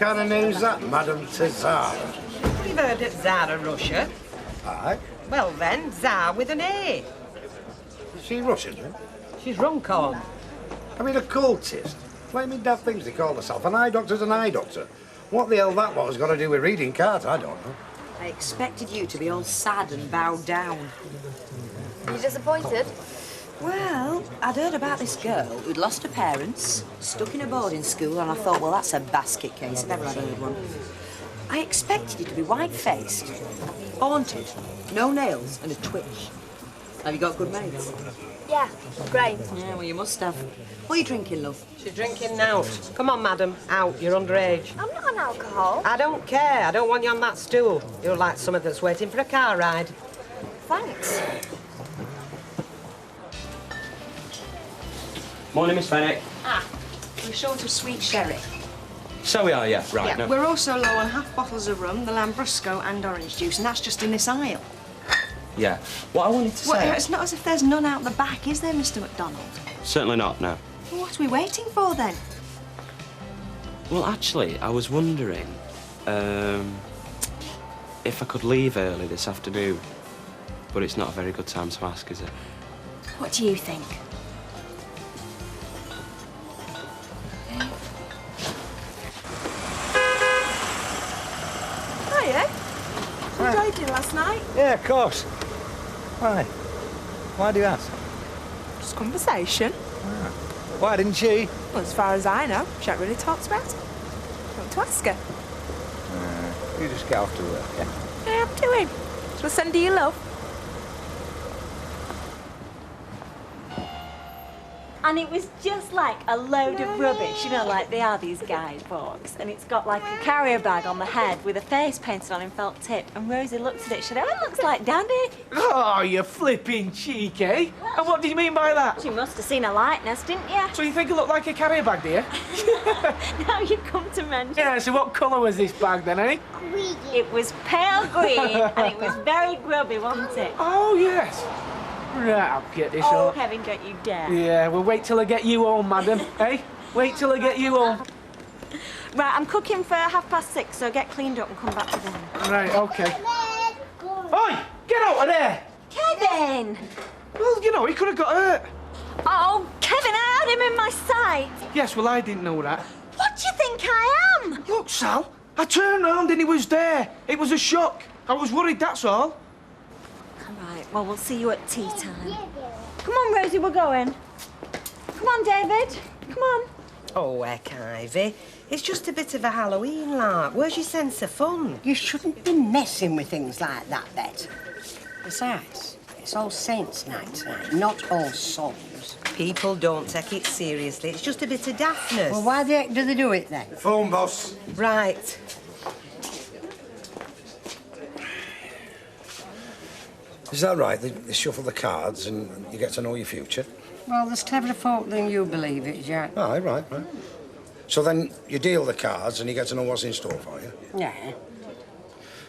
kind of name's that, Madame Zara? We've heard of Zara Russia. Aye. Well then, Zara with an A. Is she Russian, then? She's Runcorn. I mean, a cultist. Flaming daft things they call themselves. An eye doctor's an eye doctor. What the hell that was got to do with reading cards, I don't know. I expected you to be all sad and bowed down. Are you disappointed? Well, I'd heard about this girl who'd lost her parents, stuck in a boarding school, and I thought, well, that's a basket case if ever I'd heard one. I expected you to be white-faced, haunted, no nails, and a twitch. Have you got good mates? Yeah, great. Yeah, well, you must have. What are you drinking, love? She's drinking now. Come on, madam, out. You're underage. I'm not on alcohol. I don't care. I don't want you on that stool. You're like someone that's waiting for a car ride. Thanks. Morning, Miss Fennick. We're short of sweet sherry. So we are, yeah. Right. Yeah, no. we're also low on half bottles of rum, the Lambrusco and orange juice, and that's just in this aisle. Yeah. What I wanted to Well, say... it's not as if there's none out the back, is there, Mr. McDonald? Certainly not, no. Well, what are we waiting for, then? Well, actually, I was wondering if I could leave early this afternoon. But it's not a very good time to ask, is it? What do you think? Hiya. What did you do last night? Yeah, of course. Why? Why do you ask? Just conversation. Why didn't she? Well, as far as I know, she hasn't really talked about it. I want to ask her. You just get off to work, yeah? Yeah, I'm doing. Shall I send her your love? And it was just like a load of rubbish, you know, like they are, these guide books. And it's got like a carrier bag on the head with a face painted on in felt tip. And Rosie looked at it, she said, oh, it looks like Daddy. Oh, you flipping cheek, eh? And what did you mean by that? She must have seen a likeness, didn't you? So you think it looked like a carrier bag, do you? Now you come to mention. Yeah, so what colour was this bag then, eh? It was pale green and it was very grubby, wasn't it? Oh, yes. Right, I'll get this Oh, up. Kevin, don't you dare. Yeah, well, wait till I get you home, madam, eh? Wait till I get you home. Right, I'm cooking for 6:30, so get cleaned up and come back to dinner. Right, OK. Oi, get out of there! Kevin! Well, you know, he could have got hurt. Oh, Kevin, I had him in my sight. Yes, well, I didn't know that. What do you think I am? Look, Sal, I turned round and he was there. It was a shock. I was worried, that's all. Right, well, we'll see you at tea time. Come on, Rosie, we're going. Come on, David. Come on. Oh, heck, Ivy. It's just a bit of a Halloween lark. Where's your sense of fun? You shouldn't be messing with things like that, Bet. Besides, it's All Saints' Night tonight, not All Souls. People don't take it seriously. It's just a bit of daftness. Well, why the heck do they do it then? Phone, boss. Right. Is that right? They shuffle the cards and you get to know your future? Well, there's cleverer folk than you believe it, Jack. Aye, right. So then you deal the cards and you get to know what's in store for you? Yeah.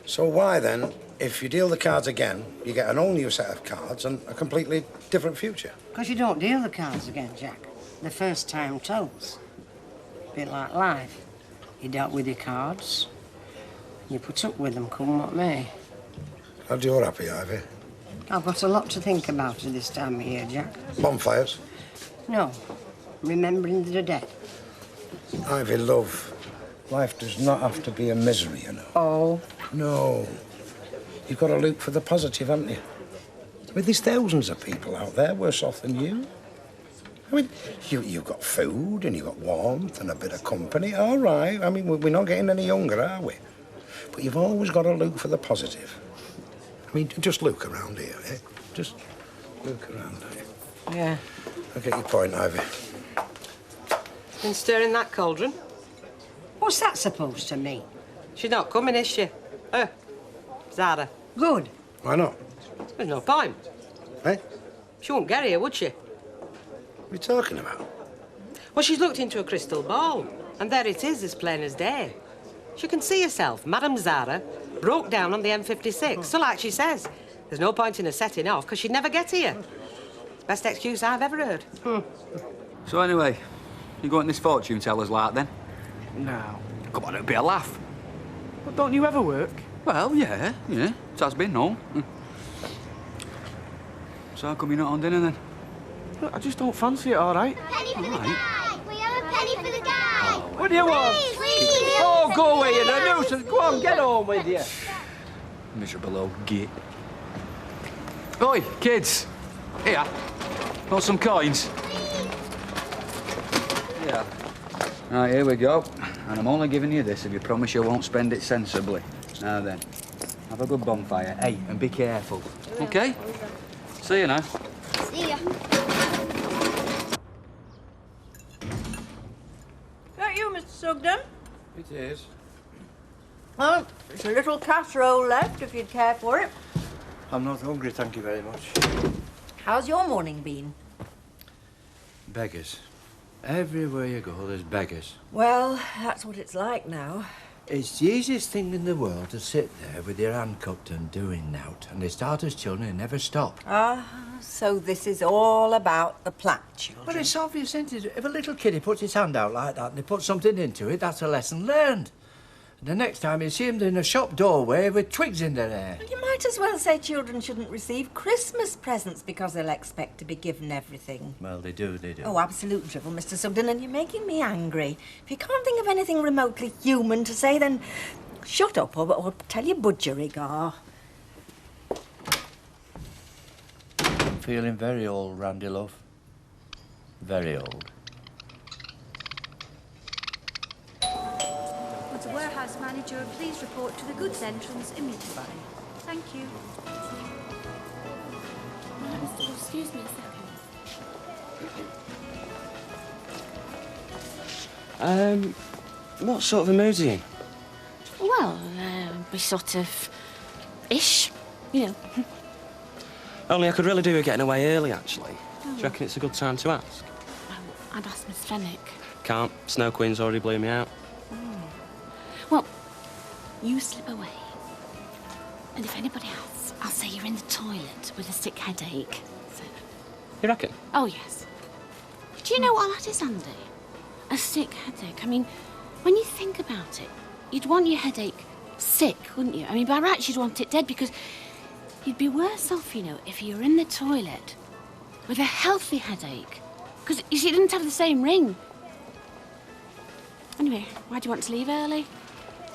So why then, if you deal the cards again, you get an all new set of cards and a completely different future? Because you don't deal the cards again, Jack. The first time tells. A bit like life. You dealt with your cards. You put up with them, come what may. Glad you're happy, Ivy. I've got a lot to think about at this time of year, Jack. Bonfires? No. Remembering the dead. Ivy, love, life does not have to be a misery, you know. Oh. No. You've got to look for the positive, haven't you? I mean, there's thousands of people out there worse off than you. I mean, you've got food and you've got warmth and a bit of company. All right. I mean, we're not getting any younger, are we? But you've always got to look for the positive. I mean, just look around here, eh? Just look around here. Yeah. I get your point, Ivy. Been stirring that cauldron? What's that supposed to mean? She's not coming, is she? Zara. Good. Why not? There's no point. Eh? She won't get here, would she? What are you talking about? Well, she's looked into a crystal ball, and there it is, as plain as day. She can see herself, Madame Zara, broke down on the M56. So like she says, there's no point in her setting off, because she'd never get here. Best excuse I've ever heard. So anyway, you going this fortune teller's like then? No. Come on, it'll be a laugh. But don't you ever work? Well, yeah, it has been, no. So how come you're not on dinner, then? Look, I just don't fancy it, all right? Penny for the All right. guy! We have a penny for the guy! What do you want? Please! Oh, go away, you a nuisance. Go on, get on with you. Miserable old git. Oi, kids. Here. Want some coins? Yeah. Right, here we go. And I'm only giving you this if you promise you won't spend it sensibly. Now then, have a good bonfire. Hey, and be careful. Okay? See you now. See ya. That you, Mr. Sugden? It is. Well, there's a little casserole left if you'd care for it. I'm not hungry, thank you very much. How's your morning been? Beggars. Everywhere you go, there's beggars. Well, that's what it's like now. It's the easiest thing in the world to sit there with your hand cupped and doing nought, and they start as children and never stop. Ah, so this is all about the plant children. Well, it's obvious, isn't it? If a little kiddie puts his hand out like that and they put something into it, that's a lesson learned. And the next time you see them in a shop doorway with twigs in their hair. You might as well say children shouldn't receive Christmas presents because they'll expect to be given everything. Well, they do, they do. Oh, absolute drivel, Mr. Sugden, and you're making me angry. If you can't think of anything remotely human to say, then shut up or tell your budgery, Gar. Feeling very old, Randy, love. Very old. Would the warehouse manager please report to the goods entrance immediately? Thank you. Excuse me a second. What sort of a mood are you in? Well, we sort of... ish, you know. Only I could really do with getting away early, actually. Do you reckon it's a good time to ask? Well, I'd ask Miss Fenwick. Can't. Snow Queen's already blew me out. Well, you slip away. And if anybody asks, I'll say you're in the toilet with a sick headache. So... You reckon? Oh, yes. Do you know what that is, Andy? A sick headache. I mean, when you think about it, you'd want your headache sick, wouldn't you? I mean, by rights, you'd want it dead because you'd be worse off, you know, if you were in the toilet with a healthy headache. Because, you see, it didn't have the same ring. Anyway, why do you want to leave early?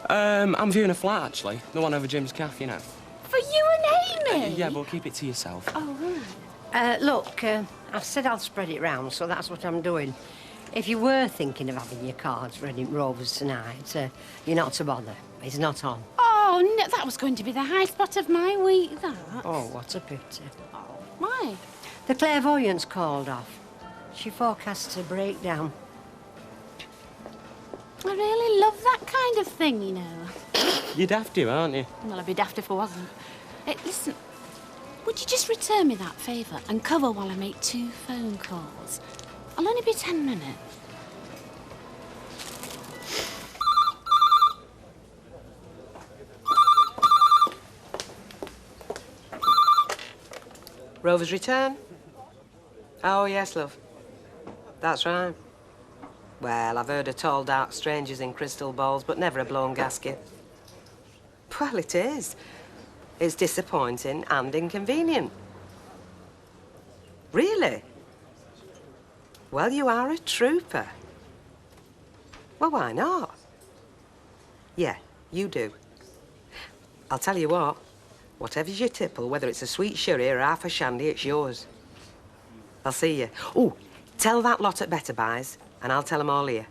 I'm viewing a flat, actually. The one over Jim's cafe, you know. For you and Amy? Yeah, but keep it to yourself. Oh, right. Look, I've said I'll spread it round, so that's what I'm doing. If you were thinking of having your cards ready at Rovers tonight, you're not to bother. It's not on. Oh, no, that was going to be the high spot of my week, that. Oh, what a pity. Why? The clairvoyant's called off. She forecasts a breakdown. I really love that kind of thing, you know. You're daft, you, aren't you? Well, I'd be daft if I wasn't. Hey, listen, would you just return me that favour and cover while I make 2 phone calls? I'll only be 10 minutes. Rover's return? Oh, yes, love. That's right. Well, I've heard of tall, dark strangers in crystal balls, but never a blown gasket. Well, it is. It's disappointing and inconvenient. Really? Well, you are a trooper. Well, why not? Yeah, you do. I'll tell you what. Whatever's your tipple, whether it's a sweet sherry or half a shandy, it's yours. I'll see you. Oh, tell that lot at Better Buys, and I'll tell them all here.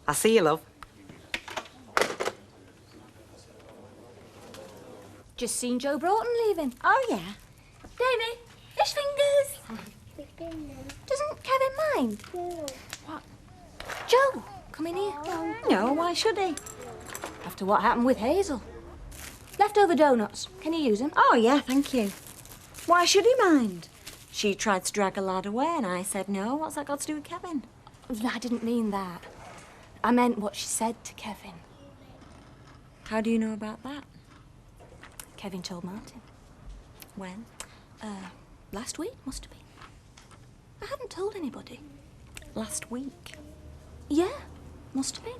I'll see you, love. Just seen Joe Broughton leaving. Oh, yeah. Davy, fish fingers. Doesn't Kevin mind? No. What? Joe, come in here. No, why should he? After what happened with Hazel. Leftover donuts. Can you use them? Oh, yeah, thank you. Why should he mind? She tried to drag a lad away and I said no. What's that got to do with Kevin? I didn't mean that. I meant what she said to Kevin. How do you know about that? Kevin told Martin. When? Last week, must have been. I hadn't told anybody. Last week. Yeah, must have been.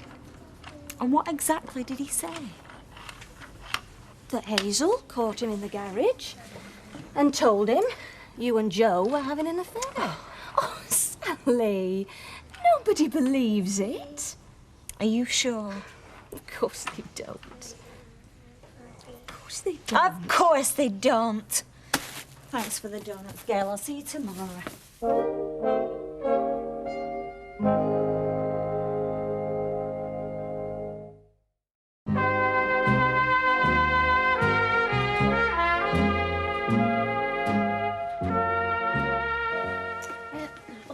And what exactly did he say? That Hazel caught him in the garage and told him you and Joe were having an affair. Oh, Sally, nobody believes it. Are you sure? Of course they don't. Of course they don't. Of course they don't. Thanks for the donuts, Gail. I'll see you tomorrow. Well,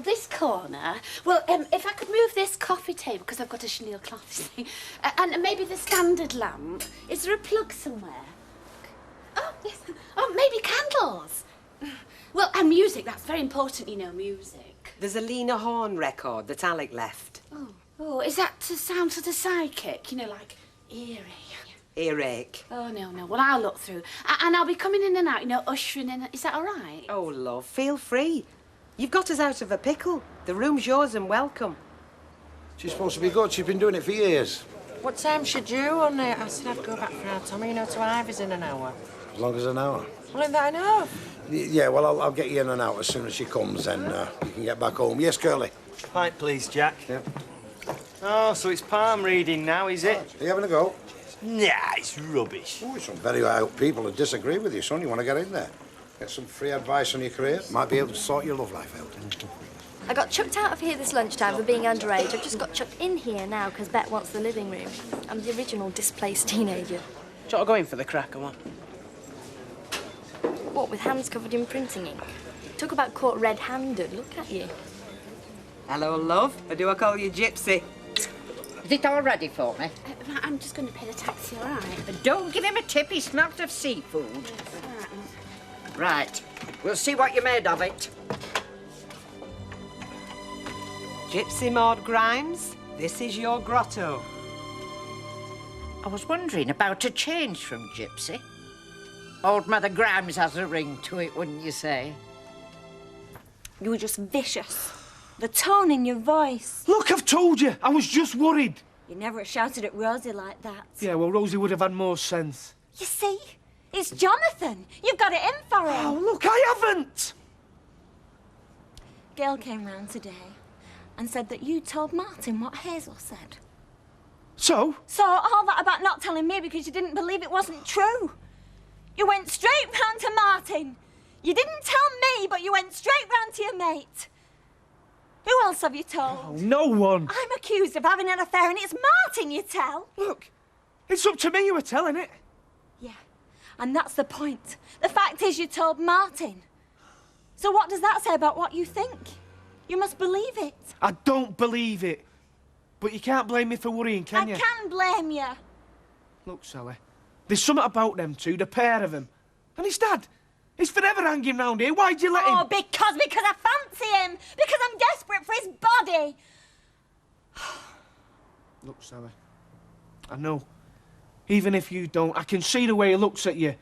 this corner. Well, if I could move this coffee table, because I've got a chenille cloth, you see, and maybe the standard lamp. Is there a plug somewhere? Oh, yes. Oh, maybe candles. Well, and music. That's very important, you know, music. There's a Lena Horne record that Alec left. Oh, is that to sound sort of psychic? You know, like eerie. Earache. Oh, no. Well, I'll look through. And I'll be coming in and out, you know, ushering in. Is that all right? Oh, love, feel free. You've got us out of a pickle. The room's yours and welcome. She's supposed to be good. She's been doing it for years. What time's she due on it? I said I'd go back for our Tommy, you know, to Ivy's in an hour. As long as an hour. Well, ain't that enough? Yeah, well, I'll get you in and out as soon as she comes, then you can get back home. Yes, Curly? Pint, please, Jack. Yep. Oh, so it's palm reading now, is it? Are you having a go? Nah, it's rubbish. Oh, some very high up people who disagree with you, son. You want to get in there? Get some free advice on your career. Might be able to sort your love life out. I got chucked out of here this lunchtime for being underage. I've just got chucked in here now because Bet wants the living room. I'm the original displaced teenager. Do you want to go in for the crack or what? What, with hands covered in printing ink? Talk about caught red-handed. Look at you. Hello, love. Or do I call you Gypsy? Is it all ready for me? I'm just going to pay the taxi, all right? Don't give him a tip, he smelt of seafood. Yes, all right. Right, we'll see what you made of it. Gypsy Maud Grimes, this is your grotto. I was wondering about a change from Gypsy. Old Mother Grimes has a ring to it, wouldn't you say? You were just vicious. The tone in your voice. Look, I've told you. I was just worried. You never shouted at Rosie like that. Yeah, well, Rosie would have had more sense. You see? It's Jonathan. You've got it in for him. Oh, look, I haven't. Gail came round today and said that you told Martin what Hazel said. So? So all that about not telling me because you didn't believe it wasn't true. You went straight round to Martin. You didn't tell me, but you went straight round to your mate. Who else have you told? Oh, no one. I'm accused of having an affair and it's Martin you tell. Look, it's up to me you were telling it. Yeah, and that's the point. The fact is you told Martin. So what does that say about what you think? You must believe it. I don't believe it. But you can't blame me for worrying, can you? I can blame you. Look, Sally, there's something about them two, the pair of them. And his dad. He's forever hanging round here. Why'd you let him? Oh, because I fancy him. Because I'm desperate for his body. Look, Sally, I know. Even if you don't, I can see the way he looks at you.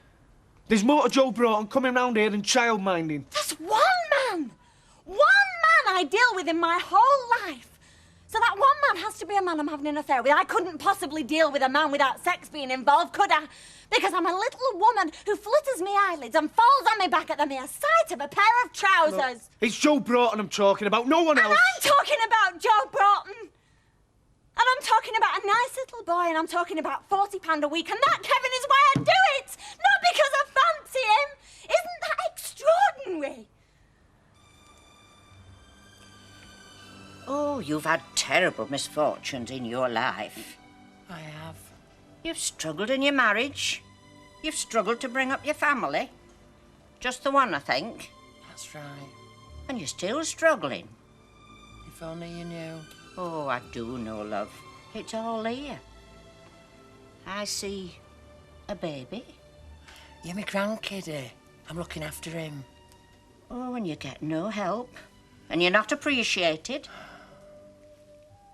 There's more to Joe Broughton coming round here than child-minding. That's one man. One man I deal with in my whole life. So that one man has to be a man I'm having an affair with. I couldn't possibly deal with a man without sex being involved, could I? Because I'm a little woman who flutters me eyelids and falls on me back at the mere sight of a pair of trousers. Look, it's Joe Broughton I'm talking about, no one else. And I'm talking about Joe Broughton. And I'm talking about a nice little boy, and I'm talking about £40 a week, and that, Kevin, is why I do it! Not because I fancy him! Isn't that extraordinary? Oh, you've had terrible misfortunes in your life. I have. You've struggled in your marriage. You've struggled to bring up your family. Just the one, I think. That's right. And you're still struggling. If only you knew. Oh, I do know, love. It's all here. I see a baby. You're my grandkiddie. I'm looking after him. Oh, and you get no help. And you're not appreciated.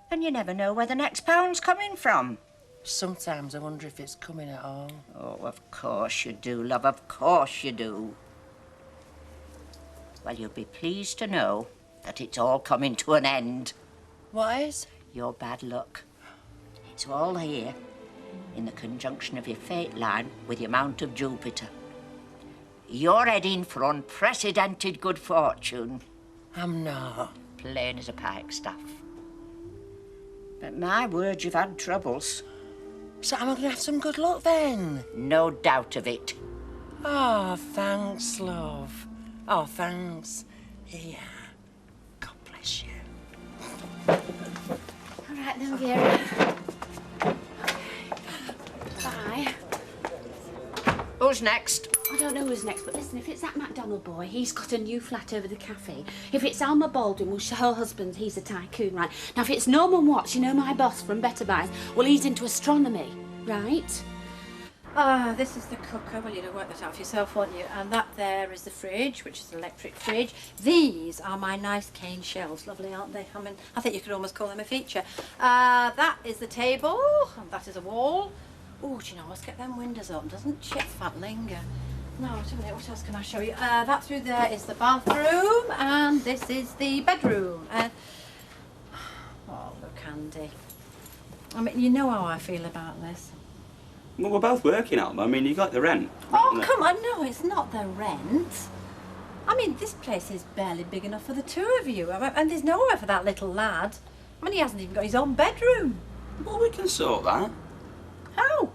And you never know where the next pound's coming from. Sometimes I wonder if it's coming at all. Oh, of course you do, love. Of course you do. Well, you'll be pleased to know that it's all coming to an end. What is? Your bad luck. It's all here, in the conjunction of your fate line with your Mount of Jupiter. You're heading for unprecedented good fortune. I'm not. Plain as a pikestaff. But my word, you've had troubles. So I'm gonna have some good luck then. No doubt of it. Oh, thanks, love. Oh, thanks. Yeah. God bless you. All right then, Vera. Bye. Who's next? I don't know who's next, but listen, if it's that MacDonald boy, he's got a new flat over the cafe. If it's Alma Baldwin, well, her husband, he's a tycoon, right? Now, if it's Norman Watts, you know, my boss from Better Buys, well, he's into astronomy, right? This is the cooker. Well, you'll work that out for yourself, won't you? And that there is the fridge, which is an electric fridge. These are my nice cane shelves. Lovely, aren't they? I mean, I think you could almost call them a feature. That is the table, and that is a wall. Oh, do you know, let's get them windows open. Doesn't chip fat linger? No, wait a minute, what else can I show you? That through there is the bathroom, and this is the bedroom. Oh, look, Andy. I mean, you know how I feel about this. Well, we're both working, Alma. I mean, you got the rent. Oh, come on, no, it's not the rent. I mean, this place is barely big enough for the two of you, and there's nowhere for that little lad. I mean, he hasn't even got his own bedroom. Well, we can sort that. How?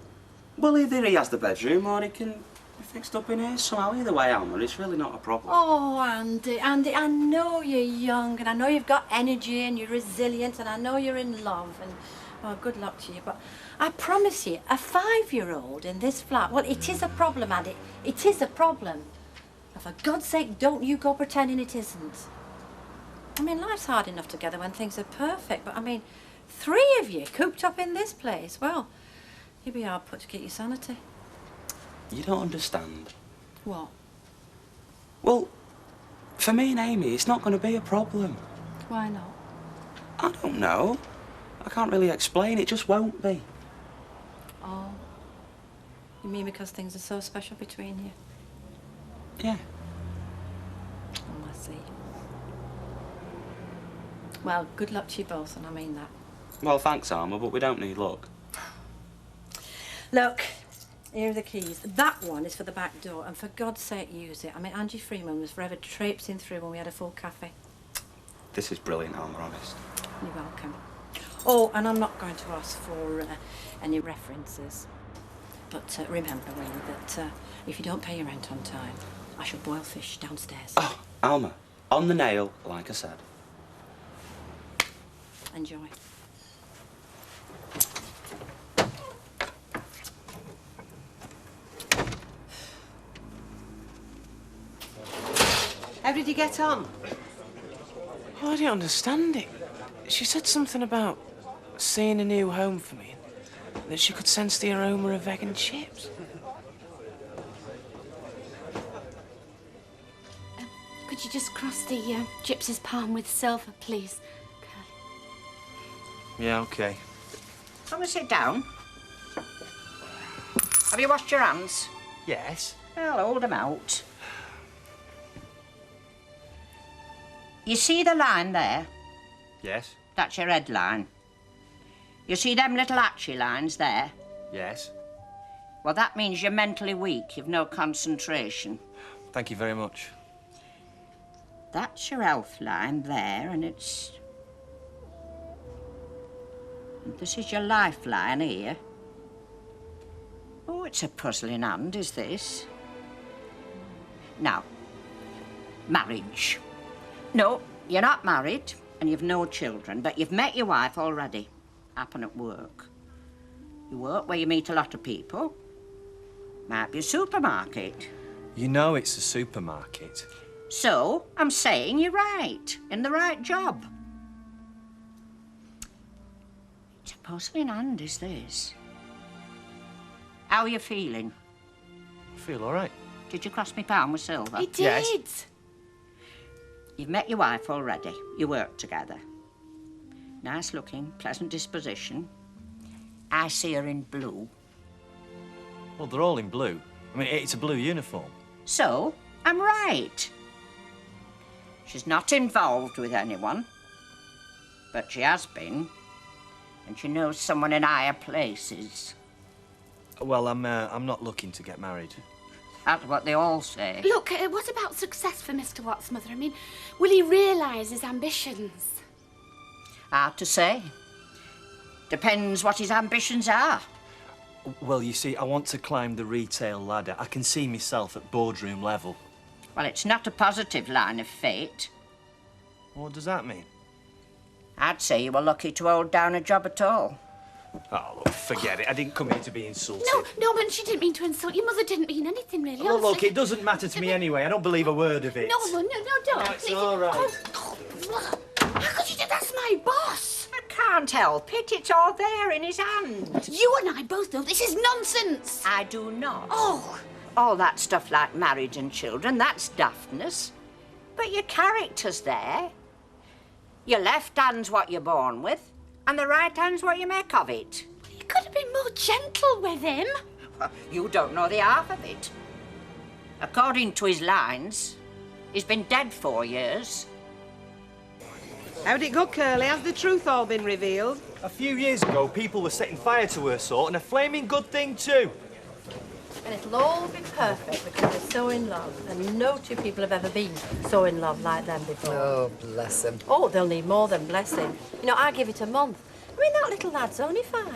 Well, either he has the bedroom or he can be fixed up in here somehow. Either way, Alma, it's really not a problem. Oh, Andy, I know you're young, and I know you've got energy, and you're resilient, and I know you're in love, and, well, good luck to you, but I promise you, a 5-year-old in this flat, well, it is a problem, Andy. It is a problem. And for God's sake, don't you go pretending it isn't. I mean, life's hard enough together when things are perfect, but I mean, 3 of you cooped up in this place, well, you'd be hard put to keep your sanity. You don't understand. What? Well, for me and Amy, it's not going to be a problem. Why not? I don't know. I can't really explain. It just won't be. Oh. You mean because things are so special between you? Yeah. Oh, I see. Well, good luck to you both, and I mean that. Well, thanks, Alma, but we don't need luck. Look, here are the keys. That one is for the back door, and for God's sake, use it. I mean, Angie Freeman was forever traipsing through when we had a full cafe. This is brilliant, Alma, honest. You're welcome. Oh, and I'm not going to ask for any references. But remember, will you, that if you don't pay your rent on time, I shall boil fish downstairs. Oh, Alma, on the nail, like I said. Enjoy. How did you get on? Oh, I don't understand it. She said something about seeing a new home for me, and that she could sense the aroma of egg and chips. Could you just cross the gypsy's palm with silver, please? Yeah, OK. Come and sit down. Have you washed your hands? Yes. Well, hold them out. You see the line there? Yes. That's your head line. You see them little hatchy lines there? Yes. Well, that means you're mentally weak. You've no concentration. Thank you very much. That's your health line there, and it's... And this is your lifeline here. Oh, it's a puzzling hand, is this? Now, marriage. No, you're not married, and you've no children, but you've met your wife already. Happen at work. You work where you meet a lot of people. Might be a supermarket. You know it's a supermarket. So, I'm saying you're right, in the right job. It's a puzzling hand, is this? How are you feeling? I feel all right. Did you cross me palm with silver? He did. Yes. You've met your wife already. You work together. Nice looking, pleasant disposition. I see her in blue. Well, they're all in blue. I mean, it's a blue uniform. So, I'm right. She's not involved with anyone, but she has been. And she knows someone in higher places. Well, I'm not looking to get married. That's what they all say. Look, what about success for Mr. Watts, Mother? I mean, will he realise his ambitions? Hard to say. Depends what his ambitions are. Well, you see, I want to climb the retail ladder. I can see myself at boardroom level. Well, it's not a positive line of fate. What does that mean? I'd say you were lucky to hold down a job at all. Oh, look, forget it. I didn't come here to be insulted. No, but she didn't mean to insult you. Mother didn't mean anything, really. Look, honestly. it doesn't matter to me anyway. I don't believe a word of it. No, don't. Oh, it's all right. How could you do that? That's my boss. I can't help it. It's all there in his hand. You and I both know this is nonsense. I do not. Oh. All that stuff like marriage and children, that's daftness. But your character's there. Your left hand's what you're born with, and the right hand's what you make of it. You could have been more gentle with him. Well, you don't know the half of it. According to his lines, he's been dead 4 years. How'd it go, Curly? Has the truth all been revealed? A few years ago, people were setting fire to her sort, and a flaming good thing too. And it'll all be perfect because they're so in love, and no two people have ever been so in love like them before. Oh, bless him. Oh, they'll need more than blessing. You know, I give it a month. I mean, that little lad's only 5.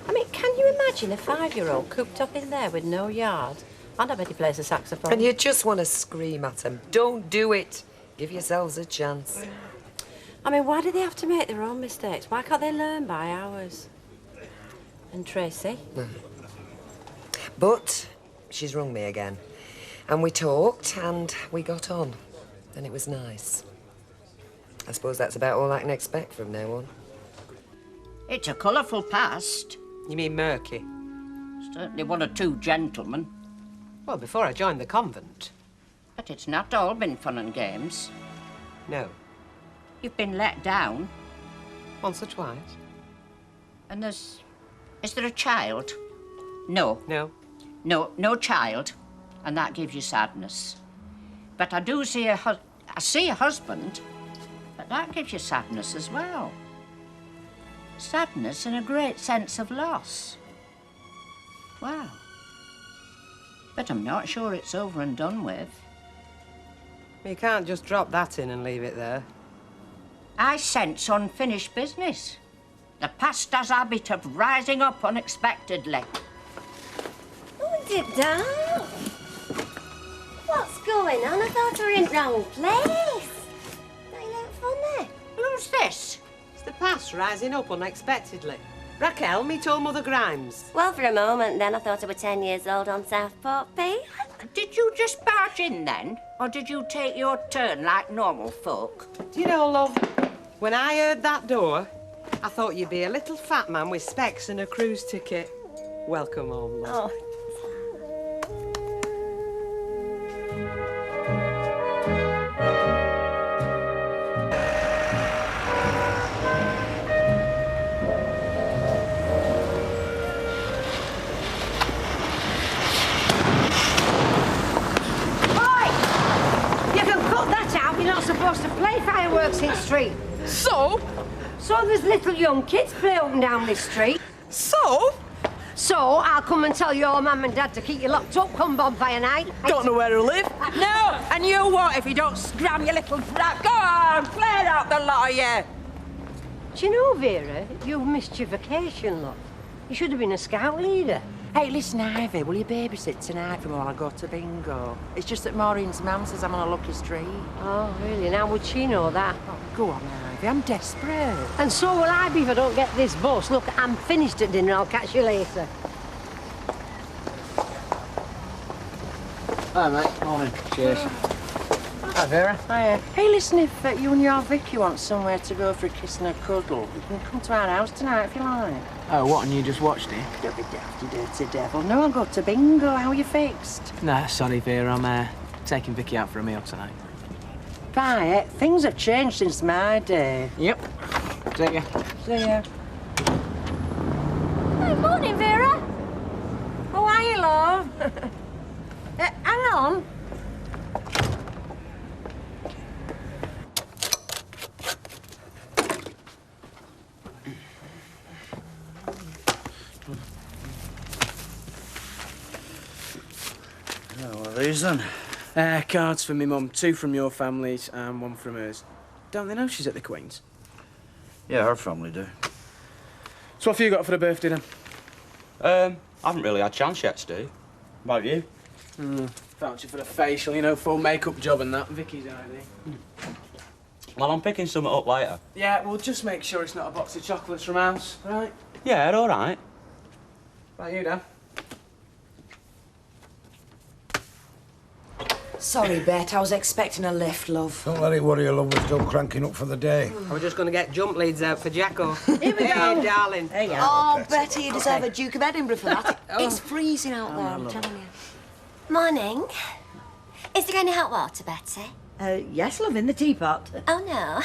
I mean, can you imagine a 5-year-old cooped up in there with no yard? And I bet he plays the saxophone. And you just want to scream at him. Don't do it. Give yourselves a chance. I mean, why do they have to make their own mistakes? Why can't they learn by ours? And Tracy? But she's rung me again. And we talked and we got on. And it was nice. I suppose that's about all I can expect from now on. It's a colourful past. You mean murky? Certainly 1 or 2 gentlemen. Well, before I joined the convent. But it's not all been fun and games. No. You've been let down. Once or twice. And is there a child? No. No. No child. And that gives you sadness. But I do see I see a husband, but that gives you sadness as well. Sadness and a great sense of loss. Wow. But I'm not sure it's over and done with. You can't just drop that in and leave it there. I sense unfinished business. The past has habit of rising up unexpectedly. Oh, dip down. What's going on? I thought we were in the wrong place. Don't you look funny? Who's this? It's the past rising up unexpectedly. Raquel, meet old Mother Grimes. Well, for a moment then, I thought I was 10 years old on Southport P. Did you just barge in then? Or did you take your turn like normal folk? Do you know, love, when I heard that door, I thought you'd be a little fat man with specs and a cruise ticket. Welcome home, love. Oh. Supposed to play fireworks in the street. So? So there's little young kids play up and down this street. So? So I'll come and tell your mum and dad to keep you locked up come bonfire night. Don't know where to live. No, and you won't if you don't scram your little brat. Go on, play out the lot of you. Do you know, Vera, you've missed your vacation, love. You should have been a scout leader. Hey, listen, Ivy, will you babysit tonight for me while I go to bingo? It's just that Maureen's mum says I'm on a lucky street. Oh, really? Now would she know that? Oh, go on, Ivy, I'm desperate. And so will I be if I don't get this bus. Look, I'm finished at dinner. I'll catch you later. Hi, mate. Morning. Cheers. Hi, Vera. Hiya. Hey, listen, if you and your Vicky want somewhere to go for a kiss and a cuddle, you can come to our house tonight if you like. Oh, what, and you just watched it? Don't be daft, you dirty devil. No, I'll go to bingo. How are you fixed? Nah, sorry, Vera, I'm taking Vicky out for a meal tonight. Right, things have changed since my day. Yep. See ya. See ya. Good morning, Vera. How are you, love? Hang on. Oh, what are these then? Cards for me mum. 2 from your families and 1 from hers. Don't they know she's at the Queen's? Yeah, her family do. So what have you got for a birthday then? I haven't really had a chance yet, Steve. About you? Voucher for the facial, you know, full makeup job and that. Vicky's idea. Well, I'm picking something up later. Yeah, we'll just make sure it's not a box of chocolates from house, right? Yeah, all right. About you, Dan? Sorry, Bet, I was expecting a lift, love. Don't let it worry you, love. We're still cranking up for the day. I was just going to get jump leads out for Jacko. Here we go. Hey, darling. There you are. Oh, Betty, you deserve a Duke of Edinburgh for that. It's freezing out there, I'm telling you. Morning. Is there any hot water, Betty? Yes, love, in the teapot. Oh, no.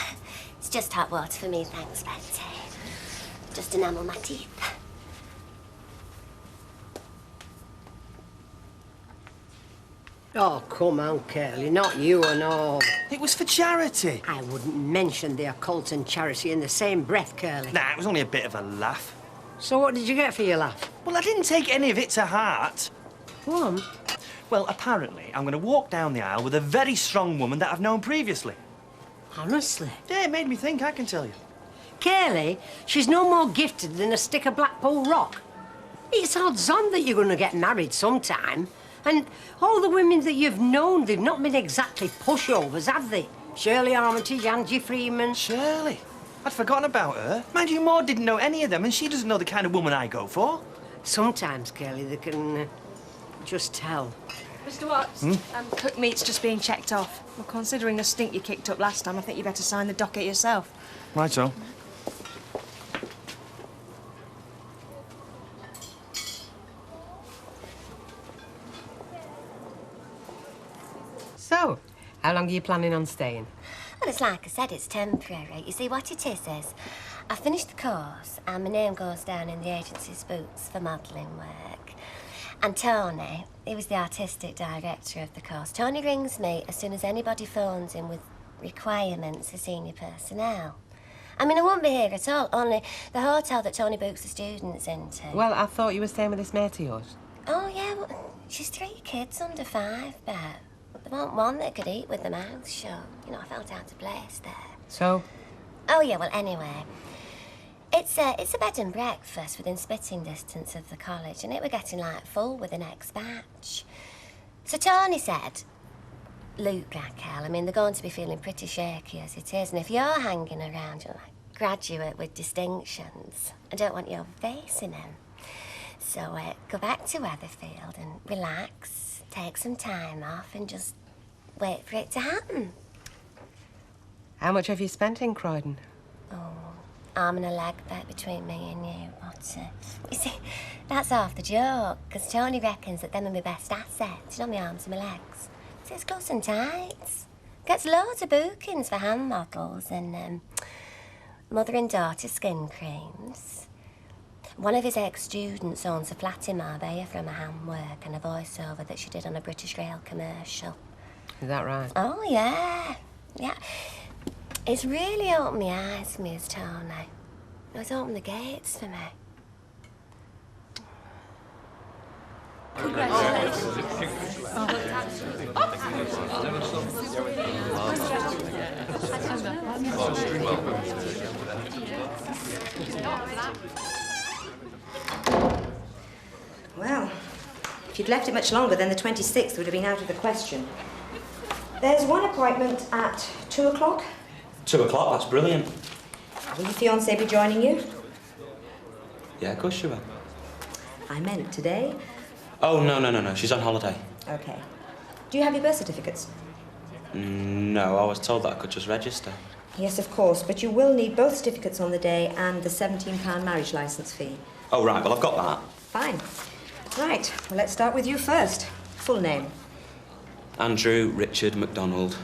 It's just hot water for me, thanks, Betty. Just enamel my teeth. Oh, come on, Curly, not you and all. It was for charity. I wouldn't mention the occult and charity in the same breath, Curly. Nah, it was only a bit of a laugh. So what did you get for your laugh? Well, I didn't take any of it to heart. Go on. Well, apparently, I'm going to walk down the aisle with a very strong woman that I've known previously. Honestly? Yeah, it made me think, I can tell you. Curly, she's no more gifted than a stick of Blackpool rock. It's odds on that you're going to get married sometime. And all the women that you've known, they've not been exactly pushovers, have they? Shirley Armitage, Angie Freeman. Shirley? I'd forgotten about her. Mind you, Maud didn't know any of them, and she doesn't know the kind of woman I go for. Sometimes, Curly, they can just tell. Mr. Watts, cook meat's just being checked off. Well, considering the stink you kicked up last time, I think you better sign the docket yourself. Right so. So, how long are you planning on staying? Well, it's like I said, it's temporary. You see, what it is I finished the course and my name goes down in the agency's books for modelling work. And Tony, he was the artistic director of the course. Tony rings me as soon as anybody phones him with requirements for senior personnel. I mean, I won't be here at all, only the hotel that Tony books the students into. Well, I thought you were staying with this mate of yours. Oh, yeah, well, she's 3 kids under 5, but there wasn't one that could eat with the mouth shut. You know, I felt out of place there. So? Oh, yeah, well, anyway. It's a bed and breakfast within spitting distance of the college, and it were getting, like, full with the next batch. So Tony said, Luke, Raquel, I mean, they're going to be feeling pretty shaky as it is, and if you're hanging around, you're like graduate with distinctions, I don't want you facing him. So go back to Weatherfield and relax, take some time off, and just wait for it to happen. How much have you spent in Croydon? Oh, arm and a leg back between me and you, but you see, that's half the joke, because Tony reckons that them are my best assets, you know, my arms and my legs. See, it's gloves and tights. Gets loads of bookings for hand models and mother and daughter skin creams. One of his ex-students owns a flat in Marbella from a handwork and a voiceover that she did on a British Rail commercial. Is that right? Oh, yeah. Yeah. It's really opened my eyes for me as Tony. It's opened the gates for me. Well, if you'd left it much longer, then the 26th would have been out of the question. There's one appointment at 2 o'clock. 2 o'clock, that's brilliant. Will your fiancée be joining you? Yeah, of course she will. I meant today. Oh, no. She's on holiday. Okay. Do you have your birth certificates? No, I was told that I could just register. Yes, of course, but you will need both certificates on the day and the £17 marriage licence fee. Oh, right, well, I've got that. Fine. Right, well, let's start with you first. Full name. Andrew Richard MacDonald.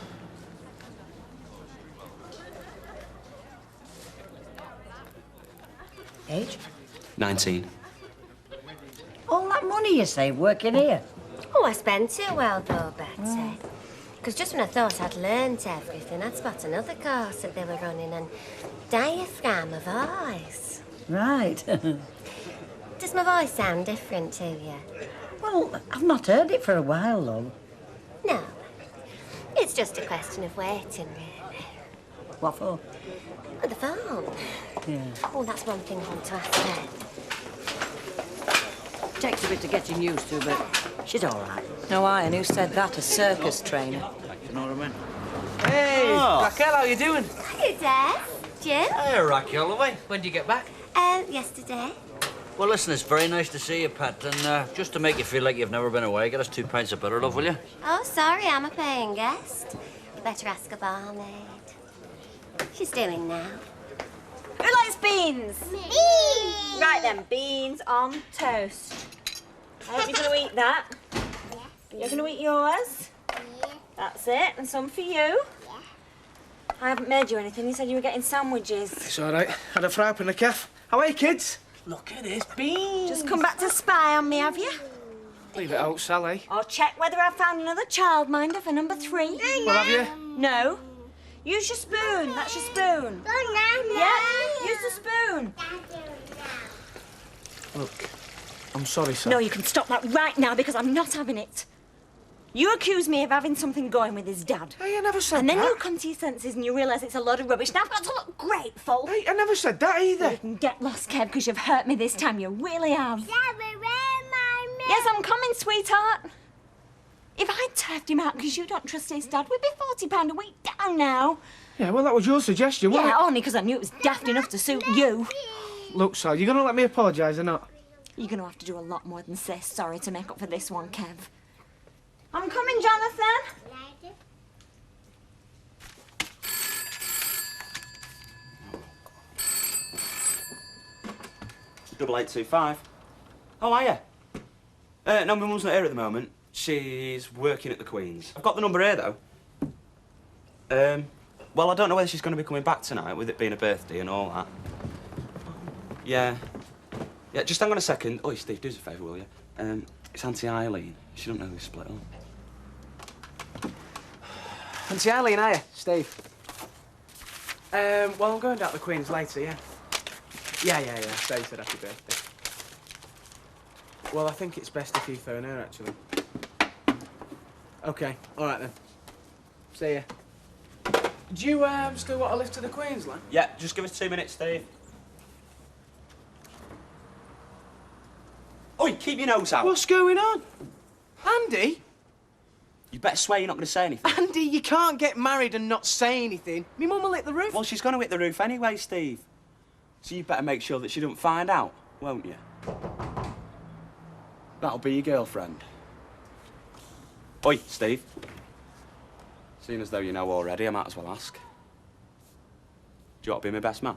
Age? 19. All that money you save working here? Oh, I spent it well, though, Betty. Because just when I thought I'd learnt everything, I'd spot another course that they were running, and diaphragm of voice. Right. Does my voice sound different to you? Well, I've not heard it for a while, love. No. It's just a question of waiting, really. What for? The phone. Yeah. Oh, that's one thing I want to ask her. Takes a bit to getting used to, but she's all right. No, and who said that? A circus trainer. You know what I mean? Hey, Oh. Raquel, how you doing? Hey, Dad. Jim? Hey, Raquel, away. When did you get back? Yesterday. Well, listen, it's very nice to see you, Pat. And just to make you feel like you've never been away, get us 2 pints of butter, love, will you? Oh, sorry, I'm a paying guest. You better ask a barmaid. She's doing now. Who likes beans? Me. Right then, beans on toast. I hope you're going to eat that. You're going to eat yours? That's it. And some for you? Yeah. I haven't made you anything. You said you were getting sandwiches. It's all right. Had a fry up in the cafe. How are you, kids? Look at this, beans. Just come back to spy on me, have you? Leave it out, Sally. Or check whether I found another childminder for number 3. Well, have you? No. Use your spoon. That's your spoon. Yeah, use the spoon. Look, I'm sorry, Sal. No, you can stop that right now because I'm not having it. You accuse me of having something going with his dad. Hey, I never said and that. then you come to your senses and you realise it's a load of rubbish. Now I've got to look grateful. Hey, I never said that either. You can get lost, Kev, because you've hurt me this time. You really have. Yes, I'm coming, sweetheart. If I turfed him out because you don't trust his dad, we'd be £40 a week down now. Yeah, well, that was your suggestion, wasn't Yeah, it? only because I knew it was daft enough to suit you. Look, Sal, you going to let me apologise or not? You're going to have to do a lot more than say sorry to make up for this one, Kev. I'm coming, Jonathan. Double 825. Oh, are you? No, my mum's not here at the moment. She's working at the Queen's. I've got the number here, though. Well, I don't know whether she's going to be coming back tonight, with it being a birthday and all that. Yeah. Yeah, just hang on a second. Oh, Steve, do us a favour, will you? It's Auntie Eileen. She don't know we split up. Auntie Eileen, are you? Steve. Well, I'm going down to the Queen's later, yeah. Yeah. Steve said happy birthday. Well, I think it's best if you phone her, actually. OK, all right then. See ya. Do you still want to lift to the Queen's, lad? Yeah, just give us 2 minutes, Steve. Oi, keep your nose out. What's going on? Andy? You better swear you're not going to say anything. Andy, you can't get married and not say anything. Me mum will hit the roof. Well, she's going to hit the roof anyway, Steve. So you better make sure that she don't find out, won't you? That'll be your girlfriend. Oi, Steve. Seeing as though you know already, I might as well ask. Do you want to be my best man?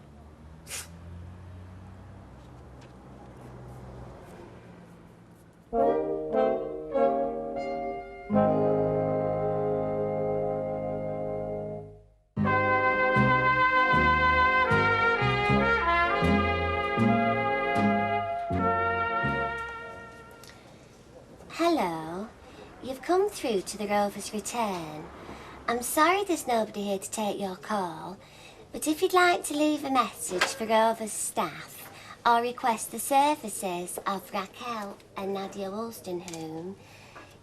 Hello. You've come through to the Rover's Return. I'm sorry there's nobody here to take your call, but if you'd like to leave a message for Rover's staff or request the services of Raquel and Nadia Wolstenholme,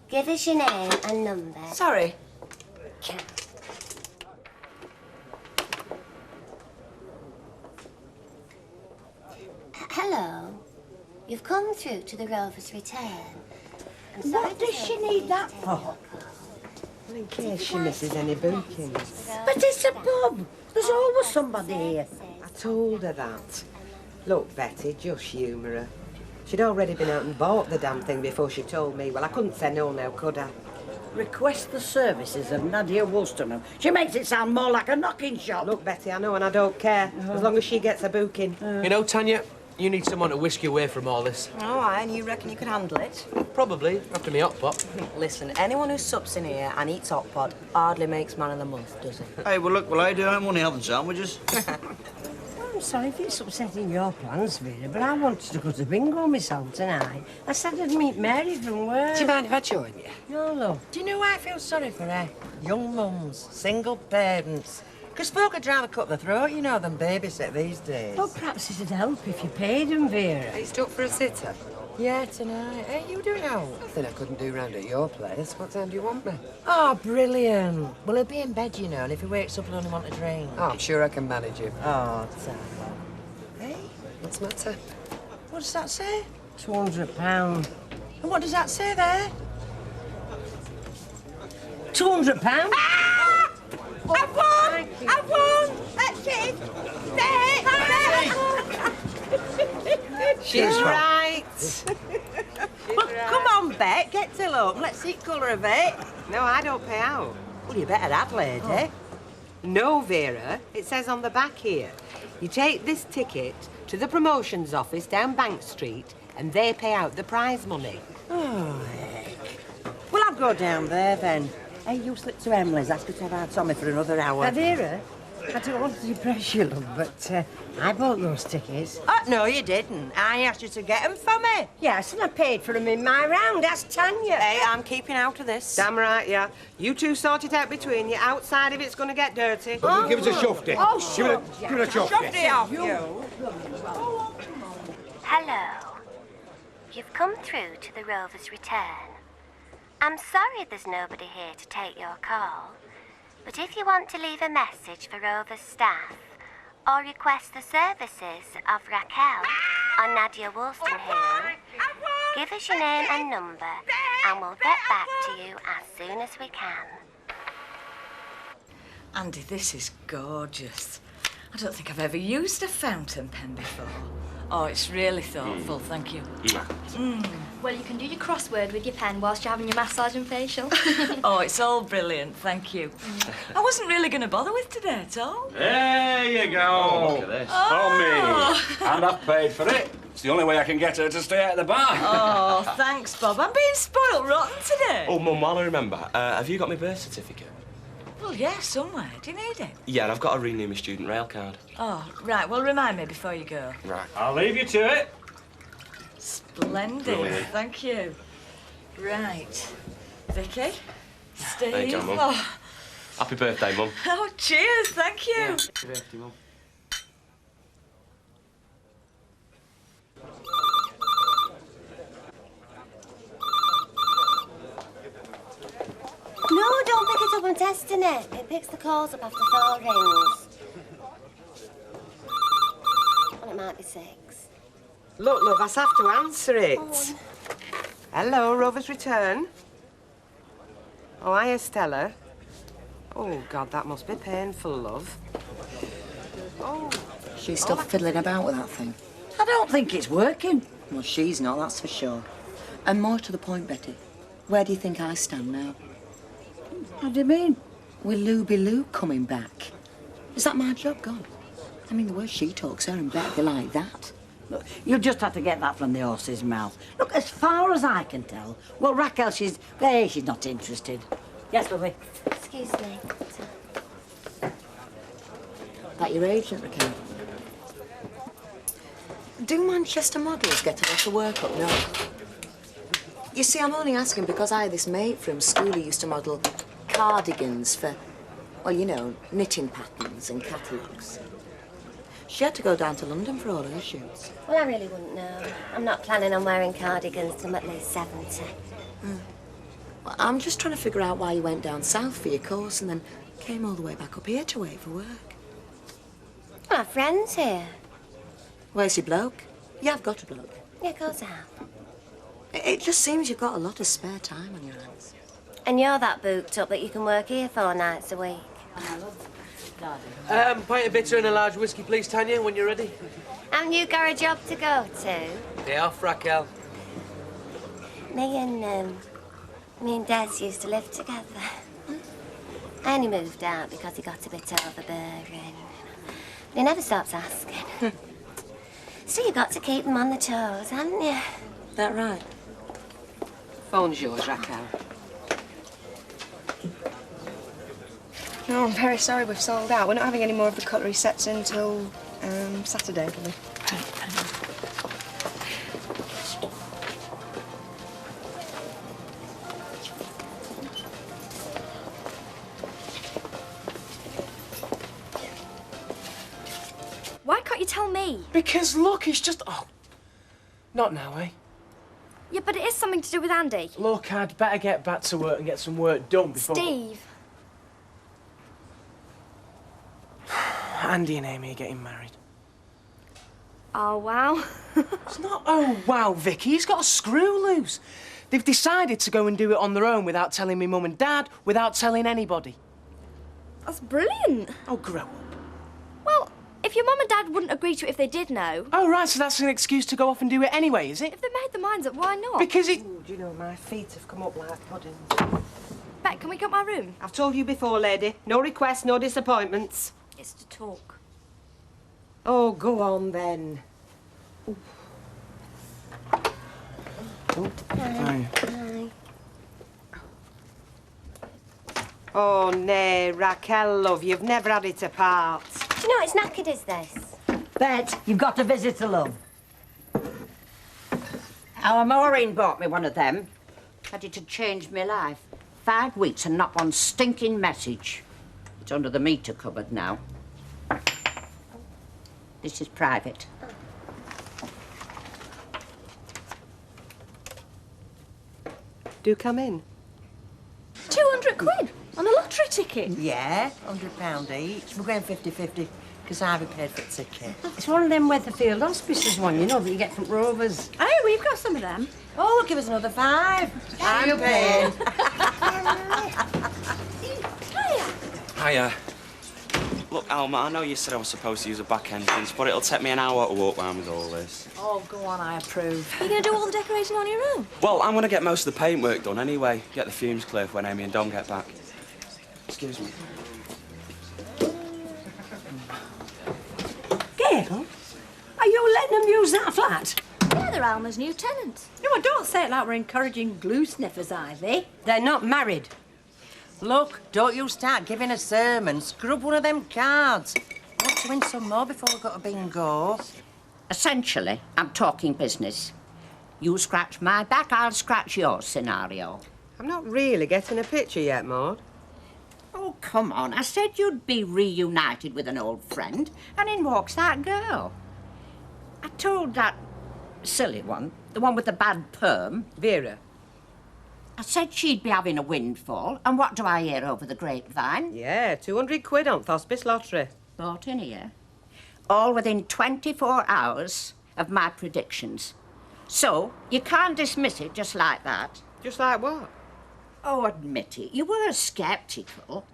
give us your name and number. Sorry. Hello. You've come through to the Rover's Return. I'm sorry What does she need that for? Well, in case she misses any bookings. But it's a pub. There's always somebody here. I told her that. Look, Betty, just humour her. She'd already been out and bought the damn thing before she told me. Well, I couldn't say no now, could I? Request the services of Nadia Wolstenholme. She makes it sound more like a knocking shop. Look, Betty, I know and I don't care. As long as she gets a booking. You know, Tanya, you need someone to whisk you away from all this. Oh, aye, and you reckon you can handle it? Probably, after me hot pot. Listen, anyone who sups in here and eats hot pot hardly makes man of the month, does he? Hey, well, look, well, I do. I'm only having sandwiches. I'm sorry if it's upsetting your plans, Vera, but I wanted to go to bingo myself tonight. I said I'd meet Mary from work. Do you mind if I join you? No, love. Do you know why I feel sorry for her? Young mums, single parents. Because folk would rather cut the throat, you know, than babysit these days. Well, perhaps it'd help if you paid them, Vera. Are you stuck for a sitter? Yeah, tonight. Hey, you doing out? Nothing I couldn't do round at your place. What time do you want me? Oh, brilliant. Well, he'll be in bed, you know, and if he wakes up, he'll only want a drink. Oh, I'm sure I can manage him. Oh, Sam. Hey? What's the matter? What does that say? £200. And what does that say there? £200? Ah! I've won! I've won! That's it! There! She's right. Come on, Bet, get till up. Let's see the colour of it. No, I don't pay out. Well, you better have, lady. No, Vera. It says on the back here. You take this ticket to the promotions office down Bank Street and they pay out the prize money. Oh, heck. Well, I'll go down there then. Hey, you slip to Emily's, ask her to have our Tommy for another hour. Vera, I don't want to depress you, love, but I bought those tickets. Oh, no, you didn't. I asked you to get them for me. Yes, and I paid for them in my round. That's Tanya. Hey, I'm keeping out of this. Damn right, yeah. You two sort it out between you. Outside of it's going to get dirty. Oh, give us a shufty. Oh, Give it a shufty. Shufty off you. Hello. You've come through to the Rover's Return. I'm sorry there's nobody here to take your call, but if you want to leave a message for Rover's staff or request the services of Raquel or Nadia Wollstoneham, give us your name and number and we'll get back to you as soon as we can. Andy, this is gorgeous. I don't think I've ever used a fountain pen before. Oh, it's really thoughtful, thank you. Well, you can do your crossword with your pen whilst you're having your massage and facial. Oh, it's all brilliant, thank you. I wasn't really going to bother with today at all. There you go. Look at this. On me. And I've paid for it. It's the only way I can get her to stay at the bar. Oh, thanks, Bob. I'm being spoilt rotten today. Oh, Mum, while I remember, have you got my birth certificate? Well, yeah, somewhere. Do you need it? Yeah, and I've got to renew my student rail card. Oh, right. Well, remind me before you go. Right. I'll leave you to it. Splendid. Brilliant. Thank you. Right. Vicky? Steve? There you go, Mum. Oh. Happy birthday, Mum. Oh, cheers. Thank you. Happy birthday, Mum. No, don't pick it up, I'm testing it. It picks the calls up after 4 rings. Well, it might be 6. Look, love, I have to answer it. Hello, Rover's Return. Oh, hiya, Stella. Oh, God, that must be painful, love. Oh. She's still fiddling about with that thing. I don't think it's working. Well, she's not, that's for sure. And more to the point, Betty, where do you think I stand now? How do you mean? With Luby Lou coming back. Is that my job gone? I mean, the way she talks, her and Betty like that. Look, you'll just have to get that from the horse's mouth. Look, as far as I can tell, well, Raquel, she's not interested. Yes, lovely. Excuse me. That your agent, Raquel? Do Manchester models get a lot of work up north? You see, I'm only asking because I had this mate from school who used to model cardigans for, well, you know, knitting patterns and catalogues. She had to go down to London for all her shoots. Well, I really wouldn't know. I'm not planning on wearing cardigans till I'm at least 70. Well, I'm just trying to figure out why you went down south for your course and then came all the way back up here to wait for work. My friend's here. Where's your bloke? You have got a bloke. Yeah, of course I have. It just seems you've got a lot of spare time on your hands. And you're that booked up that you can work here 4 nights a week. Pint of bitter and a large whiskey, please, Tanya, when you're ready. Haven't you got a job to go to? Day off, Raquel. Me and Des used to live together. I only moved out because he got a bit overbearing. He never stops asking. So you got to keep them on the toes, haven't you? That right? Phone's yours, Raquel. No, I'm very sorry we've sold out. We're not having any more of the cutlery sets until Saturday, probably. Why can't you tell me? Because, look, it's just... Oh. Not now, eh? Yeah, but it is something to do with Andy. Look, I'd better get back to work and get some work done before... Steve. Andy and Amy are getting married. Oh, wow. It's not oh, wow, Vicky. He's got a screw loose. They've decided to go and do it on their own without telling me mum and dad, without telling anybody. That's brilliant. Oh, grow up. Well, if your mum and dad wouldn't agree to it if they did know... Oh, right, so that's an excuse to go off and do it anyway, is it? If they made their minds up, why not? Because it... Ooh, do you know, my feet have come up like puddings. Bet, can we get my room? I've told you before, lady. No requests, no disappointments. It's to talk. Oh, go on, then. Hi. Oh, nay, Raquel, love, you've never had it apart. Do you know what knackered is this? Bet, you've got a visitor, love. Our Maureen bought me one of them. Had it to change my life. 5 weeks and not one stinking message. It's under the meter cupboard now. This is private. Do come in. 200 quid on a lottery ticket? Yeah, £100 each. We're going 50-50 because I haven't paid for the ticket. It's one of them Weatherfield Hospices one, you know, that you get from Rovers. Oh, we've got some of them. Oh, give us another 5. I'm paying. Hiya. Look, Alma, I know you said I was supposed to use a back entrance, but it'll take me an hour to walk round with all this. Oh, go on, I approve. Are you going to do all the decorating on your own? Well, I'm going to get most of the paintwork done anyway. Get the fumes cleared when Amy and Dom get back. Excuse me. Gail, are you letting them use that flat? Yeah, they're Alma's new tenants. No, don't say it like we're encouraging glue sniffers, Ivy. They're not married. Look, don't you start giving a sermon. Scrub one of them cards. I want to win some more before we go to bingo. Essentially, I'm talking business. You scratch my back, I'll scratch your scenario. I'm not really getting a picture yet, Maud. Oh, come on. I said you'd be reunited with an old friend, and in walks that girl. I told that silly one, the one with the bad perm... Vera. I said she'd be having a windfall, and what do I hear over the grapevine? Yeah, 200 quid on Hospice lottery. Bought in here. All within 24 hours of my predictions. So, you can't dismiss it just like that. Just like what? Oh, admit it, you were sceptical.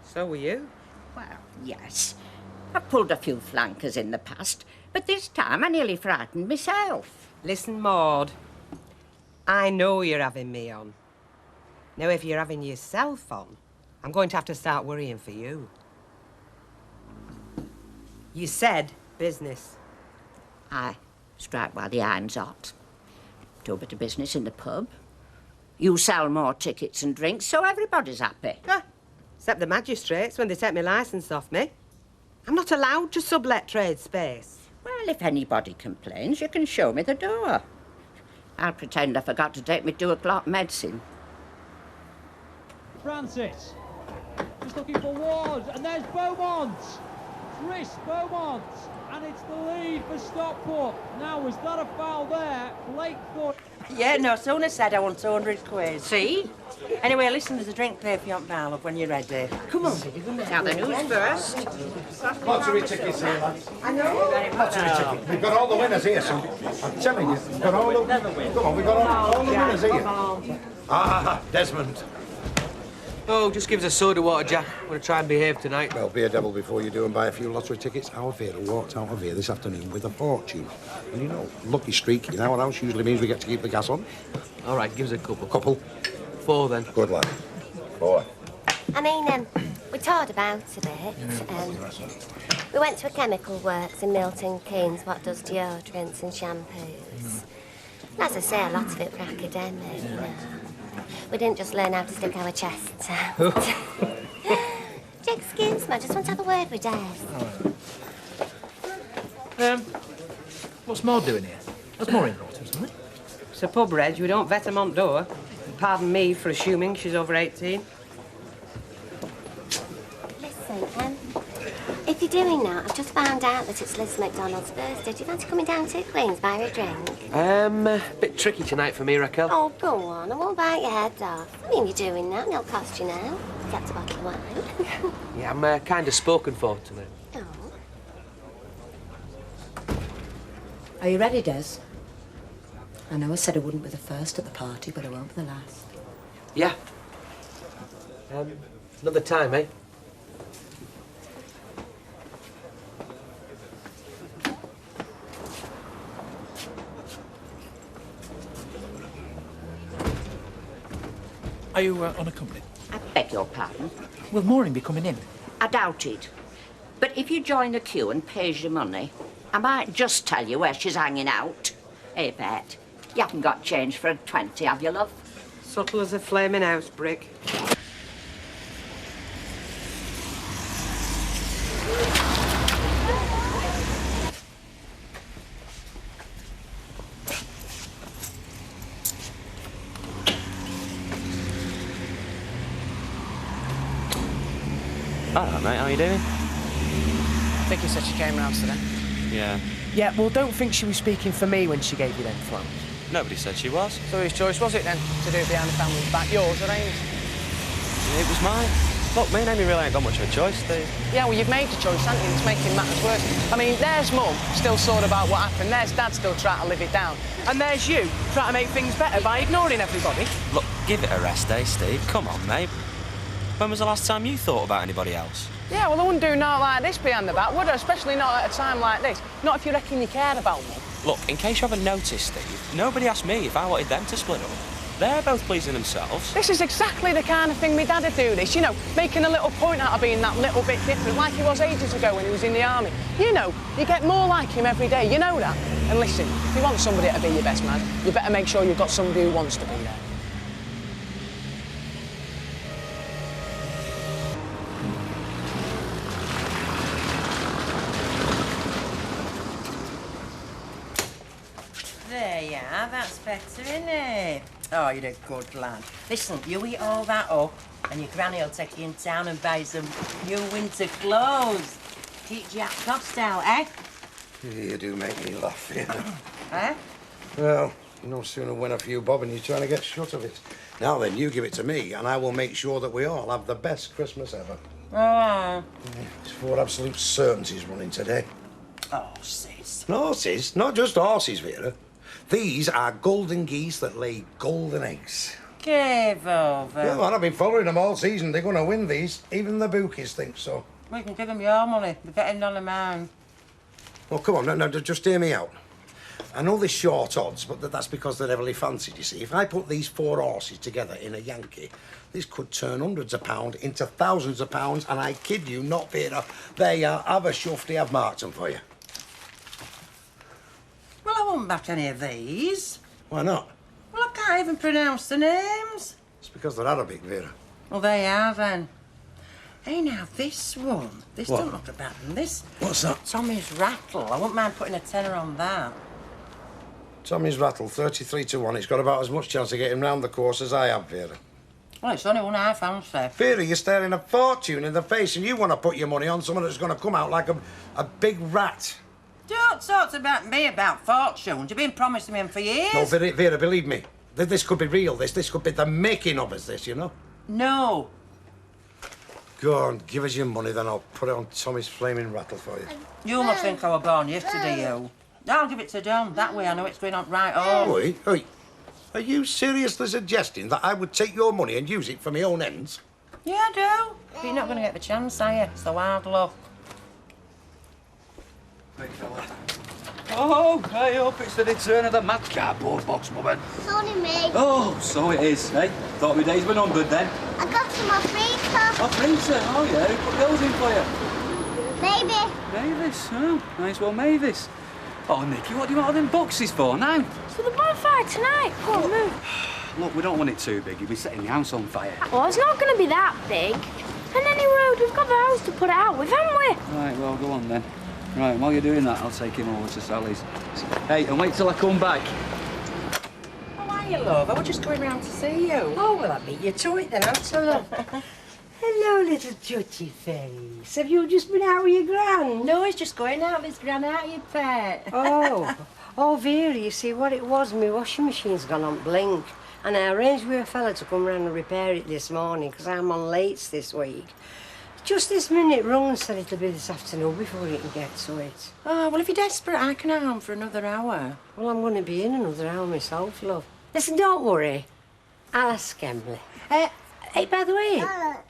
So were you. Well, yes. I've pulled a few flankers in the past, but this time I nearly frightened myself. Listen, Maud. I know you're having me on. Now, if you're having yourself on, I'm going to have to start worrying for you. You said business. Aye, strike while the iron's hot. Do a bit of business in the pub. You sell more tickets and drinks, so everybody's happy. Ah, except the magistrates when they take my licence off me. I'm not allowed to sublet trade space. Well, if anybody complains, you can show me the door. I'll pretend I forgot to take me 2 o'clock medicine. Francis, just looking for Ward, and there's Beaumont. Chris Beaumont, and it's the lead for Stockport. Now, was that a foul there? Blake thought... Yeah, no sooner said I want 200 quid. See? Anyway, listen, there's a drink there for your pal when you're ready. Come on. Now, the news first. Lottery tickets here, lads. I know. Lottery tickets. We've got all the winners here, so I'm telling you, we've got all the... Come on, we've got all the winners here. Ah, Desmond. Oh, just give us a soda water, Jack. I'm going to try and behave tonight. Well, be a devil before you do and buy a few lottery tickets. Our Vera walked out of here this afternoon with a fortune. And you know, lucky streak in our house usually means we get to keep the gas on. All right, give us a couple. Couple? 4, then. Good lad. 4. I mean, we toured about a bit. We went to a chemical works in Milton Keynes, what does deodorants and shampoos. And as I say, a lot of it were academic, you know. We didn't just learn how to stick our chests out. Do you excuse me? I just want to have a word with Des. What's Maud doing here? That's more important, isn't it? It's a pub, Reg. We don't vet 'em on door. Pardon me for assuming she's over 18. Listen, if If you're doing that, I've just found out that it's Liz McDonald's birthday. Do you fancy coming down to Queen's, buy her a drink? Bit tricky tonight for me, Raquel. Oh, go on. I won't bite your head off. I mean, you're doing that, and it'll cost you now. Except a bottle of wine. Yeah, I'm kind of spoken for tonight. Oh. Are you ready, Des? I know I said I wouldn't be the first at the party, but I won't be the last. Yeah. Another time, eh? Are you unaccompanied? I beg your pardon. Will Maureen be coming in? I doubt it. But if you join the queue and pays your money, I might just tell you where she's hanging out. Hey, Bet, you haven't got change for a 20, have you, love? Subtle as a flaming house brick. All right, mate, how are you doing? Vicky said she came round today. Yeah. Yeah, well, don't think she was speaking for me when she gave you them flowers. Nobody said she was. So whose choice was it then, to do it behind the family's back? Yours or Amy's? It was mine. Look, me and Amy really ain't got much of a choice. Yeah, well, you've made your choice, haven't you? It's making matters worse. I mean, there's Mum, still sore about what happened. There's Dad still trying to live it down. And there's you, trying to make things better by ignoring everybody. Look, give it a rest, eh, Steve? Come on, mate. When was the last time you thought about anybody else? Yeah, well, I wouldn't do naught like this behind the back, would I? Especially not at a time like this. Not if you reckon you cared about me. Look, in case you haven't noticed, Steve, nobody asked me if I wanted them to split up. They're both pleasing themselves. This is exactly the kind of thing my dad'd do this, you know, making a little point out of being that little bit different, like he was ages ago when he was in the army. You know, you get more like him every day, you know that? And listen, if you want somebody to be your best man, you better make sure you've got somebody who wants to be there. There you are, that's better, isn't it? Oh, you're a good lad. Listen, you eat all that up, and your granny will take you in town and buy some new winter clothes. Keep Jack cost out, eh? You do make me laugh, you know. Eh? Well, you no sooner win a few bob and you're trying to get shut of it. Now then, you give it to me, and I will make sure that we all have the best Christmas ever. Oh. It's for absolute certainties running today. Horses. Horses? Not just horses, Vera. These are golden geese that lay golden eggs. Give over. Yeah, man, I've been following them all season. They're going to win these. Even the bookies think so. We can give them your money. They're betting on a man. Oh, come on, no, just hear me out. I know they're short odds, but that's because they're heavily fancied, you see. If I put these 4 horses together in a Yankee, this could turn hundreds of pounds into thousands of pounds, and I kid you not, Vera. There you are. Have a shufty. I've marked them for you. Well, I won't back any of these. Why not? Well, I can't even pronounce the names. It's because they're Arabic, Vera. Well, they are, then. Hey, now, this one. This What? don't look a bad one. This... What's that? Tommy's Rattle. I wouldn't mind putting a tenner on that. Tommy's Rattle, 33 to 1. It's got about as much chance of getting round the course as I have, Vera. Well, it's the only one I fancy. Vera, you're staring a fortune in the face, and you want to put your money on someone that's going to come out like a big rat. Don't talk about me about fortunes. You've been promising me them for years. No, Vera, believe me. This could be real, this could be the making of us, this, you know? No. Go on, give us your money, then I'll put it on Tommy's flaming rattle for you. You must think I was born yesterday, you. I'll give it to Don. That way I know it's going on right home. Oi. Are you seriously suggesting that I would take your money and use it for my own ends? Yeah, I do. But you're not going to get the chance, are you? It's the wild luck. Big fella. Oh, I hope it's the return of the mad cardboard box, woman. It's only me. Oh, so it is, eh? Thought my days were numbered then. I got some off freezer. Oh, freezer? Oh, yeah. Who put those in for you? Baby. Mavis? Oh, nice one, Mavis. Oh, Nicky, what do you want all them boxes for now? It's for the bonfire tonight. Go on, move. Look, we don't want it too big. You'll be setting the house on fire. Oh, it's not going to be that big. And anyway, we've got the house to put it out with, haven't we? Right, well, go on then. Right, while you're doing that, I'll take him over to Sally's. Hey, and wait till I come back. How are you, love? I was just going round to see you. Oh, well, I beat you to it then, I'll tell you. Hello, little chutty face. Have you just been out with your gran? No, he's just going out with his gran out, you pet. Oh. Oh, Vera, you see, what it was, my washing machine's gone on blink. And I arranged with a fella to come round and repair it this morning, because I'm on lates this week. Just this minute rung and said it'll be this afternoon before he can get to it. Oh, well, if you're desperate, I can hang on for another hour. Well, I'm going to be in another hour myself, love. Listen, don't worry. I'll ask Emily. Hey, by the way,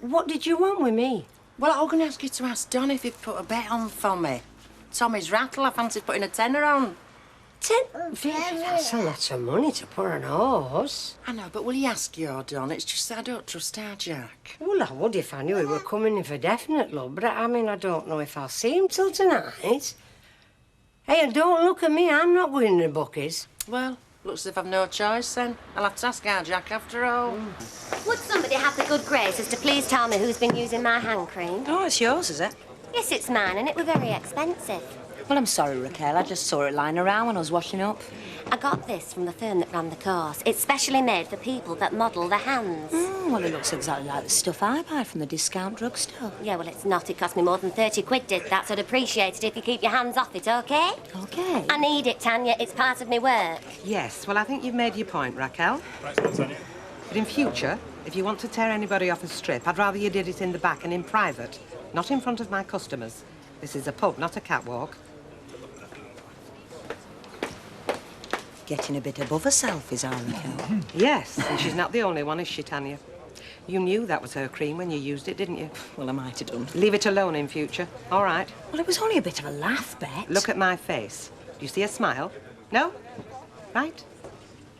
what did you want with me? Well, I'm going to ask you to ask Don if he'd put a bet on for me. Tommy's rattle, I fancied putting a tenner on. That's a lot of money to put on a horse. I know, but will you ask your Don? It's just that I don't trust our Jack. Well, I would if I knew he were coming in for definite, love. But I mean, I don't know if I'll see him till tonight. Hey, and don't look at me. I'm not winning the bookies. Well, looks as if I've no choice then. I'll have to ask our Jack after all. Would somebody have the good graces to please tell me who's been using my hand cream? Oh, it's yours, is it? Yes, it's mine, and it were very expensive. Well, I'm sorry, Raquel. I just saw it lying around when I was washing up. I got this from the firm that ran the course. It's specially made for people that model their hands. Well, it looks exactly like the stuff I buy from the discount drugstore. Yeah, well, it's not. It cost me more than 30 quid, did that, so I'd appreciate it if you keep your hands off it, OK? OK. I need it, Tanya. It's part of my work. Yes, well, I think you've made your point, Raquel. Right, Tanya. But in future, if you want to tear anybody off a strip, I'd rather you did it in the back and in private, not in front of my customers. This is a pub, not a catwalk. Getting a bit above herself, is our Raquel. Yes, and she's not the only one, is she, Tanya? You knew that was her cream when you used it, didn't you? Well, I might have done. Leave it alone in future, all right? Well, it was only a bit of a laugh, Bet. Look at my face. Do you see a smile? No? Right?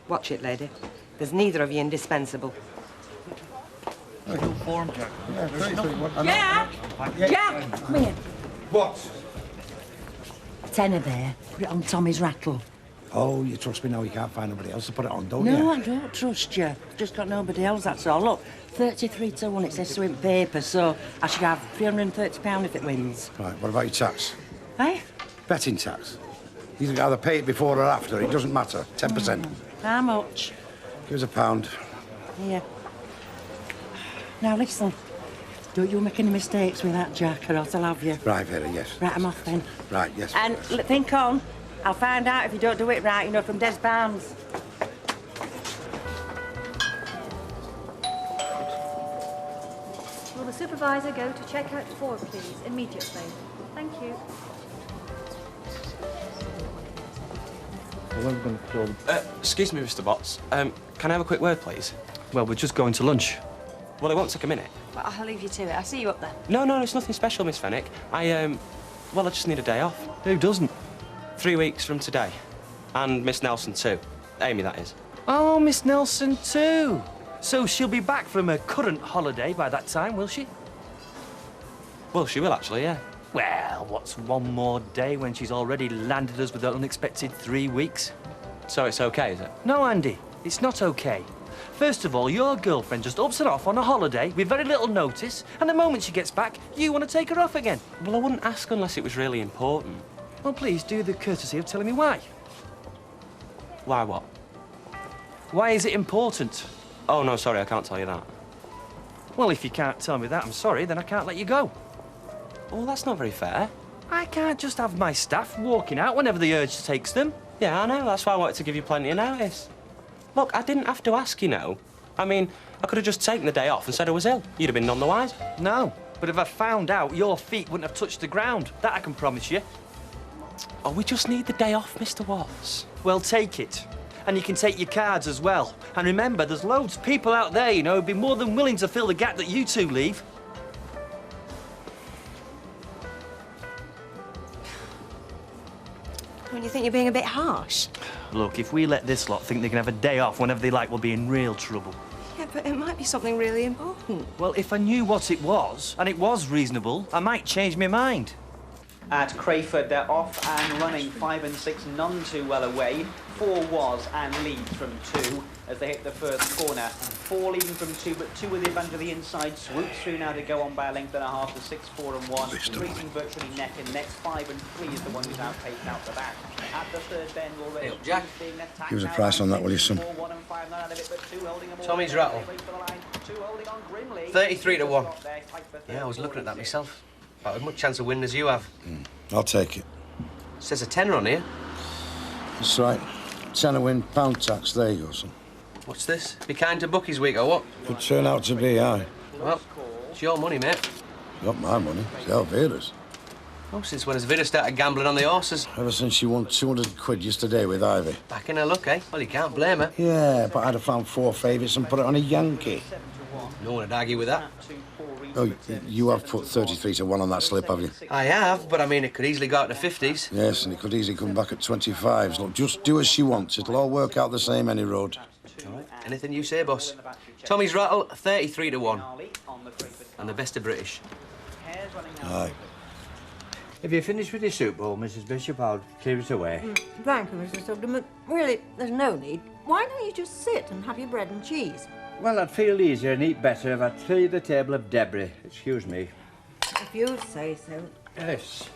Watch it, lady. There's neither of you indispensable. Good form, Jack. Jack! Jack! Come here. What? Tenner there. Put it on Tommy's rattle. Oh, you trust me now, you can't find nobody else to put it on, don't you? No, I don't trust you. Just got nobody else, that's all. Look, 33 to 1, it says so in paper, so I should have £330 if it wins. Right, what about your tax? Eh? Betting tax. You can either pay it before or after, it doesn't matter. 10%. How much? Give us £1. Here. Now, listen. Don't you make any mistakes with that, Jack, or else I'll have you. Right, Vera, yes. Write 'em off, then. Right, yes. And think on. I'll find out if you don't do it right, you know, from Des Barnes. Will the supervisor go to checkout 4, please, immediately? Thank you. Excuse me, Mr. Botts. Can I have a quick word, please? Well, we're just going to lunch. Well, it won't take a minute. Well, I'll leave you to it. I'll see you up there. No, it's nothing special, Miss Fenwick. Well, I just need a day off. Who doesn't? 3 weeks from today. And Miss Nelson, too. Amy, that is. Oh, Miss Nelson, too. So she'll be back from her current holiday by that time, will she? Well, she will, actually, yeah. Well, what's one more day when she's already landed us with an unexpected 3 weeks? So it's OK, is it? No, Andy, it's not OK. First of all, your girlfriend just ups and off on a holiday with very little notice, and the moment she gets back, you want to take her off again. Well, I wouldn't ask unless it was really important. Well, please do the courtesy of telling me why. Why what? Why is it important? Oh, no, sorry, I can't tell you that. Well, if you can't tell me that, I'm sorry, then I can't let you go. Well, that's not very fair. I can't just have my staff walking out whenever the urge takes them. Yeah, I know. That's why I wanted to give you plenty of notice. Look, I didn't have to ask, you know. I mean, I could have just taken the day off and said I was ill. You'd have been none the wiser. No, but if I found out, your feet wouldn't have touched the ground. That I can promise you. Oh, we just need the day off, Mr. Watts. Well, take it. And you can take your cards as well. And remember, there's loads of people out there, you know, who'd be more than willing to fill the gap that you two leave. Don't you think you're being a bit harsh? Look, if we let this lot think they can have a day off whenever they like, we'll be in real trouble. Yeah, but it might be something really important. Well, if I knew what it was, and it was reasonable, I might change my mind. At Crayford, they're off and running, 5 and 6, none too well away. 4 was and leads from 2 as they hit the first corner. 4 leading from 2, but 2 with the advantage of the inside. Swoops through now to go on by a length and a half to 6, 4 and 1. Racing virtually neck and neck. 5 and 3 is the one who's outpaced out the back. At the third bend already. Jack. Give us a price on that, will you, son? Tommy's rattle. 33 to 1. Yeah, I was looking at that myself. About as much chance of winning as you have. I'll take it. Says a tenner on here. That's right. Tenner win, pound tax. There you go, son. What's this? Be kind to bookies week or what? Could turn out to be, aye. Well, it's your money, mate. Not my money. It's Elvira's. Oh, since when has Vida started gambling on the horses? Ever since she won 200 quid yesterday with Ivy. Back in her luck, eh? Well, you can't blame her. Yeah, but I'd have found 4 favourites and put it on a Yankee. No one would argue with that. Oh, you have put 33 to 1 on that slip, have you? I have, but I mean, it could easily go out to 50s. Yes, and it could easily come back at 25s. Look, just do as she wants. It'll all work out the same any road. All right. Anything you say, boss. Tommy's rattle, 33 to 1. And the best of British. Aye. If you're finished with your soup bowl, Mrs. Bishop, I'll clear it away. Thank you, Mr. Sugden, but really, there's no need. Why don't you just sit and have your bread and cheese? Well, I'd feel easier and eat better if I'd cleared the table of debris. Excuse me. If you say so. Yes.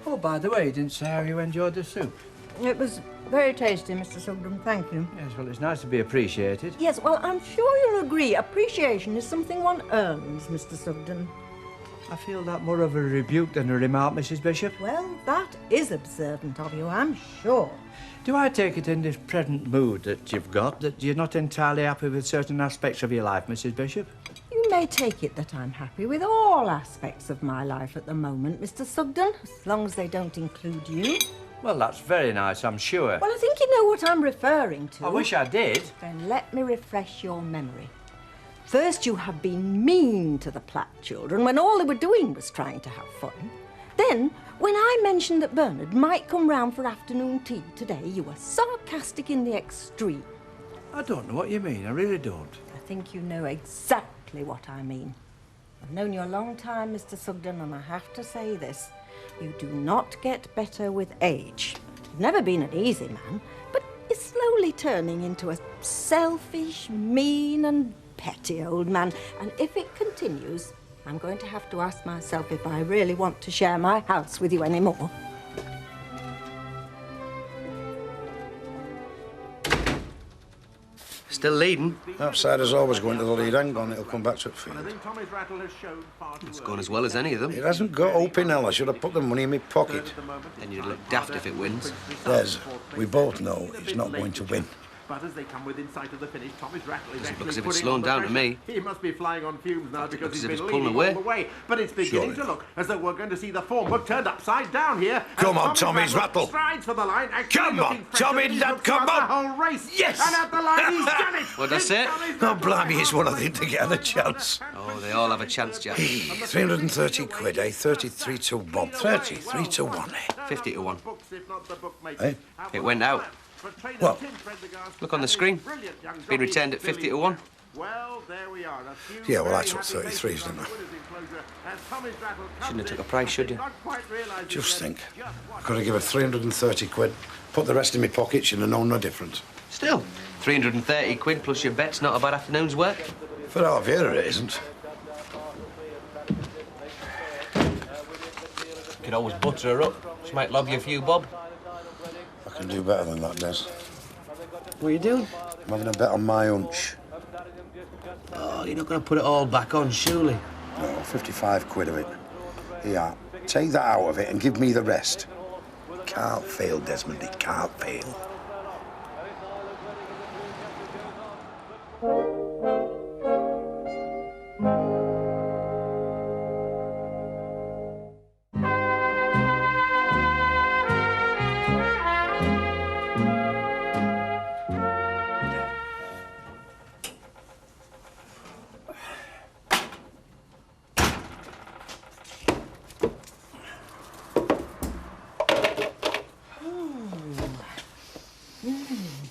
Oh, by the way, you didn't say how you enjoyed the soup. It was very tasty, Mr. Sugden, thank you. Yes, well, it's nice to be appreciated. Yes, well, I'm sure you'll agree. Appreciation is something one earns, Mr. Sugden. I feel that more of a rebuke than a remark, Mrs. Bishop. Well, that is observant of you, I'm sure. Do I take it in this present mood that you've got that you're not entirely happy with certain aspects of your life, Mrs. Bishop? You may take it that I'm happy with all aspects of my life at the moment, Mr. Sugden, as long as they don't include you. Well, that's very nice, I'm sure. Well, I think you know what I'm referring to. I wish I did. Then let me refresh your memory. First, you have been mean to the Platt children when all they were doing was trying to have fun. Then, when I mentioned that Bernard might come round for afternoon tea today, you were sarcastic in the extreme. I don't know what you mean, I really don't. I think you know exactly what I mean. I've known you a long time, Mr. Sugden, and I have to say this. You do not get better with age. You've never been an easy man, but you're slowly turning into a selfish, mean and petty old man. And if it continues, I'm going to have to ask myself if I really want to share my house with you anymore. Still leading? Outsider's always going to the lead. Hang on, it'll come back to it for you. It's gone as well as any of them. It hasn't got open hell. I should have put the money in my pocket. Then you'd look daft if it wins. Des, we both know it's not going to win. But as they come within sight of the finish, Tommy's rattle is Doesn't look actually as if it's putting slowing on the down to pressure. me. He must be flying on fumes now because he's as if been it's pulling leading all away. the way. But it's beginning to look as though we're going to see the form book turned upside down here. Come on, Tommy's rattle. Strides for the line. Come on, Tommy, lad, come The on. whole race. Yes. And at the line, he's done it. What'd I say? Oh, blimey, it's one of them to get a chance. Oh, they all have a chance, Jack. 330 quid, eh? 33 to 1. 33 to 1, eh? 50 to 1. Eh? It went out. What? Look on the screen. It's been returned at 50 to 1. Well, there we are. Yeah, well, I took 33s, didn't I? Shouldn't have took a price, should you? Just think. I could have given her 330 quid, put the rest in my pocket, she'd have known no different. Still, 330 quid plus your bet's not a bad afternoon's work. For Alviera, it isn't. Could always butter her up. She might lob you a few bob. I can do better than that, Des. What are you doing? I'm having a bet on my hunch. Oh, you're not going to put it all back on, surely? No, 55 quid of it. Yeah, take that out of it and give me the rest. Can't fail, Desmond, it can't fail.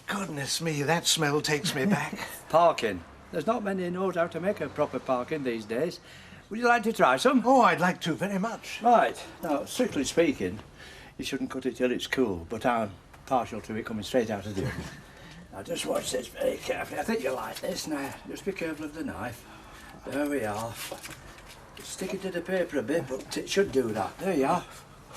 Goodness me, that smell takes me back. Parking. There's not many who knows how to make a proper parking these days. Would you like to try some? Oh, I'd like to very much. Right. Now, strictly speaking, you shouldn't cut it till it's cool, but I'm partial to it coming straight out of the oven. Now, just watch this very carefully. I think you'll like this. Now, just be careful of the knife. There we are. Stick it to the paper a bit, but it should do that. There you are.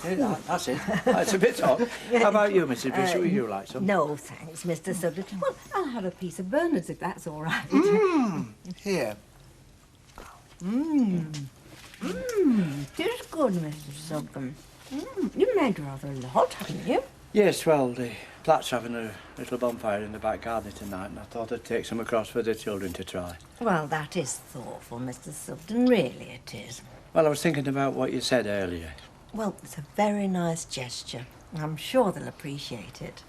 There you are. That's it. That's a bit hot. How about you, Mrs. Bishop? Would you like some? No, thanks, Mr. Sutton. Well, I'll have a piece of Bernard's if that's all right. Here. It's good, Mr. Sutton. You've made rather a lot, haven't you? Yes, well, the flat's having a little bonfire in the back garden tonight, and I thought I'd take some across for the children to try. Well, that is thoughtful, Mr. Sutton. Really, it is. Well, I was thinking about what you said earlier. Well, it's a very nice gesture. I'm sure they'll appreciate it.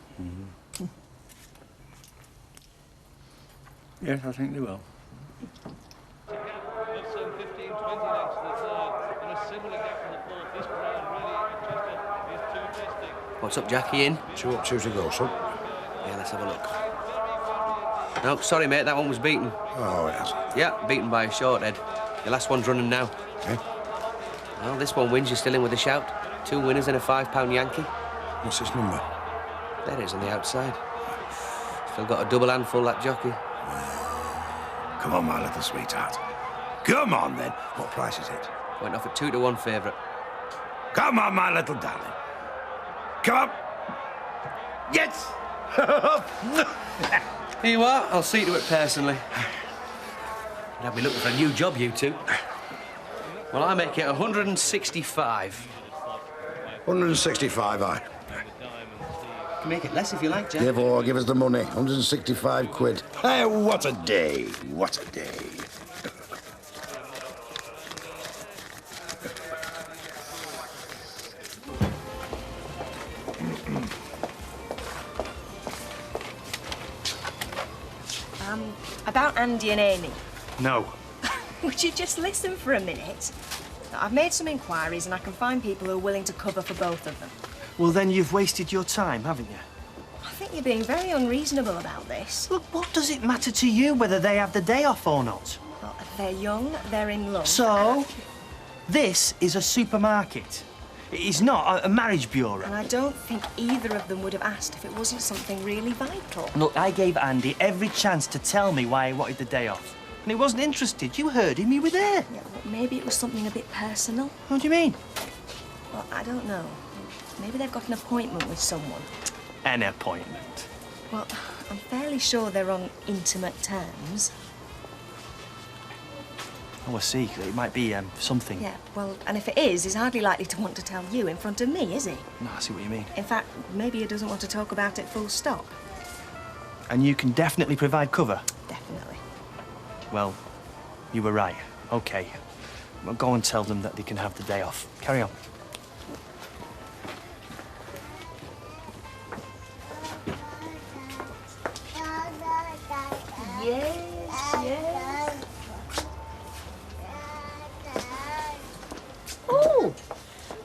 Yes, I think they will. What's up, Jackie, in? 2 up, 2 to go, son. Yeah, let's have a look. No, sorry, mate, that one was beaten. Oh, it has. Yeah, beaten by a short head. Your last one's running now. Eh? Well, this one wins, you're still in with a shout. 2 winners and a £5 Yankee. What's this number? There it is on the outside. Still got a double handful, that jockey. Come on, my little sweetheart. Come on, then. What price is it? Went off a 2 to 1 favourite. Come on, my little darling. Come on. Yes! Here you are. I'll see to it personally. You'll have me looking for a new job, you two. Well, I make it 165. 165, aye. Can make it less if you like, Jack. Give us the money. 165 quid. Hey, what a day. What a day. About Andy and Amy. No. Would you just listen for a minute? Now, I've made some inquiries and I can find people who are willing to cover for both of them. Well, then you've wasted your time, haven't you? I think you're being very unreasonable about this. Look, what does it matter to you whether they have the day off or not? Well, they're young, they're in love. So, this is a supermarket. It is not a marriage bureau. And I don't think either of them would have asked if it wasn't something really vital. Look, I gave Andy every chance to tell me why he wanted the day off. And he wasn't interested. You heard him, you were there. Yeah, but maybe it was something a bit personal. What do you mean? Well, I don't know. Maybe they've got an appointment with someone. An appointment. Well, I'm fairly sure they're on intimate terms. Oh, I see. It might be something. Yeah, well, and if it is, he's hardly likely to want to tell you in front of me, is he? No, I see what you mean. In fact, maybe he doesn't want to talk about it full stop. And you can definitely provide cover? Definitely. Well, you were right. OK. Well, go and tell them that they can have the day off. Carry on. Yes. Oh,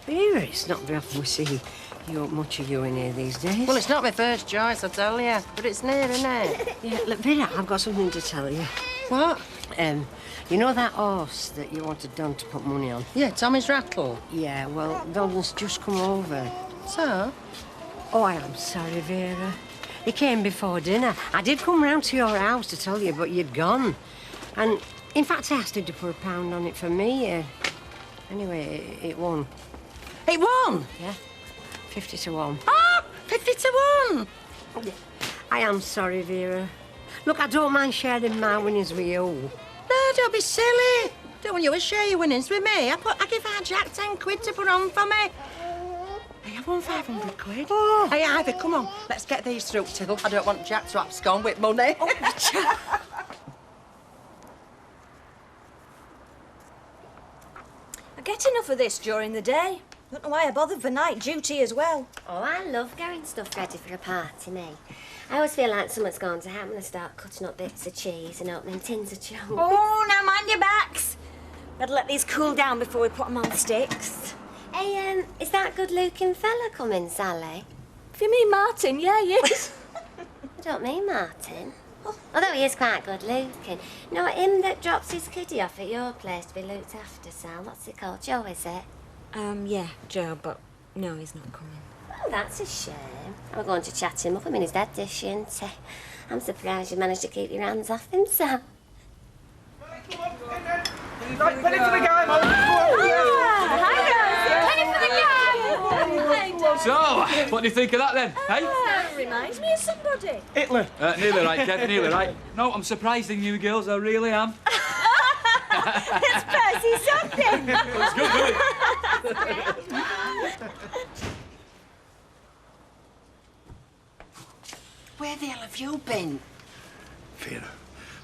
Vera, it's not very often we see much of you in here these days. Well, it's not my first choice, I tell you, but it's near, isn't it? Yeah, look, Vera, I've got something to tell you. What? You know that horse that you wanted Don to put money on? Yeah, Tommy's Rattle. Yeah, well, Don's just come over. So? Oh, I am sorry, Vera. He came before dinner. I did come round to your house to tell you, but you'd gone. And, in fact, I asked him to put £1 on it for me. Anyway, it won. It won? Yeah, 50 to 1. Oh, 50 to 1! I am sorry, Vera. Look, I don't mind sharing my winnings with you. No, don't be silly. Don't want you to share your winnings with me. I give our Jack 10 quid to put on for me. Hey, I've won 500 quid. Oh. Hey, Ivy, come on. Let's get these through, Tittle. I don't want Jack to abscond with money. Oh, I get enough of this during the day. Don't know why I bothered for night duty as well. Oh, I love getting stuff ready for a party, me. I always feel like something's going to happen. I start cutting up bits of cheese and opening tins of chunk. Oh, now mind your backs. Better let these cool down before we put them on sticks. Hey, is that good-looking fella coming, Sally? If you mean Martin, yeah, he is. I don't mean Martin. Although he is quite good looking. Not him that drops his kiddie off at your place to be looked after, Sal. What's he called? Joe, is it? Yeah, Joe, but no, he's not coming. Oh, that's a shame. I'm going to chat him up. I mean, he's dead dish, isn't he? I'm surprised you managed to keep your hands off him, Sal. Ready for the game, So, what do you think of that then, hey? That reminds me of somebody. Hitler. Nearly right, Kev, nearly right. No, I'm surprising you girls, I really am. It's Percy something. Let's go do it. Where the hell have you been? Vera,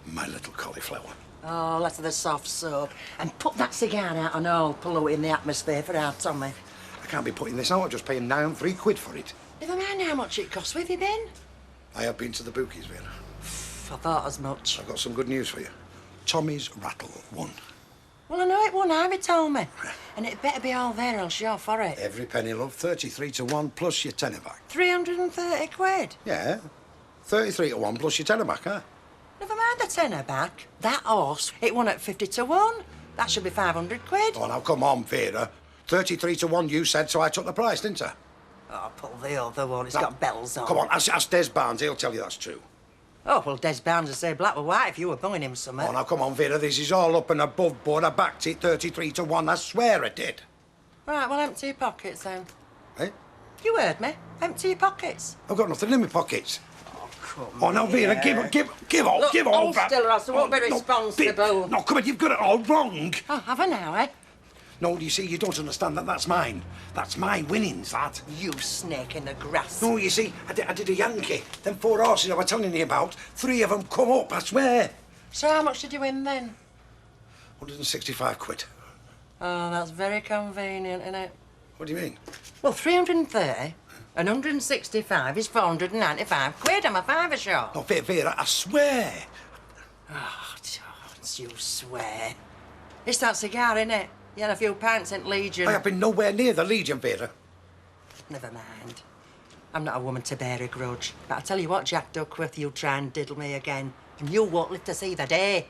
my little cauliflower. Oh, let's have the soft soap. And put that cigar out and all, polluting the atmosphere for our Tommy. I can't be putting this out. I'm just paying 9 3 quid for it. Never mind how much it costs. Where have you been? I have been to the bookies, Vera. I thought as much. I've got some good news for you. Tommy's rattle won. Well, I know it won, Ivy told me. And it better be all there, else you're for it. Every penny, love. 33 to 1 plus your tenner back. 330 quid? Yeah. 33 to 1 plus your tenner back, huh? Never mind the tenner back. That horse, it won at 50 to 1. That should be 500 quid. Oh, now, come on, Vera. 33 to 1 you said, so I took the price, didn't I? Oh, pull the other one. It's Now, got bells on. Come on, ask Des Barnes. He'll tell you that's true. Oh, well, Des Bounds would say black or white if you were buying him something. Oh, now, come on, Vera. This is all up and above board. I backed it 33 to 1. I swear I did. Right, well, empty your pockets then. Eh? You heard me. Empty your pockets. I've got nothing in my pockets. Come Oh, now, Vera, here. give off, Look, give off. hold still or else I won't be responsible. No, come on, you've got it all wrong. Oh, have I now, eh? No, you see, you don't understand that. That's mine. That's my winnings, that. You snake in the grass. No, you see, I did a Yankee. Them 4 horses I was telling you about, 3 of them come up, I swear. So how much did you win then? 165 quid. Oh, that's very convenient, isn't it? What do you mean? Well, 330 and 165 is 495 quid. I'm a fiver short. No, Vera, I swear. Oh, don't you swear. It's that cigar, innit? You had a few pints in Legion. I have been nowhere near the Legion, Vera. Never mind. I'm not a woman to bear a grudge. But I tell you what, Jack Duckworth, you try and diddle me again, and you won't live to see the day.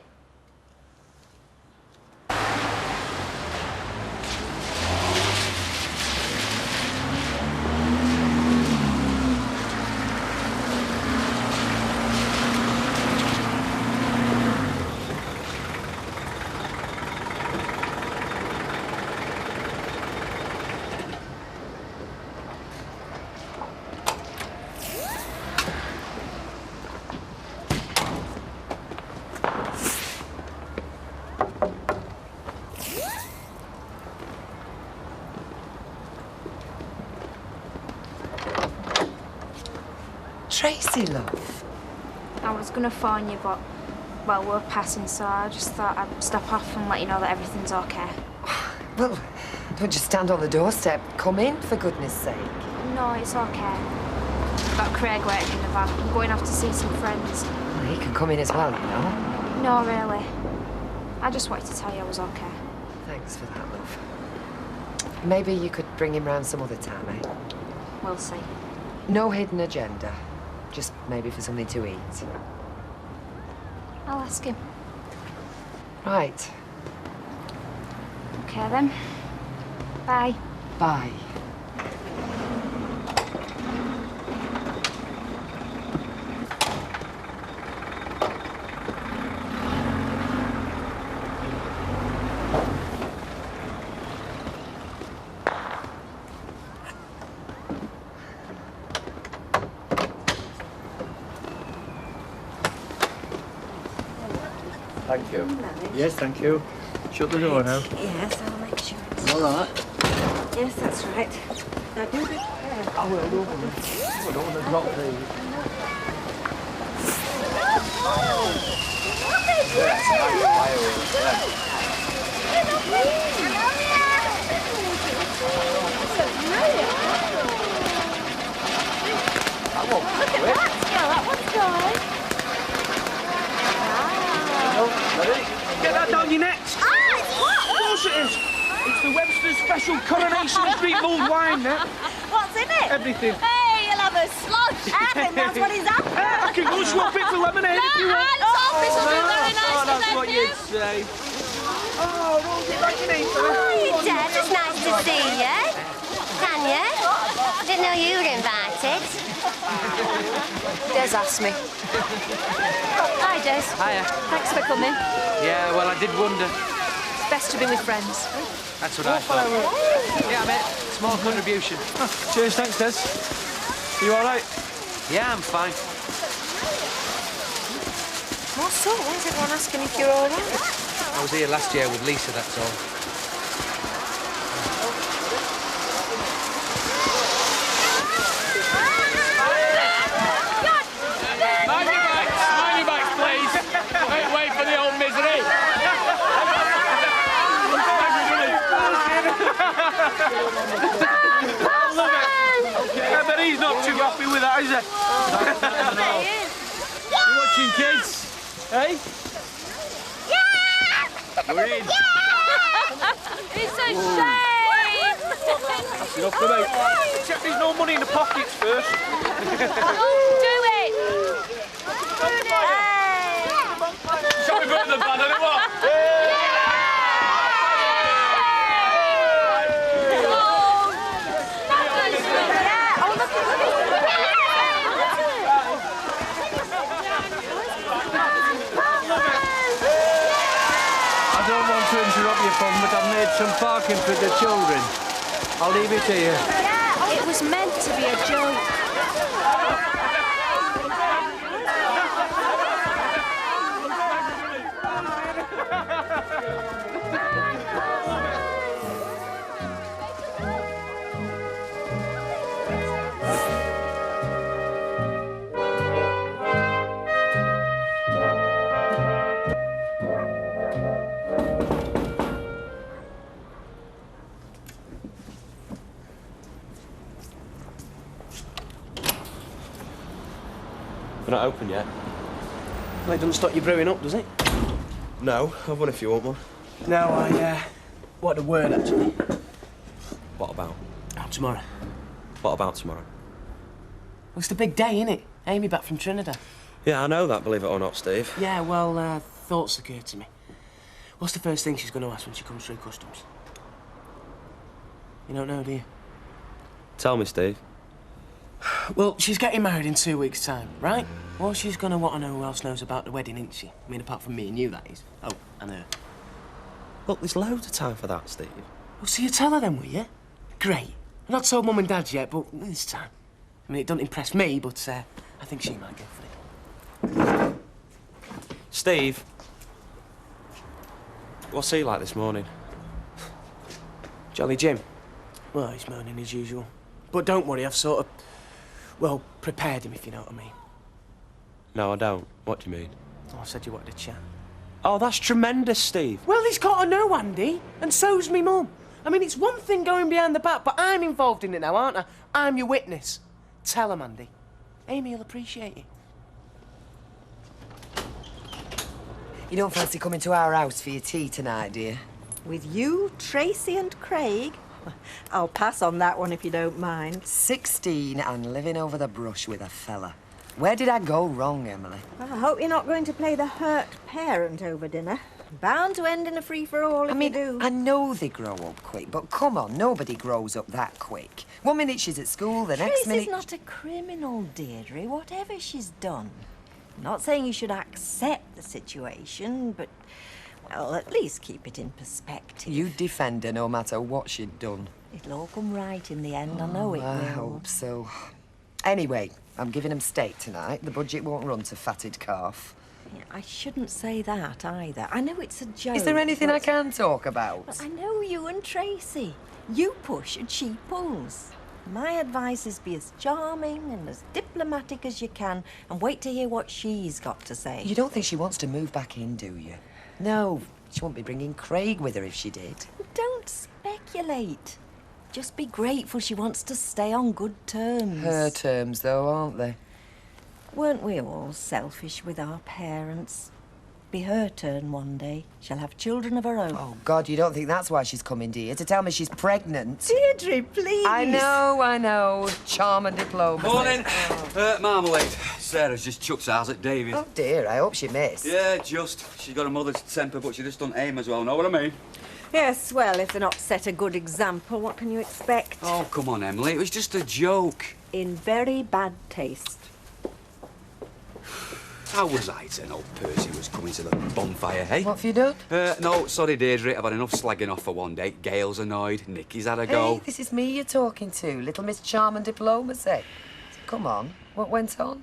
Tracy, love. I was going to phone you, but, well, we're passing, so I just thought I'd stop off and let you know that everything's okay. Well, don't just stand on the doorstep. Come in, for goodness sake. No, it's okay. I've got Craig waiting in the van. I'm going off to see some friends. Well, he can come in as well, you know. No, really. I just wanted to tell you I was okay. Thanks for that, love. Maybe you could bring him round some other time, eh? We'll see. No hidden agenda. Just maybe for something to eat. I'll ask him. Right. Okay, then. Bye. Bye. Thank you. Yes, thank you. Shut the door now. Yes, I'll make sure. All right. Yes, that's right. Now do be careful. I will, don't worry. I don't want to drop these. Get that down your neck. Of course it is. It's the Webster's Special Coronation Street Mulled Wine, that. What's in it? Everything. Hey, you'll have a slosh. I think that's what he's after. I can go swap it for lemonade if you want. Hands off, this will be very nice Oh, to that's let what you. you'd say. Oh, Rosie, back in here. Hi, Dad. It's nice to see you. Tanya, didn't know you were invited. Des asked me. Hi, Des. Hiya. Thanks for coming. Yeah, well, I did wonder. It's best to be with friends. That's what I thought. Yeah, mate. Small contribution. Cheers, thanks, Des. You all right? Yeah, I'm fine. What's up? Why is everyone asking if you're all right? I was here last year with Lisa, that's all. Mind your backs, please. Wait for the old misery. I bet he's not too happy with that, is he? You watching, kids? Hey? We're in. It's a shame. That's enough for me. Check there's no money in the pockets first. Don't do it. Shall we burn the band anymore? I don't want to interrupt you, Fun, but I've made some parking for the children. I'll leave it to you. It was meant to be a joke. We're not open yet. Well, it doesn't stop you brewing up, does it? No, I've one if you want one. No, I want a word, actually. What about? Oh, tomorrow. What about tomorrow? Well, it's the big day, innit? Amy back from Trinidad. Yeah, I know that, believe it or not, Steve. Yeah, well, thoughts occurred to me. What's the first thing she's going to ask when she comes through customs? You don't know, do you? Tell me, Steve. Well, she's getting married in 2 weeks' time, right? Well, she's going to want to know who else knows about the wedding, isn't she? I mean, apart from me and you, that is. Oh, and her. Look, there's loads of time for that, Steve. Well, so you tell her then, will you? Great. I've not told Mum and Dad yet, but this time. I mean, it doesn't impress me, but I think she might go for it. Steve. What's he like this morning? Jolly Jim? Well, he's moaning as usual. But don't worry, I've sort of, well, prepared him, if you know what I mean. No, I don't. What do you mean? Oh, I said you wanted to chat. Oh, that's tremendous, Steve. Well, he's got to know, Andy, and so's me mum. I mean, it's one thing going behind the back, but I'm involved in it now, aren't I? I'm your witness. Tell him, Andy. Amy will appreciate it. You don't fancy coming to our house for your tea tonight, dear? With you, Tracy and Craig? I'll pass on that one if you don't mind. 16 and living over the brush with a fella. Where did I go wrong, Emily? Well, I hope you're not going to play the hurt parent over dinner. Bound to end in a free-for-all if you do. I know they grow up quick, but come on, nobody grows up that quick. 1 minute she's at school, the next Tracy's minute... not a criminal, Deirdre, whatever she's done. I'm not saying you should accept the situation, but, well, at least keep it in perspective. You defend her no matter what she'd done. It'll all come right in the end, I know it will. I hope so. Anyway, I'm giving them steak tonight. The budget won't run to fatted calf. Yeah, I shouldn't say that either. I know it's a joke. Is there anything I but- can talk about? But I know you and Tracy. You push and she pulls. My advice is be as charming and as diplomatic as you can and wait to hear what she's got to say. You don't think she wants to move back in, do you? No, she won't be bringing Craig with her if she did. Don't speculate. Just be grateful she wants to stay on good terms. Her terms, though, aren't they? Weren't we all selfish with our parents? Be her turn one day. She'll have children of her own. Oh, God, you don't think that's why she's coming, do you? To tell me she's pregnant? Deirdre, please. I know. Charm and diplomacy. Morning. Marmalade. Sarah's just chucked ours at David. Oh, dear, I hope she missed. Yeah, just. She's got a mother's temper, but she just doesn't aim as well, know what I mean? Yes, well, if they're not set a good example, what can you expect? Oh, come on, Emily. It was just a joke. In very bad taste. How was I to know Percy was coming to the bonfire, hey? What have you done? No, sorry, Deirdre. I've had enough slagging off for one day. Gail's annoyed. Nicky's had a go. Hey, this is me you're talking to, little Miss Charm and Diplomacy. Come on, what went on?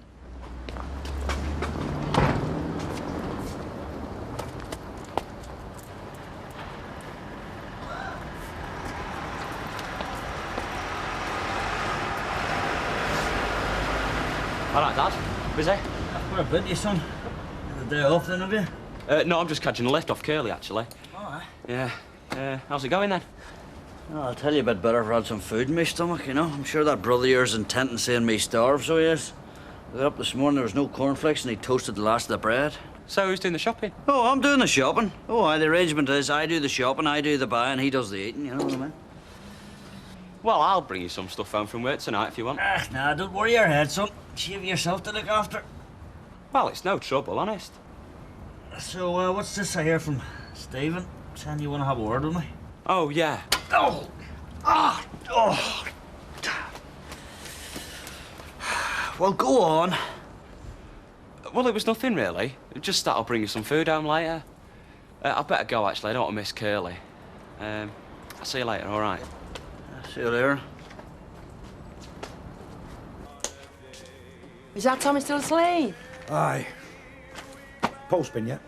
All right, Dad. Busy? Where a bit, you son? Had the day off then, have you? No, I'm just catching a lift off Curly, actually. All right. Yeah. How's it going, then? Oh, I'll tell you a bit better if I had some food in my stomach, you know. I'm sure that brother of yours intent on seeing me starve, so he is. I got up this morning, there was no cornflakes, and he toasted the last of the bread. So who's doing the shopping? Oh, I'm doing the shopping. Oh, aye, the arrangement is I do the shopping, I do the buying, he does the eating, you know what I mean? Well, I'll bring you some stuff home from work tonight if you want. Ah, nah, don't worry your head, son. Save yourself to look after. Well, it's no trouble, honest. So, what's this I hear from Stephen? Saying you want to have a word with me? Oh, yeah. Oh! Ah! Oh! Well, go on. Well, it was nothing, really. Just that I'll bring you some food home later. I better go, actually. I don't want to miss Curly. I'll see you later, all right? See you later. Is that Tommy still asleep? Aye. Postman yet?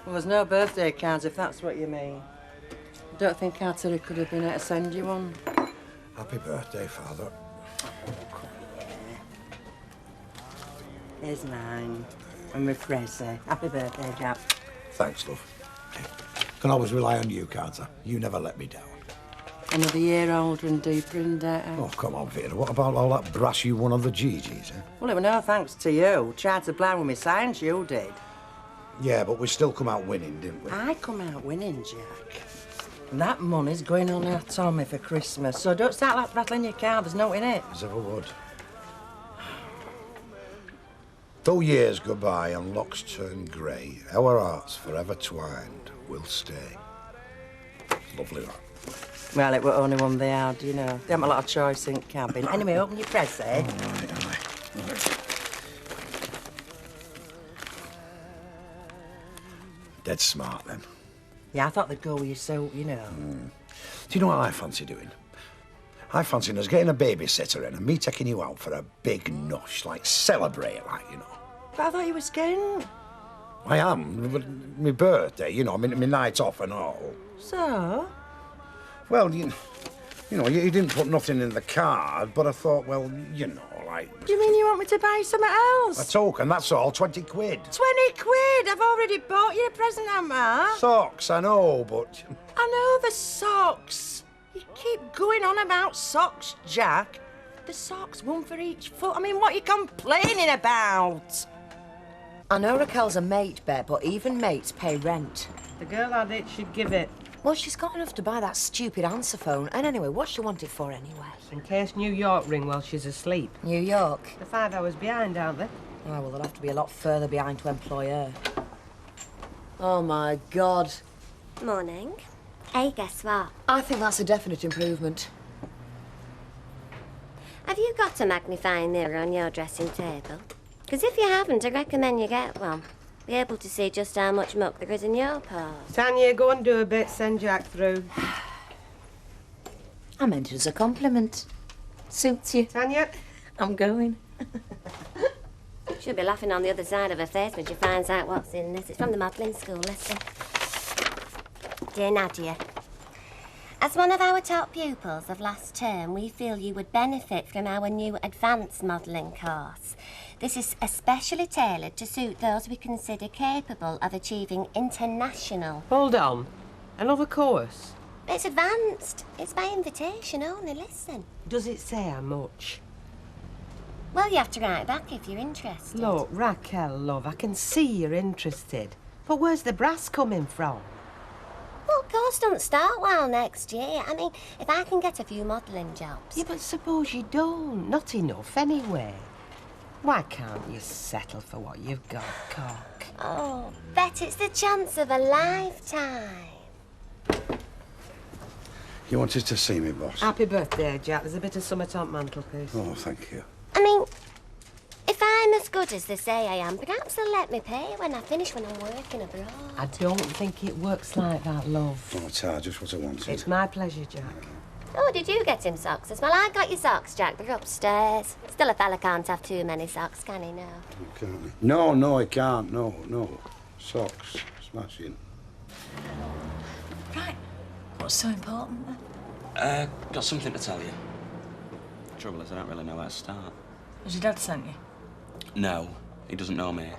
Well, there's no birthday cards, if that's what you mean. I don't think Artillery could have been able to send you one. Happy birthday, Father. Here's mine. And my Fraser. Happy birthday, Jack. Thanks, love. Can always rely on you, can't I? You never let me down. Another year older and deeper in debt. Oh, come on, Vera. What about all that brass you won on the GGs, eh? Well, it was no thanks to you. Tried to blind with me science, you did. Yeah, but we still come out winning, didn't we? I come out winning, Jack. That money's going on our Tommy for Christmas, so don't start like rattling your car. There's no in it. As ever would. Though years go by and locks turn grey, our hearts forever twined will stay. Lovely, that. Well, it were only one they had, you know. They haven't a lot of choice in cabin. Anyway, open your press, eh? All right. Dead smart, then. Yeah, I thought they'd go with you, so, you know. Do you know what I fancy doing? I fancy us getting a babysitter in and me taking you out for a big nosh, like celebrate, like, you know. But I thought you were skin. I am. My birthday, you know, my night off and all. So? Well, you know, you didn't put nothing in the card, but I thought, well, you know, like... Do you mean you want me to buy something else? A token, that's all, 20 quid. 20 quid? I've already bought you a present, haven't I? Socks, I know, but... I know the socks. You keep going on about socks, Jack. The socks, one for each foot. I mean, what are you complaining about? I know Raquel's a mate, Bet, but even mates pay rent. The girl had it, she'd give it. Well, she's got enough to buy that stupid answer phone. And anyway, what's she want it for anyway? In case New York ring while she's asleep. New York? They're 5 hours behind, aren't they? Oh, well, they'll have to be a lot further behind to employ her. Oh, my God. Morning. Hey, guess what? I think that's a definite improvement. Have you got a magnifying mirror on your dressing table? Because if you haven't, I recommend you get one. Be able to see just how much muck there is in your paws. Tanya, go and do a bit, send Jack through. I meant it as a compliment. Suits you. Tanya? I'm going. She'll be laughing on the other side of her face when she finds out what's in this. It's from the modelling school, listen. Dear Nadia, as one of our top pupils of last term, we feel you would benefit from our new advanced modelling course. This is especially tailored to suit those we consider capable of achieving international... Hold on. Another course? It's advanced. It's by invitation only, listen. Does it say how much? Well, you have to write back if you're interested. Look, Raquel, love, I can see you're interested. But where's the brass coming from? Well, course don't start well next year. I mean, if I can get a few modelling jobs. Yeah, but suppose you don't. Not enough, anyway. Why can't you settle for what you've got, cock? Oh, bet it's the chance of a lifetime. You wanted to see me, boss? Happy birthday, Jack. There's a bit of something on mantelpiece. Oh, thank you. I mean, if I'm as good as they say I am, perhaps they'll let me pay when I finish when I'm working abroad. I don't think it works like that, love. Oh, it's just what I wanted. It's my pleasure, Jack. Oh, did you get him socks as well? I got your socks, Jack. They're upstairs. Still, a fella can't have too many socks, can he now? Can't he? No, I can't. No. Socks. Smashing. Right. What's so important then? Got something to tell you. Trouble is, I don't really know where to start. Has your dad sent you? No, he doesn't know me.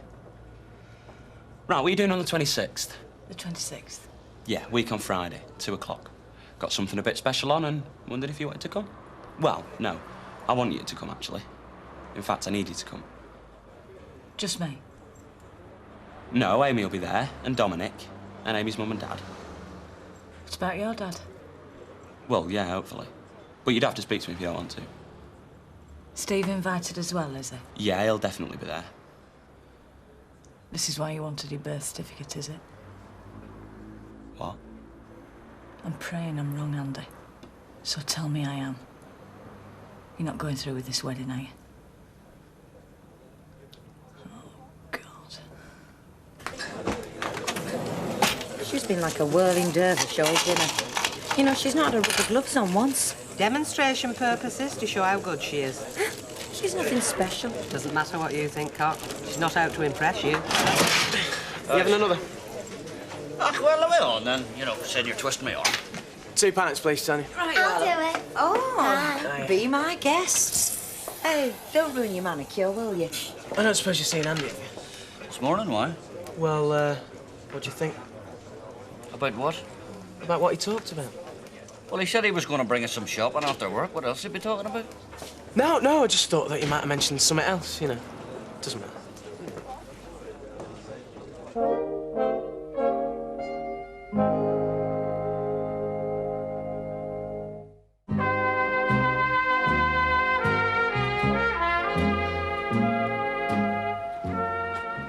Right, what are you doing on the 26th? The 26th? Yeah, week on Friday, 2 o'clock. Got something a bit special on and wondered if you wanted to come. Well, no, I want you to come, actually. In fact, I need you to come. Just me? No, Amy will be there, and Dominic, and Amy's mum and dad. What about your dad? Well, yeah, hopefully. But you'd have to speak to him if you don't want to. Steve invited as well, is he? Yeah, he'll definitely be there. This is why you wanted your birth certificate, is it? What? I'm praying I'm wrong, Andy. So tell me I am. You're not going through with this wedding, are you? She's been like a whirling dervish all dinner. You know, she's not had a rubber gloves on once. Demonstration purposes to show how good she is. She's nothing special. Doesn't matter what you think, cock. She's not out to impress you. You having another? Ah, well, let me on then. You know, said you're twisting my arm. 2 pints, please, Tony. Right, I'll do it. Oh, be my guest. Hey, don't ruin your manicure, will you? I don't suppose you've seen Andy, have you? This morning, why? Well, what do you think? About what? About what he talked about. Well, he said he was going to bring us some shopping after work. What else he'd be talking about? No, I just thought that you might have mentioned something else, you know. Doesn't matter.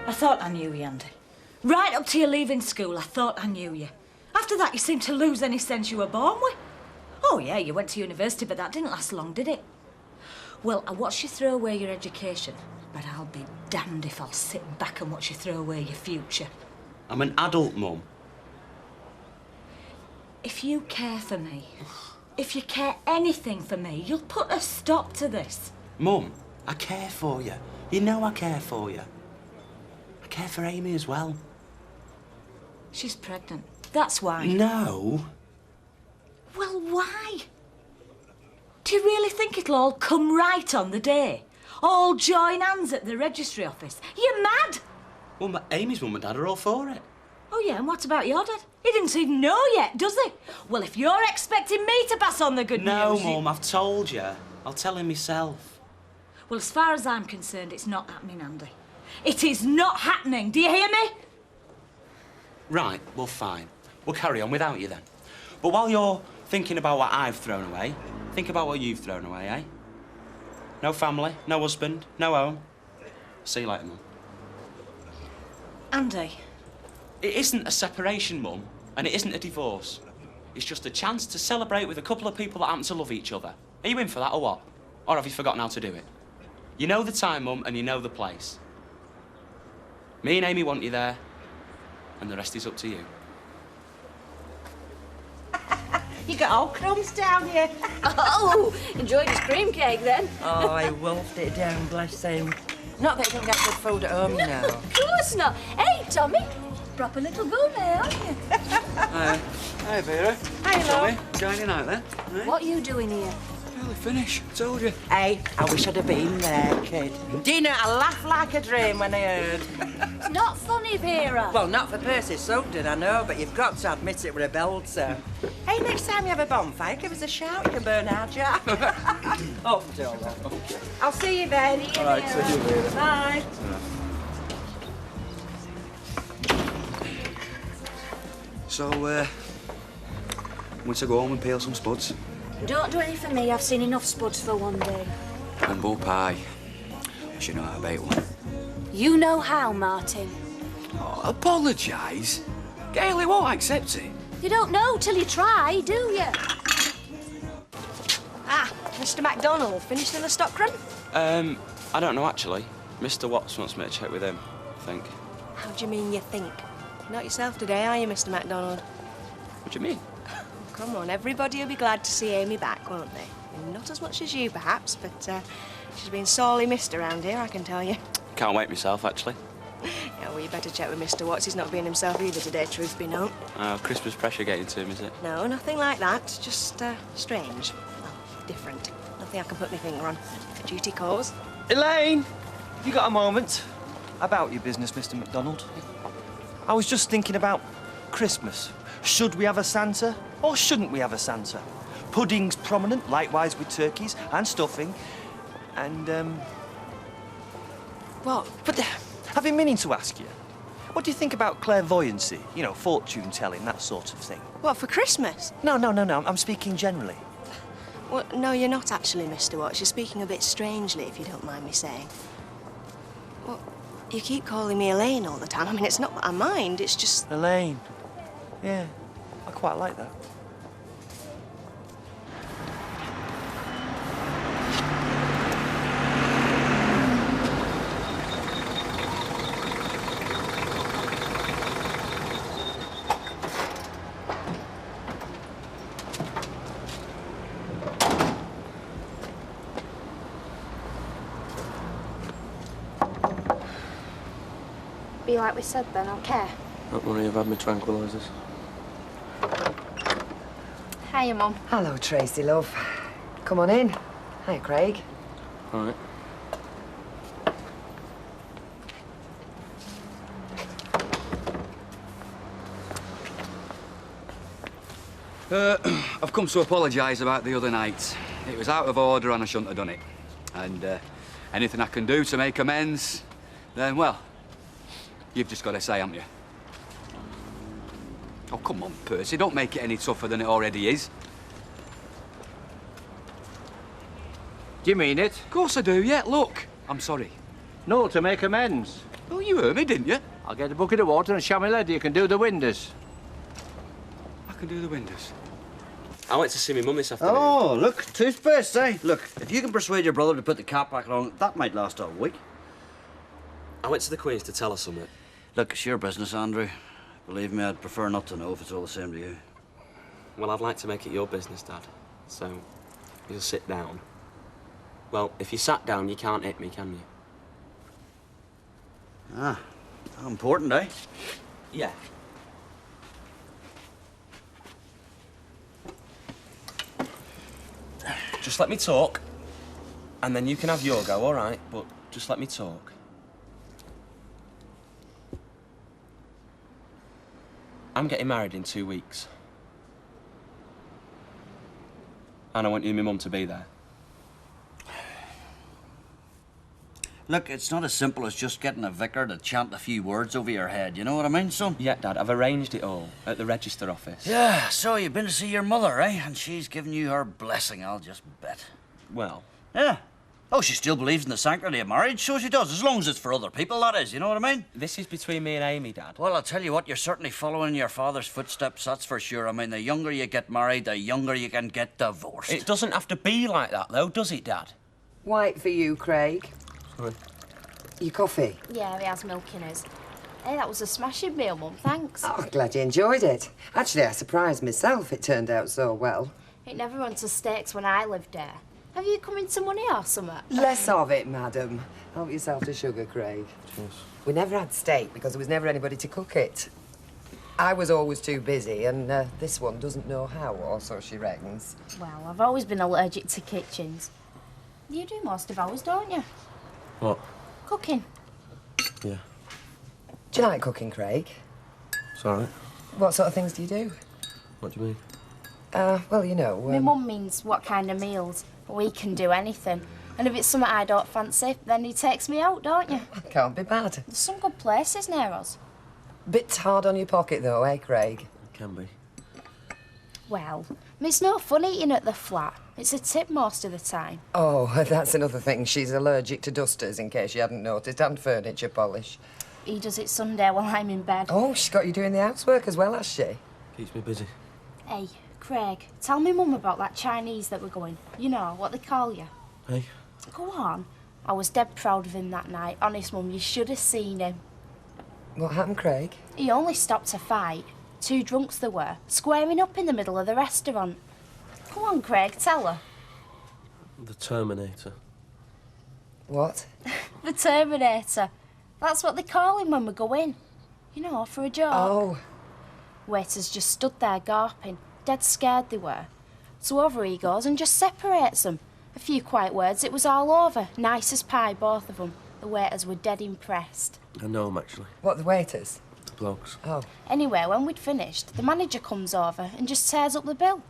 I thought I knew you, Andy. Right up to your leaving school, I thought I knew you. After that, you seemed to lose any sense you were born with. Oh, yeah, you went to university, but that didn't last long, did it? Well, I watched you throw away your education, but I'll be damned if I'll sit back and watch you throw away your future. I'm an adult, Mum. If you care for me, if you care anything for me, you'll put a stop to this. Mum, I care for you. You know I care for you. I care for Amy as well. She's pregnant. That's why. No. Well, why? Do you really think it'll all come right on the day? All join hands at the registry office? You're mad! Well, Amy's mum and dad are all for it. Oh, yeah, and what about your dad? He didn't even know yet, does he? Well, if you're expecting me to pass on the good No, news... Mum, I've told you. I'll tell him myself. Well, as far as I'm concerned, it's not happening, Andy. It is not happening. Do you hear me? Right, well, fine. We'll carry on without you then. But while you're thinking about what I've thrown away, think about what you've thrown away, eh? No family, no husband, no home. See you later, Mum. Andy. It isn't a separation, Mum, and it isn't a divorce. It's just a chance to celebrate with a couple of people that happen to love each other. Are you in for that or what? Or have you forgotten how to do it? You know the time, Mum, and you know the place. Me and Amy want you there, and the rest is up to you. You got all crumbs down here. Oh, enjoyed his cream cake then. Oh, I wolfed it down, bless him. Not that you don't get good food at home, you know. Of course not. Hey, Tommy, proper little gourmet, aren't you? Hi, Vera. Hi, Tommy, dining out then? What are you doing here? Nearly finished, told you. Hey, I wish I'd have been there, kid. Dinner, I laughed like a dream when I heard. It's not funny, Vera. Well, not for Percy Sugden, I know, but you've got to admit it were a belter. Hey, next time you have a bonfire, give us a shout. You can burn our jack. Oh, don't. I'll see you then. All right, see you later. Bye. So, once I go home and peel some spuds. Don't do anything for me. I've seen enough spuds for one day. Humble pie. I should know how to bake one. You know how, Martin. Oh, apologise. Gailey won't accept it. You don't know till you try, do you? Ah, Mr. MacDonald, finished in the stock run? I don't know, actually. Mr. Watts wants me to check with him, I think. How do you mean you think? You're not yourself today, are you, Mr. MacDonald? What do you mean? Come on, everybody will be glad to see Amy back, won't they? Not as much as you, perhaps, but she's been sorely missed around here, I can tell you. Can't wait myself, actually. Yeah, well, you better check with Mr. Watts. He's not being himself either today, truth be known. Christmas pressure getting to him, is it? No, nothing like that. Just strange. Well, different. Nothing I can put my finger on. Duty calls. Elaine, you got a moment? About your business, Mr. MacDonald. I was just thinking about Christmas. Should we have a Santa or shouldn't we have a Santa? Pudding's prominent, likewise with turkeys and stuffing. And, well, but I've been meaning to ask you, what do you think about clairvoyancy? You know, fortune-telling, that sort of thing. What, for Christmas? No, I'm speaking generally. Well, no, you're not actually, Mr. Watts. You're speaking a bit strangely, if you don't mind me saying. Well, you keep calling me Elaine all the time. I mean, it's not that I mind, it's just... Elaine. Yeah, I quite like that. Be like we said then, okay? Don't worry, I've had my tranquilizers. Hiya, Mum. Hello, Tracy, love. Come on in. Hi, Craig. All right. I've come to apologise about the other night. It was out of order and I shouldn't have done it. And anything I can do to make amends, then, well, you've just got to say, haven't you? Oh, come on, Percy, don't make it any tougher than it already is. Do you mean it? Of course I do, yeah, look. I'm sorry. No, to make amends. Oh, you heard me, didn't you? I'll get a bucket of water and show me lady you can do the windows. I can do the windows. I went to see my mum this afternoon. Oh, look, toothpaste, eh? Look, if you can persuade your brother to put the cap back on, that might last all week. I went to the Queen's to tell her something. Look, it's your business, Andrew. Believe me, I'd prefer not to know if it's all the same to you. Well, I'd like to make it your business, Dad. So, you'll sit down. Well, if you sat down, you can't hit me, can you? Ah, how important, eh? Yeah. Just let me talk, and then you can have your go, all right? But just let me talk. I'm getting married in 2 weeks. And I want you and my mum to be there. Look, it's not as simple as just getting a vicar to chant a few words over your head, you know what I mean, son? Yeah, Dad, I've arranged it all at the register office. Yeah, so you've been to see your mother, eh? And she's given you her blessing, I'll just bet. Well... Yeah. Oh, she still believes in the sanctity of marriage, so she does, as long as it's for other people, that is, you know what I mean? This is between me and Amy, Dad. Well, I'll tell you what, you're certainly following your father's footsteps, that's for sure. I mean, the younger you get married, the younger you can get divorced. It doesn't have to be like that, though, does it, Dad? White for you, Craig. Sorry. Your coffee? Yeah, he has milk in his. Hey, that was a smashing meal, Mum, thanks. Oh, glad you enjoyed it. Actually, I surprised myself it turned out so well. It never went to steaks when I lived there. Have you come into money or something? Less of it, madam. Help yourself to sugar, Craig. Cheers. We never had steak because there was never anybody to cook it. I was always too busy, and this one doesn't know how, or so she reckons. Well, I've always been allergic to kitchens. You do most of ours, don't you? What? Cooking. Yeah. Do you like cooking, Craig? It's all right. What sort of things do you do? What do you mean? Well, you know... My mum means what kind of meals. We can do anything. And if it's something I don't fancy, then he takes me out, don't you? Can't be bad. There's some good places near us. Bit hard on your pocket, though, eh, Craig? Can be. Well, it's no fun eating at the flat. It's a tip most of the time. Oh, that's another thing. She's allergic to dusters, in case you hadn't noticed, and furniture polish. He does it Sunday while I'm in bed. Oh, she's got you doing the housework as well, has she? Keeps me busy. Hey, Craig, tell me Mum about that Chinese that we're going. You know, what they call you. Hey? Go on. I was dead proud of him that night. Honest, Mum, you should have seen him. What happened, Craig? He only stopped to fight. 2 drunks there were, squaring up in the middle of the restaurant. Come on, Craig, tell her. The Terminator. What? The Terminator. That's what they call him when we go in. You know, for a joke. Oh. Waiters just stood there gawping, dead scared they were. So over he goes and just separates them. A few quiet words, it was all over. Nice as pie, both of them. The waiters were dead impressed. I know 'em, actually. What, the waiters? The blokes. Oh. Anyway, when we'd finished, the manager comes over and just tears up the bill.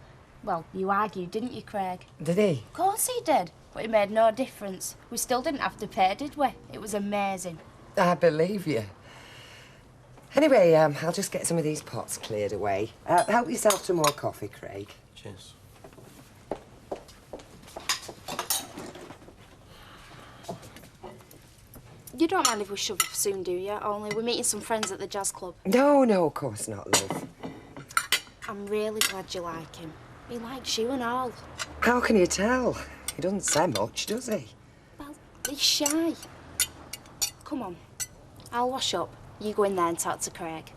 Well, you argued, didn't you, Craig? Did he? Of course he did. But it made no difference. We still didn't have to pay, did we? It was amazing. I believe you. Anyway, I'll just get some of these pots cleared away. Help yourself to more coffee, Craig. Cheers. You don't mind if we shove off soon, do you? Only we're meeting some friends at the jazz club. No, of course not, love. I'm really glad you like him. He likes you and all. How can you tell? He doesn't say much, does he? Well, he's shy. Come on. I'll wash up. You go in there and talk to Craig.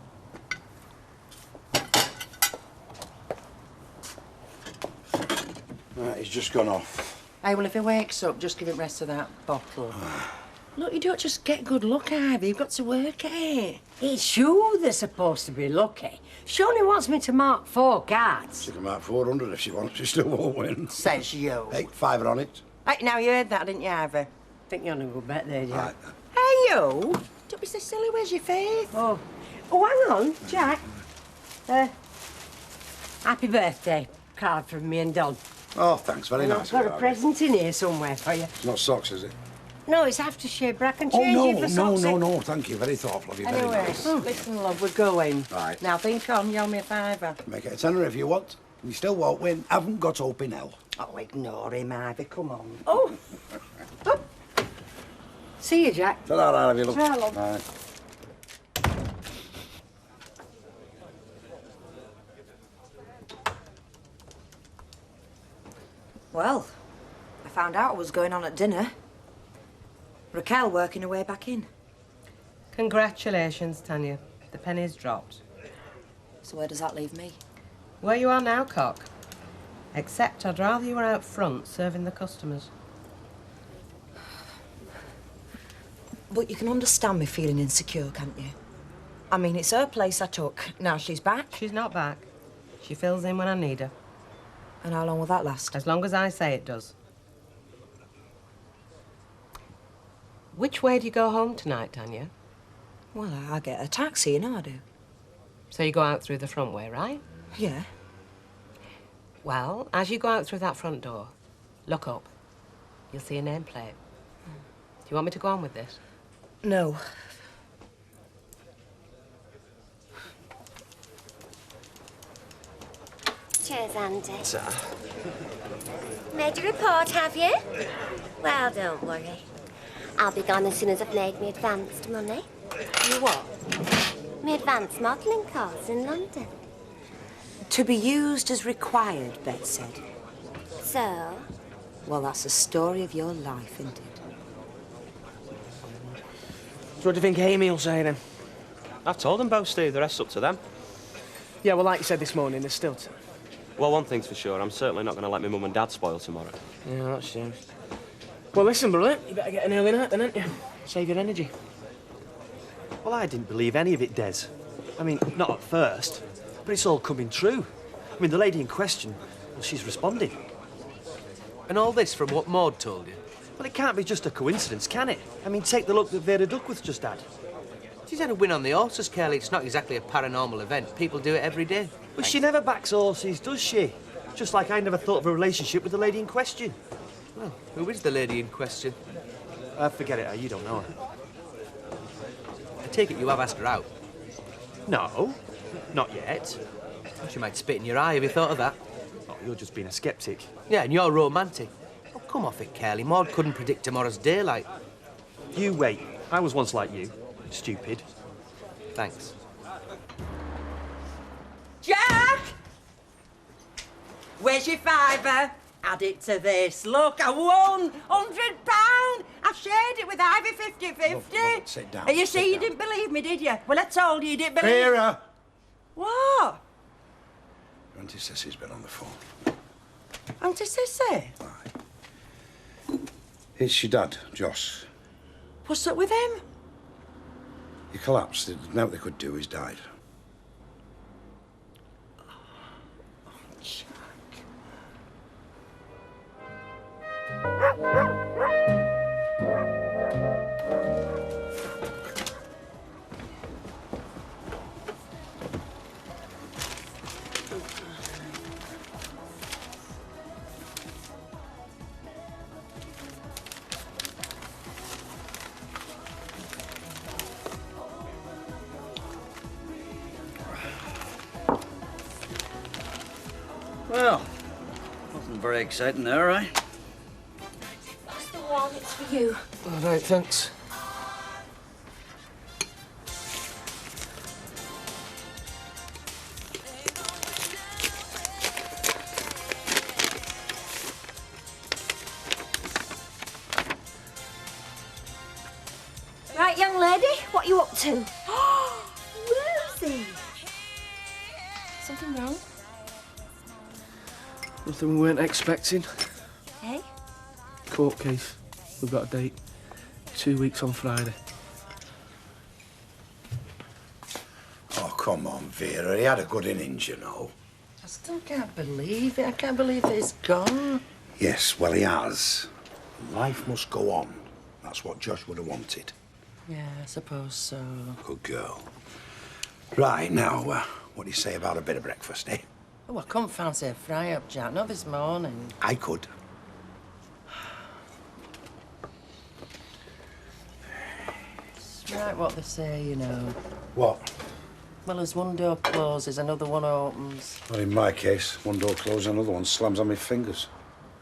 Right, he's just gone off. Hey, well, if he wakes up, just give him rest of that bottle. Look, you don't just get good luck, Ivy. You've got to work at it. It's you that's supposed to be lucky. She only wants me to mark 4 cards. She can mark 400 if she wants. She still won't win. Says you. Hey, £5 on it. Hey, now you heard that, didn't you, Ivy? Think you're on a good bet there, Jack. Right. Hey, you! Don't be so silly. Where's your faith? Oh, hang on, Jack. Happy birthday card from me and Don. Oh, thanks. Very And nice. I've got of a you, Ivy. present in here somewhere for you. It's not socks, is it? No, it's aftershave, but I can Oh, change no, it for socks. no. Thank you. Very thoughtful of you. Very Anyway, nice. listen, love, we're going. Right. Now, think on, you owe me a £5. Make it a tenner if you want. You still won't win. Haven't got hope in hell. Oh, ignore him, Ivy, come on. Oh. See you, Jack. Ta-ra, Ivy, look. Ta-ra, love. Right. Well, I found out what was going on at dinner. Raquel working her way back in. Congratulations, Tanya. The penny's dropped. So where does that leave me? Where you are now, cock. Except I'd rather you were out front serving the customers. But you can understand me feeling insecure, can't you? I mean, it's her place I took. Now she's back. She's not back. She fills in when I need her. And how long will that last? As long as I say it does. Which way do you go home tonight, Tanya? Well, I get a taxi, you know I do. So you go out through the front way, right? Yeah. Well, as you go out through that front door, look up. You'll see a nameplate. Do you want me to go on with this? No. Cheers, Andy. Made your report, have you? Well, don't worry. I'll be gone as soon as I've made me advanced money. You what? Me advanced modelling course in London. To be used as required, Bet said. So? Well, that's the story of your life, isn't it? So what do you think Amy will say then? I've told them both, Steve. The rest's up to them. Yeah, well, like you said this morning, there's still time. Well, one thing's for sure. I'm certainly not going to let my mum and dad spoil tomorrow. Yeah, that's true. Well, listen, brother, you better get an early night then, ain't you? Save your energy. Well, I didn't believe any of it, Des. I mean, not at first, but it's all coming true. I mean, the lady in question, well, she's responding. And all this from what Maud told you? Well, it can't be just a coincidence, can it? I mean, take the look that Vera Duckworth just had. She's had a win on the horses, Kelly. It's not exactly a paranormal event. People do it every day. But she never backs horses, does she? Just like I never thought of a relationship with the lady in question. Well, who is the lady in question? Forget it, you don't know her. I take it you have asked her out. No, not yet. She might spit in your eye. Have you thought of that? Oh, you're just being a sceptic. Yeah, and you're romantic. Oh, come off it, Curly. Maud couldn't predict tomorrow's daylight. You wait. I was once like you. Stupid. Thanks. Jack! Where's your fiver? Add it to this. Look, I won £100. I've shared it with Ivy 50-50. Look, sit down. And you sit see, you down. didn't believe me, did you? Well, I told you didn't believe Vera! What? Auntie Sissy's been on the phone. Auntie Sissy? It's your dad, Joss. What's up with him? He collapsed. There's nothing they could do. He's died. Well, nothing very exciting there, right? That's the one, it's for you. All right, thanks. Right, young lady, what are you up to? Rosie! Something wrong? Nothing we weren't expecting. Eh? Court case. We've got a date. 2 weeks on Friday. Oh, come on, Vera. He had a good innings, you know. I still can't believe it. I can't believe that it's gone. Yes, well, he has. Life must go on. That's what Josh would have wanted. Yeah, I suppose so. Good girl. Right, now, what do you say about a bit of breakfast, eh? Oh, I couldn't fancy a fry-up, Jack. Not this morning. I could. It's right what they say, you know. What? Well, as one door closes, another one opens. Well, in my case, one door closes, another one slams on my fingers.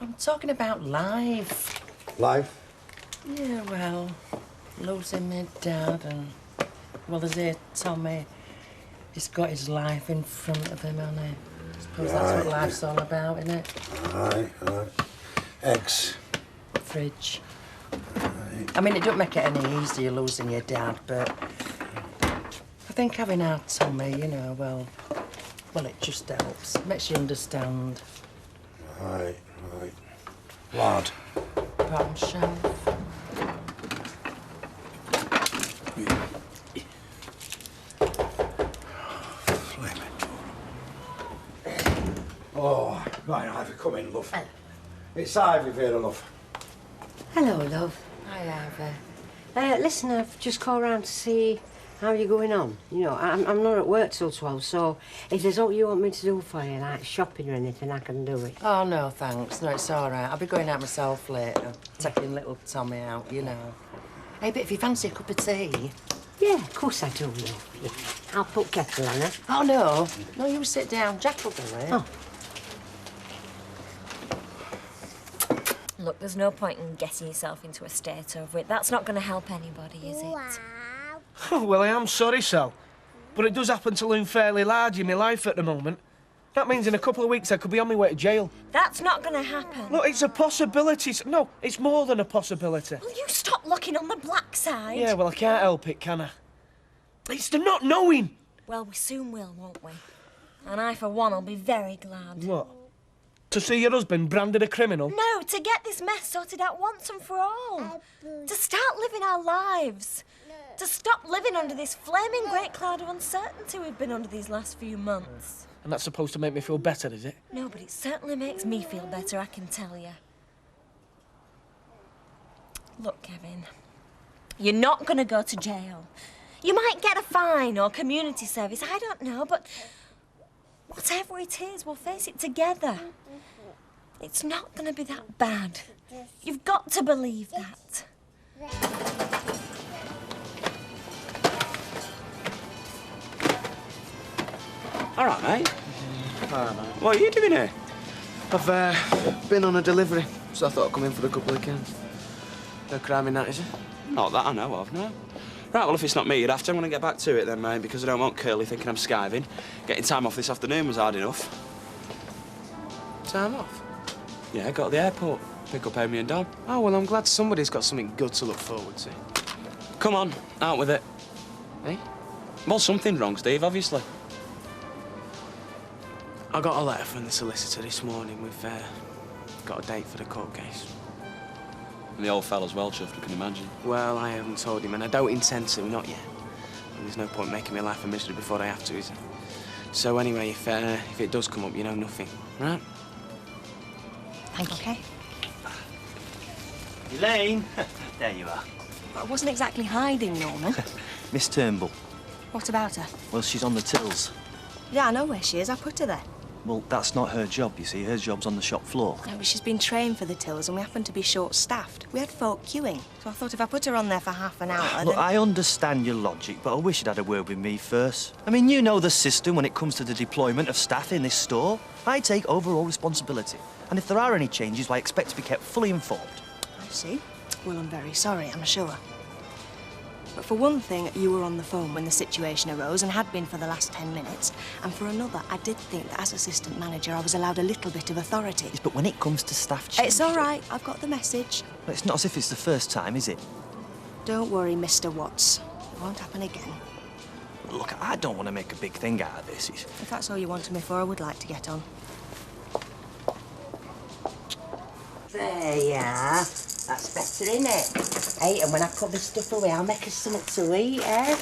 I'm talking about life. Life? Yeah, well, losing my dad and... Well, there's here Tommy. He's got his life in front of him, hasn't he? I suppose that's what life's all about, isn't it? Aye. Eggs. Fridge. I mean, it don't make it any easier losing your dad, but... I think having our Tommy, you know, well, it just helps. Makes you understand. Right. Lad. Bottom shelf. Oh, right, Ivy, come in, love. It's Ivy, Vera, love. Hello, love. Hi, Ivy. Listen, I've just called round to see how you're going on. You know, I'm not at work till 12, so if there's something you want me to do for you, like shopping or anything, I can do it. Oh, no, thanks. No, it's all right. I'll be going out myself later, taking little Tommy out, you know. Hey, but if you fancy a cup of tea... Yeah, of course I do, love. I'll put kettle on it. Oh, no. No, you sit down. Jack will do it. Oh. Look, there's no point in getting yourself into a state over it. That's not going to help anybody, is it? Well, I am sorry, Sal. But it does happen to loom fairly large in my life at the moment. That means in a couple of weeks I could be on my way to jail. That's not going to happen. Look, it's a possibility. No, it's more than a possibility. Will you stop looking on the black side? Yeah, well, I can't help it, can I? It's the not knowing. Well, we soon will, won't we? And I, for one, will be very glad. What? To see your husband branded a criminal? No, to get this mess sorted out once and for all. To start living our lives. To stop living under this flaming great cloud of uncertainty we've been under these last few months. And that's supposed to make me feel better, is it? No, but it certainly makes me feel better, I can tell you. Look, Kevin, you're not going to go to jail. You might get a fine or community service, I don't know, but whatever it is, we'll face it together. It's not going to be that bad. You've got to believe that. All right, mate. Hello, mate. What are you doing here? I've been on a delivery, so I thought I'd come in for a couple of cans. No crime in that, is it? Not that I know of, no. Right, well, if it's not me you'd have to, I'm going to get back to it then, mate, because I don't want Curly thinking I'm skiving. Getting time off this afternoon was hard enough. Time off? Yeah, go to the airport. Pick up Amy and Dom. Oh, well, I'm glad somebody's got something good to look forward to. Come on, out with it. Eh? Well, something's wrong, Steve, obviously. I got a letter from the solicitor this morning. We've got a date for the court case. And the old fella's well chuffed, I can imagine. Well, I haven't told him, and I don't intend to, not yet. And there's no point making me life a misery before I have to, is there? So anyway, if it does come up, you know nothing, right? Thank you. Okay. Elaine! There you are. I wasn't exactly hiding, Norman. Miss Turnbull. What about her? Well, she's on the tills. Yeah, I know where she is. I put her there. Well, that's not her job, you see. Her job's on the shop floor. No, but she's been trained for the tills, and we happen to be short-staffed. We had folk queuing, so I thought if I put her on there for half an hour, Look, then... I understand your logic, but I wish you'd had a word with me first. I mean, you know the system when it comes to the deployment of staff in this store. I take overall responsibility. And if there are any changes, I expect to be kept fully informed. I see. Well, I'm very sorry, I'm sure. But for one thing, you were on the phone when the situation arose and had been for the last 10 minutes. And for another, I did think that as assistant manager, I was allowed a little bit of authority. Yes, but when it comes to staff change... It's all right. I've got the message. Well, it's not as if it's the first time, is it? Don't worry, Mr. Watts. It won't happen again. Look, I don't want to make a big thing out of this. If that's all you wanted me for, I would like to get on. There you are. That's better, innit? Hey, and when I put this stuff away, I'll make us something to eat, eh?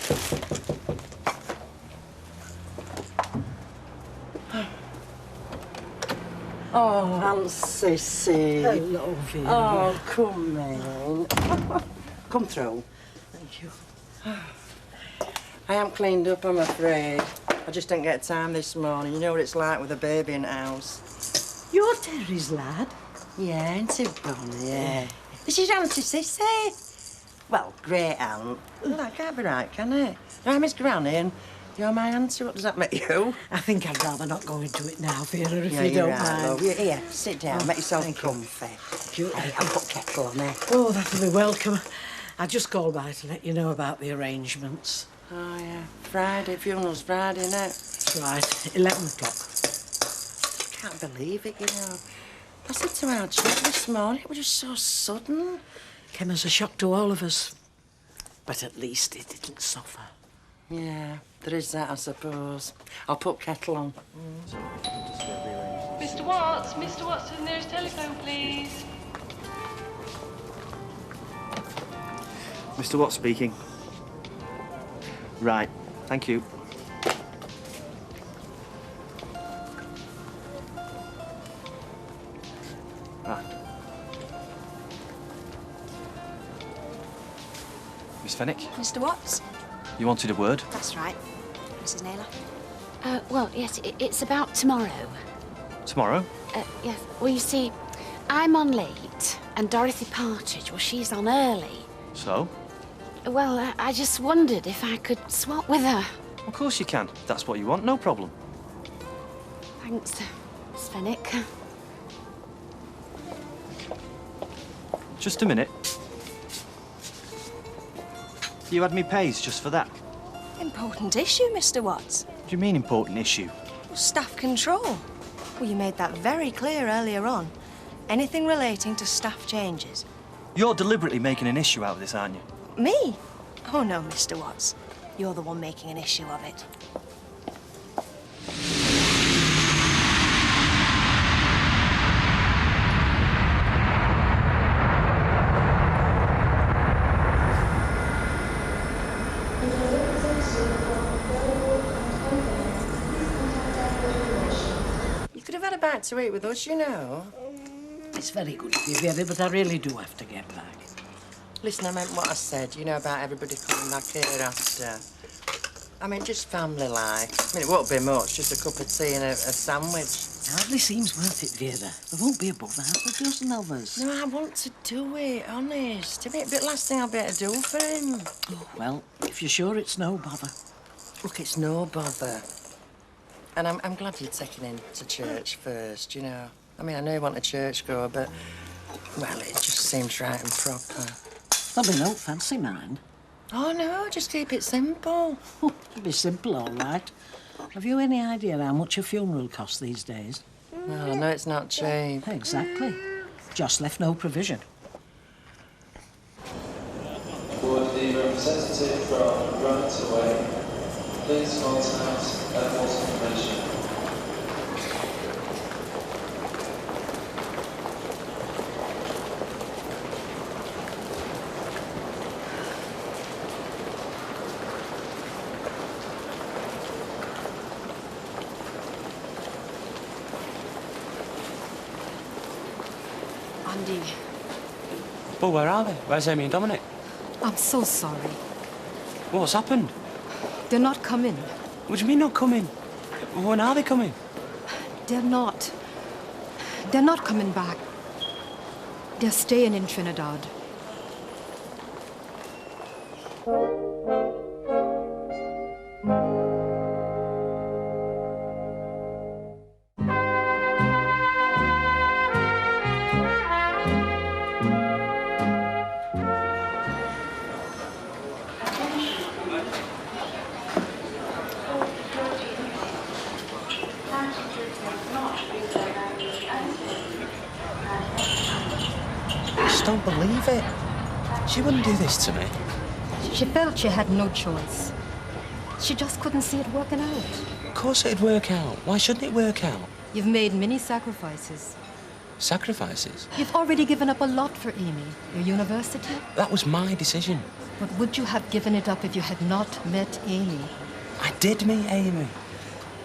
Oh, Aunt Sissy. Hello, Vera. Oh, come in. Come through. Thank you. I haven't cleaned up, I'm afraid. I just didn't get time this morning. You know what it's like with a baby in the house. You're Terry's lad? Yeah, ain't it, Bonnie? Yeah. This is Auntie Sissy. Well, great aunt. Well, that can't be right, can it? I'm his granny and you're my auntie. What does that make you? I think I'd rather not go into it now, Vera, if Yeah, you you're don't right, mind. love. Here, sit down. Make yourself thank you. comfy. Thank you. Hey, I'll put kettle on there. Oh, that'll be welcome. I just called by to let you know about the arrangements. Oh, yeah. Friday, funeral's Friday, innit? That's right, 11 o'clock. I can't believe it, you know. I said to our chap this morning, it was just so sudden. Came as a shock to all of us. But at least it didn't suffer. Yeah, there is that, I suppose. I'll put kettle on. Mr. Watts, to the nearest telephone, please. Mr. Watts speaking. Right, thank you. Right. Miss Fenwick, Mr. Watts? you wanted a word? That's right. Mrs. Naylor? Well, yes, it's about tomorrow. Tomorrow? Yes. Well, you see, I'm on late, and Dorothy Partridge, well, she's on early. So? Well, I just wondered if I could swap with her. Of course you can. If that's what you want, no problem. Thanks, Miss Fenwick. Just a minute. You had me pays just for that. Important issue, Mr. Watts. What do you mean, important issue? Staff control. Well, you made that very clear earlier on. Anything relating to staff changes. You're deliberately making an issue out of this, aren't you? Me? Oh, no, Mr. Watts. You're the one making an issue of it. You could have had a bite to eat with us, you know. It's very good of you, Vera, but I really do have to get back. Listen, I meant what I said, you know, about everybody coming back here after. I mean, just family-like. I mean, it won't be much, just a cup of tea and a sandwich. Hardly seems worth it, Vera. There won't be above half a dozen of us. No, I want to do it, honest. It'll be the last thing I'll be able to do for him. Oh, well, if you're sure it's no bother. Look, it's no bother. And I'm glad you're taking him to church first, you know. I mean, I know you want a churchgoer, but, well, it just seems right and proper. There'll be no fancy mind. Oh, no, just keep it simple. It'll be simple, all right. Have you any idea how much a funeral costs these days? Well, I know it's not cheap. Exactly. Just left no provision. Would the representative from Grant Away please contact Airport Information? Andy, Well, where are they? Where's Amy and Dominic? I'm so sorry. What's happened? They're not coming. What do you mean not coming? When are they coming? They're not. They're not coming back. They're staying in Trinidad. I just don't believe it. She wouldn't do this to me. She felt she had no choice. She just couldn't see it working out. Of course it'd work out. Why shouldn't it work out? You've made many sacrifices. Sacrifices? You've already given up a lot for Amy. Your university. That was my decision. But would you have given it up if you had not met Amy? I did meet Amy.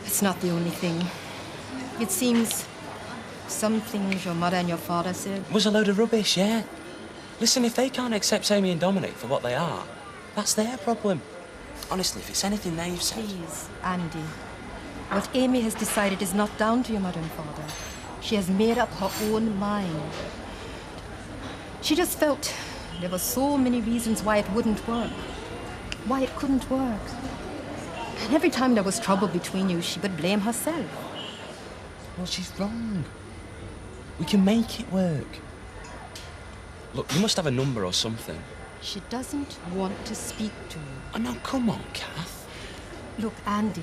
It's not the only thing. It seems some things your mother and your father said. Was a load of rubbish, yeah. Listen, if they can't accept Amy and Dominic for what they are, that's their problem. Honestly, if it's anything they've said... Please, Andy. What Amy has decided is not down to your mother and father. She has made up her own mind. She just felt there were so many reasons why it wouldn't work. Why it couldn't work. And every time there was trouble between you, she would blame herself. Well, she's wrong. We can make it work. Look, you must have a number or something. She doesn't want to speak to you. Oh, no, come on, Kath. Look, Andy,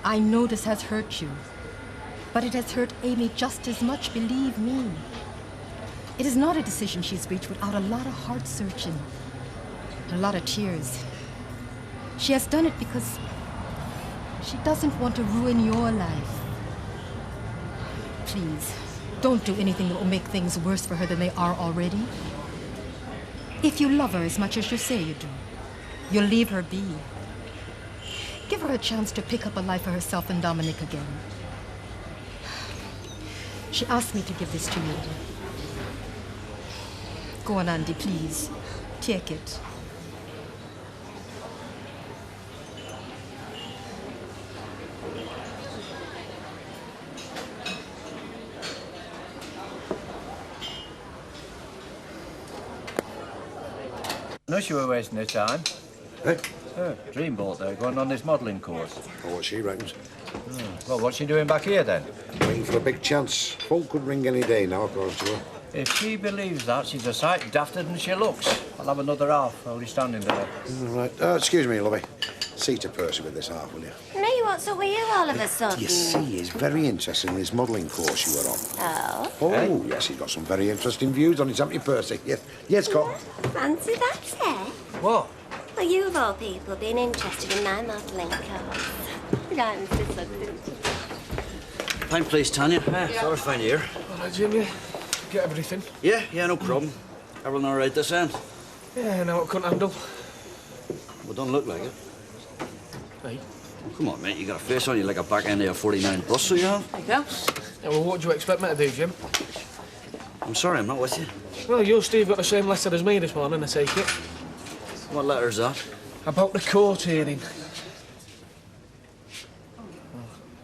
I know this has hurt you. But it has hurt Amy just as much, believe me. It is not a decision she's reached without a lot of heart-searching. A lot of tears. She has done it because she doesn't want to ruin your life. Please, don't do anything that will make things worse for her than they are already. If you love her as much as you say you do, you'll leave her be. Give her a chance to pick up a life for herself and Dominic again. She asked me to give this to you. Go on, Andy, please. Take it. No, she were wasting her time. Eh? Dreamboat there, going on this modelling course. Oh, what she reckons. Well, what's she doing back here then? Waiting for a big chance. Phone could ring any day now, according to her. If she believes that, she's a sight dafter than she looks. I'll have another half, only standing there. All right. Excuse me, lovey. See to Percy with this half, will you? Me, what's up with you all of a sudden? You see, he's very interested in this modelling course you were on. Oh? Oh, yes, he's got some very interesting views on it, haven't you, Percy? Yes, yes, Cop. Fancy that, eh? What? Well, you of all people being interested in my modelling course. Right, Mr. Sugden. Fine place, Tanya. Sorry to find you here. All right, Jim, you get everything? Yeah, no problem. Everything all right this end? Yeah, no, it couldn't handle. Well, don't look like it. Hey? Come on, mate, you got a face on you like a back end of a 49 bus, so you have. There you go. Yeah, well, what do you expect me to do, Jim? I'm sorry, I'm not with you. Well, you, Steve, got the same letter as me this morning, I take it. What letter's that? About the court hearing. Oh,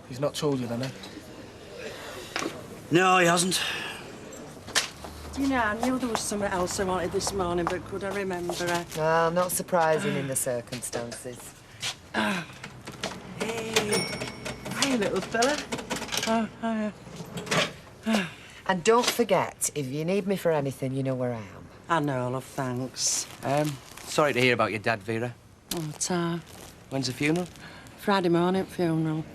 he's not told you then, eh? No, he hasn't. You know, I knew there was something else I wanted this morning, but could I remember it? Ah, not surprising in the circumstances. Hey, you little fella. Oh, hiya. And don't forget, if you need me for anything, you know where I am. I know, love, thanks. Sorry to hear about your dad, Vera. Oh, Ta. When's the funeral? Friday morning funeral.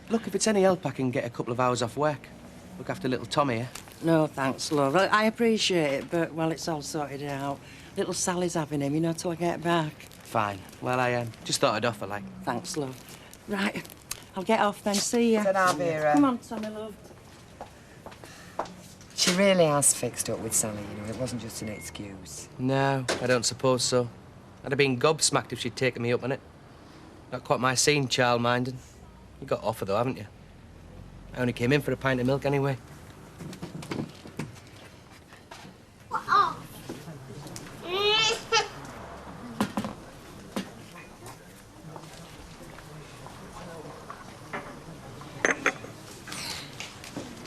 Look, if it's any help, I can get a couple of hours off work. Look after little Tommy here. No, thanks, love. I appreciate it, but, well, it's all sorted out. Little Sally's having him, you know, till I get back. Fine. Well, I just thought I'd offer, like. Thanks, love. Right, I'll get off then. See ya. Ta-ra, Vera. Come on, Tommy, love. She really has fixed up with Sally, you know. It wasn't just an excuse. No, I don't suppose so. I'd have been gobsmacked if she'd taken me up on it. Not quite my scene, child-minding. You got offer, though, haven't you? I only came in for a pint of milk anyway.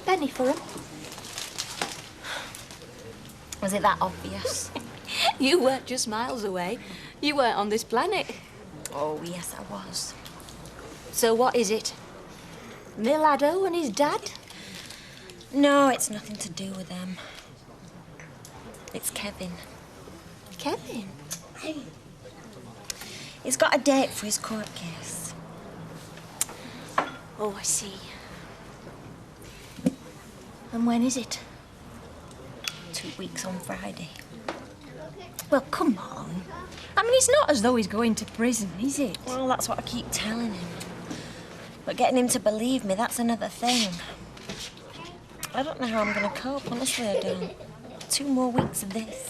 Penny for him. Was it that obvious? You weren't just miles away. You weren't on this planet. Oh, yes, I was. So what is it? Milado and his dad? No, it's nothing to do with them. It's Kevin. Kevin? He's got a date for his court case. Oh, I see. And when is it? 2 weeks on Friday. Well, come on. I mean, it's not as though he's going to prison, is it? Well, that's what I keep telling him. But getting him to believe me, that's another thing. I don't know how I'm going to cope, honestly, I don't. 2 more weeks of this.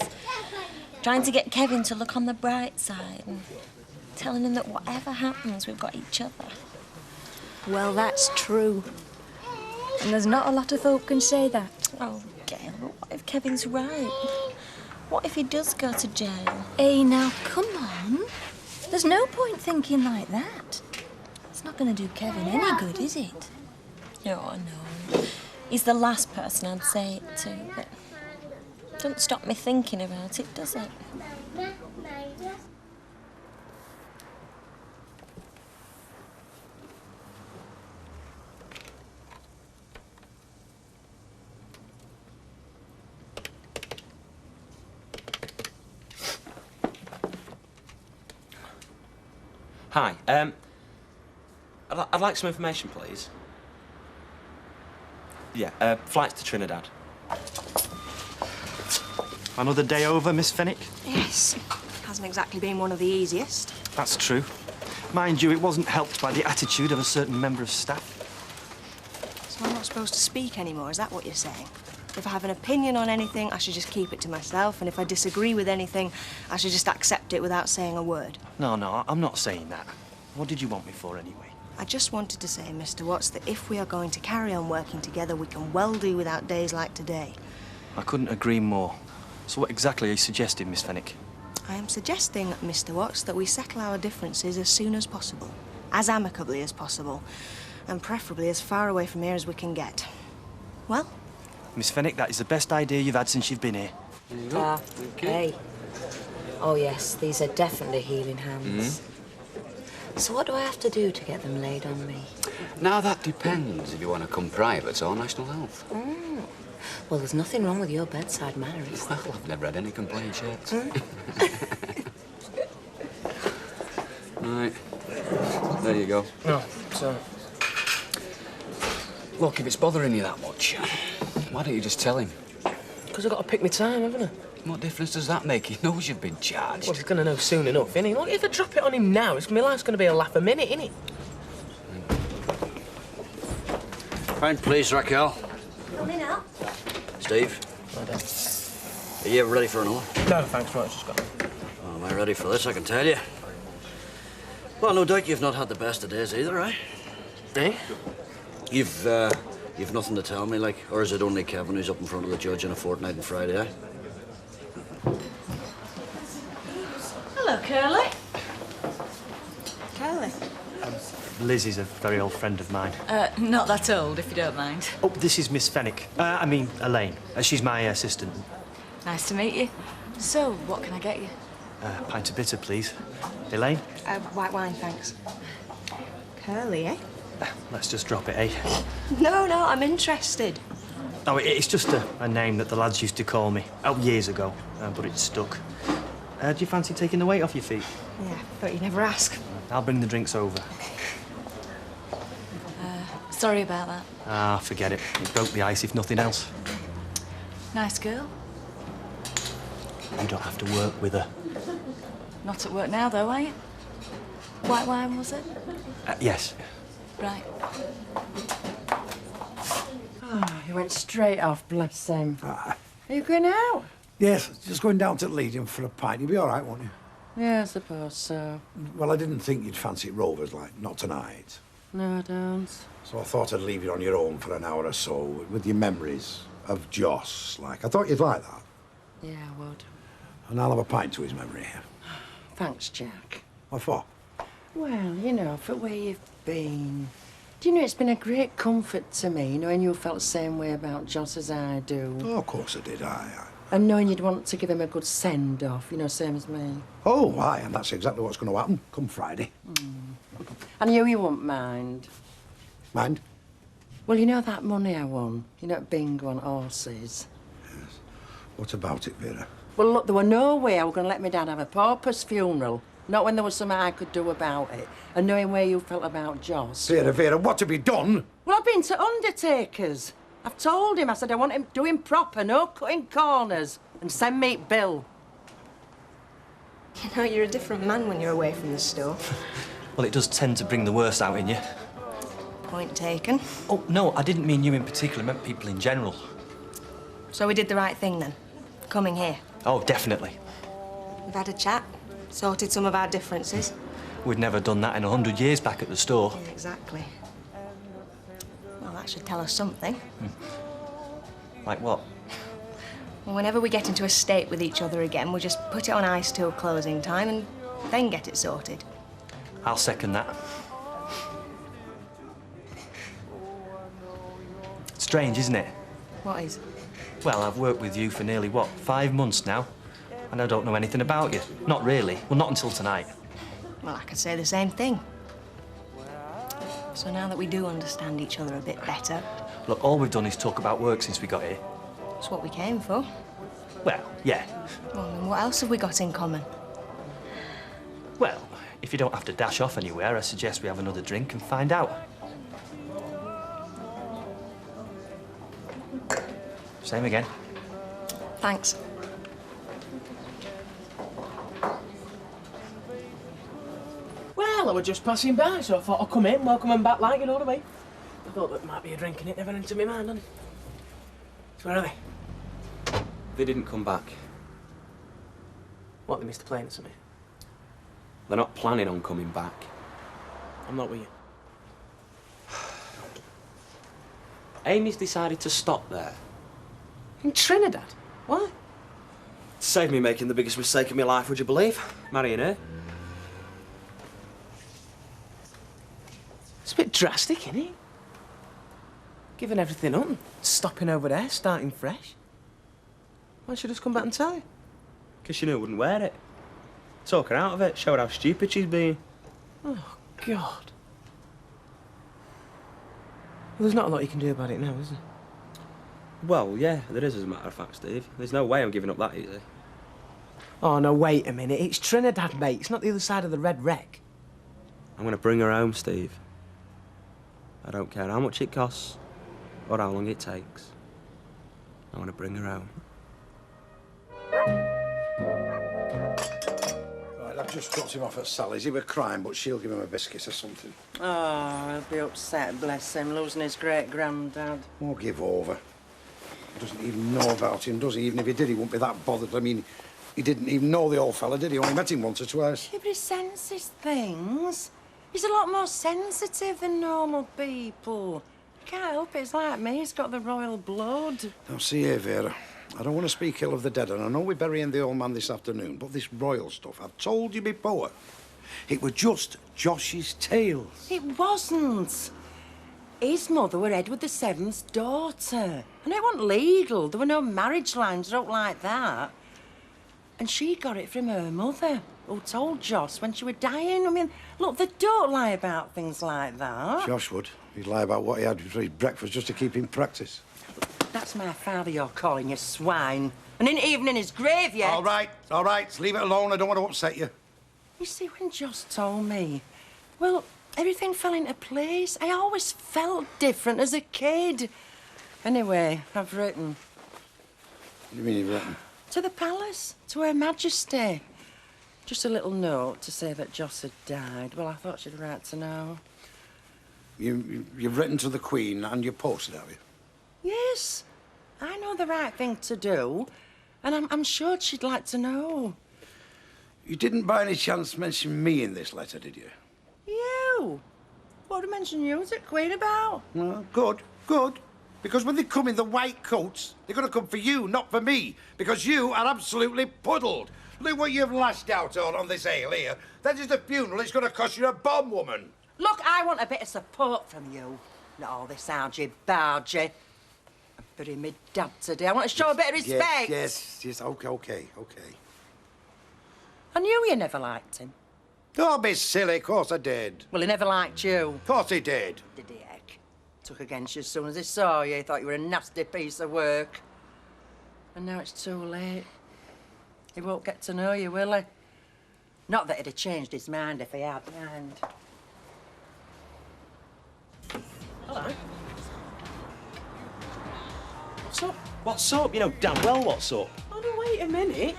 Trying to get Kevin to look on the bright side and telling him that whatever happens, we've got each other. Well, that's true. And there's not a lot of folk can say that. Oh, Gail, but what if Kevin's right? What if he does go to jail? Hey, now, come on. There's no point thinking like that. It's not going to do Kevin any good, is it? No, I know. He's the last person I'd say it to, but it doesn't stop me thinking about it, does it? Hi, I'd like some information, please. Yeah, flights to Trinidad. Another day over, Miss Fenwick? Yes. Hasn't exactly been one of the easiest. That's true. Mind you, it wasn't helped by the attitude of a certain member of staff. So I'm not supposed to speak anymore, is that what you're saying? If I have an opinion on anything, I should just keep it to myself, and if I disagree with anything, I should just accept it without saying a word. No, I'm not saying that. What did you want me for, anyway? I just wanted to say, Mr. Watts, that if we are going to carry on working together, we can well do without days like today. I couldn't agree more. So what exactly are you suggesting, Miss Fenwick? I am suggesting, Mr. Watts, that we settle our differences as soon as possible, as amicably as possible, and preferably as far away from here as we can get. Well? Miss Fenwick, that is the best idea you've had since you've been here. There you go. Hey. Oh, yes, these are definitely healing hands. So what do I have to do to get them laid on me? Now, that depends if you want to come private or National Health. Well, there's nothing wrong with your bedside manner, is there? Well, I've never had any complaints yet. Right. There you go. Oh, so... Look, if it's bothering you that much, why don't you just tell him? Because I've got to pick my time, haven't I? What difference does that make? He knows you've been charged. Well, he's going to know soon enough, innit? Look, if I drop it on him now, my life's going to be a laugh a minute, innit? Fine, please, Raquel. Coming up. Steve. Are you ready for another? No, thanks, right, just got... Well, am I ready for this, I can tell you. Well, no doubt you've not had the best of days either, eh? Eh? You've nothing to tell me, like, or is it only Kevin who's up in front of the judge on a fortnight on Friday, eh? Hello, Curly. Curly? Liz is a very old friend of mine. Not that old, if you don't mind. Oh, this is Miss Fenwick. I mean, Elaine. She's my assistant. Nice to meet you. So, what can I get you? Pint of bitter, please. Elaine? White wine, thanks. Curly, eh? Let's just drop it, eh? No, I'm interested. Oh, it's just a name that the lads used to call me. Oh, years ago, but it's stuck. Do you fancy taking the weight off your feet? Yeah, but you never ask. I'll bring the drinks over. Sorry about that. Ah, forget it. It broke the ice, if nothing else. Nice girl. You don't have to work with her. Not at work now, though, are you? White wine, was it? Yes. Right. Oh, he went straight off, bless him. Are you going out? Yes, just going down to Leading for a pint. You'll be all right, won't you? Yeah, I suppose so. Well, I didn't think you'd fancy Rovers, like, not tonight. No, I don't. So I thought I'd leave you on your own for an hour or so with your memories of Joss, like. I thought you'd like that. Yeah, I would. And I'll have a pint to his memory. Thanks, Jack. What for? Well, you know, for where you've been. Do you know, it's been a great comfort to me knowing you felt the same way about Joss as I do. Oh, of course I did, And knowing you'd want to give him a good send-off, you know, same as me. Oh, aye, and that's exactly what's going to happen come Friday. And you won't mind. Mind? Well, you know that money I won? You know, at bingo on horses? What about it, Vera? Well, look, there were no way I was going to let my dad have a pauper's funeral. Not when there was something I could do about it. And knowing where you felt about Joss. Vera, what have you done? Well, I've been to undertakers. I've told him, I said I want him doing proper, no cutting corners. And send me bill. You know, you're a different man when you're away from the store. Well, it does tend to bring the worst out in you. Point taken. Oh, no, I didn't mean you in particular. I meant people in general. So we did the right thing, then? Coming here. Oh, definitely. We've had a chat, sorted some of our differences. We'd never done that in 100 years back at the store. Yeah, exactly. Well, that should tell us something. Like what? Well, whenever we get into a state with each other again, we'll just put it on ice till closing time and then get it sorted. I'll second that. Strange, isn't it? What is? Well, I've worked with you for nearly, what, 5 months now? And I don't know anything about you. Not really. Well, not until tonight. Well, I could say the same thing. So now that we do understand each other a bit better... Look, all we've done is talk about work since we got here. That's what we came for. Well, yeah. Well, then what else have we got in common? Well, if you don't have to dash off anywhere, I suggest we have another drink and find out. Same again. Thanks. Well, I was just passing by, so I thought I'd come in, welcome them back like, you know what I mean? I thought there might be a drink in it, never entered my mind, done it? So where are they? They didn't come back. What, they missed the plane or something? They're not planning on coming back. I'm not with you. Amy's decided to stop there. In Trinidad? Why? Saved me making the biggest mistake of my life, would you believe? Marrying her. It's a bit drastic, isn't it? Giving everything up and stopping over there, starting fresh. Why don't you just come back and tell you? Because she knew I wouldn't wear it. Talk her out of it, show her how stupid she's been. Oh, God. Well, there's not a lot you can do about it now, is there? Well, yeah, there is, as a matter of fact, Steve. There's no way I'm giving up that easy. Oh, no, wait a minute. It's Trinidad, mate. It's not the other side of the red wreck. I'm going to bring her home, Steve. I don't care how much it costs or how long it takes. I want to bring her home. Right, I've just dropped him off at Sally's. He was crying, but she'll give him a biscuit or something. Oh, he'll be upset, bless him, losing his great-granddad. Oh, give over. He doesn't even know about him, does he? Even if he did, he wouldn't be that bothered. I mean, he didn't even know the old fella, did he? Only met him once or twice. Yeah, but he senses things. He's a lot more sensitive than normal people. He can't help it. It's like me. He's got the royal blood. Now, see here, Vera. I don't want to speak ill of the dead, and I know we're burying the old man this afternoon, but this royal stuff, I've told you before, it was just Josh's tales. It wasn't. His mother were Edward VII's daughter. And it wasn't legal. There were no marriage lines up like that. And she got it from her mother. who told Joss when she was dying. I mean, look, they don't lie about things like that. Josh would. He'd lie about what he had for his breakfast just to keep in practice. That's my father you're calling, you swine. And ain't even in his grave yet. All right. Leave it alone. I don't want to upset you. You see, when Joss told me, well, everything fell into place. I always felt different as a kid. Anyway, I've written. What do you mean you've written? To the palace, to Her Majesty. Just a little note to say that Joss had died. Well, I thought she'd write to know. You've written to the Queen and you posted, have you? Yes, I know the right thing to do, and I'm sure she'd like to know. You didn't by any chance mention me in this letter, did you? You? What did I mention you? What's it Queen about? Well, good. Because when they come in the white coats, they're going to come for you, not for me. Because you are absolutely puddled. Look what you've lashed out on this ale here. That is the funeral. It's going to cost you a bomb, woman. Look, I want a bit of support from you. Not all this argy-bargy. I'm burying my dad today. I want to show a bit of respect. Yes. Okay. I knew you never liked him. Don't be silly. Of course I did. Well, he never liked you. Of course he did. Did he, heck? Took against you as soon as he saw you. He thought you were a nasty piece of work. And now it's too late. He won't get to know you, will he? Not that he'd have changed his mind if he had mind. Hello. What's up? What's up? You know damn well what's up. Oh, no, wait a minute.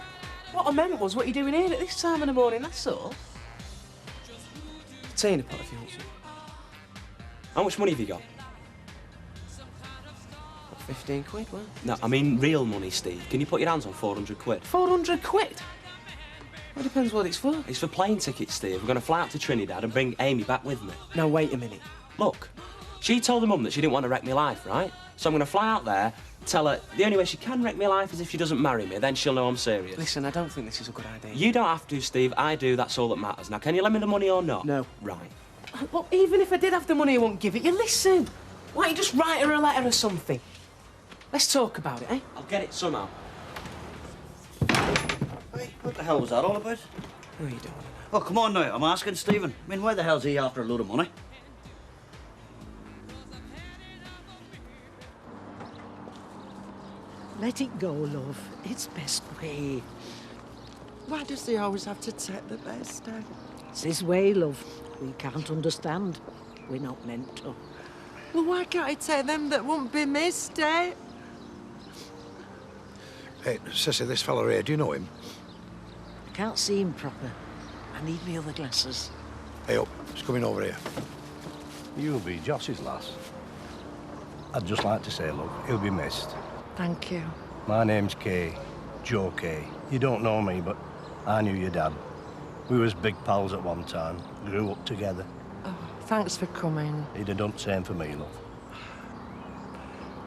What I meant was what you're doing here at this time in the morning, that's all. Tea in a pot if you want some. How much money have you got? 15 quid, what? No, I mean real money, Steve. Can you put your hands on 400 quid? 400 quid? Well, it depends what it's for. It's for plane tickets, Steve. We're going to fly out to Trinidad and bring Amy back with me. Now, wait a minute. Look, she told her mum that she didn't want to wreck my life, right? So I'm going to fly out there, tell her the only way she can wreck my life is if she doesn't marry me, then she'll know I'm serious. Listen, I don't think this is a good idea. You don't have to, Steve. I do. That's all that matters. Now, can you lend me the money or not? No. Right. Well, even if I did have the money, I won't give it you. Listen, why don't you just write her a letter or something? Let's talk about it, eh? I'll get it somehow. Hey, what the hell was that all about? What are you doing? Oh, come on now. I'm asking Stephen. I mean, why the hell's he after a load of money? Let it go, love. It's best way. Why does he always have to take the best, eh? It's his way, love. We can't understand. We're not meant to. Well, why can't he take them that won't be missed, eh? Hey, Sissy, this fella here, do you know him? I can't see him proper. I need me other glasses. Hey, up. He's coming over here. You'll be Joss's lass. I'd just like to say, look, he'll be missed. Thank you. My name's Kay, Joe Kay. You don't know me, but I knew your dad. We was big pals at one time, grew up together. Oh, thanks for coming. He'd have done the same for me, love.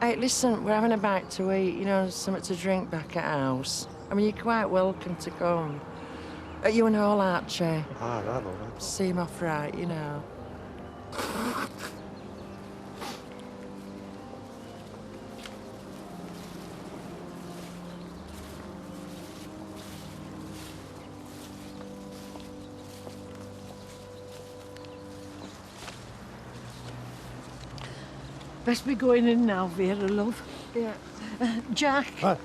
Hey, listen, we're having a bite to eat, you know, something to drink back at house. I mean, you're quite welcome to come. You and all, Archie. Ah, right, all right. Seem off right, you know. Best be going in now, Vera, love. Yeah. Jack. All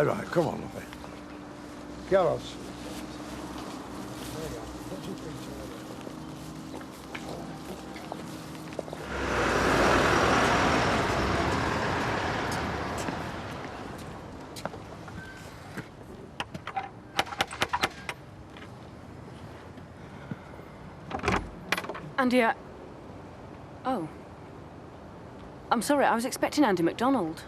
right, come on, lovey. Girls. Andy, Oh. I'm sorry, I was expecting Andy MacDonald.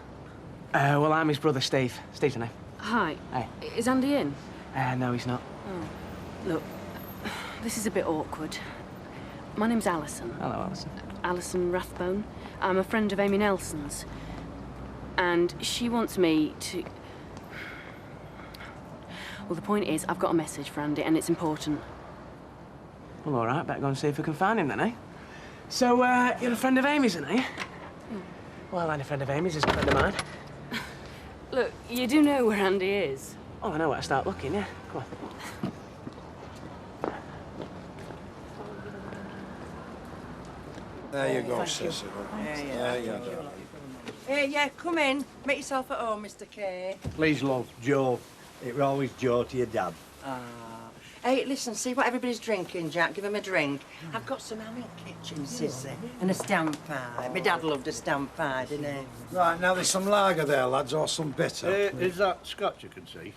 Well, I'm his brother, Steve. Steve's the name. Hi. Hey. Is Andy in? No, he's not. Oh. Look, this is a bit awkward. My name's Alison. Hello, Alison. Alison Rathbone. I'm a friend of Amy Nelson's. And she wants me to... Well, the point is, I've got a message for Andy, and it's important. Well, all right, better go and see if we can find him then, eh? So, you're a friend of Amy's, then, eh? Well, any friend of Amy's is a friend of mine. Look, you do know where Andy is. Oh, I know where to start looking, yeah. Come on. There you go, Thank Cecil. you. There you go. Hey, yeah, come in. Make yourself at home, Mr. Kay. Please, love, Joe. It was always Joe to your dad. Ah. Hey, listen, see what everybody's drinking, Jack. Give 'em a drink. I've got some ham in the kitchen, Sissy, and a stamp pie. My dad loved a stamp pie, didn't he? Right, now there's some lager there, lads, or some bitter. Is that Scotch you can see?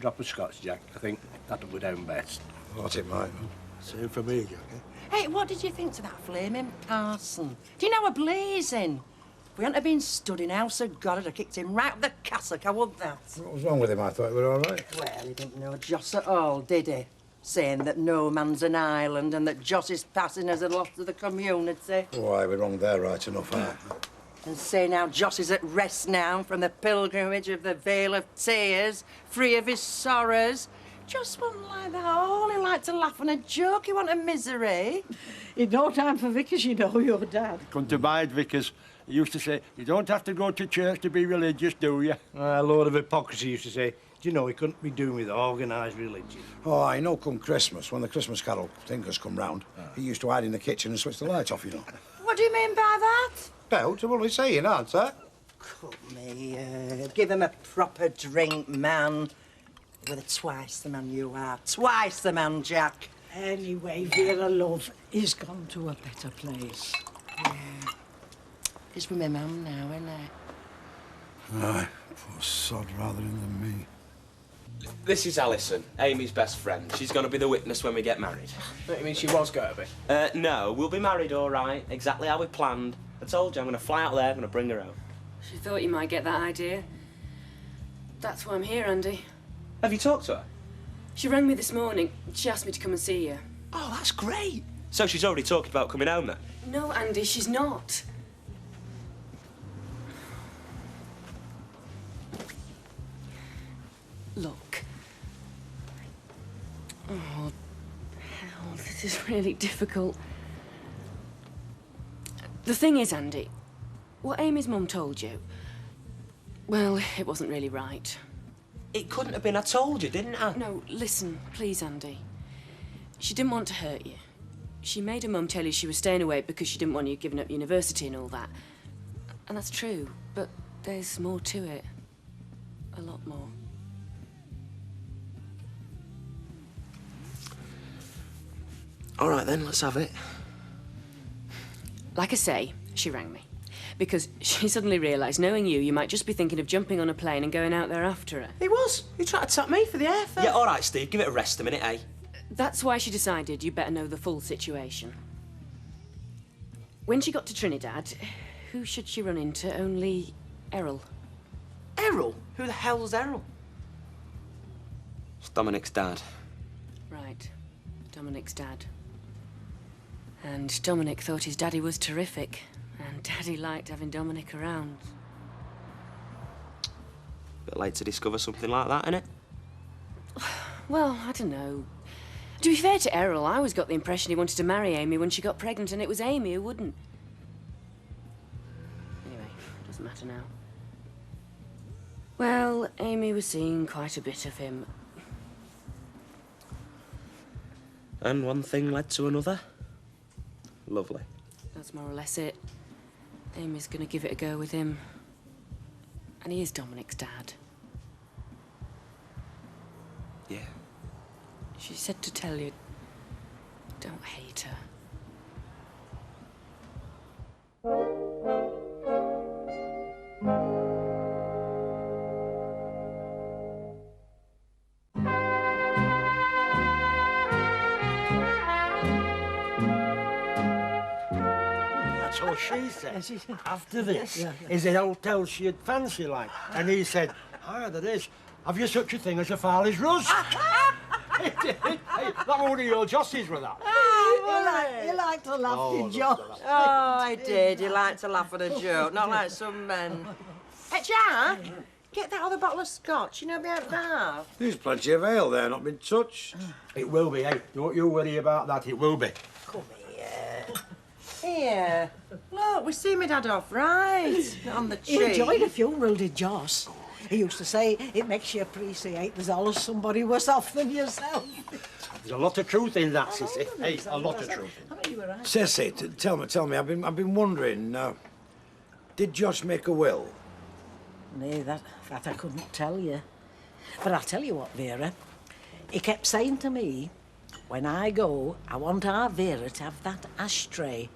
Drop of Scotch, Jack. I think that'll go down best. What it might. Same for me, Jack. Hey, what did you think to that flaming parson? Do you know we're blazing? If we hadn't have been stood in house of God, I'd have kicked him right up the cassock, I would that. What was wrong with him? I thought he were all right. Well, he didn't know Joss at all, did he? Saying that no man's an island and that Joss is passing as a loss to the community. Why, we're wrong there, right enough, eh? And saying how Joss is at rest now from the pilgrimage of the Vale of Tears, free of his sorrows. Just wasn't like that all. He liked to laugh and a joke. He wanted misery. He'd no time for Vickers, you know, your dad. Couldn't abide Vickers. He used to say, you don't have to go to church to be religious, do you? A load of hypocrisy, he used to say. Do you know, he couldn't be doing with organised religion. Oh, I know come Christmas, when the Christmas carol thinkers come round, he used to hide in the kitchen and switch the light off, you know. What do you mean by that? Well, I'm only saying, aren't I? Cut me, give him a proper drink, man. You're twice the man you are. Twice the man, Jack. Anyway, Vera, love, he's gone to a better place. Yeah. He's with my mum now, isn't he? Aye, poor sod rather than me. This is Alison, Amy's best friend. She's going to be the witness when we get married. What, you mean she was going to be? No, we'll be married all right, exactly how we planned. I told you, I'm going to fly out there, I'm going to bring her home. She thought you might get that idea. That's why I'm here, Andy. Have you talked to her? She rang me this morning. She asked me to come and see you. Oh, that's great. So she's already talking about coming home then? No, Andy, she's not. Look. Oh, hell, this is really difficult. The thing is, Andy, what Amy's mum told you, well, it wasn't really right. It couldn't have been. I told you, didn't I? No, listen, please, Andy. She didn't want to hurt you. She made her mum tell you she was staying away because she didn't want you giving up university and all that. And that's true, but there's more to it. A lot more. All right, then, let's have it. Like I say, she rang me. Because she suddenly realised, knowing you, you might just be thinking of jumping on a plane and going out there after her. He was. He tried to tap me for the airfare. Yeah, all right, Steve, give it a rest a minute, eh? That's why she decided you better know the full situation. When she got to Trinidad, who should she run into? Only Errol. Errol? Who the hell's Errol? It's Dominic's dad. Right. Dominic's dad. And Dominic thought his daddy was terrific. And Daddy liked having Dominic around. Bit late to discover something like that, innit? Well, I don't know. To be fair to Errol, I always got the impression he wanted to marry Amy when she got pregnant, and it was Amy who wouldn't. Anyway, doesn't matter now. Well, Amy was seeing quite a bit of him. And one thing led to another. Lovely. That's more or less it. Amy's gonna give it a go with him. And he is Dominic's dad. Yeah. She said to tell you, don't hate her. That's all she said. After this, is a hotel she'd fancy like. And he said, there is. Have you such a thing as a Farley's Ruz? Hey, that one of your Jossies with that. You like to laugh, Oh, did you? Oh, I did. You like to laugh at a joke, not like some men. Hey, Jack, get that other bottle of scotch, you know, behind the bar. There's plenty of ale there, not been touched. It will be, eh? Don't you worry about that, it will be. Come here. Here. Look, we see my dad off right. Not on the cheek. He enjoyed the funeral, did Joss. He used to say it makes you appreciate there's always somebody worse off than yourself. There's a lot of truth in that, Sissy. Hey, a lot of truth. I mean, you were right. Ceci, tell me. I've been wondering. Did Josh make a will? No, that I couldn't tell you. But I'll tell you what, Vera. He kept saying to me, when I go, I want our Vera to have that ashtray.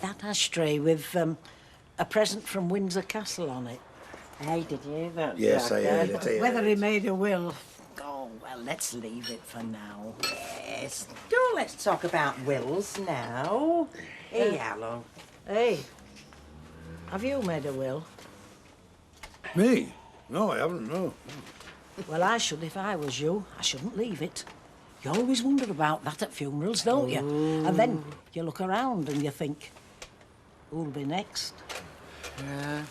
That ashtray with a present from Windsor Castle on it. Hey, did you hear that? Yes, I heard it. Whether he made a will, oh, well, let's leave it for now. Yes. Don't let's talk about wills now. Hey, hello. Hey, have you made a will? Me? No, I haven't, no. Well, I should if I was you. I shouldn't leave it. You always wonder about that at funerals, don't you? And then you look around and you think, who'll be next?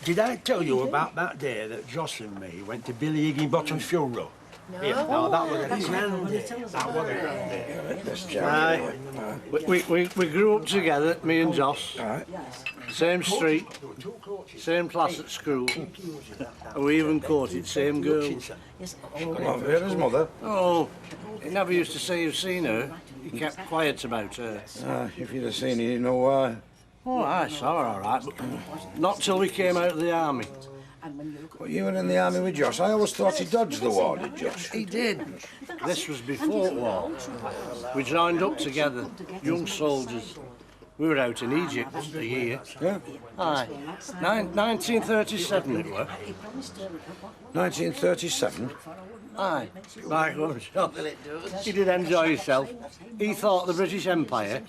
Did I tell you about that day that Joss and me went to Billy Higginbottom's funeral? No. Yeah, no, that was a That's grand right. day. Tell us That about was a it. grand day. This Aye. We grew up together, me and Joss. Same street, same class at school. And we even courted same girl. Come on, Vera's mother. Oh, he never used to say you've seen her. He kept quiet about her. If you'd have seen it, you'd know why. Oh, I saw her all right, but not till we came out of the army. Well, you were in the army with Josh. I always thought he dodged the war, did Josh? He did. This was before war. We joined up together, young soldiers. We were out in Egypt a year. Yeah? Aye. 1937 it were. 1937? Aye. My God, he did enjoy himself. He thought the British Empire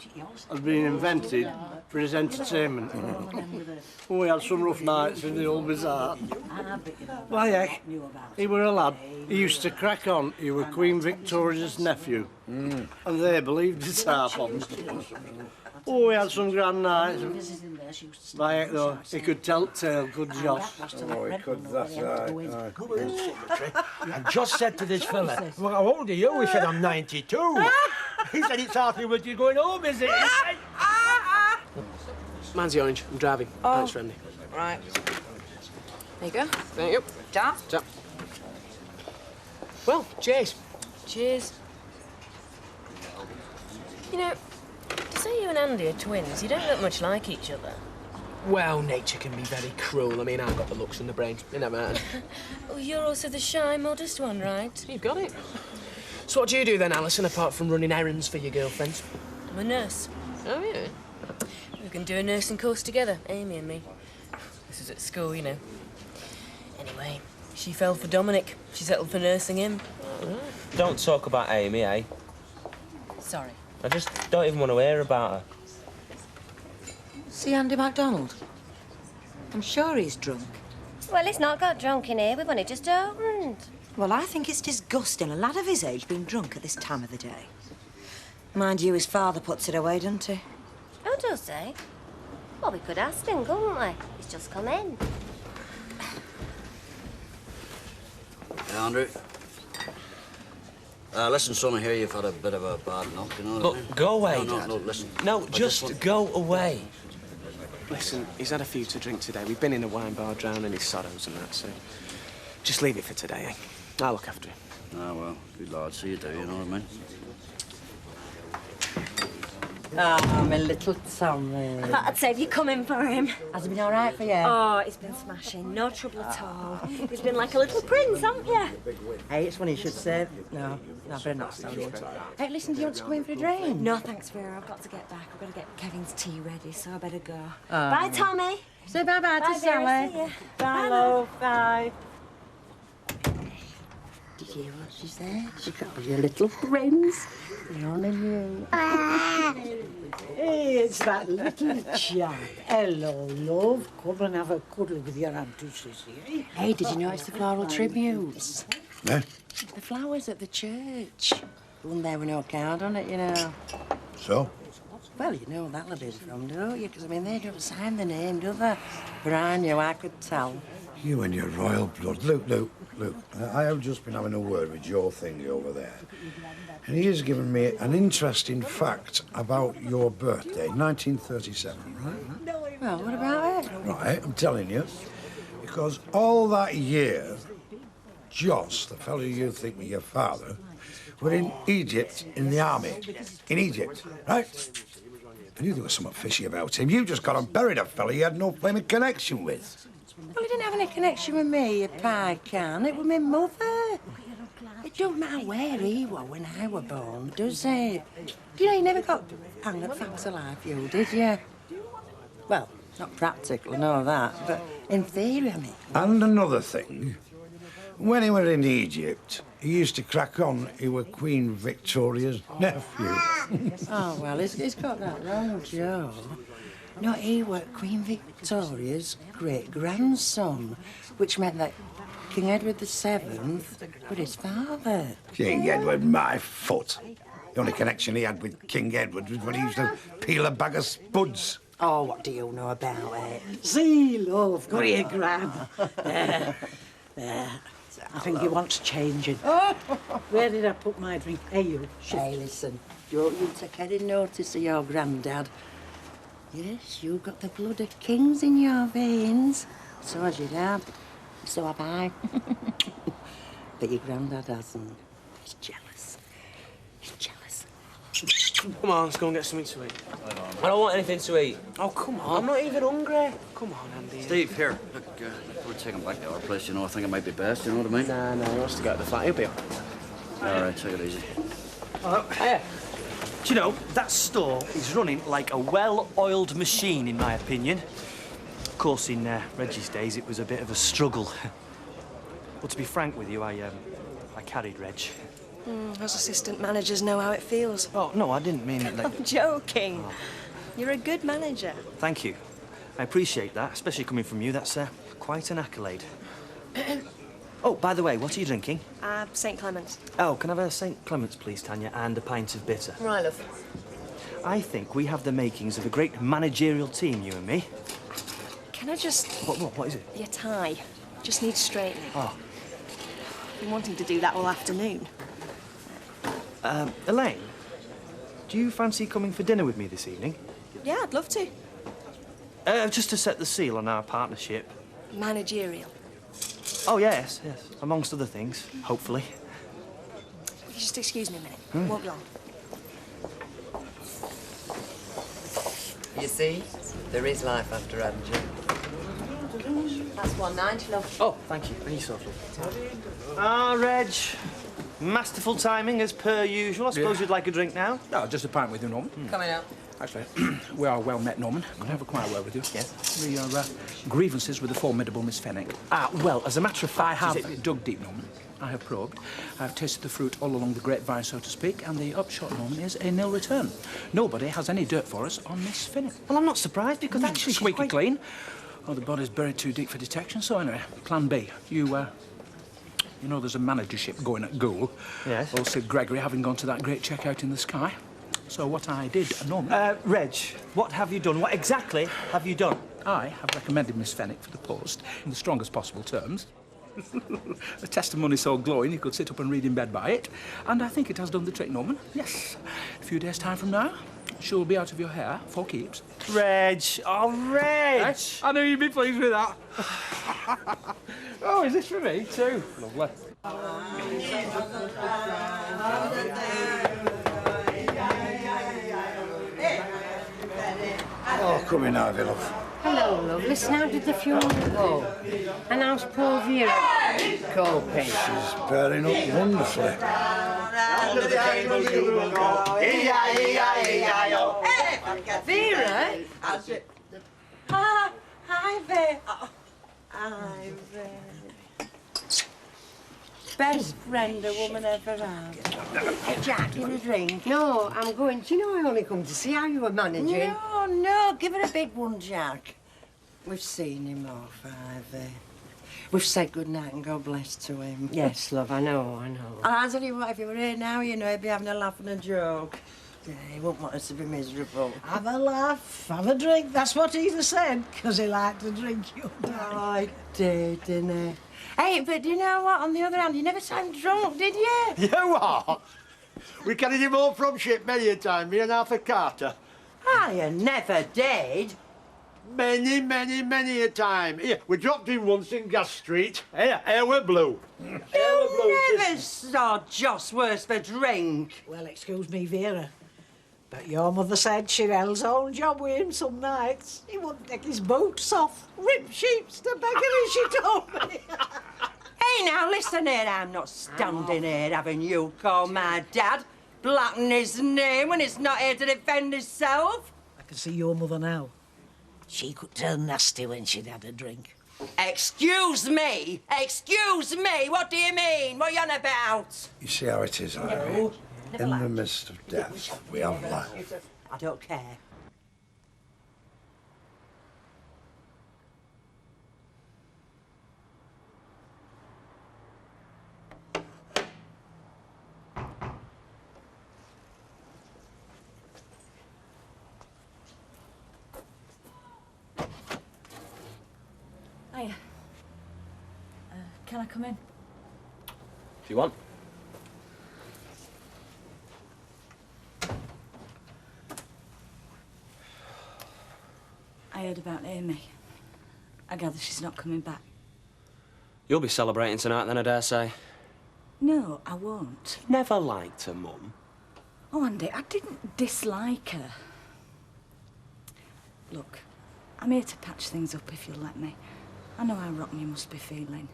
had been invented for his entertainment. We had some rough nights in the old bazaar. Why, heck, he were a lad. He used to crack on. He were Queen Victoria's nephew. And they believed it half on. Oh, we had some grand nights. By heck, though, he could tell tale, could Josh? Oh, he could, that's right. And Joss said to this fella, well, how old are you? He said, I'm 92. He said, it's hardly worth you going home, is it? Mine's the orange. I'm driving. Thanks, Randy. Right. There you go. Thank you. Down. So. Well, cheers. Cheers. You know, to say you and Andy are twins, you don't look much like each other. Well, nature can be very cruel. I mean, I've got the looks and the brains. It never matters. Oh, you're also the shy, modest one, right? You've got it. So what do you do then, Alison, apart from running errands for your girlfriends? I'm a nurse. Oh, yeah? We can do a nursing course together, Amy and me. This is at school, you know. Anyway, she fell for Dominic. She settled for nursing him. Don't talk about Amy, eh? Sorry. I just don't even want to hear about her. See Andy MacDonald? I'm sure he's drunk. Well, it's not got drunk in here. We've only just opened. Well, I think it's disgusting, a lad of his age being drunk at this time of the day. Mind you, his father puts it away, doesn't he? Oh, does he? Well, we could ask him, couldn't we? He's just come in. Hey, Andrew. Listen, son, I hear you've had a bit of a bad knock, you know what I mean? Look, go away, No, Dad. no, listen. No, just go away. Listen, he's had a few to drink today. We've been in a wine bar drowning his sorrows and that, so just leave it for today, eh? I'll look after him. Ah, well, good lad, so you do, you know what I mean? Ah, my little Tommy. I thought I'd save you coming for him. Has it been all right for you? Oh, it's been smashing. No trouble at all. He's been like a little prince, haven't you? Hey, it's funny you should say. No, better not say it. Hey, listen, do you want to come in for a drink? No, thanks, Vera. I've got to get back. I've got to get Kevin's tea ready, so I better go. Oh. Bye, Tommy. Say bye-bye to Bye, Vera. Sally. See ya. Bye, love. Bye. Did you hear what she said? She got your little friends. They're on you. Hey, it's that little chap. Hello, love. Come and have a cuddle with your Aunt Sissy. Hey, did you notice the floral tributes? Yeah? The flowers at the church. The one there with no card on it, you know. So? Well, you know what that'll be from, don't you? Because, I mean, they don't sign the name, do they? But I knew, I could tell. You and your royal blood. Luke. I have just been having a word with Joe Thingy over there. And he has given me an interesting fact about your birthday, 1937, right? Well, what about it? Right, I'm telling you. Because all that year, Joss, the fellow you think was your father, were in Egypt in the army. In Egypt, right? I knew there was something fishy about him. You just got and buried a fella you had no flaming connection with. Well, he didn't have any connection with me, you pie can. It was my mother. It don't matter where he was when I was born, does it? You know, you never got hung at facts of life, you did you? Well, not practical and all that, but in theory, I mean. And another thing, when he were in Egypt, he used to crack on he were Queen Victoria's nephew. Oh, well, he's got that wrong, Joe. No, he was Queen Victoria's great-grandson, which meant that King Edward VII was his father. King Edward, my foot. The only connection he had with King Edward was when he used to peel a bag of spuds. Oh, what do you know about it? See, love, got your grab. There. I think he wants changing. Where did I put my drink? Hey, you. Hey, listen, don't you take any notice of your granddad. Yes, you've got the blood of kings in your veins. So has your dad. So have I. But your granddad hasn't. He's jealous. He's jealous. Come on, let's go and get something to eat. I don't want anything to eat. Oh, come on. I'm not even hungry. Come on, Andy. Steve, here. Look, we're taking back to our place, you know. I think it might be best, you know what I mean? Nah, he wants to go to the flat. He'll be all right. All right, take it easy. Hey. Do you know, that store is running like a well-oiled machine, in my opinion. Of course, in Reggie's days, it was a bit of a struggle. But to be frank with you, I carried Reg. Us assistant managers know how it feels. Oh, no, I didn't mean it like... I'm joking. Oh. You're a good manager. Thank you. I appreciate that, especially coming from you. That's quite an accolade. Oh, by the way, what are you drinking? St. Clement's. Oh, can I have a St. Clement's, please, Tanya, and a pint of bitter? Right, love. I think we have the makings of a great managerial team, you and me. Can I just... What is it? Your tie. Just needs straightening. Oh. I've been wanting to do that all afternoon. Elaine, do you fancy coming for dinner with me this evening? Yeah, I'd love to. Just to set the seal on our partnership. Managerial. Oh, yes. Amongst other things, hopefully. Just excuse me a minute. Won't be long. You see, there is life after Andrew. That's 190, love. Oh, thank you. Any sort of. Reg. Masterful timing, as per usual. I suppose you'd like a drink now? No, just a pint with you, Norman. Coming out. Actually, we are well met, Norman. Can I have a quiet word with you? Yes. The grievances with the formidable Miss Fenwick. Well, as a matter of fact... I have dug deep, Norman. I have probed. I have tasted the fruit all along the grapevine, so to speak, and the upshot, Norman, is a nil return. Nobody has any dirt for us on Miss Fenwick. Well, I'm not surprised, because actually she's squeaky quite... clean. Oh, the body's buried too deep for detection, so anyway, plan B. You know there's a managership going at Goole. Yes. Old Sid Gregory having gone to that great checkout in the sky. So what I did, Norman... Reg, what have you done? What exactly have you done? I have recommended Miss Fenwick for the post in the strongest possible terms. A testimony so glowing you could sit up and read in bed by it. And I think it has done the trick, Norman. Yes. A few days' time from now, she'll be out of your hair for keeps. Reg! Oh, Reg! I knew you'd be pleased with that. Oh, is this for me too? Lovely. Oh, come in, Ivy, love. Hello, love. Listen, how did the funeral go? And how's poor Vera coping? She's bearing up wonderfully. Under the table you will go. E-I-E-I-E-I-O. Vera? Ivy. Ivy. Best friend a woman ever had. Hey, Jack, you a drink? No, I'm going. Do you know I only come to see how you were managing? No, give her a big one, Jack. We've seen him off, Ivy. We've said good night and God bless to him. Yes, love, I know. And I tell you what, if he were here now, you know, he'd be having a laugh and a joke. Yeah, he wouldn't want us to be miserable. Have a laugh, have a drink. That's what he said, because he liked to drink you. Oh, I did, didn't he? Hey, but do you know what? On the other hand, you never saw him drunk, did you? You what? We carried him home from ship many a time, me and Arthur Carter. You never did. Many a time. Here, we dropped him once in Gas Street. Here we're blue. You never saw Joss worse for drink. Well, excuse me, Vera, But your mother said Shirel's own job with him some nights. He wouldn't take his boots off. Rip sheets to begging, she told me. Hey, now, listen here. I'm not standing here having you call my dad, blacken his name when he's not here to defend himself. I can see your mother now. She could turn nasty when she'd had a drink. Excuse me? Excuse me? What do you mean? What are you on about? You see how it is, Irene? In the midst of death, we have life. I don't care. Hiya. Can I come in? If you want. I heard about Amy. I gather she's not coming back. You'll be celebrating tonight then, I dare say. No, I won't. Never liked her, Mum. Oh, Andy, I didn't dislike her. Look, I'm here to patch things up if you'll let me. I know how rotten you must be feeling.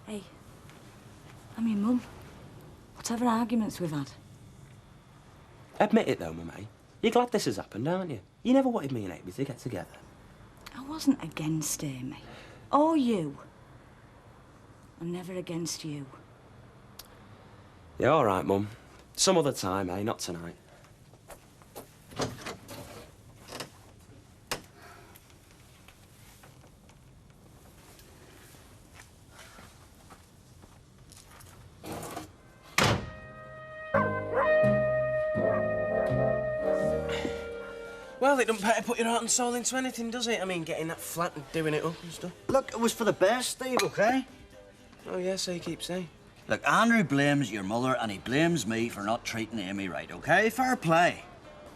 Hey, I'm your mum. Whatever arguments we've had. Admit it, though, Mummy. You're glad this has happened, aren't you? You never wanted me and Amy to get together. I wasn't against Amy. Or you. I'm never against you. Yeah, all right, Mum. Some other time, eh? Not tonight. Well, it doesn't better put your heart and soul into anything, does it? I mean, getting that flat and doing it up and stuff. Look, it was for the best, Steve, OK? Oh, yeah, so you keep saying. Look, Andrew blames your mother and he blames me for not treating Amy right, OK? Fair play.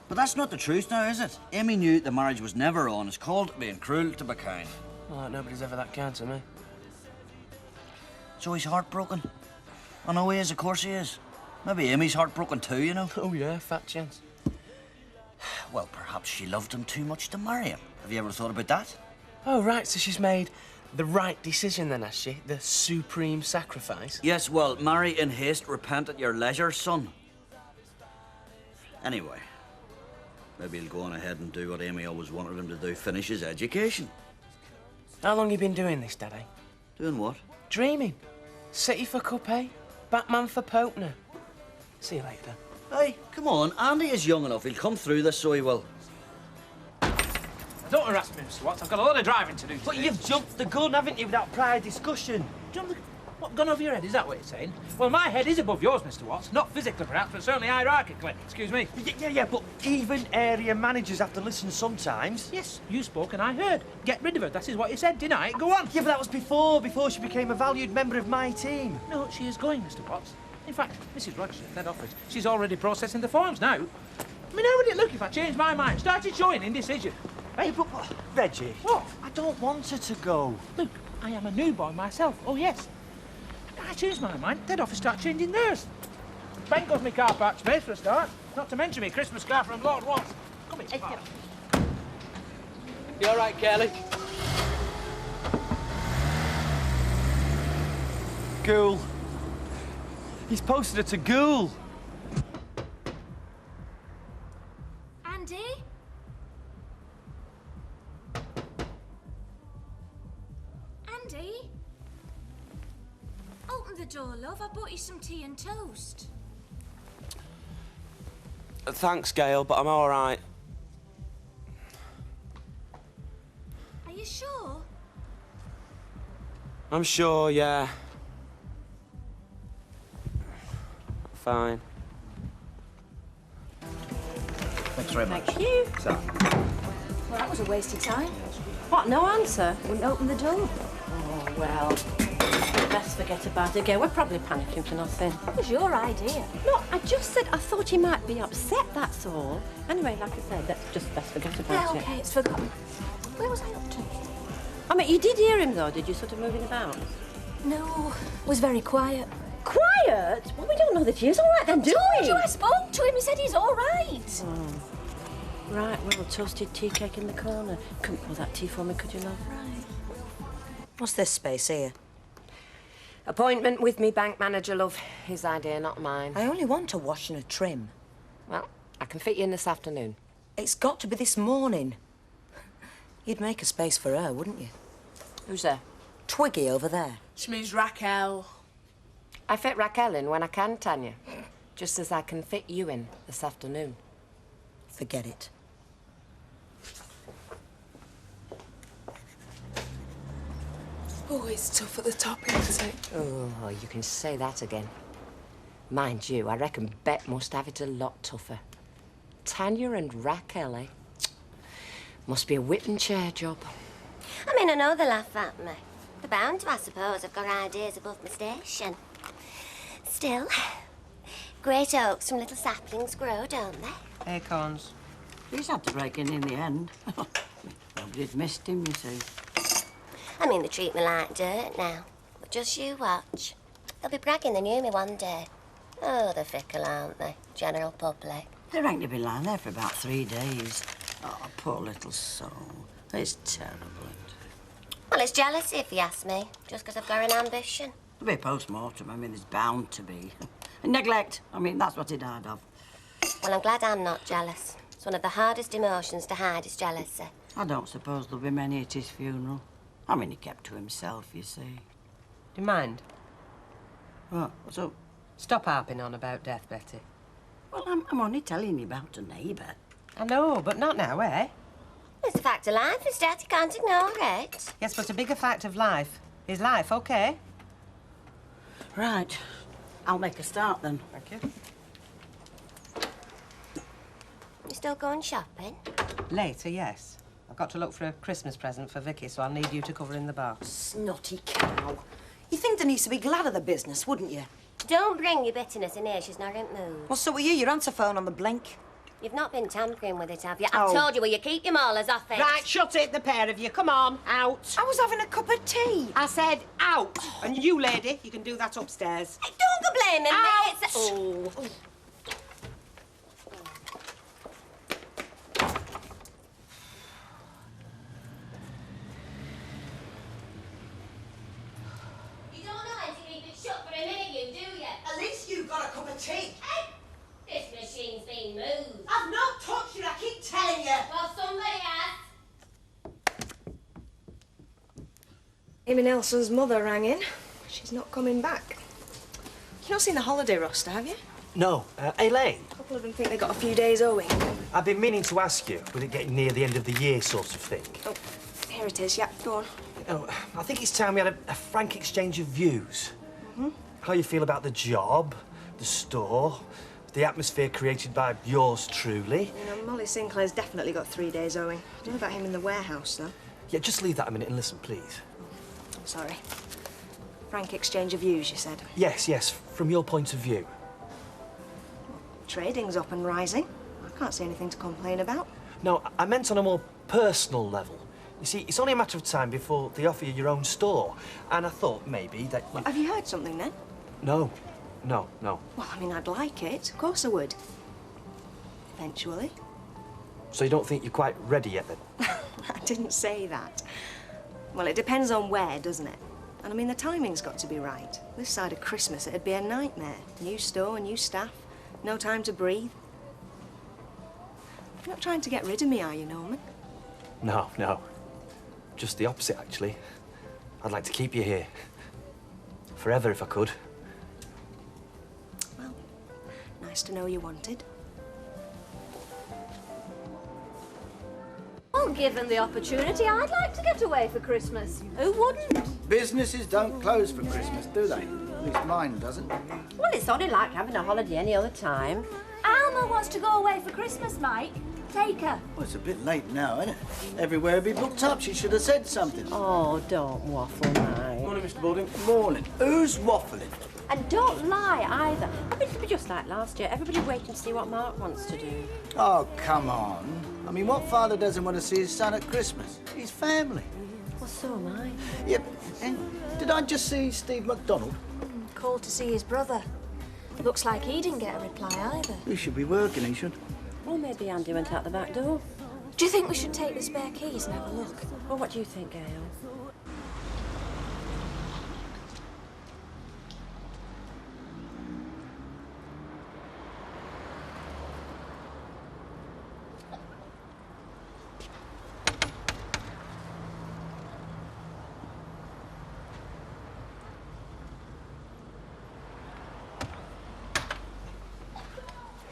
But that's not the truth now, is it? Amy knew the marriage was never on. It's called being cruel to be kind. Well, nobody's ever that kind to me. So he's heartbroken? I know he is, of course he is. Maybe Amy's heartbroken too, you know? Oh, yeah, fat chance. Well, perhaps she loved him too much to marry him. Have you ever thought about that? Oh, right, so she's made the right decision then, has she? The supreme sacrifice? Yes, well, marry in haste, repent at your leisure, son. Anyway, maybe he'll go on ahead and do what Amy always wanted him to do, finish his education. How long you been doing this, Daddy? Doing what? Dreaming. City for Cup, eh? Batman for Pope now. See you later. Hey, come on, Andy is young enough. He'll come through this, so he will. Don't harass me, Mr. Watts. I've got a lot of driving to do But today. you've jumped the gun, haven't you, without prior discussion? What, gone over your head? Is that what you're saying? Well, my head is above yours, Mr. Watts. Not physically, perhaps, but certainly hierarchically. Excuse me. Yeah, but even area managers have to listen sometimes. Yes, you spoke and I heard. Get rid of her. That is what you said, didn't I? Go on. Yeah, but that was before she became a valued member of my team. No, she is going, Mr. Watts. In fact, Mrs. Rogers at head office, she's already processing the forms now. I mean, how would it look if I changed my mind, started showing indecision? Hey, but Reggie. What? I don't want her to go. Look, I am a new boy myself. Oh, yes. I changed my mind. Head office start changing theirs. Bank goes me car park space for a start. Not to mention me Christmas car from Lord Watts. Come here. Hey, get up. You all right, Kelly? Ghoul. He's posted her to Ghoul. Andy? Andy? Open the door, love. I bought you some tea and toast. Thanks, Gail, but I'm all right. Are you sure? I'm sure, yeah. Fine. Thanks very much. Thank you. So, Well, that was a waste of time. What, no answer? Wouldn't open the door. Oh, well, best forget about it again. We're probably panicking for nothing. It was your idea. No, I just said I thought he might be upset, that's all. Anyway, like I said, let's just best forget about Yeah, it. OK, it's forgotten. Where was I up to? I mean, you did hear him, though, did you, sort of moving about? No, it was very quiet. Quiet? Well, we don't know that he is all right then, do we? I spoke to him. He said he's all right. Oh. Right, well, toasted tea cake in the corner. Couldn't pour that tea for me, could you, love? Right. What's this space here? Appointment with me bank manager, love. His idea, not mine. I only want a wash and a trim. Well, I can fit you in this afternoon. It's got to be this morning. You'd make a space for her, wouldn't you? Who's there? Twiggy over there. She means Raquel. I fit Raquel in when I can, Tanya. Just as I can fit you in this afternoon. Forget it. Always tough at the top, isn't it? Oh, you can say that again. Mind you, I reckon Bet must have it a lot tougher. Tanya and Raquel, eh? Must be a whipping chair job. I mean, I know they laugh at me. They're bound to, I suppose. I've got ideas above my station. Still, great oaks from little saplings grow, don't they? Acorns. He's had to break in the end. Nobody's missed him, you see. I mean, they treat me like dirt now. But just you watch. They'll be bragging they knew me one day. Oh, they're fickle, aren't they? General public. They reckon to be lying there for about 3 days. Oh, poor little soul. It's terrible. Well, it's jealousy, if you ask me. Just because I've got an ambition. There'll be a post-mortem. I mean, there's bound to be. And neglect. I mean, that's what he died of. Well, I'm glad I'm not jealous. It's one of the hardest emotions to hide is jealousy. I don't suppose there'll be many at his funeral. I mean, he kept to himself, you see. Do you mind? What? What's up? Stop harping on about death, Betty. Well, I'm only telling you about a neighbour. I know, but not now, eh? It's a fact of life, is that? You can't ignore it. Yes, but a bigger fact of life is life, OK? Right. I'll make a start, then. Thank you. You still going shopping? Later, yes. I've got to look for a Christmas present for Vicky, so I'll need you to cover in the bar. Snotty cow. You think Denise would be glad of the business, wouldn't you? Don't bring your bitterness in here. She's not in the mood. Well, so are you. Your answer phone on the blink. You've not been tampering with it, have you? I've told you where you keep your molars off it. Right, shut it, the pair of you. Come on, out. I was having a cup of tea. I said out. And you, lady, you can do that upstairs. Hey, don't go blaming Out. me. Oh. You don't know how to keep it shut for a minute, you do you? At least you've got a cup of tea. Hey, this machine's been moved. I've not touched it, I keep telling you. Well, somebody has. Amy Nelson's mother rang in. She's not coming back. You've not seen the holiday roster, have you? No. Elaine, A couple of them think they got a few days owing. I've been meaning to ask you, with it getting near the end of the year sort of thing. Oh, here it is, yeah, go on. Oh, I think it's time we had a frank exchange of views. How you feel about the job, the store, the atmosphere created by yours truly. You know, Molly Sinclair's definitely got 3 days owing. I don't know about him in the warehouse, though. Yeah, just leave that a minute and listen, please. Sorry. Frank exchange of views, you said. Yes, yes, from your point of view. Trading's up and rising. I can't see anything to complain about. No, I meant on a more personal level. You see, it's only a matter of time before they offer you your own store. And I thought maybe that you... Have you heard something, then? No. Well, I mean, I'd like it. Of course I would. Eventually. So you don't think you're quite ready yet, then? I didn't say that. Well, it depends on where, doesn't it? And I mean, the timing's got to be right. This side of Christmas, it'd be a nightmare. New store, new staff, no time to breathe. You're not trying to get rid of me, are you, Norman? No. Just the opposite, actually. I'd like to keep you here. Forever, if I could. Well, nice to know you wanted. Well, given the opportunity, I'd like to get away for Christmas. Who wouldn't? Businesses don't close for Christmas, do they? At least mine doesn't. Well, it's only like having a holiday any other time. Alma wants to go away for Christmas, Mike. Take her. Well, it's a bit late now, isn't it? Everywhere will be booked up. She should have said something. Oh, don't waffle, Mike. Morning, Mr. Balding. Morning. Who's waffling? And don't lie either. I mean, it'll be just like last year. Everybody waiting to see what Mark wants to do. Oh, come on. I mean, what father doesn't want to see his son at Christmas? His family. Well, so am I. Yep. And did I just see Steve MacDonald? called to see his brother. Looks like he didn't get a reply either. He should be working, he should. Well, maybe Andy went out the back door. Do you think we should take the spare keys and have a look? Well, what do you think, Gail?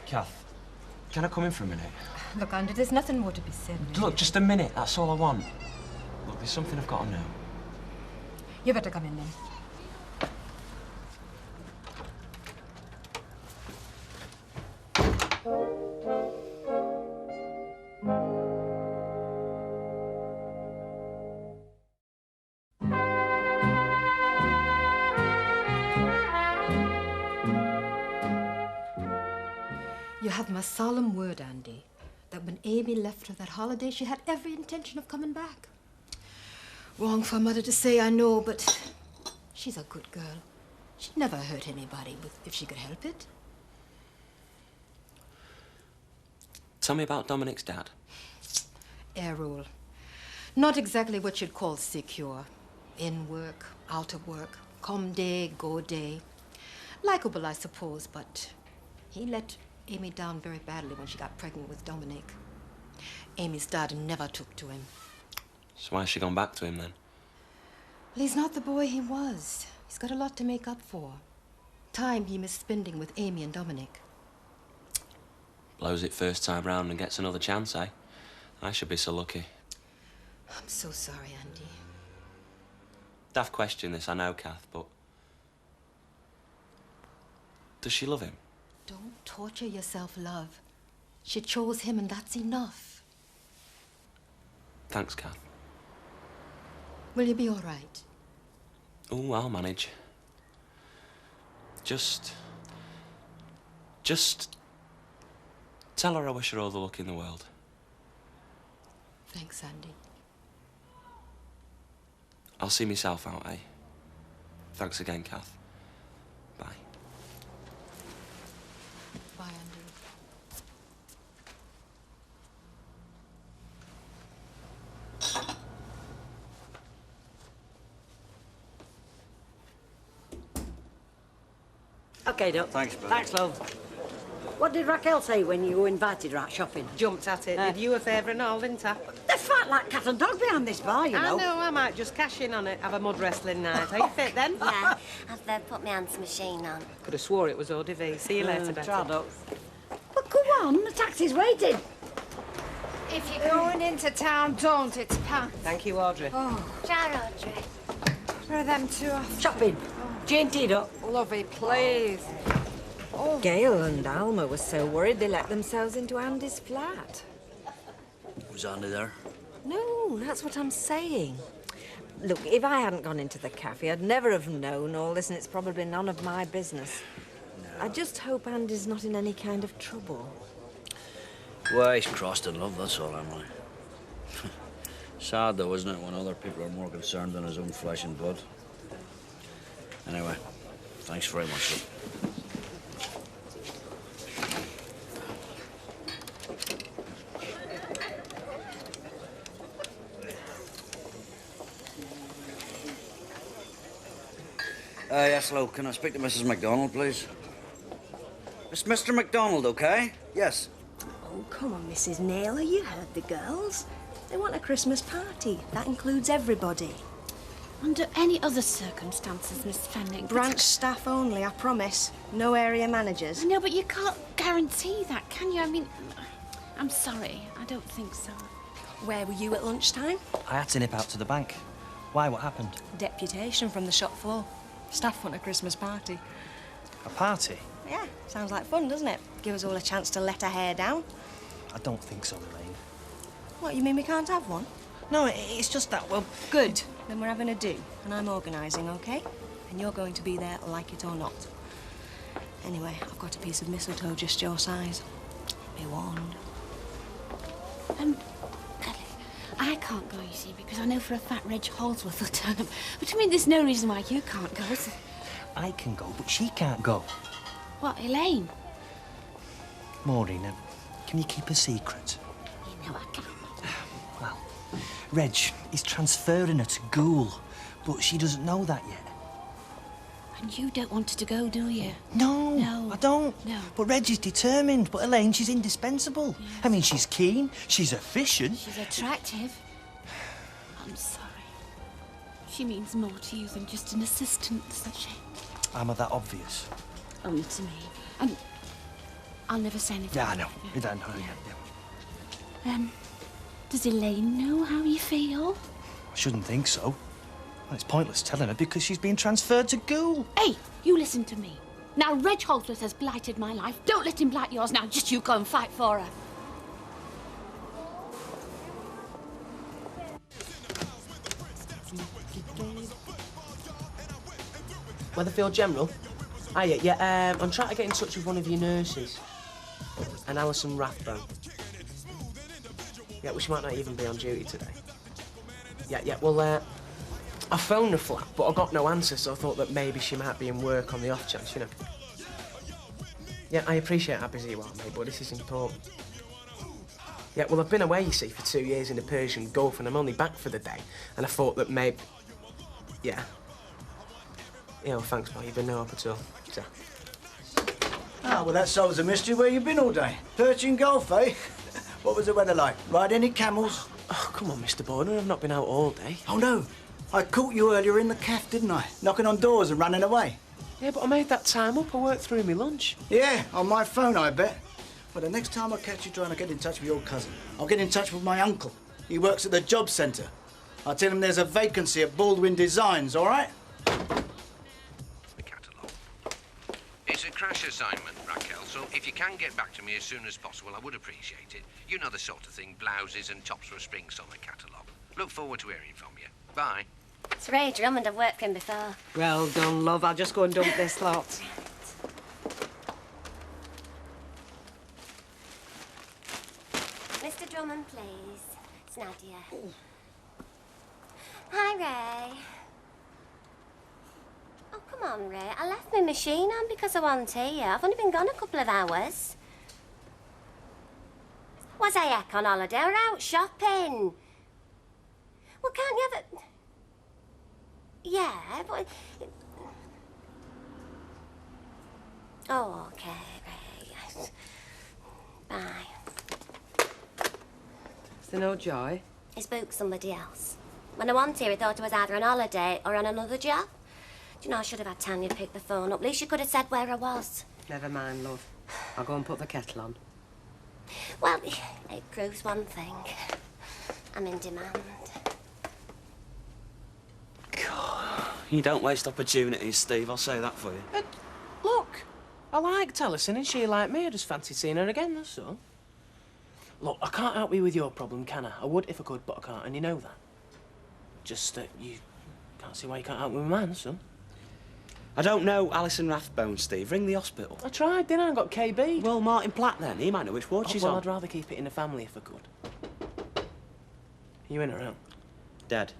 Kath, can I come in for a minute? Look, Andy, there's nothing more to be said. Look, just a minute, that's all I want. Look, there's something I've got to know. You better come in then. You have my solemn word, Andy, that when Amy left for that holiday, she had every intention of coming back. Wrong for Mother to say, I know, but she's a good girl. She'd never hurt anybody if she could help it. Tell me about Dominic's dad. Errol. Not exactly what you'd call secure. In work, out of work, come day, go day. Likeable, I suppose, but he let Amy down very badly when she got pregnant with Dominic. Amy's dad never took to him. So why has she gone back to him then? Well, he's not the boy he was. He's got a lot to make up for. Time he missed spending with Amy and Dominic. Blows it first time round and gets another chance, eh? I should be so lucky. I'm so sorry, Andy. Daft question this, I know, Kath, but... does she love him? Don't torture yourself, love. She chose him and that's enough. Thanks, Kath. Will you be all right? Oh, I'll manage. Just tell her I wish her all the luck in the world. Thanks, Andy. I'll see myself out, eh? Thanks again, Kath. Bye. Bye, Andy. Okay, Doc. Thanks, Billy. Thanks, love. What did Raquel say when you invited her out shopping? Jumped at it. Did you a favour and all, didn't I? They fight like cat and dog behind this bar, you know. I know, I might just cash in on it, have a mud wrestling night. Are you fit then? Yeah, I've put my answer machine on. Could have swore it was ODV. See you later, Betty. Try, Doc. But go on, the taxi's waiting. If you're going into town, don't. It's packed. Thank you, Audrey. Oh, Try, Audrey. where are them two off? Shopping. J&T, Doc. Lovey, please. Oh. Gail and Alma were so worried they let themselves into Andy's flat. Was Andy there? No, that's what I'm saying. Look, if I hadn't gone into the cafe, I'd never have known all this, and it's probably none of my business. No. I just hope Andy's not in any kind of trouble. Well, he's crossed in love, that's all, Emily. Sad, though, isn't it, when other people are more concerned than his own flesh and blood? Anyway, thanks very much. Yes, hello. Can I speak to Mrs. MacDonald, please? It's Mr. MacDonald, okay? Yes. Oh, come on, Mrs. Naylor. You heard the girls. They want a Christmas party. That includes everybody. Under any other circumstances, Miss Fenwick. Branch staff only, I promise. No area managers. I know, but you can't guarantee that, can you? I mean, I'm sorry. I don't think so. Where were you at lunchtime? I had to nip out to the bank. Why, what happened? Deputation from the shop floor. Staff want a Christmas party. A party? Yeah, sounds like fun, doesn't it? Give us all a chance to let our hair down. I don't think so, Elaine. What, you mean we can't have one? No, it's just that, well... Good. Then we're having a do, and I'm organising, OK? And you're going to be there, like it or not. Anyway, I've got a piece of mistletoe just your size. Be warned. I can't go, you see, because I know for a fact Reg Holdsworth will turn up. But I mean, there's no reason why you can't go, is there? I can go, but she can't go. What, Elaine? Maureen, can you keep a secret? You know I can't. Well, Reg, he's transferring her to Ghoul, but she doesn't know that yet. And you don't want her to go, do you? No, I don't. No. But Reg is determined. But Elaine, she's indispensable. Yes. I mean, she's keen, she's efficient. She's attractive. I'm sorry. She means more to you than just an assistant, doesn't she? Am I that obvious? Only to me. And I'll never say anything. Yeah, I know. You don't know. Yeah. Does Elaine know how you feel? I shouldn't think so. Well, it's pointless telling her because she's being transferred to Ghoul. Hey, you listen to me. Now, Reg Holdsworth has blighted my life. Don't let him blight yours. Now, just you go and fight for her. Weatherfield General? Hiya, yeah, I'm trying to get in touch with one of your nurses. An Alison Rathbone. Yeah, well, she might not even be on duty today. Yeah, well, I phoned the flat, but I got no answer, so I thought that maybe she might be in work on the off chance, you know. Yeah, I appreciate how busy you are, mate, but this is important. Yeah, well, I've been away, you see, for 2 years in the Persian Gulf, and I'm only back for the day, and I thought that maybe... Yeah. Yeah, well, thanks, pal. You've been no help at all. So. Ah, well, that solves the mystery. Where you been all day? Perching Gulf, eh? What was the weather like? Ride any camels? Oh, come on, Mr. Borden. I've not been out all day. Oh, no. I caught you earlier in the caff, didn't I? Knocking on doors and running away. Yeah, but I made that time up. I worked through my lunch. Yeah, on my phone, I bet. Well, the next time I catch you trying to get in touch with your cousin, I'll get in touch with my uncle. He works at the job centre. I'll tell him there's a vacancy at Baldwin Designs, all right? It's a crash assignment, Raquel, so if you can get back to me as soon as possible, I would appreciate it. You know the sort of thing, blouses and tops for a spring-summer catalogue. Look forward to hearing from you. Bye. It's Ray Drummond. I've worked for him before. Well done, love. I'll just go and dump this lot. Mr. Drummond, please. It's Nadia. Hi, Ray. Oh, come on, Ray. I left my machine on because I wasn't here. I've only been gone a couple of hours. Was I heck on holiday or out shopping? Well, can't you have it? Yeah, but... Oh, okay, Ray. Bye. Is there no joy? He's booked somebody else. When I was here, he thought I was either on holiday or on another job. Do you know, I should have had Tanya pick the phone up. At least she could have said where I was. Never mind, love. I'll go and put the kettle on. Well, it proves one thing. I'm in demand. You don't waste opportunities, Steve, I'll say that for you. Look, I liked Alison and she liked me. I just fancied seeing her again, that's all. Look, I can't help you with your problem, can I? I would if I could, but I can't, and you know that. Just that you can't see why you can't help me with mine, son. I don't know Alison Rathbone, Steve. Ring the hospital. I tried, didn't I? I got KB. Well, Martin Platt, then. He might know which ward she's well, on. I'd rather keep it in the family if I could. Are you in or out? Dead.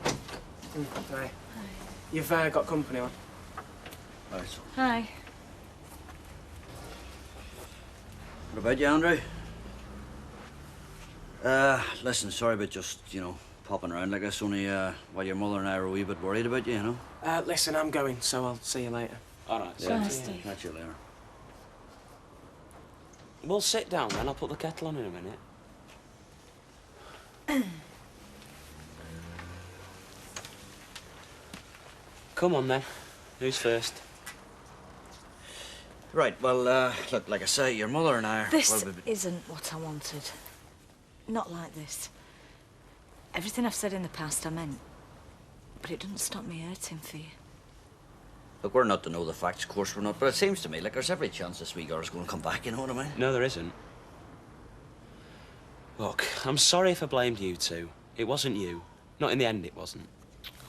Hi. Hi. You've got company on. Right. Hi. What about you, Andrew? Listen, sorry about just, you know, popping around like this, only while your mother and I are a wee bit worried about you, you know? Listen, I'm going, so I'll see you later. All right. Yeah, Bye, Steve. catch you later. We'll sit down then. I'll put the kettle on in a minute. Come on, then. Who's first? Right, well, look, like I say, your mother and I are... This well, isn't what I wanted. Not like this. Everything I've said in the past I meant. But it doesn't stop me hurting for you. Look, we're not to know the facts, of course we're not, but it seems to me like there's every chance this wee girl's going to come back, you know what I mean? No, there isn't. Look, I'm sorry if I blamed you two. It wasn't you. Not in the end, it wasn't.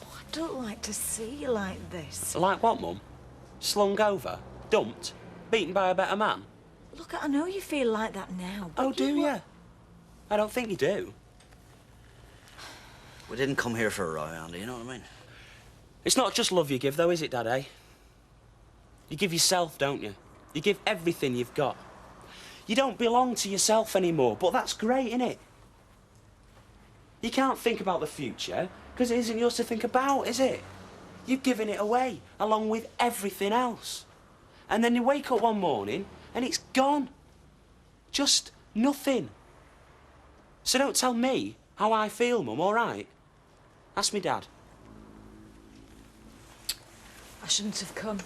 Oh, I don't like to see you like this. Like what, Mum? Slung over? Dumped? Beaten by a better man? Look, I know you feel like that now, but Oh, do you? I don't think you do. We didn't come here for a row, Andy, you know what I mean? It's not just love you give, though, is it, Dad, eh? You give yourself, don't you? You give everything you've got. You don't belong to yourself anymore, but that's great, innit? You can't think about the future, because it isn't yours to think about, is it? You've given it away, along with everything else. And then you wake up one morning, and it's gone. Just nothing. So don't tell me how I feel, Mum, all right? Ask me, Dad. I shouldn't have come.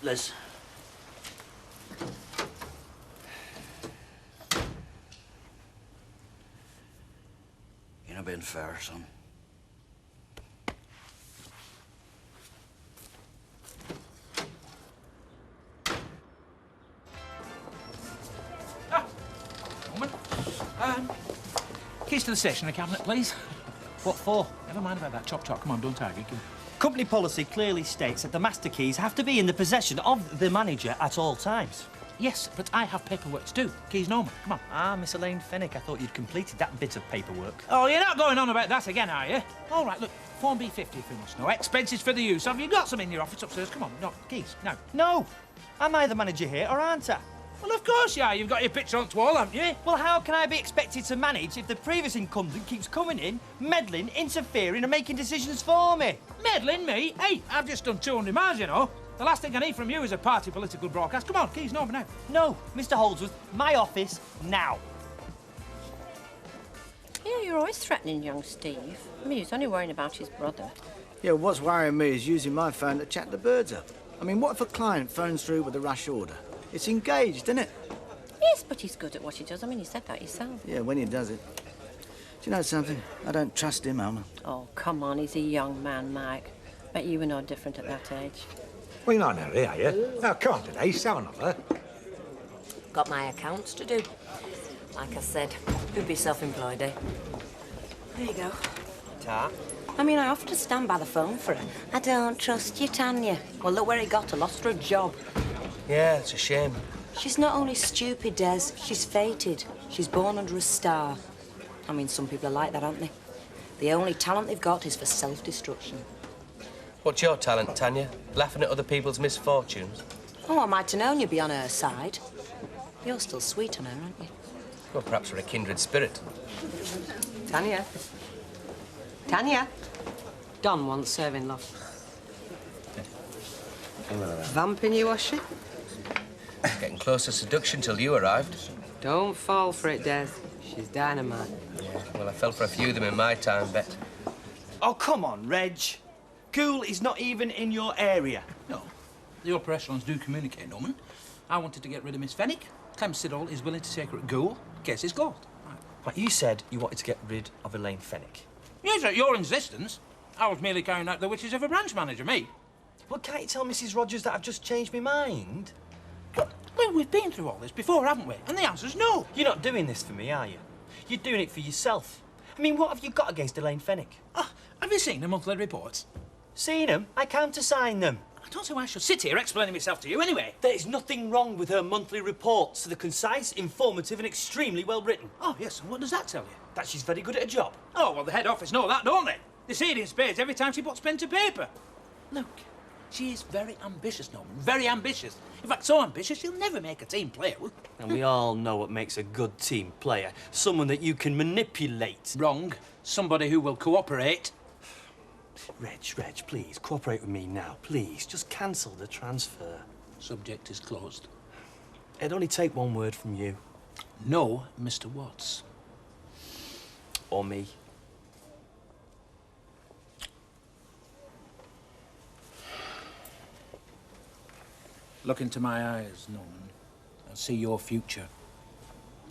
Liz. You're not being fair, son. Keys to the stationery cabinet, please. What for? Never mind about that. Chop, chop. Come on, don't argue. Company policy clearly states that the master keys have to be in the possession of the manager at all times. Yes, but I have paperwork to do. Keys Norman, come on. Ah, Miss Elaine Fenwick, I thought you'd completed that bit of paperwork. Oh, you're not going on about that again, are you? All right, look, Form B50 if you must know. Expenses for the use. Have you got some in your office upstairs? Come on, no, keys, no. No! Am I the manager here, or aren't I? Well, of course you are. You've got your picture on the wall, haven't you? Well, how can I be expected to manage if the previous incumbent keeps coming in, meddling, interfering and making decisions for me? Meddling me? Hey, I've just done 200 miles, you know. The last thing I need from you is a party political broadcast. Come on, keys Norman now. No, Mr. Holdsworth, my office now. Yeah, you're always threatening young Steve. I mean, he's only worrying about his brother. Yeah, what's worrying me is using my phone to chat the birds up. I mean, what if a client phones through with a rush order? It's engaged, isn't it? Yes, but he's good at what he does. I mean, you said that yourself. Yeah, when he does it. Do you know something? I don't trust him, Alma. Oh, come on, he's a young man, Mike. Bet you were no different at that age. Well, you're not in a hurry, are you? Now, come on, Denise, have another. Got my accounts to do. Like I said, who'd be self-employed, eh? There you go. Ta. I mean, I offered to stand by the phone for her. I don't trust you, Tanya. Well, look where he got her. Lost her a job. Yeah, it's a shame. She's not only stupid, Des. She's fated. She's born under a star. I mean, some people are like that, aren't they? The only talent they've got is for self-destruction. What's your talent, Tanya? Laughing at other people's misfortunes? Oh, I might have known you'd be on her side. You're still sweet on her, aren't you? Well, perhaps we're a kindred spirit. Tanya. Tanya. Don wants serving love. Vamping you, was she? Getting close to seduction till you arrived. Don't fall for it, Des. She's dynamite. Yeah, well, I fell for a few of them in my time, Bet. Oh, come on, Reg. Ghoul is not even in your area. No. The upper echelons do communicate, Norman. I wanted to get rid of Miss Fenwick. Clem Siddall is willing to take her at Ghoul. Case is closed. But you said you wanted to get rid of Elaine Fenwick. Yes, at your insistence. I was merely carrying out the wishes of a branch manager, me. Well, can't you tell Mrs. Rogers that I've just changed my mind? Well, we've been through all this before, haven't we? And the answer's no. You're not doing this for me, are you? You're doing it for yourself. I mean, what have you got against Elaine Fenwick? Have you seen the monthly reports? Seen them? I countersign them. I don't see why I should sit here explaining myself to you anyway. There is nothing wrong with her monthly reports. They're concise, informative and extremely well written. Oh, yes, and what does that tell you? That she's very good at her job. Oh, well, the head office know that, don't they? They see it in spades every time she puts pen to paper. Look, she is very ambitious, Norman, very ambitious. In fact, so ambitious she'll never make a team player. And we all know what makes a good team player. Someone that you can manipulate. Wrong. Somebody who will cooperate. Reg, please, cooperate with me now, please. Just cancel the transfer. Subject is closed. It'd only take one word from you. No, Mr. Watts. Or me. Look into my eyes, Norman, and see your future.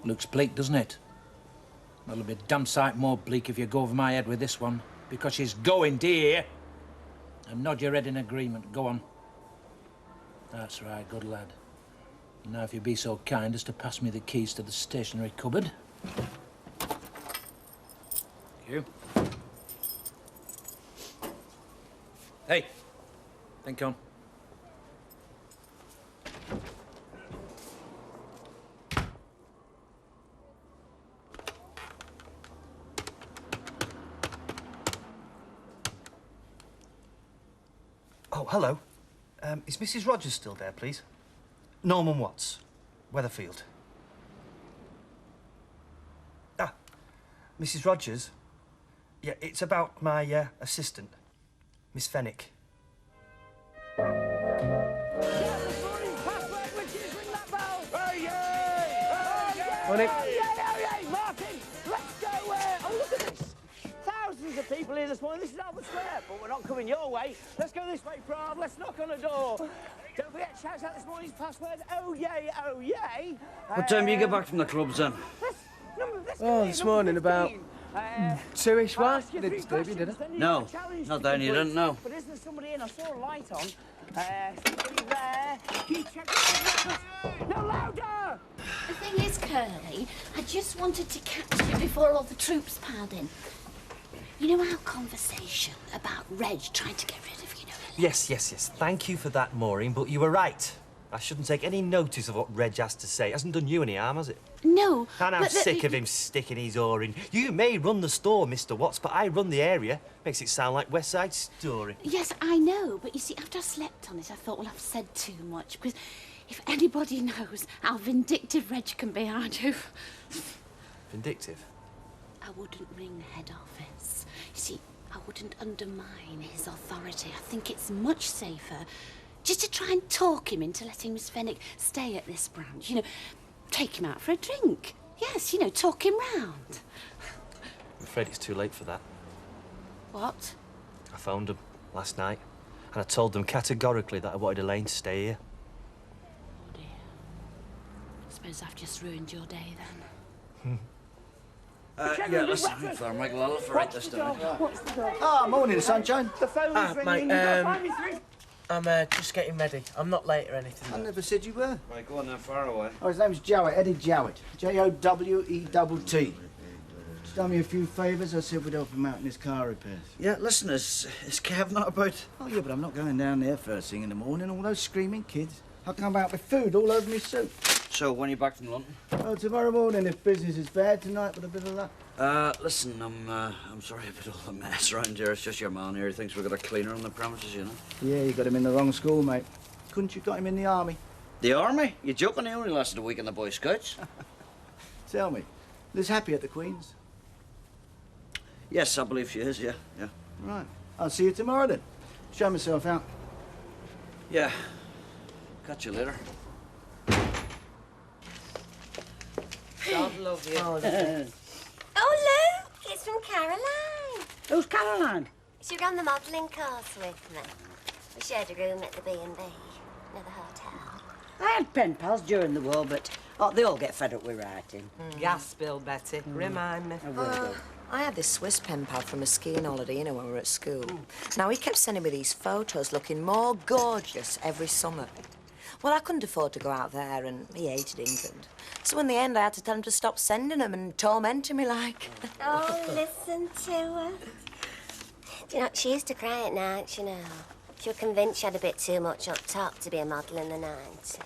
Looks bleak, doesn't it? Well, it'll be a damn sight more bleak if you go over my head with this one, because she's going, dear. And nod your head in agreement. Go on. That's right, good lad. Now, if you'd be so kind as to pass me the keys to the stationery cupboard. Thank you. Hey, think on. hello. Is Mrs. Rogers still there, please? Norman Watts, Weatherfield. Ah, Mrs. Rogers? Yeah, it's about my assistant, Miss Fenwick. Morning. Martin, let's go. Oh, look at this. Thousands of people here this morning. This is Albert Square, but we're not coming your way. Let's go this way, Prav. Let's knock on the door. Don't forget to shout out this morning's password. Oh, yay, oh, yay. What time do you get back from the clubs then? Oh, this morning about 2-ish, why? You didn't disturb you, did I? No, not then, you didn't know. But isn't there somebody in? I saw a light on. Somebody there. Can you check the... No, louder! The thing is, Curly, I just wanted to catch you before all the troops piled in. You know our conversation about Reg trying to get rid of you, know? Yes. Thank you for that, Maureen, but you were right. I shouldn't take any notice of what Reg has to say. It hasn't done you any harm, has it? No, And I'm sick of him sticking his oar in. You may run the store, Mr. Watts, but I run the area. Makes it sound like West Side Story. Yes, I know, but you see, after I slept on it, I thought, well, I've said too much, because if anybody knows how vindictive Reg can be, I do. Vindictive? I wouldn't ring head office. You see, I wouldn't undermine his authority. I think it's much safer just to try and talk him into letting Miss Fenwick stay at this branch. You know, take him out for a drink. Yes, you know, talk him round. I'm afraid it's too late for that. What? I phoned them last night, and I told them categorically that I wanted Elaine to stay here. Oh, dear. I suppose I've just ruined your day, then. Yeah, listen, Michael, I'll write this down. Ah, morning, sunshine. The phone's ringing. Mate, You gotta find me through. I'm just getting ready. I'm not late or anything. I never said you were. Right, go on then, far away. Oh, his name's Jowett, Eddie Jowett. Jowett. Just done me a few favours. I said we'd help him out in his car repairs. Yeah, listen, is Kev not about? Oh, yeah, but I'm not going down there first thing in the morning. All those screaming kids. I'll come out with food all over me suit. So, when are you back from London? Oh, tomorrow morning if business is bad. Tonight with a bit of luck. Listen, I'm sorry about all the mess around here. It's just your man here. He thinks we've got a cleaner on the premises, you know. Yeah, you got him in the wrong school, mate. Couldn't you got him in the army? The army? You joking? He only lasted a week in the Boy Scouts. Tell me, Liz happy at the Queen's? Yes, I believe she is, yeah. Right. I'll see you tomorrow then. Show myself out. Yeah. Catch you later. God love you. Oh, look, it's from Caroline. Who's Caroline? She ran the modelling course with me. We shared a room at the B&B, near the hotel. I had pen pals during the war, but they all get fed up with writing. Gas bill, Betty. Remind me. I will do. I had this Swiss pen pal from a skiing holiday, you know, when we were at school. Now, he kept sending me these photos looking more gorgeous every summer. Well, I couldn't afford to go out there, and he hated England. So in the end, I had to tell him to stop sending them and tormenting me like. Oh, listen to her. Do you know, she used to cry at night, you know. She was convinced she had a bit too much up top to be a model in the 90s.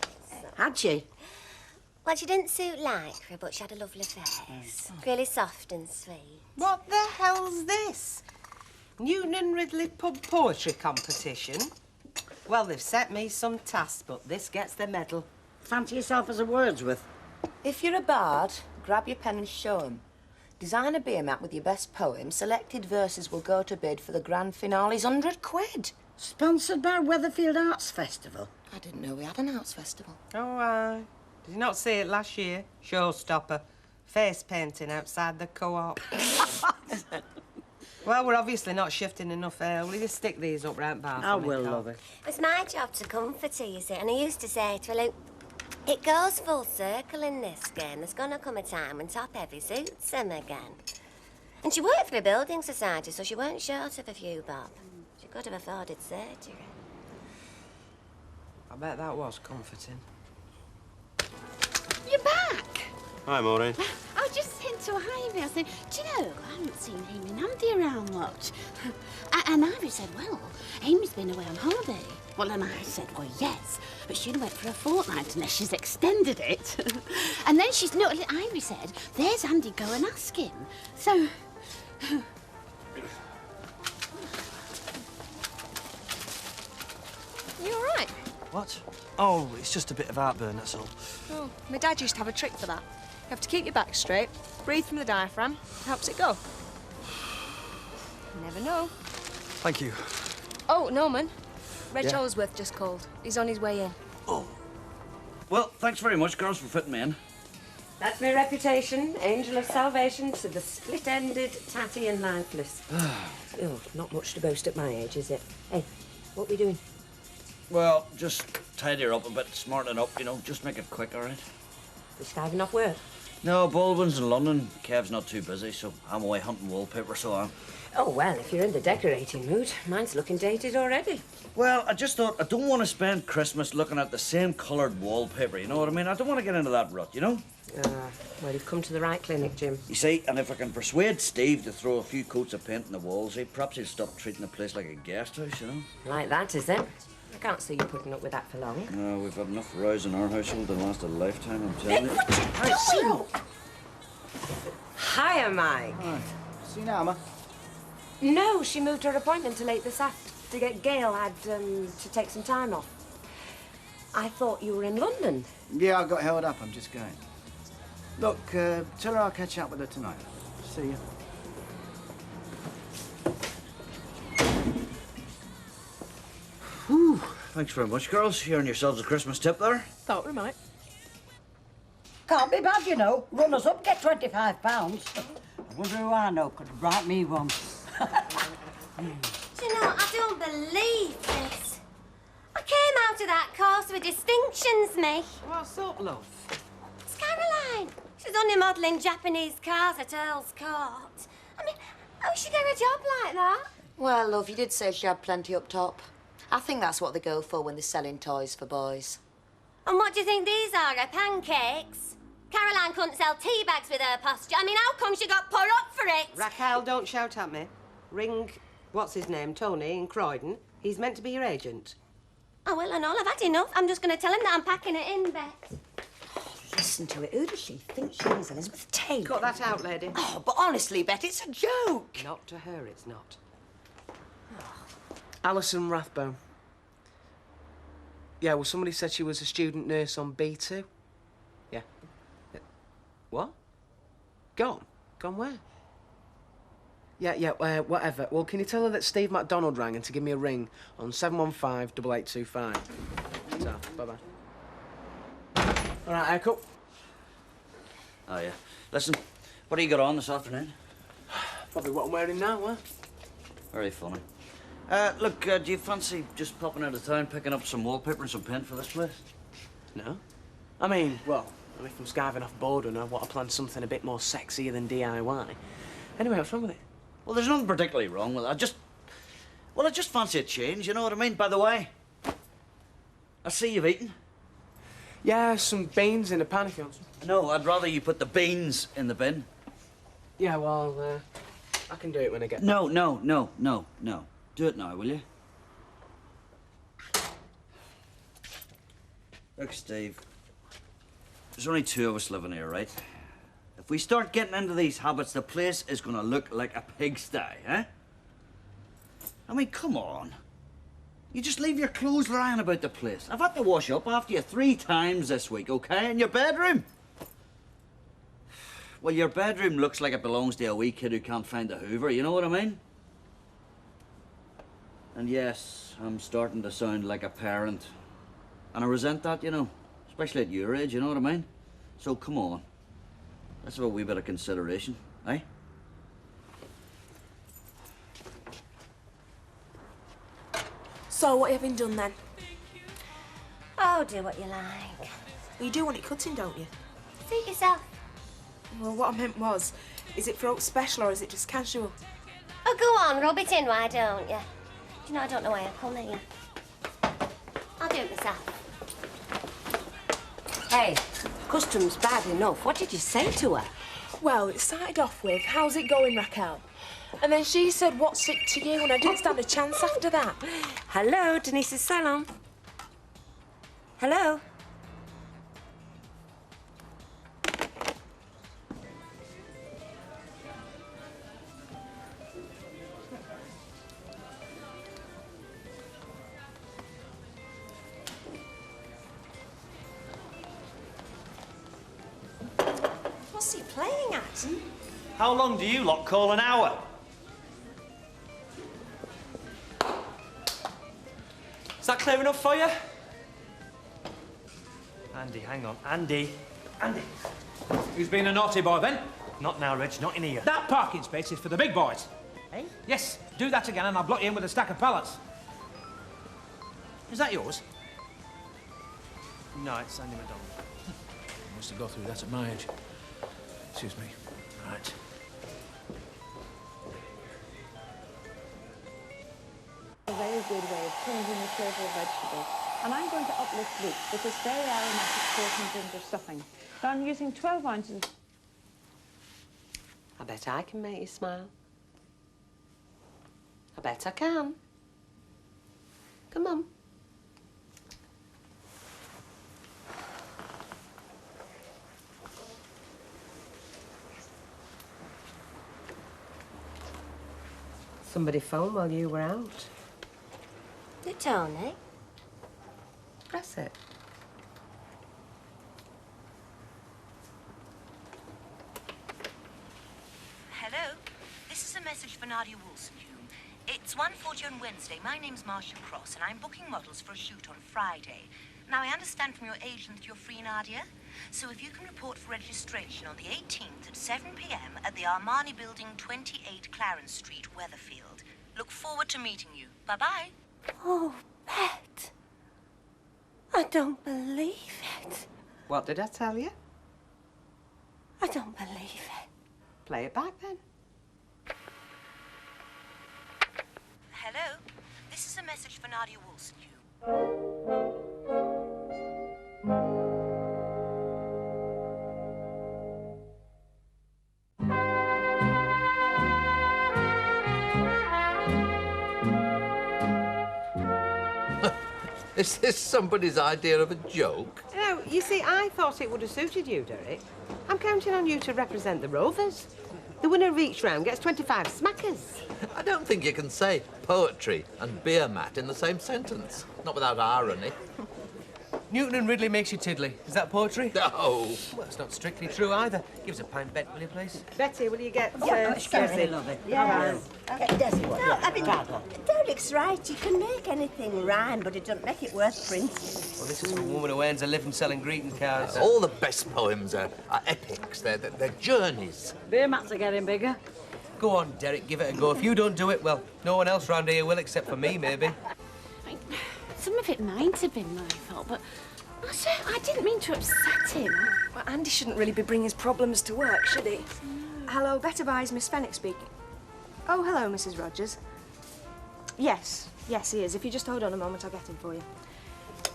Had she? Well, she didn't suit like her, but she had a lovely face. Really soft and sweet. What the hell's this? Newton and Ridley pub poetry competition? Well, they've set me some tasks, but this gets the medal. Fancy yourself as a Wordsworth. If you're a bard, grab your pen and show 'em. Design a beer map with your best poem. Selected verses will go to bid for the grand finale's £100. Sponsored by Weatherfield Arts Festival. I didn't know we had an arts festival. Oh, aye. Did you not see it last year? Showstopper. Face painting outside the co-op. Well, we're obviously not shifting enough air. Will you just stick these up right back? I will, love it. It's my job to comfort her, you see, and I used to say to her, look, it goes full circle in this game. There's gonna come a time when top-heavy suits him again. And she worked for a building society, so she weren't short of a few bob. She could have afforded surgery. I bet that was comforting. You're back! Hi, Maureen. I was just saying to Ivy, I said, do you know, I haven't seen Amy and Andy around much. And Ivy said, well, Amy's been away on holiday. Well, and I said, well, yes, but she only went for a fortnight unless she's extended it. And then Ivy said, there's Andy, go and ask him. So... You all right? What? Oh, it's just a bit of heartburn, that's all. Oh, my dad used to have a trick for that. You have to keep your back straight, breathe from the diaphragm, it helps it go. You never know. Thank you. Oh, Norman. Reg Yeah? Holsworth just called. He's on his way in. Well, thanks very much, girls, for fitting me in. That's my reputation, angel of salvation to the split-ended, tatty and lifeless. Oh, not much to boast at my age, is it? Hey, what are we doing? Well, just tidy her up a bit, smarten it up, you know, just make it quick, all right? Is Stephen off work? No, Baldwin's in London. Kev's not too busy, so I'm away hunting wallpaper, so I'm... Oh, well, if you're in the decorating mood, mine's looking dated already. Well, I just thought I don't want to spend Christmas looking at the same coloured wallpaper, you know what I mean? I don't want to get into that rut, you know? Well, you've come to the right clinic, Jim. You see, and if I can persuade Steve to throw a few coats of paint on the walls, perhaps he'll stop treating the place like a guest house, you know? Like that, is it? I can't see you putting up with that for long. No, we've had enough rows in our household to last a lifetime, I'm telling you. Hiya, Mike. Right. See you now, Emma. No, she moved her appointment to late this afternoon. Gail had to take some time off. I thought you were in London. Yeah, I got held up. I'm just going. Look, tell her I'll catch up with her tonight. See you. Whew. Thanks very much, girls. You earned yourselves a Christmas tip there. Thought we might. Can't be bad, you know. Runners up get £25. I wonder who I know could write me one. Do you know, I don't believe this. I came out of that course with distinctions, me. What's up, love? It's Caroline. She's only modelling Japanese cars at Earl's Court. I mean, how would she get a job like that? Well, love, you did say she had plenty up top. I think that's what they go for when they're selling toys for boys. And what do you think these are, her pancakes? Caroline couldn't sell tea bags with her posture. I mean, how come she got put up for it? Raquel, don't shout at me. Ring, what's his name, Tony in Croydon. He's meant to be your agent. Oh, well, and all, I've had enough. I'm just going to tell him that I'm packing it in, Bet. Listen to it. Who does she think she is, Elizabeth Taylor? Cut that out, lady. Oh, but honestly, Bet, it's a joke. Not to her, it's not. Alison Rathbone. Yeah, well, somebody said she was a student nurse on B2. Yeah. What? Gone? Gone where? Yeah, whatever. Well, can you tell her that Steve MacDonald rang and to give me a ring on 715-8825? So, bye-bye. All right, haircut. Oh, yeah. Listen, what do you got on this afternoon? Probably what I'm wearing now, huh? Very funny. Look, do you fancy just popping out of town, picking up some wallpaper and some paint for this place? No. I mean, well, if I'm skiving off boredom, I want to plan something a bit more sexier than DIY. Anyway, what's wrong with it? Well, there's nothing particularly wrong with it. I just fancy a change, you know what I mean? By the way, I see you've eaten. Yeah, some beans in a pan if you want some. No, I'd rather you put the beans in the bin. Yeah, well, I can do it when I get back. No. Do it now, will you? Look, Steve, there's only two of us living here, right? If we start getting into these habits, the place is going to look like a pigsty, eh? I mean, come on. You just leave your clothes lying about the place. I've had to wash up after you 3 times this week, okay? In your bedroom. Well, your bedroom looks like it belongs to a wee kid who can't find the Hoover, you know what I mean? And yes, I'm starting to sound like a parent. And I resent that, you know. Especially at your age, you know what I mean? So, come on. Let's have a wee bit of consideration, eh? So, what have you been done then? Oh, do what you like. You do want it cutting, don't you? Suit yourself. Well, what I meant was, is it for oak special or is it just casual? Oh, go on, rub it in, why don't you? Do you know, I don't know why I've come here. I'll do it myself. Hey, custom's bad enough. What did you say to her? Well, it started off with, how's it going, Raquel? And then she said, what's it to you? And I didn't stand a chance after that. Hello, Denise's salon. Hello? playing at? How long do you lot call an hour? Is that clear enough for you? Andy, hang on. Andy. Andy. Who's been a naughty boy, then? Not now, Reg, not in here. That parking space is for the big boys. Eh? Yes, do that again and I'll block you in with a stack of pallets. Is that yours? No, it's Andy McDonald. I must have got through that at my age. Excuse me. Right. A very good way of changing the flavour of vegetables. And I'm going to uplift Luke with this very aromatic 14 ginger stuffing. So I'm using 12 ounces. I bet I can make you smile. I bet I can. Come on. Somebody phoned while you were out. Did Tony? Press it. Hello, this is a message for Nadia Woolston-Hume. It's 1:40 on Wednesday. My name's Marcia Cross, and I'm booking models for a shoot on Friday. Now, I understand from your agent that you're free, Nadia. So if you can report for registration on the 18th at 7 p.m. at the Armani Building, 28 Clarence Street, Weatherfield. Look forward to meeting you. Bye-bye. Oh, Bet. I don't believe it. What did I tell you? I don't believe it. Play it back, then. Hello, this is a message for Nadia Woolston-Hume. Is this somebody's idea of a joke? No, you see, I thought it would have suited you, Derek. I'm counting on you to represent the Rovers. The winner of each round gets 25 smackers. I don't think you can say poetry and beer mat in the same sentence. Not without irony. Newton and Ridley makes you tiddly. Is that poetry? No. Well, it's not strictly true either. Give us a pint, Bet, will you, please? Betty, will you get... excuse me, lovey. Yes. Does he want? No, I mean, Rather. Derek's right. You can make anything rhyme, but it doesn't make it worth printing. Well, this is for a woman who earns a living selling greeting cards. All the best poems are epics. They're journeys. Beer mats are getting bigger. Go on, Derek, give it a go. If you don't do it, well, no one else round here will, except for me, maybe. Some of it might have been my fault, but I didn't mean to upset him. Well, Andy shouldn't really be bringing his problems to work, should he? Hello, Better Buys, Miss Fenwick speaking. Oh, hello, Mrs. Rogers. Yes, he is. If you just hold on a moment, I'll get him for you.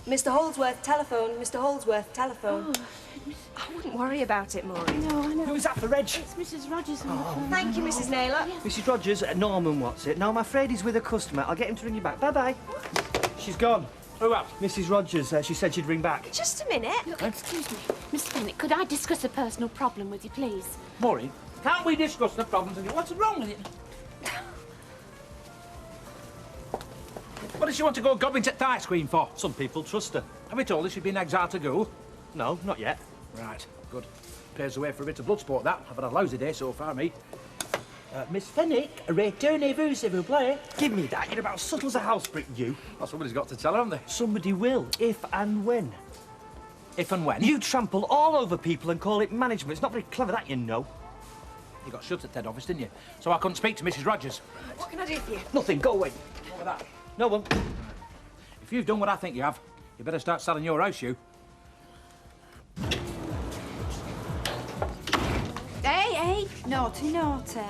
Mr. Holdsworth, telephone. Mr. Holdsworth, telephone. Oh, I wouldn't worry about it, Maureen. No, I know. Who's that for, Reg? It's Mrs. Rogers on the phone. Thank you, Mrs. Naylor. Mrs. Rogers, Norman wants it. No, I'm afraid he's with a customer. I'll get him to ring you back. Bye-bye. She's gone. Who else? Mrs. Rogers, she said she'd ring back. Just a minute. Look, excuse me. Miss Fenwick, could I discuss a personal problem with you, please? Maureen, can't we discuss the problems and what's wrong with it? What does she want to go gobbing to ice cream for? Some people trust her. Have we told her she's been exiled to go? No, not yet. Right, good. Pays the way for a bit of blood sport, that. I've had a lousy day so far, me. Miss Fenwick, retournez-vous, s'il vous plaît. Give me that. You're about subtle as a house brick, you. Well, somebody's got to tell her, haven't they? Somebody will, if and when. If and when? You trample all over people and call it management. It's not very clever, that, you know. You got shut at head office, didn't you? So I couldn't speak to Mrs. Rogers. What can I do for you? Nothing. Go away. What with that? No one. If you've done what I think you have, you better start selling your house, you. Hey, naughty, naughty.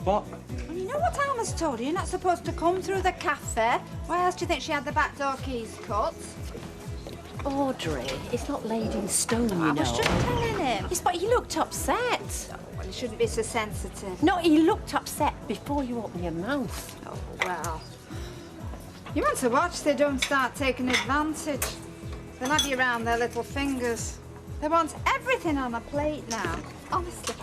What? Well, you know what Alma's told you? You're not supposed to come through the cafe. Why else do you think she had the back door keys cut? Audrey, it's not laid in stone, you know. I was just telling him. Yes, but he looked upset. Well, he shouldn't be so sensitive. No, he looked upset before you opened your mouth. Oh, well. You want to watch they don't start taking advantage. They'll have you round their little fingers. They want everything on a plate now. Honestly.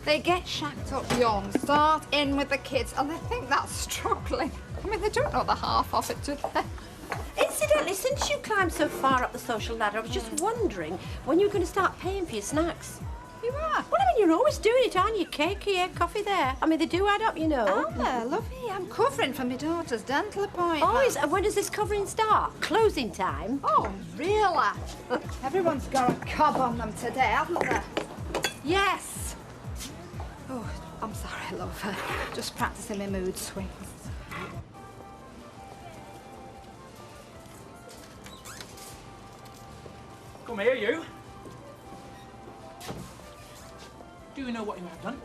They get shacked up young, start in with the kids, and they think that's struggling. I mean, they don't know the half of it, do they? Incidentally, since you climbed so far up the social ladder, I was just wondering when you were going to start paying for your snacks. You are? Well, I mean, you're always doing it, aren't you? Cake here, coffee there. I mean, they do add up, you know. Alma, lovey, I'm covering for my daughter's dental appointment. Oh, when does this covering start? Closing time? Oh, really? Everyone's got a cob on them today, haven't they? Yes. Oh, I'm sorry, love. Just practicing my mood swings. Come here, you. Do you know what you have done?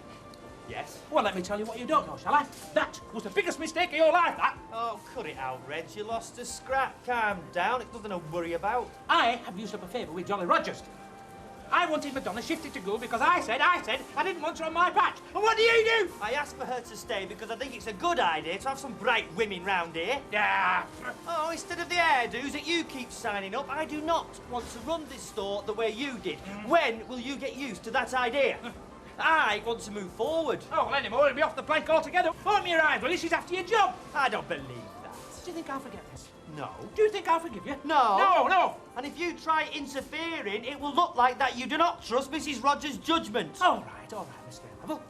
Yes. Well, let me tell you what you don't know, shall I? That was the biggest mistake of your life, that. Oh, cut it out, Reg. You lost a scrap. Calm down. It's nothing to worry about. I have used up a favour with Jolly Rogers. I wanted Madonna shifted to go because I said I didn't want her on my patch. And what do you do? I asked for her to stay because I think it's a good idea to have some bright women round here. Yeah. Oh, instead of the hairdos that you keep signing up, I do not want to run this store the way you did. When will you get used to that idea? I want to move forward. Oh, well, anymore, it'll be off the plank altogether. Open your eyes, Willie. She's after your job. I don't believe that. Do you think I'll forget this? No. Do you think I'll forgive you? No. No, no. And if you try interfering, it will look like that you do not trust Mrs. Rogers' judgment. All right, Mr. Level.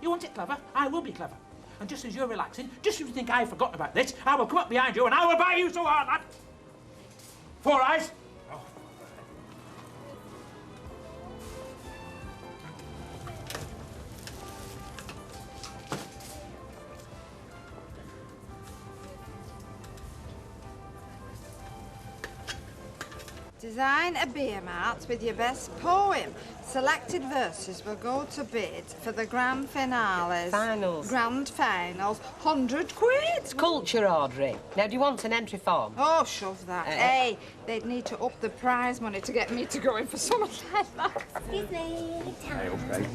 You want it clever? I will be clever. And just as you're relaxing, just as you think I've forgotten about this, I will come up behind you and I will buy you so hard, lad. Four eyes. Oh. Design a beer mat with your best poem. Selected verses will go to bid for the grand finales. Finals. Grand finals. 100 quid. It's culture, Audrey. Now, do you want an entry form? Oh, shove that. Hey, they'd need to up the prize money to get me to go in for something like that. Excuse me. Hey, okay.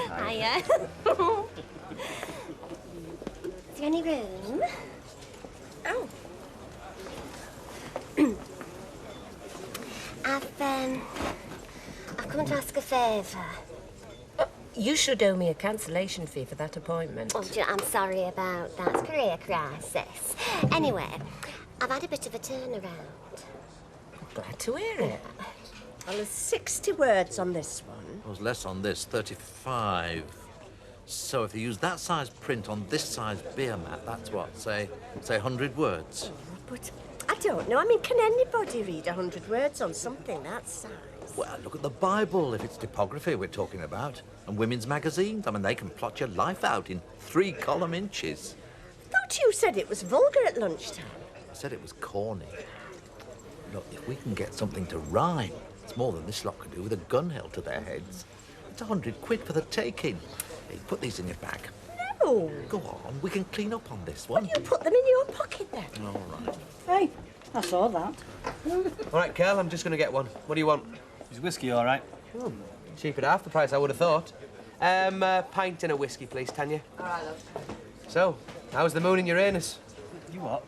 Hi. Hiya. Is there any room? Oh. I've come to ask a favour. You should owe me a cancellation fee for that appointment. Oh, I'm sorry about that. It's a career crisis. Anyway, I've had a bit of a turnaround. Glad to hear it. Well, there's 60 words on this one. There's less on this, 35. So if you use that size print on this size beer mat, that's what, say 100 words? But I don't know. I mean, can anybody read 100 words on something that size? Well, look at the Bible, if it's typography we're talking about. And women's magazines, I mean, they can plot your life out in 3-column inches. Thought you said it was vulgar at lunchtime. I said it was corny. Look, if we can get something to rhyme, it's more than this lot could do with a gun held to their heads. It's 100 quid for the taking. Hey, put these in your bag. No. Go on, we can clean up on this one. Well, you put them in your pocket then. All right. Hey, I saw that. All right, Carl, I'm just going to get one. What do you want? Is whiskey all right? Oh, cheap at half the price, I would have thought. Pint and a whiskey, please, Tanya. All right, love. So, how's the moon in Uranus? You what?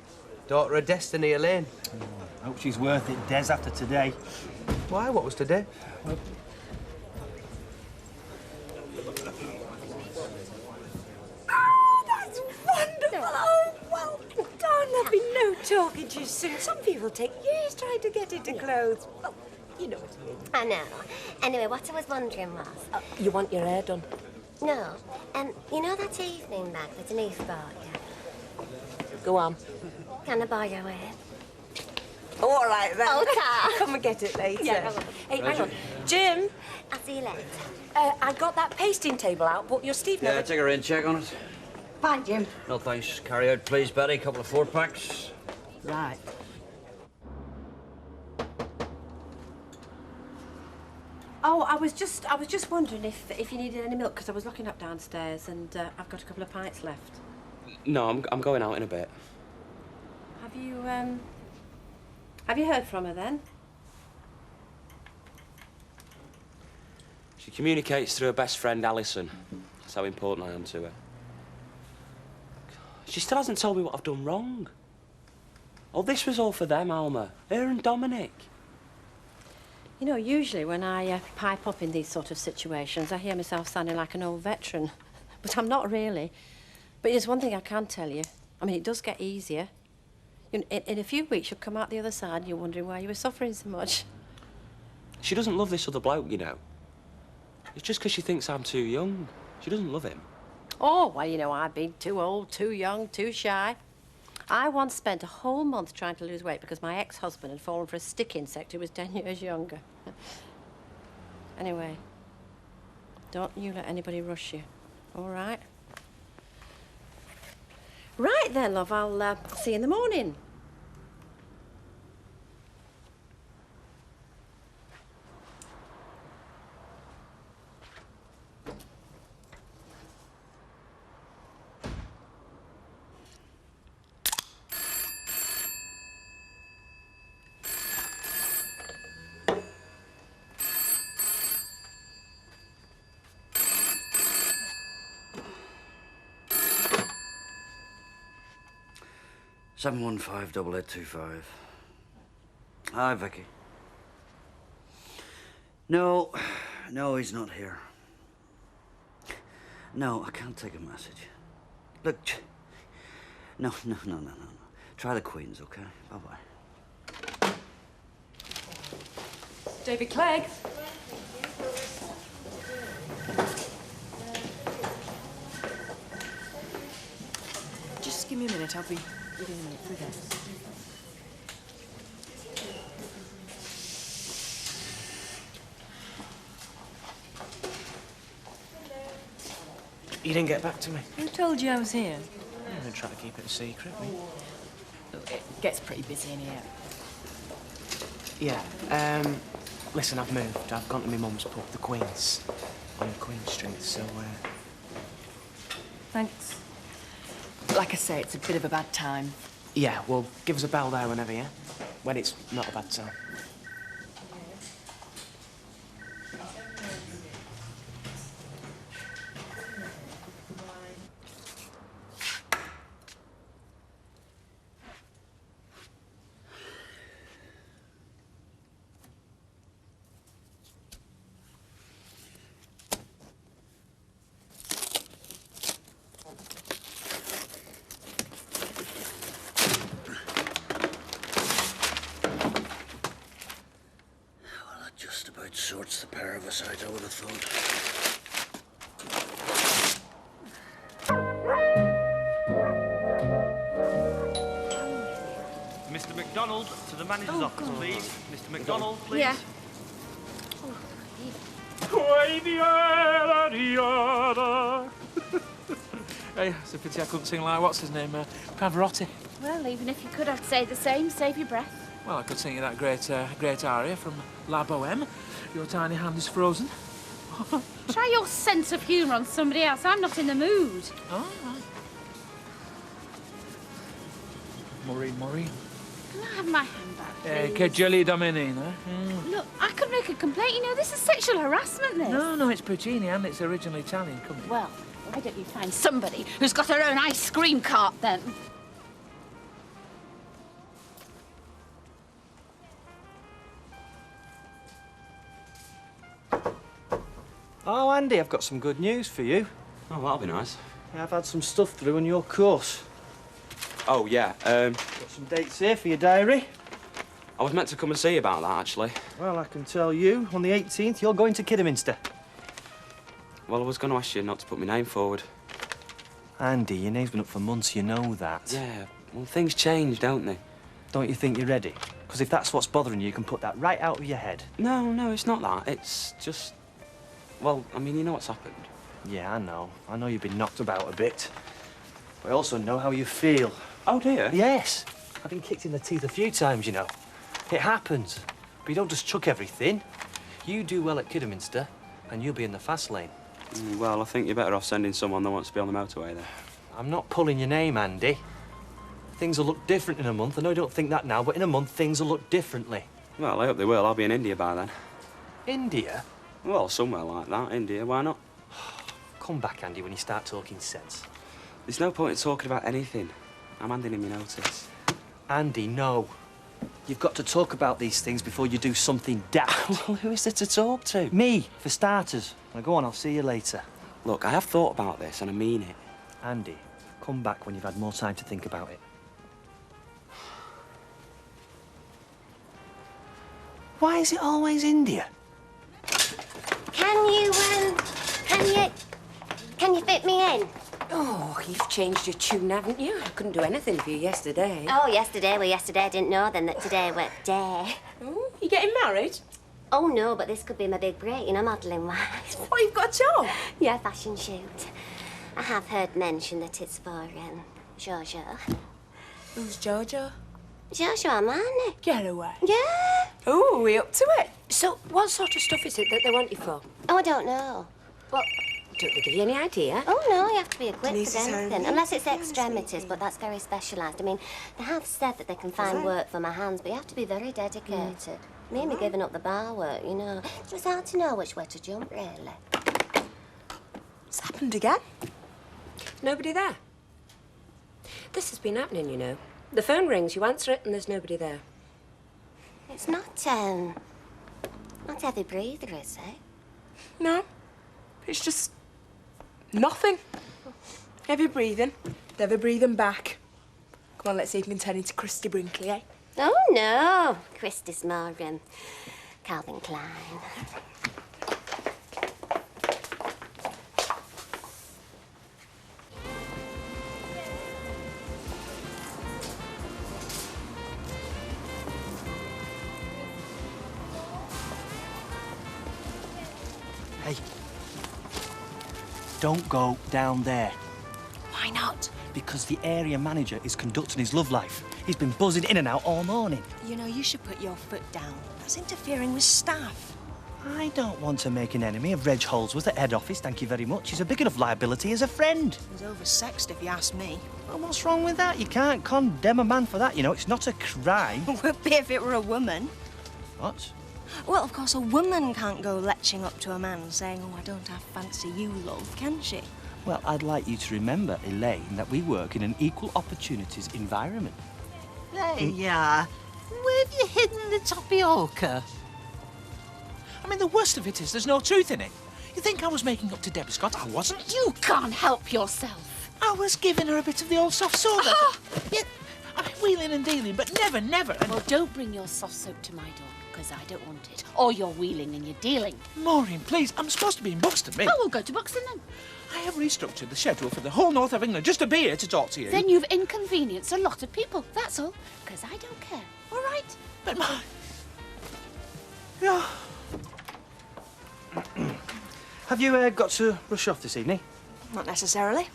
Daughter of Destiny, Elaine. I hope she's worth it, Des, after today. Why? What was today? Well, Oh, that's wonderful. Oh, well done. There'll be no talking to you soon. Some people take years trying to get into clothes. Well, you know what I mean. I know. Anyway, what I was wondering was... You want your hair done? No. You know that evening bag that Denise bought you? Go on. Can I borrow it? All right, then. Okay. Come and get it later. Yeah, Hey, hang on. Jim, I'll see you later. I got that pasting table out, but your Steve Yeah, never... take a rain check on it. Fine, Jim. No thanks. Carry out, please, Betty. A couple of 4-packs. Right. Oh, I was just wondering if you needed any milk, because I was looking up downstairs and I've got a couple of pints left. No, I'm going out in a bit. Have you heard from her then? She communicates through her best friend, Alison. That's how important I am to her. She still hasn't told me what I've done wrong. Oh, this was all for them, Alma. Her and Dominic. You know, usually when I pipe up in these sort of situations, I hear myself sounding like an old veteran. But I'm not really. But there's one thing I can tell you. I mean, it does get easier. In a few weeks, you'll come out the other side and you're wondering why you were suffering so much. She doesn't love this other bloke, you know. It's just because she thinks I'm too young. She doesn't love him. Oh, well, you know, I've been too old, too young, too shy. I once spent a whole month trying to lose weight because my ex-husband had fallen for a stick insect who was 10 years younger. Anyway, don't you let anybody rush you, all right? Right then, love, I'll see you in the morning. Seven 715-8825. Hi, Vicky. No, he's not here. No, I can't take a message. Look, no. Try the Queens, okay? Bye-bye. David Clegg. Just give me a minute, I'll be with you in a minute. Through there. You didn't get back to me. Who told you I was here? I'm going to try to keep it a secret. Look, it gets pretty busy in here. Yeah, listen, I've moved. I've gone to my mum's pub, the Queen's, on Queen Street, so, Thanks. Like I say, it's a bit of a bad time. yeah, well, give us a bell there whenever, yeah? When it's not a bad time. Just about sorts the pair of us out, I would have thought. Mr. McDonald, to the manager's office, please. Mr. McDonald, please. Yeah. Hey, it's a pity I couldn't sing like, what's his name, Pavarotti. Well, even if you could, I'd say the same. Save your breath. Well, I could sing you that great aria from La Boheme. Your tiny hand is frozen. Try your sense of humour on somebody else. I'm not in the mood. Oh, right. Maureen. Can I have my handbag, please? Che jelly domenina. Look, I could make a complaint. You know, this is sexual harassment, this. No, it's Puccini and it's originally Italian. Come here. Well, why don't you find somebody who's got her own ice cream cart, then? Oh, Andy, I've got some good news for you. Oh, that'll be nice. I've had some stuff through on your course. Oh, yeah, Got some dates here for your diary. I was meant to come and see you about that, actually. Well, I can tell you, on the 18th, you're going to Kidderminster. Well, I was going to ask you not to put my name forward. Andy, your name's been up for months, you know that. Yeah, well, things change, don't they? Don't you think you're ready? Because if that's what's bothering you, you can put that right out of your head. No, it's not that. It's just... Well, I mean, you know what's happened. Yeah, I know. I know you've been knocked about a bit. But I also know how you feel. Oh, do you? Yes. I've been kicked in the teeth a few times, you know. It happens. But you don't just chuck everything. You do well at Kidderminster, and you'll be in the fast lane. Well, I think you're better off sending someone that wants to be on the motorway then. I'm not pulling your name, Andy. Things will look different in a month. I know you don't think that now, but in a month, things will look differently. Well, I hope they will. I'll be in India by then. India? Well, somewhere like that. India, why not? Come back, Andy, when you start talking sense. There's no point in talking about anything. I'm handing him your notice. Andy, no. You've got to talk about these things before you do something daft. Well, who is there to talk to? Me, for starters. Now, go on, I'll see you later. Look, I have thought about this, and I mean it. Andy, come back when you've had more time to think about it. Why is it always India? Can you fit me in? Oh, you've changed your tune, haven't you? I couldn't do anything for you yesterday. Oh, yesterday. Well, yesterday I didn't know then that today were day. Oh, you getting married? Oh, no, but this could be my big break, you know, modelling-wise. Oh, you've got a job? Yeah, fashion shoot. I have heard mention that it's for, Giorgio. Who's Giorgio? Giorgio Armani. Get away. Yeah. Oh, we up to it? So, what sort of stuff is it that they want you for? Oh, I don't know. Well, don't they give you any idea? Oh, no, you have to be equipped Denise for is anything. hungry. Unless it's extremities, but that's very specialised. I mean, they have said that they can find work for my hands, but you have to be very dedicated. Me and me giving up the bar work, you know. It's just hard to know which way to jump, really. It's happened again. Nobody there? This has been happening, you know. The phone rings, you answer it, and there's nobody there. It's not heavy breather, is it? No. It's just nothing. Heavy breathing, never breathing back. Come on, let's see if we can turn into Christy Brinkley, eh? Oh, no. Christy's more, Calvin Klein. Hey. Don't go down there. Why not? Because the area manager is conducting his love life. He's been buzzing in and out all morning. You know, you should put your foot down. That's interfering with staff. I don't want to make an enemy of Reg Holdsworth at head office, thank you very much. He's a big enough liability as a friend. He's oversexed, if you ask me. Well, what's wrong with that? You can't condemn a man for that, you know. It's not a crime. Would be if it were a woman. What? Well, of course, a woman can't go leching up to a man saying, oh, I don't have fancy you, love, can she? Well, I'd like you to remember, Elaine, that we work in an equal opportunities environment. There you are. Where have you hidden the tapioca? I mean, the worst of it is there's no truth in it. You think I was making up to Debbie Scott? I wasn't. You can't help yourself. I was giving her a bit of the old soft soda. Yeah, I mean, wheeling and dealing, but never. And... Well, don't bring your soft soap to my door, because I don't want it. Or you're wheeling and you're dealing. Maureen, please, I'm supposed to be in Buxton, me. Oh, we'll go to Buxton then. I have restructured the schedule for the whole north of England just to be here to talk to you. Then you've inconvenienced a lot of people, that's all. Because I don't care, all right? But my... Yeah. Have you got to rush off this evening? Not necessarily.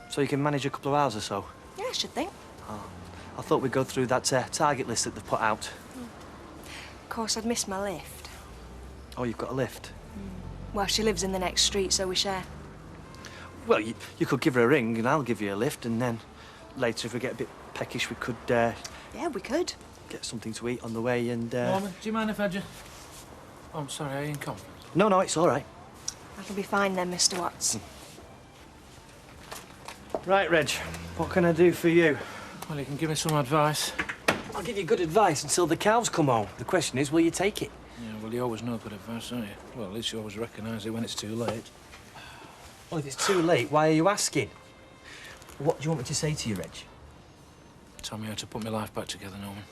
So you can manage a couple of hours or so? Yeah, I should think. Oh, I thought we'd go through that target list that they've put out. Of course, I'd missed my lift. Oh, you've got a lift? Well, she lives in the next street, so we share. Well, you could give her a ring and I'll give you a lift, and then later, if we get a bit peckish, we could, Yeah, we could. get something to eat on the way and, Norman, do you mind if I just... Oh, I'm sorry, are you in conference? No, it's all right. That'll be fine then, Mr. Watts. Right, Reg, what can I do for you? Well, you can give me some advice. I'll give you good advice until the cows come home. The question is, will you take it? Yeah, well, you always know good advice, don't you? Well, at least you always recognise it when it's too late. Well, if it's too late, why are you asking? What do you want me to say to you, Reg? Tell me how to put my life back together, Norman.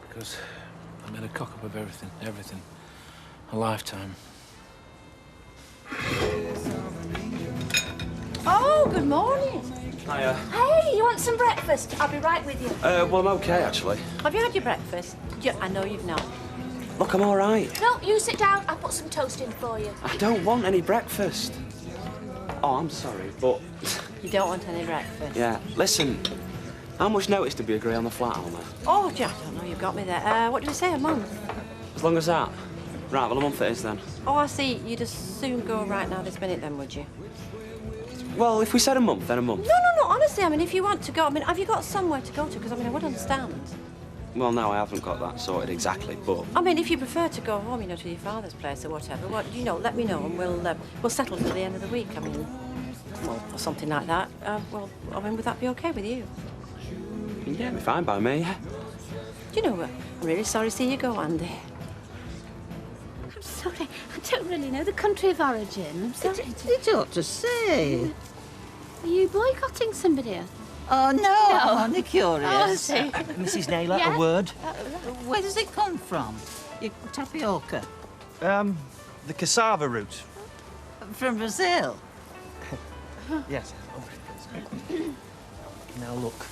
Because I made a cock-up of everything. A lifetime. Oh, good morning. Hiya. Hey, you want some breakfast? I'll be right with you. Well, I'm okay, actually. Have you had your breakfast? I know you've not. Look, I'm all right. No, you sit down. I'll put some toast in for you. I don't want any breakfast. Oh, I'm sorry, but... You don't want any breakfast? Yeah, listen, how much notice did we agree on the flat, Alma? Oh, I don't know, you've got me there. What did we say, a month? As long as that. Right, well, a month it is then. Oh, I see. You'd as soon go right now this minute then, would you? Well, if we said a month, then a month. No, honestly, I mean, if you want to go, I mean, have you got somewhere to go to? Because, I mean, I would understand. Well, no, I haven't got that sorted exactly, but... I mean, if you prefer to go home, to your father's place or whatever, let me know and we'll settle for the end of the week. I mean, well, or something like that. Well, I mean, would that be okay with you? Yeah, it'd be fine by me, yeah. Do you know what? I'm really sorry to see you go, Andy. I'm sorry. I don't really know the country of origin. I'm sorry. You ought to say. Are you boycotting somebody? Oh, no, I'm only curious. Oh, I see. Mrs. Naylor, Yeah? a word. Where does it come from? Your tapioca? The cassava root. From Brazil? Yes. Now look,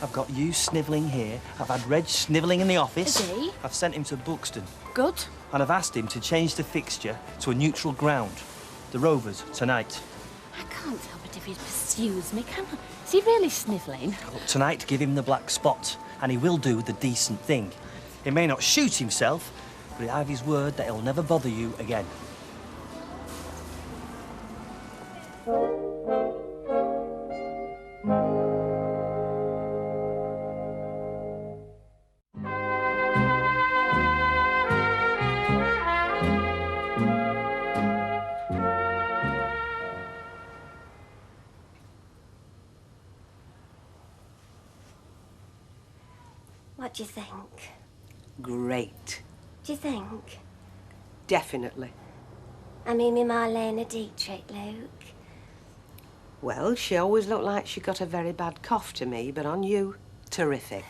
I've got you snivelling here. I've had Reg snivelling in the office. Has he? I've sent him to Buxton. Good. And I've asked him to change the fixture to a neutral ground. The Rovers, tonight. I can't help it if he pursues me, can I? Is he really snivelling? Look, tonight, give him the black spot, and he will do the decent thing. He may not shoot himself, but I have his word that he'll never bother you again. What do you think? Great. Do you think? Definitely. I mean, me Marlena Dietrich, Luke. Well, she always looked like she got a very bad cough to me, but on you, terrific.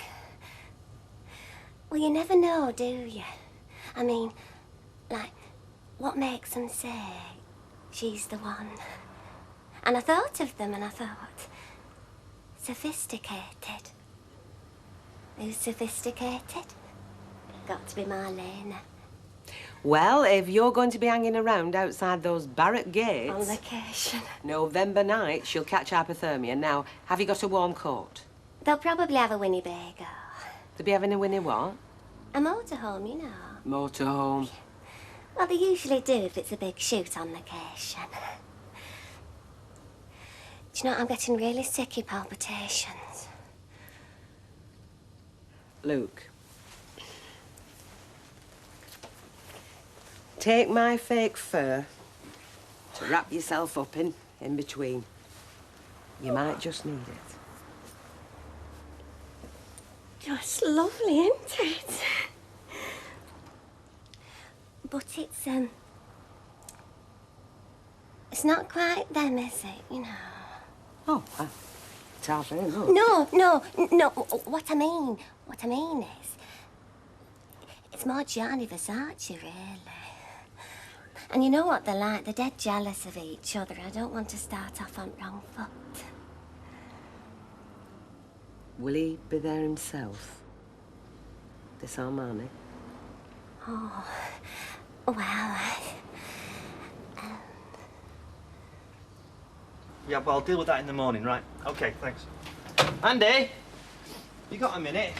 Well, you never know, do you? I mean, like, what makes them say she's the one? And I thought of them and I thought, sophisticated. Who's sophisticated? Got to be Marlena. Well, if you're going to be hanging around outside those barrack gates... On location. November night, she'll catch hypothermia. Now, have you got a warm coat? They'll probably have a Winnebago. They'll be having a Winnie what? A motorhome, you know. Motorhome. Well, they usually do if it's a big shoot on location. Do you know what? I'm getting really sicky palpitations. Luke. Take my fake fur to wrap yourself up in between. You might just need it. Just lovely, isn't it? But it's not quite them, is it, you know? Oh, it's half in, look. No. What I mean is, it's more Gianni Versace, really. And you know what they're like? They're dead jealous of each other. I don't want to start off on wrong foot. Will he be there himself? This Armani? Oh, well, Yeah, well, I'll deal with that in the morning, right? OK, thanks. Andy! You got a minute?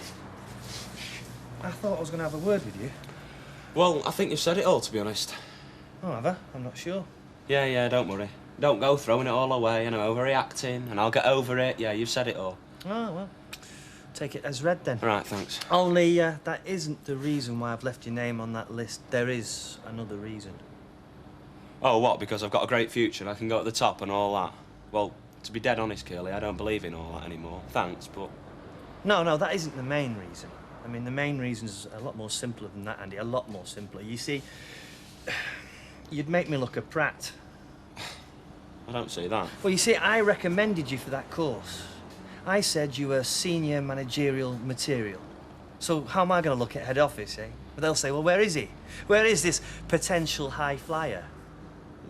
I thought I was going to have a word with you. Well, I think you've said it all, to be honest. Oh, have I? I'm not sure. Yeah, don't worry. Don't go throwing it all away and I'm overreacting and I'll get over it. Yeah, you've said it all. Oh, well, take it as read then. Right, thanks. Only that isn't the reason why I've left your name on that list. There is another reason. Oh, what? Because I've got a great future and I can go at the top and all that? Well, to be dead honest, Curly, I don't believe in all that anymore. Thanks, but... No, that isn't the main reason. I mean, the main reason's a lot more simpler than that, Andy. A lot more simpler. You see, you'd make me look a prat. I don't see that. Well, you see, I recommended you for that course. I said you were senior managerial material. So how am I going to look at head office, eh? But they'll say, well, where is he? Where is this potential high flyer?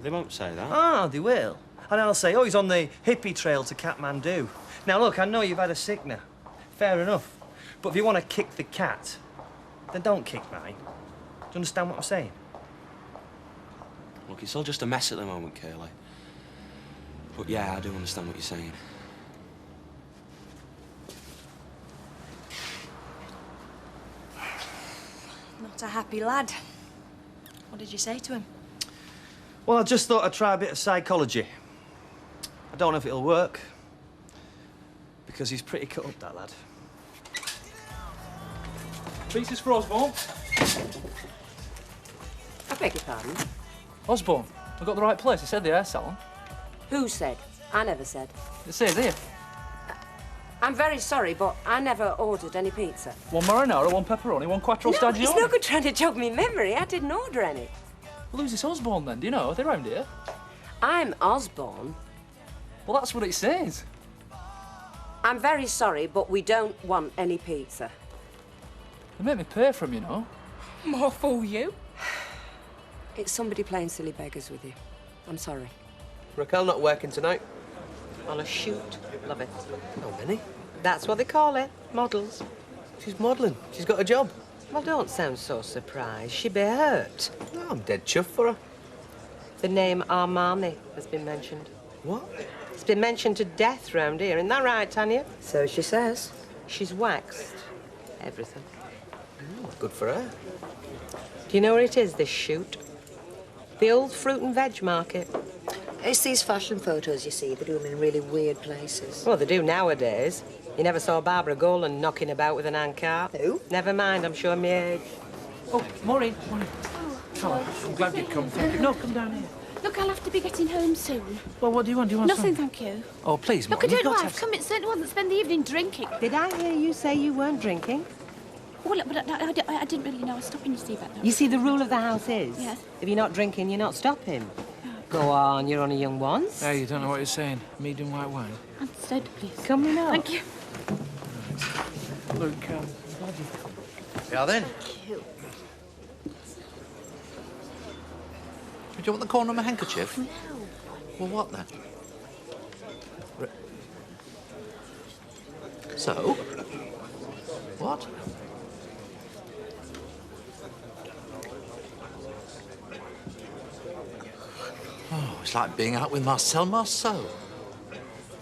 They won't say that. Ah, they will. And I'll say, oh, he's on the hippie trail to Kathmandu. Now, look, I know you've had a sickener. Fair enough. But if you want to kick the cat, then don't kick mine. Do you understand what I'm saying? Look, it's all just a mess at the moment, Curly. But yeah, I do understand what you're saying. Not a happy lad. What did you say to him? Well, I just thought I'd try a bit of psychology. I don't know if it'll work, because he's pretty cut up, that lad. Pieces for Osborne. I beg your pardon? Osborne, I got the right place. It said the hair salon. Who said? I never said. It says here. I'm very sorry, but I never ordered any pizza. One marinara, one pepperoni, one quattro stagione. It's no good trying to jog me memory. I didn't order any. Well, who's this Osborne, then? Do you know? Are they round here? I'm Osborne. Well, that's what it says. I'm very sorry, but we don't want any pizza. They make me pay for 'em, you know. More fool you. It's somebody playing silly beggars with you. I'm sorry. Raquel not working tonight. On a shoot. Love it. How many? That's what they call it. Models. She's modelling. She's got a job. Well, don't sound so surprised. She'd be hurt. No, I'm dead chuffed for her. The name Armani has been mentioned. What? It's been mentioned to death round here. Isn't that right, Tanya? So she says. She's waxed everything. Good for her. Do you know where it is, this shoot? The old fruit and veg market. It's these fashion photos, you see. They do them in really weird places. Well, they do nowadays. You never saw Barbara Golan knocking about with an handcart. Who? Never mind, I'm showing my age. Oh, Maureen. Hello. I'm glad you've come. Thank you. No, come down here. Look, I'll have to be getting home soon. Well, what do you want? Do you want Nothing, some? thank you. Oh, please, Look, I Maureen. don't you've know. got to I've come. It certainly wasn't spend the evening drinking. Did I hear you say you weren't drinking? Well, but I didn't really know I was stopping, you see, but... You see, the rule of the house is... Yes. If you're not drinking, you're not stopping. Go on, you're only young once. Hey, you don't know what you're saying. Medium white wine. Understood, please. Come on up. Thank you. Look, glad you've come. Yeah, then. Thank you. Do you want the corner of my handkerchief? No. Well, what then? So? What? Oh, it's like being out with Marcel Marceau.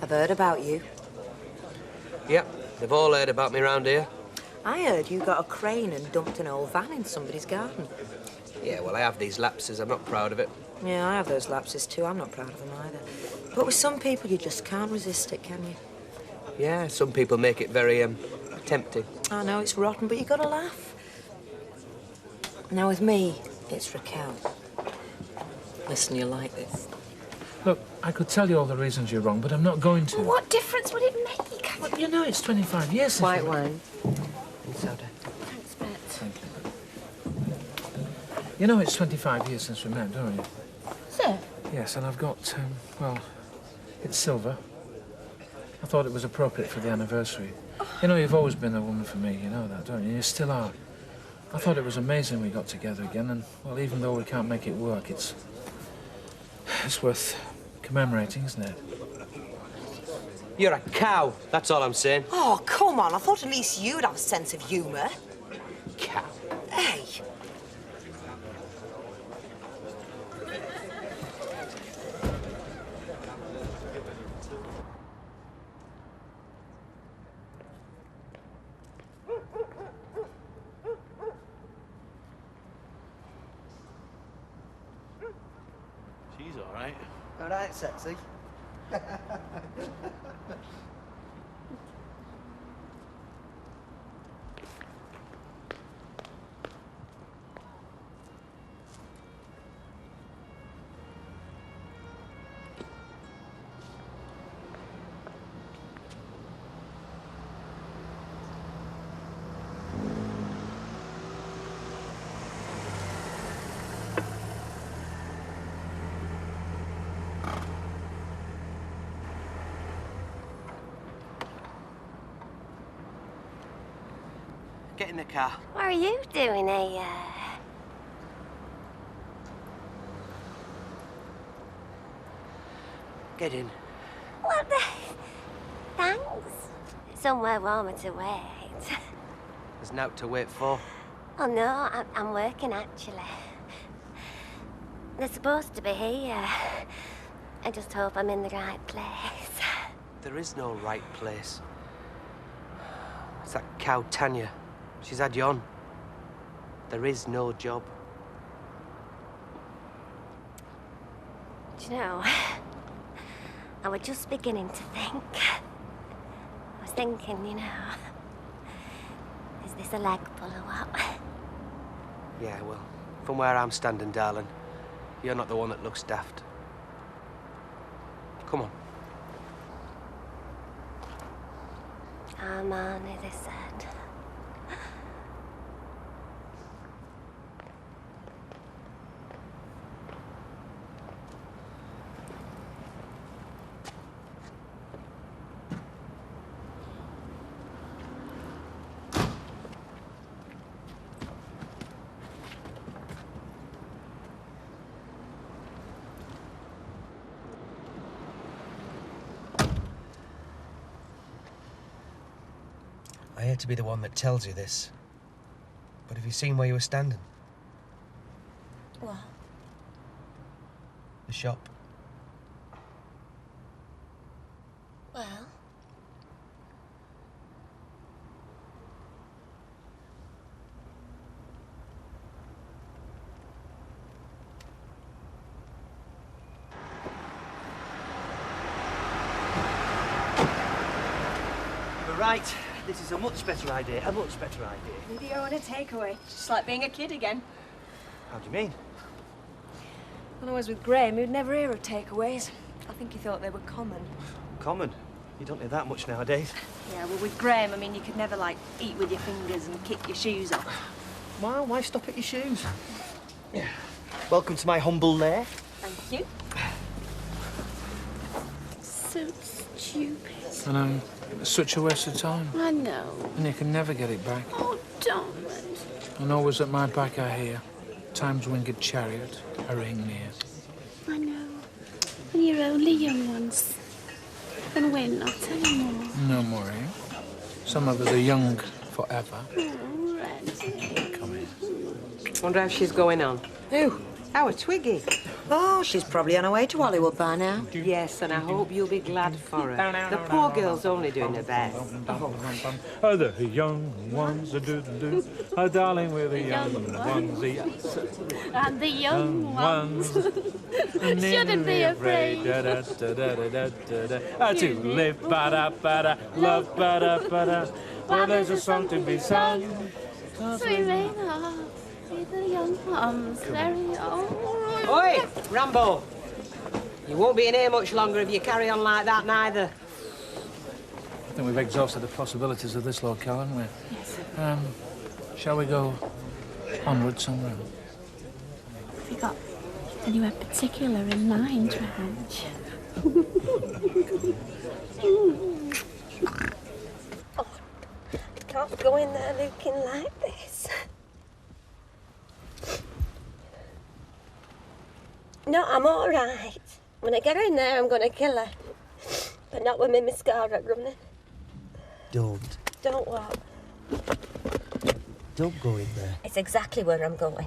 I've heard about you. Yep, they've all heard about me round here. I heard you got a crane and dumped an old van in somebody's garden. Yeah, well, I have these lapses. I'm not proud of it. Yeah, I have those lapses too. I'm not proud of them either. But with some people, you just can't resist it, can you? Yeah, some people make it very, tempting. I know, it's rotten, but you gotta laugh. Now, with me, it's Raquel. Listen, you like this. Look, I could tell you all the reasons you're wrong, but I'm not going to. Well, what difference would it make? Well, you know, it's 25 years since... White wine and soda. Thanks, Bet. Thank you. You know, it's 25 years since we met, don't you? Sir? Yes, and I've got, well, it's silver. I thought it was appropriate for the anniversary. You know, you've always been a woman for me, you know that, don't you? You still are. I thought it was amazing we got together again, and, well, even though we can't make it work, it's worth commemorating, isn't it? You're a cow, that's all I'm saying. Oh, come on. I thought at least you'd have a sense of humour. Cow. Hey. She's all right. All right, sexy. Get in the car. What are you doing here? Get in. What the... Thanks. Somewhere warmer to wait. There's nought to wait for. Oh, no, I'm working, actually. They're supposed to be here. I just hope I'm in the right place. There is no right place. It's that cow Tanya. She's had you on. There is no job. Do you know, I was just beginning to think. I was thinking, you know, is this a leg pull or what? Yeah, well, from where I'm standing, darling, you're not the one that looks daft. Come on. Armani, they said. I hate to be the one that tells you this, but have you seen where you were standing? What? The shop. Well? You're right. This is a much better idea. A much better idea. Maybe you're on a takeaway, just like being a kid again. How do you mean? When I was with Graham, he'd never hear of takeaways. I think he thought they were common. Common. You don't hear that much nowadays. Yeah, well, with Graham, I mean, you could never, like, eat with your fingers and kick your shoes off. Well, why stop at your shoes? Yeah. Welcome to my humble lair. Thank you. So stupid. I know. It's such a waste of time. I know. And you can never get it back. Oh, don't. And always at my back I hear time's winged chariot hurrying near. I know. And you're only young ones. And we're not anymore. No more, eh? Some of us are young forever. Oh, Reggie. Come here. Wonder how she's going on. Who? Our Twiggy. Oh, she's probably on her way to Hollywood by now. Yes, and I hope you'll be glad for her. The poor girl's only doing her best. Oh, the young ones are darling with the young ones. And the young ones shouldn't be afraid. To live, ba-da, love, ba-da. Well, there's a song to be sung. Swimming off with the young ones. Very old. Oi, Rambo! You won't be in here much longer if you carry on like that, neither. I think we've exhausted the possibilities of this locale, haven't we? Yes. Shall we go onward somewhere? Have you got anywhere particular in mind, Reg? I can't go in there looking like this. No, I'm all right. When I get her in there, I'm going to kill her. But not with my mascara running. Don't. Don't what? Don't go in there. It's exactly where I'm going.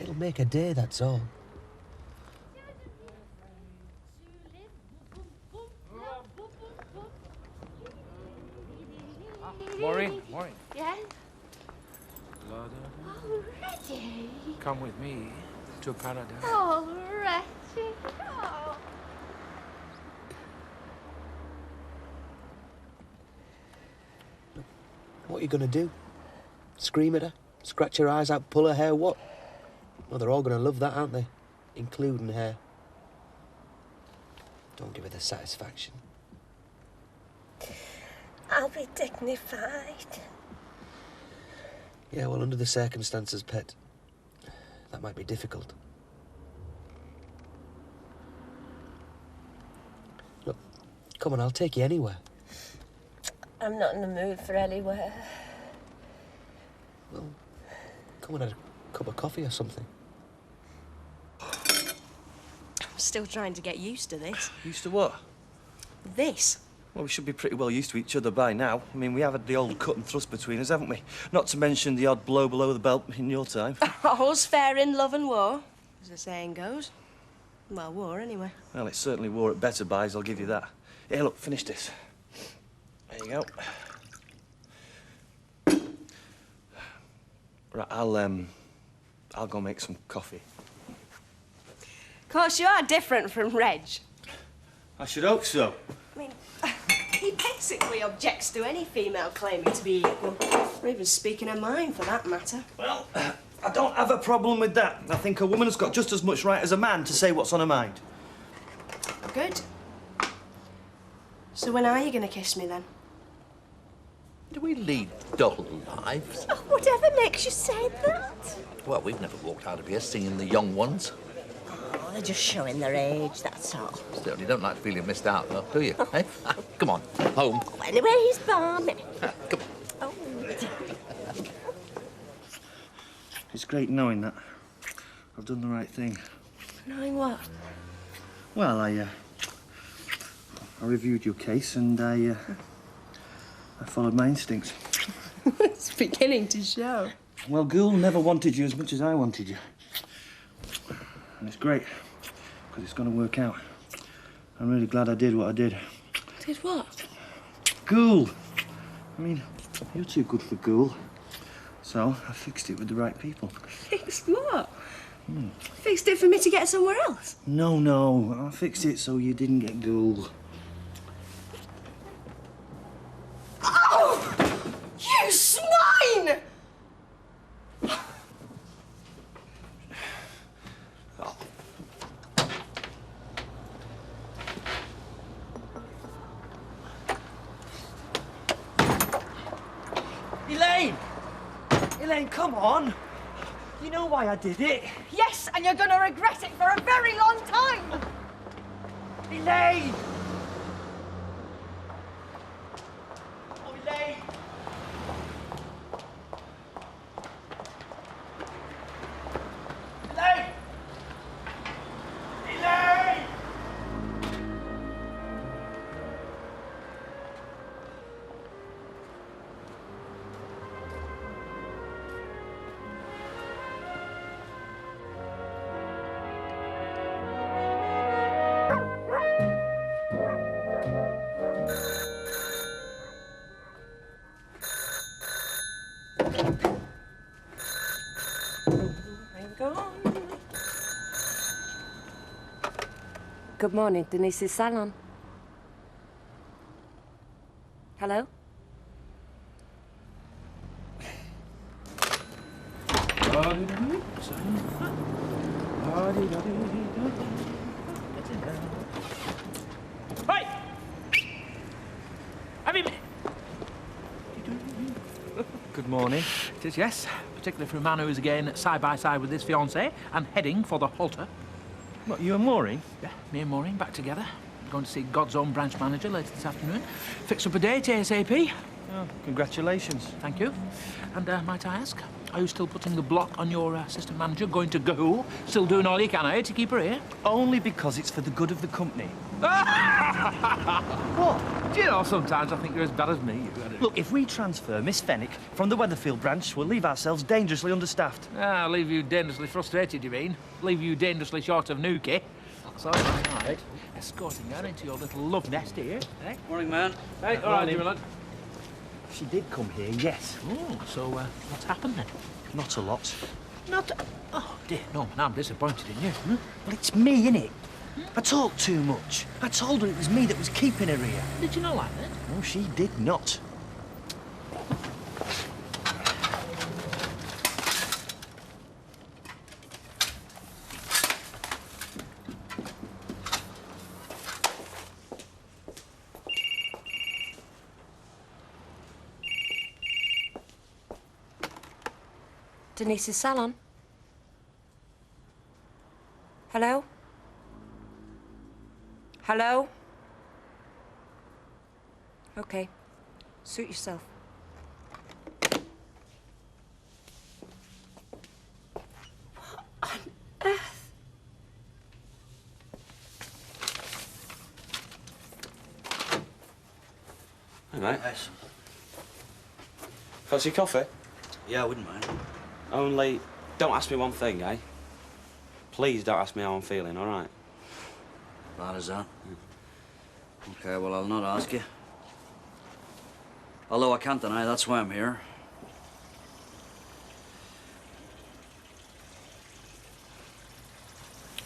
It'll make a day, that's all. Maureen. Yeah? Oh, Reggie. come with me to paradise. Oh, Reggie. Oh. What are you going to do? Scream at her? Scratch her eyes out, pull her hair, what? Well, they're all going to love that, aren't they? Including her. Don't give her the satisfaction. I'll be dignified. Yeah, well, under the circumstances, pet, that might be difficult. Look, come on, I'll take you anywhere. I'm not in the mood for anywhere. Well, come and have a cup of coffee or something. I'm still trying to get used to this. Used to what? This. Well, we should be pretty well used to each other by now. I mean, we have had the old cut and thrust between us, haven't we? Not to mention the odd blow below the belt in your time. All's fair in love and war, as the saying goes. Well, war, anyway. Well, it certainly wore it better, Buys, I'll give you that. Here, look, finish this. There you go. Right, I'll go make some coffee. Of course, you are different from Reg. I should hope so. I mean, he basically objects to any female claiming to be equal, or even speaking her mind, for that matter. Well, I don't have a problem with that. I think a woman has got just as much right as a man to say what's on her mind. Good. So when are you going to kiss me, then? Do we lead dull lives? Oh, whatever makes you say that? Well, we've never walked out of here singing the young ones. Oh, they're just showing their age, that's all. Still, you don't like to feel you missed out, though, do you? Eh? Come on, home. Oh, anyway, he's balmy. Come on. Oh. It's great knowing that I've done the right thing. Knowing what? Well, I reviewed your case and I I followed my instincts. It's beginning to show. Well, Gould never wanted you as much as I wanted you. And it's great, because it's going to work out. I'm really glad I did what I did. Did what? Gould! I mean, you're too good for Gould. So I fixed it with the right people. Fixed what? Fixed it for me to get somewhere else? No, I fixed it so you didn't get Gould. Oh! You swine! Elaine! Elaine, come on! You know why I did it. Yes, and you're going to regret it for a very long time. Elaine! Oh, Elaine! Elaine! Elaine! Good morning, Denise's salon. Hello? Right! Have you... Good morning. It is, yes. Particularly for a man who is again side by side with his fiancée and heading for the halter. What, you and Maureen? Yeah, me and Maureen back together. Going to see God's own branch manager later this afternoon. Fix up a date ASAP. Oh, congratulations. Thank you. And might I ask, are you still putting the block on your assistant manager, going to go? Still doing all you can, are you, to keep her here? Only because it's for the good of the company. What? Do you know, sometimes I think you're as bad as me. Look, if we transfer Miss Fenwick from the Weatherfield branch, we'll leave ourselves dangerously understaffed. Ah, leave you dangerously frustrated, you mean? Leave you dangerously short of nookie. That's all right. Escorting her into your little love nest here, eh? Morning, man. Hey, all right, Newland. She did come here, yes. Oh, so what's happened then? Not a lot. Not... Oh, dear, no, now I'm disappointed in you. Well, it's me, innit? I talk too much. I told her it was me that was keeping her here. Did you not like that? No, she did not. Denise's salon. Hello? Hello? Okay. Suit yourself. What on earth? Hey, mate. Yes. Fancy coffee? Yeah, I wouldn't mind. Only, don't ask me one thing, eh? Please don't ask me how I'm feeling, all right? Bad as that? Okay, well, I'll not ask you. Although I can't deny that's why I'm here.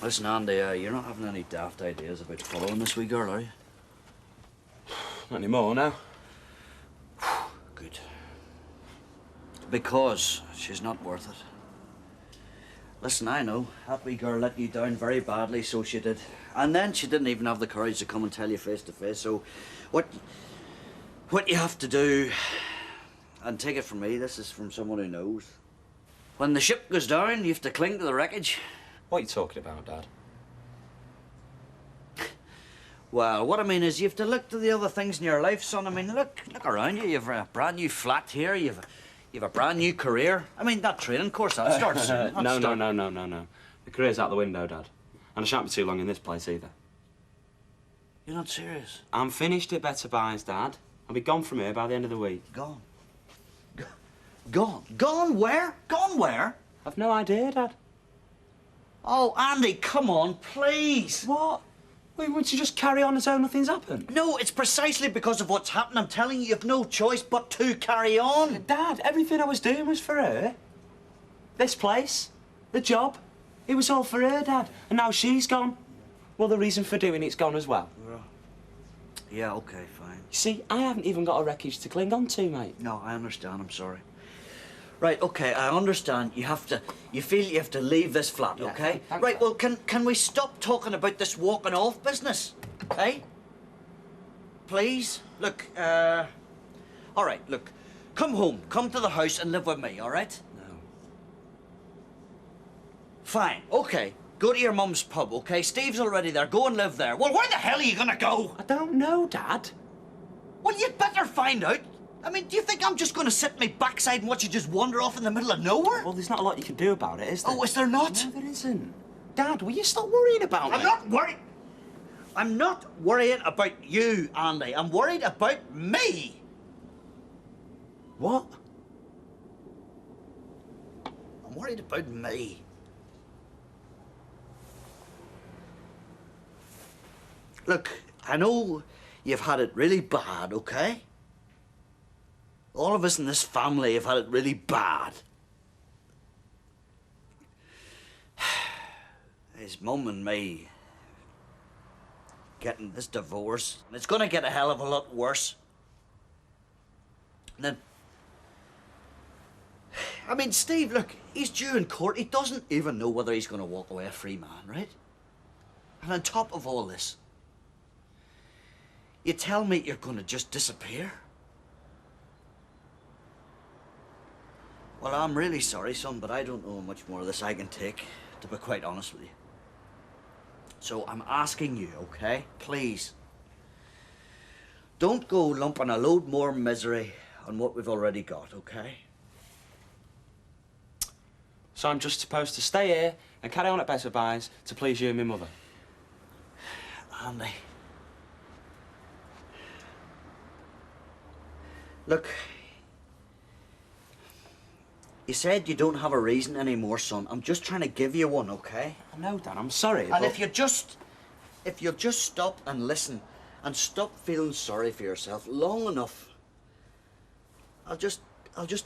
Listen, Andy, you're not having any daft ideas about following this wee girl, are you? Not anymore now. Good. Because she's not worth it. Listen, I know. That wee girl let you down very badly, so she did. And then she didn't even have the courage to come and tell you face to face. So what you have to do, and take it from me, this is from someone who knows. When the ship goes down, you have to cling to the wreckage. What are you talking about, Dad? Well, what I mean is you have to look to the other things in your life, son. I mean, look around you. You've a brand new flat here. You've a brand new career. I mean, that training course, that starts soon. No. The career's out the window, Dad. And I shan't be too long in this place either. You're not serious? I'm finished at Better Buys, Dad. I'll be gone from here by the end of the week. Gone? Gone? Gone where? Gone where? I've no idea, Dad. Oh, Andy, come on, please. What? Well, won't you just carry on as though nothing's happened? No, it's precisely because of what's happened. I'm telling you, you've no choice but to carry on. Dad, everything I was doing was for her. This place, the job, it was all for her, Dad. And now she's gone. Well, the reason for doing it's gone as well. Yeah, OK, fine. You see, I haven't even got a wreckage to cling on to, mate. No, I understand. I'm sorry. Right, OK, I understand. You feel you have to leave this flat, Yeah, OK? thanks, Right, Dad. well, can we stop talking about this walking off business, eh? Please? Look, all right, look, come home, come to the house and live with me, all right? No. Fine, OK. Go to your mum's pub, OK? Steve's already there. Go and live there. Well, where the hell are you gonna go? I don't know, Dad. Well, you'd better find out. I mean, do you think I'm just gonna sit my backside and watch you just wander off in the middle of nowhere? Well, there's not a lot you can do about it, is there? Oh, is there not? No, there isn't. Dad, will you stop worrying about I'm me? not worried. I'm not worrying about you, Andy. I'm worried about me. What? I'm worried about me. Look, I know you've had it really bad, okay? All of us in this family have had it really bad. His mum and me getting this divorce, and it's gonna get a hell of a lot worse. And then, I mean, Steve, look, he's due in court. He doesn't even know whether he's gonna walk away a free man, right? And on top of all this, you tell me you're gonna just disappear? Well, I'm really sorry, son, but I don't know how much more of this I can take, to be quite honest with you. So I'm asking you, okay? Please. Don't go lumping a load more misery on what we've already got, okay? So I'm just supposed to stay here and carry on at Better Buys to please you and my mother? Andy. Look, you said you don't have a reason anymore, son. I'm just trying to give you one, okay? I know, Dad, I'm sorry, And but... if you'll just stop and listen and stop feeling sorry for yourself long enough, I'll just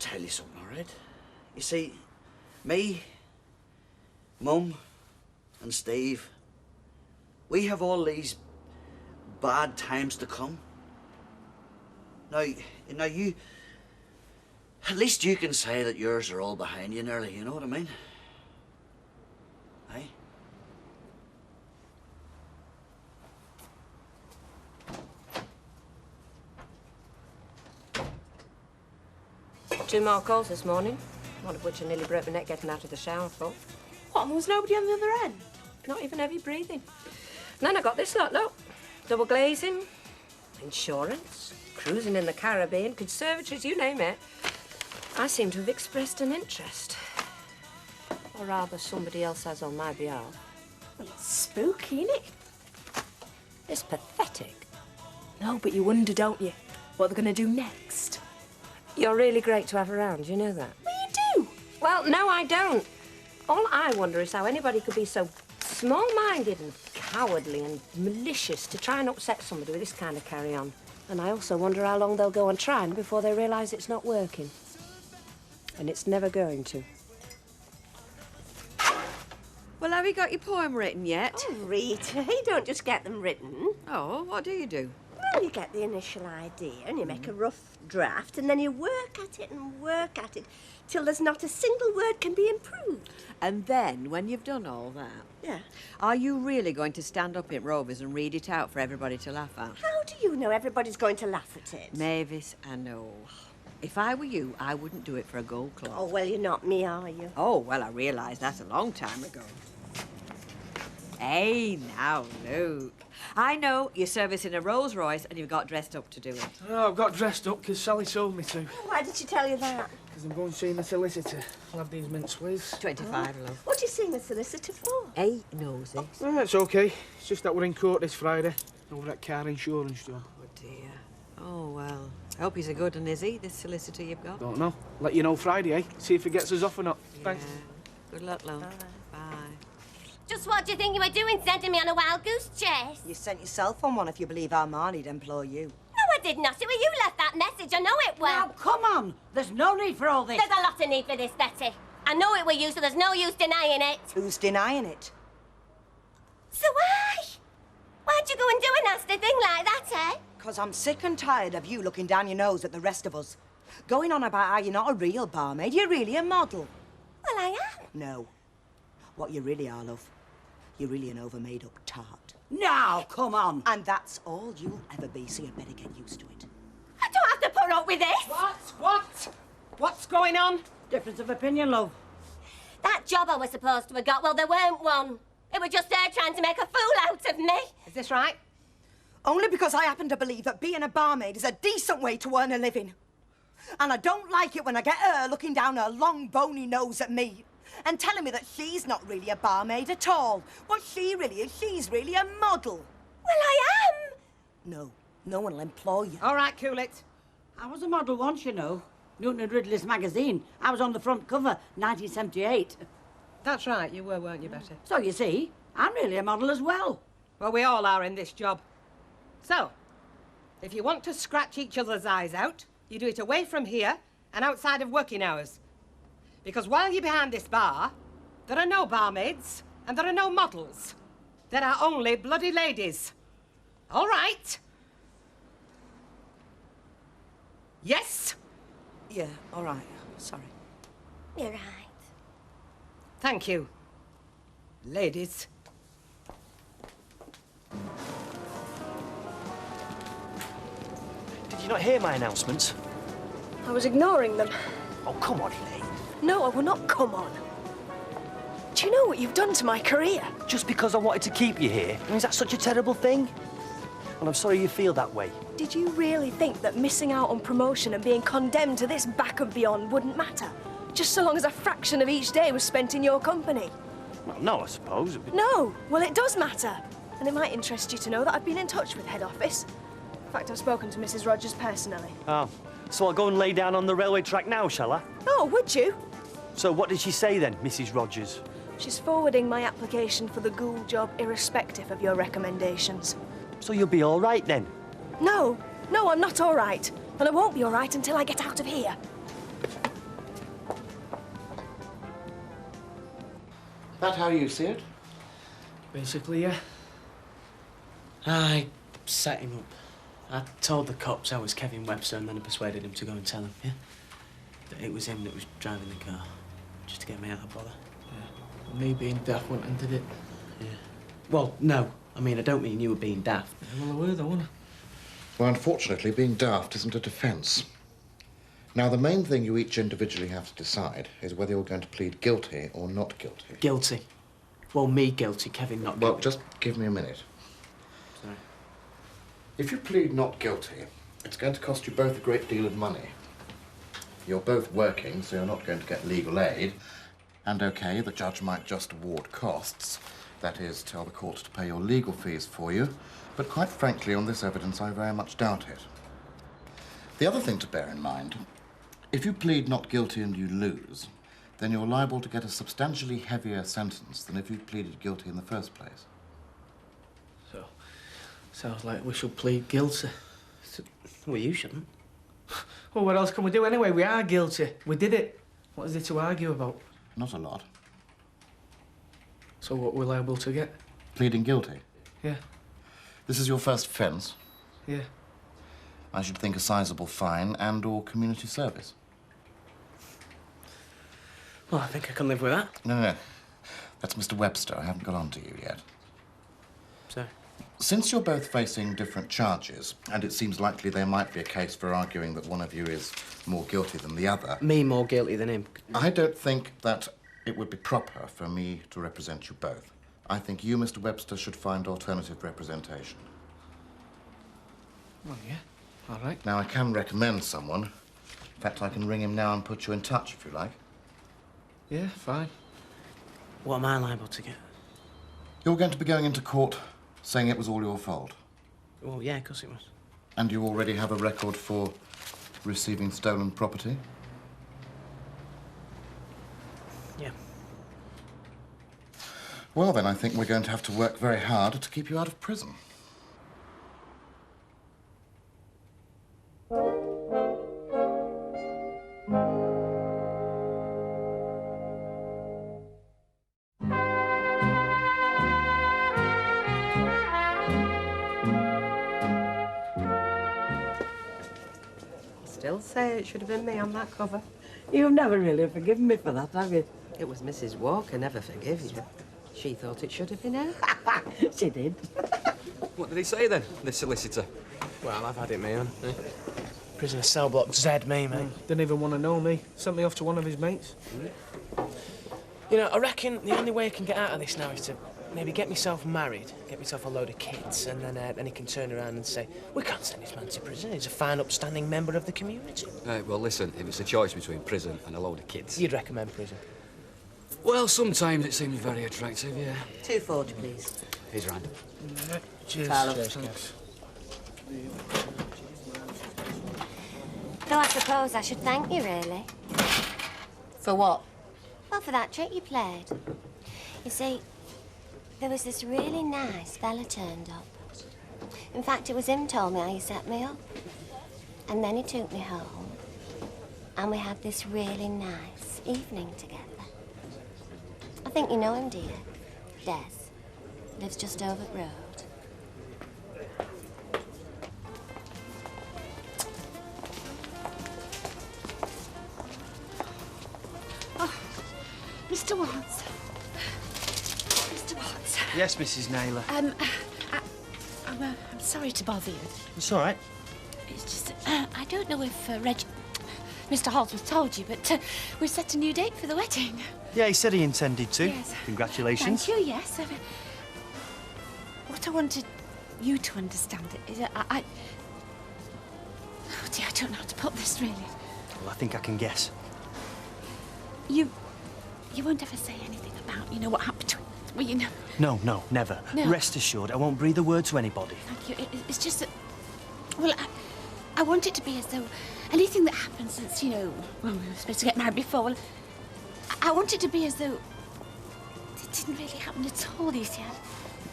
tell you something, all right? You see, me, Mum, and Steve, we have all these bad times to come. Now you, at least you can say that yours are all behind you nearly, you know what I mean? Aye? Two more calls this morning, one of which I nearly broke my neck getting out of the shower for. What, and there was nobody on the other end? Not even heavy breathing. And then I got this lot, look. Double glazing, insurance, cruising in the Caribbean, conservatories, you name it. I seem to have expressed an interest. Or rather, somebody else has on my behalf. Well, it's spooky, isn't it? It's pathetic. No, but you wonder, don't you, what they're going to do next? You're really great to have around, you know that? Well, you do. Well, no, I don't. All I wonder is how anybody could be so small-minded and cowardly and malicious to try and upset somebody with this kind of carry-on. And I also wonder how long they'll go on trying before they realise it's not working. And it's never going to. Well, have you got your poem written yet? Oh, Rita, you don't just get them written. Oh, what do you do? Well, you get the initial idea and you make a rough draft and then you work at it and work at it till there's not a single word can be improved. And then, when you've done all that, Yeah. are you really going to stand up in Rovers and read it out for everybody to laugh at? How do you know everybody's going to laugh at it? Mavis, I know. If I were you, I wouldn't do it for a gold club. Oh, well, you're not me, are you? Oh, well, I realised that a long time ago. Hey, now, Luke. I know you're servicing a Rolls Royce and you've got dressed up to do it. Oh, I've got dressed up because Sally told me to. Why did she tell you that? Because I'm going to see my solicitor. I'll have these mints, please. 25, love. What are you seeing the solicitor for? Hey, nosy. It's okay. It's just that we're in court this Friday over at car insurance job. Oh, dear. Oh, well. Hope he's a good one, is he, this solicitor you've got? Don't know. Let you know Friday, eh? See if he gets us off or not. Thanks. Good luck, love. Bye. Just what do you think you were doing, sending me on a wild goose chase? You sent yourself on one if you believe Armani'd employ you. No, I did not. It was you left that message. I know it was. Now, come on. There's no need for all this. There's a lot of need for this, Betty. I know it were you, so there's no use denying it. Who's denying it? So why? Why'd you go and do a nasty thing like that, eh? 'Cause I'm sick and tired of you looking down your nose at the rest of us. Going on about how you're not a real barmaid, you're really a model. Well, I am. No. What you really are, love, you're really an over-made-up tart. Now, come on. And that's all you'll ever be, so you better get used to it. I don't have to put up with this. What? What's going on? Difference of opinion, love. That job I was supposed to have got, well, there weren't one. It was just her trying to make a fool out of me. Is this right? Only because I happen to believe that being a barmaid is a decent way to earn a living. And I don't like it when I get her looking down her long, bony nose at me and telling me that she's not really a barmaid at all. What she really is, she's really a model. Well, I am. No, no one will employ you. All right, cool it. I was a model once, you know. Newton and Ridley's magazine. I was on the front cover, 1978. That's right, you were, weren't you, Betty? So, you see, I'm really a model as well. Well, we all are in this job. So, if you want to scratch each other's eyes out, you do it away from here and outside of working hours. Because while you're behind this bar, there are no barmaids and there are no models. There are only bloody ladies. All right? Yes? Yeah, all right. Sorry. You're right. Thank you, ladies. Did you not hear my announcements? I was ignoring them. Oh, come on, Elaine. No, I will not come on. Do you know what you've done to my career? Just because I wanted to keep you here? I mean, is that such a terrible thing? Well, I'm sorry you feel that way. Did you really think that missing out on promotion and being condemned to this back and beyond wouldn't matter? Just so long as a fraction of each day was spent in your company? Well, no, I suppose. No, well, it does matter. And it might interest you to know that I've been in touch with head office. In fact, I've spoken to Mrs. Rogers personally. Oh, so I'll go and lay down on the railway track now, shall I? Oh, would you? So what did she say then, Mrs. Rogers? She's forwarding my application for the Gould job irrespective of your recommendations. So you'll be all right then? No, I'm not all right. And I won't be all right until I get out of here. That how you see it? Basically, yeah. I set him up. I told the cops I was Kevin Webster and then I persuaded him to go and tell him, yeah? That it was him that was driving the car, just to get me out of bother. Yeah. Me being daft went and did it. Yeah. Well, no. I mean, I don't mean you were being daft. Yeah, well, I were, though, wasn't I? Well, unfortunately, being daft isn't a defence. Now, the main thing you each individually have to decide is whether you're going to plead guilty or not guilty. Guilty. Well, me guilty, Kevin not guilty. Well, just give me a minute. Sorry. If you plead not guilty, it's going to cost you both a great deal of money. You're both working, so you're not going to get legal aid. And OK, the judge might just award costs. That is, tell the court to pay your legal fees for you. But quite frankly, on this evidence, I very much doubt it. The other thing to bear in mind, if you plead not guilty and you lose, then you're liable to get a substantially heavier sentence than if you pleaded guilty in the first place. So, sounds like we should plead guilty. Well, you shouldn't. Well, what else can we do anyway? We are guilty. We did it. What is there to argue about? Not a lot. So what we're liable to get? Pleading guilty? Yeah. This is your first offence. Yeah. I should think a sizable fine and/or community service. Well, I think I can live with that. No. That's Mr. Webster. I haven't got on to you yet. Sorry. Since you're both facing different charges, and it seems likely there might be a case for arguing that one of you is more guilty than the other... Me more guilty than him. I don't think that it would be proper for me to represent you both. I think you, Mr. Webster, should find alternative representation. Well, yeah. All right. Now, I can recommend someone. In fact, I can ring him now and put you in touch, if you like. Yeah, fine. What am I liable to get? You're going to be going into court saying it was all your fault. Well, yeah, of course it was. And you already have a record for receiving stolen property? Yeah. Well, then I think we're going to have to work very hard to keep you out of prison. Still say it should have been me on that cover. You've never really forgiven me for that, have you? It was Mrs. Walker never forgive you. She thought it should have been her. She did. What did he say then, the solicitor? Well, I've had it, me on. Prisoner cell block Z me, mate. Didn't even want to know me. Sent me off to one of his mates. You know, I reckon the only way I can get out of this now is to maybe get myself married, get myself a load of kids, and then he can turn around and say, we can't send this man to prison. He's a fine, upstanding member of the community. Well, listen, if it's a choice between prison and a load of kids... You'd recommend prison? Well, sometimes it seems very attractive, yeah. 240, please. He's right. Cheers. Carlo. Cheers, thanks. Though I suppose I should thank you, really. For what? Well, for that trick you played. You see, there was this really nice fella turned up. In fact, it was him told me how you set me up. And then he took me home. And we had this really nice evening together. I think you know him, dear. Des. Lives just over the road. Mr. Watts. Mr. Watts. Yes, Mrs. Naylor. I'm sorry to bother you. It's all right. It's just, I don't know if Mr. Holdsworth told you, but we've set a new date for the wedding. Yeah, he said he intended to. Yes. Congratulations. Thank you, yes. What I wanted you to understand is that I... Oh, dear, I don't know how to put this, really. Well, I think I can guess. You won't ever say anything about, what happened to him. Well, you know... No, never. No. Rest assured, I won't breathe a word to anybody. Thank you. It's just that... Well, I want it to be as though anything that happened since, when we were supposed to get married before, well, I want it to be as though it didn't really happen at all, you see.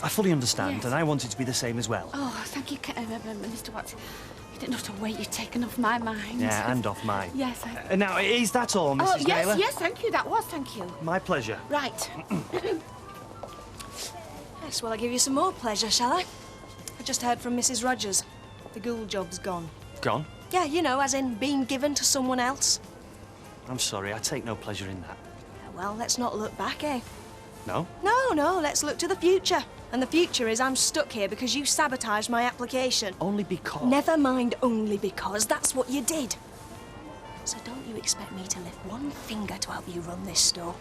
I fully understand, Yes. and I want it to be the same as well. Oh, thank you, Mr. Watts. You don't know what a weight you've taken off my mind. Yeah, and off mine. Yes, Now, is that all, Mrs. Oh, yes, Naylor? yes, thank you. That was, thank you. My pleasure. Right. Yes, well, I'll give you some more pleasure, shall I? I just heard from Mrs. Rogers. The ghoul job's gone. Gone? Yeah, as in being given to someone else. I'm sorry, I take no pleasure in that. Well, let's not look back, eh? No? No, let's look to the future. And the future is I'm stuck here because you sabotaged my application. Only because... Never mind only because. That's what you did. So don't you expect me to lift one finger to help you run this store.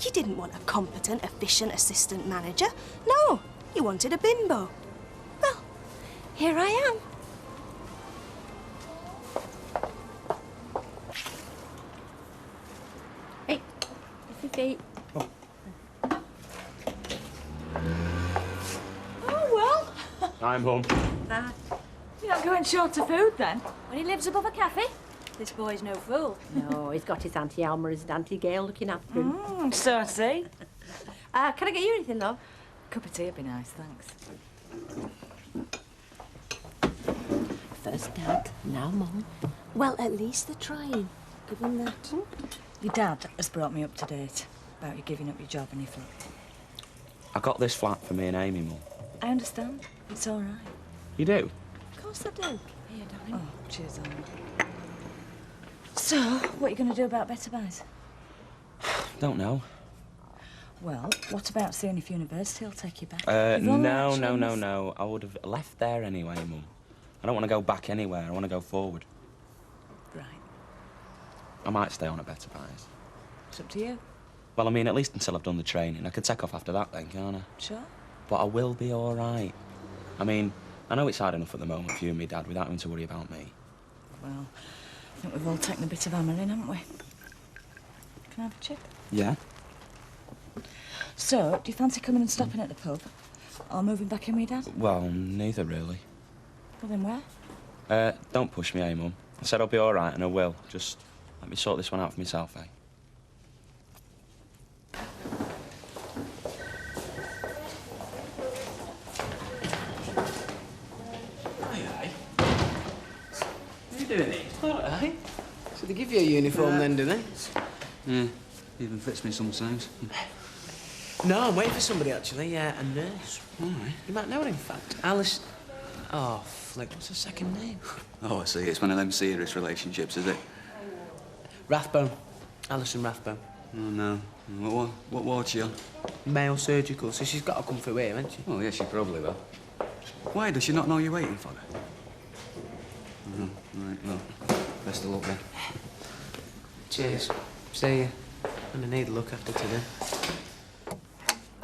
You didn't want a competent, efficient assistant manager. No, you wanted a bimbo. Well, here I am. Hey, your feet. Oh, well. I'm home. You're not going short of food, then? When he lives above a cafe? This boy's no fool. No, he's got his Auntie Alma, his Auntie Gail looking after him. So I see. Can I get you anything, love? Cup of tea would be nice, thanks. First Dad, now Mum. Well, at least they're trying. Give them that. Your dad has brought me up to date about you giving up your job and your flat. I got this flat for me and Amy, Mum. I understand. It's all right. You do? Of course I do. Here, darling. Oh, cheers, Alma. So, what are you going to do about better buys? Don't know. Well, what about seeing if university will take you back? No. I would have left there anyway, Mum. I don't want to go back anywhere. I want to go forward. Right. I might stay on at Better Buys. It's up to you. Well, I mean, at least until I've done the training. I can take off after that then, can't I? Sure. But I will be all right. I mean, I know it's hard enough at the moment for you and me, Dad, without having to worry about me. Well, I think we've all taken a bit of hammering, haven't we? Can I have a chip? Yeah? So, do you fancy coming and stopping at the pub? Or moving back in with your dad? Well, neither really. Well, then where? Don't push me, eh, Mum? I said I'll be all right, and I will. Just let me sort this one out for myself, eh? What are you doing here? All right. So they give you a uniform then, do they? Yeah, even fits me sometimes. No, I'm waiting for somebody, actually. A nurse. All right. You might know her, in fact. Alice... Oh, Flick, what's her second name? Oh, I see. It's one of them serious relationships, is it? Rathbone. Alison Rathbone. Oh, no. What ward's she on? Male surgical, so she's got to come through here, hasn't she? Oh, yeah, she probably will. Why? Does she not know you're waiting for her? Oh, right, well, best of luck then. Cheers. See you. And I need a look after today.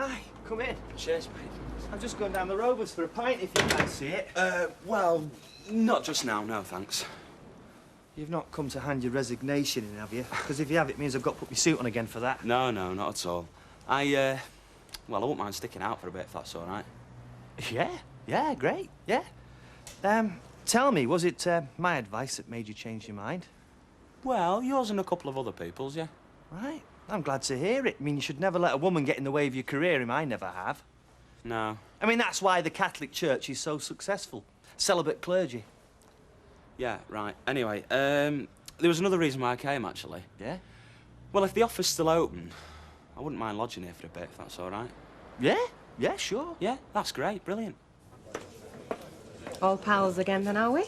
Aye, come in. Cheers, mate. I'm just going down the Rovers for a pint, if you fancy it. Well, not just now, no, thanks. You've not come to hand your resignation in, have you? Because if you have, it means I've got to put my suit on again for that. No, not at all. Well, I wouldn't mind sticking out for a bit, if that's all right. Yeah, great, yeah. Tell me, was it my advice that made you change your mind? Well, yours and a couple of other people's, yeah. Right, I'm glad to hear it. I mean, you should never let a woman get in the way of your career, and I never have. No. I mean, that's why the Catholic Church is so successful. Celibate clergy. Yeah, right. Anyway, there was another reason why I came, actually. Yeah? Well, if the offer's still open, I wouldn't mind lodging here for a bit, if that's all right. Yeah, sure. Yeah, that's great. Brilliant. All pals again, then, are we?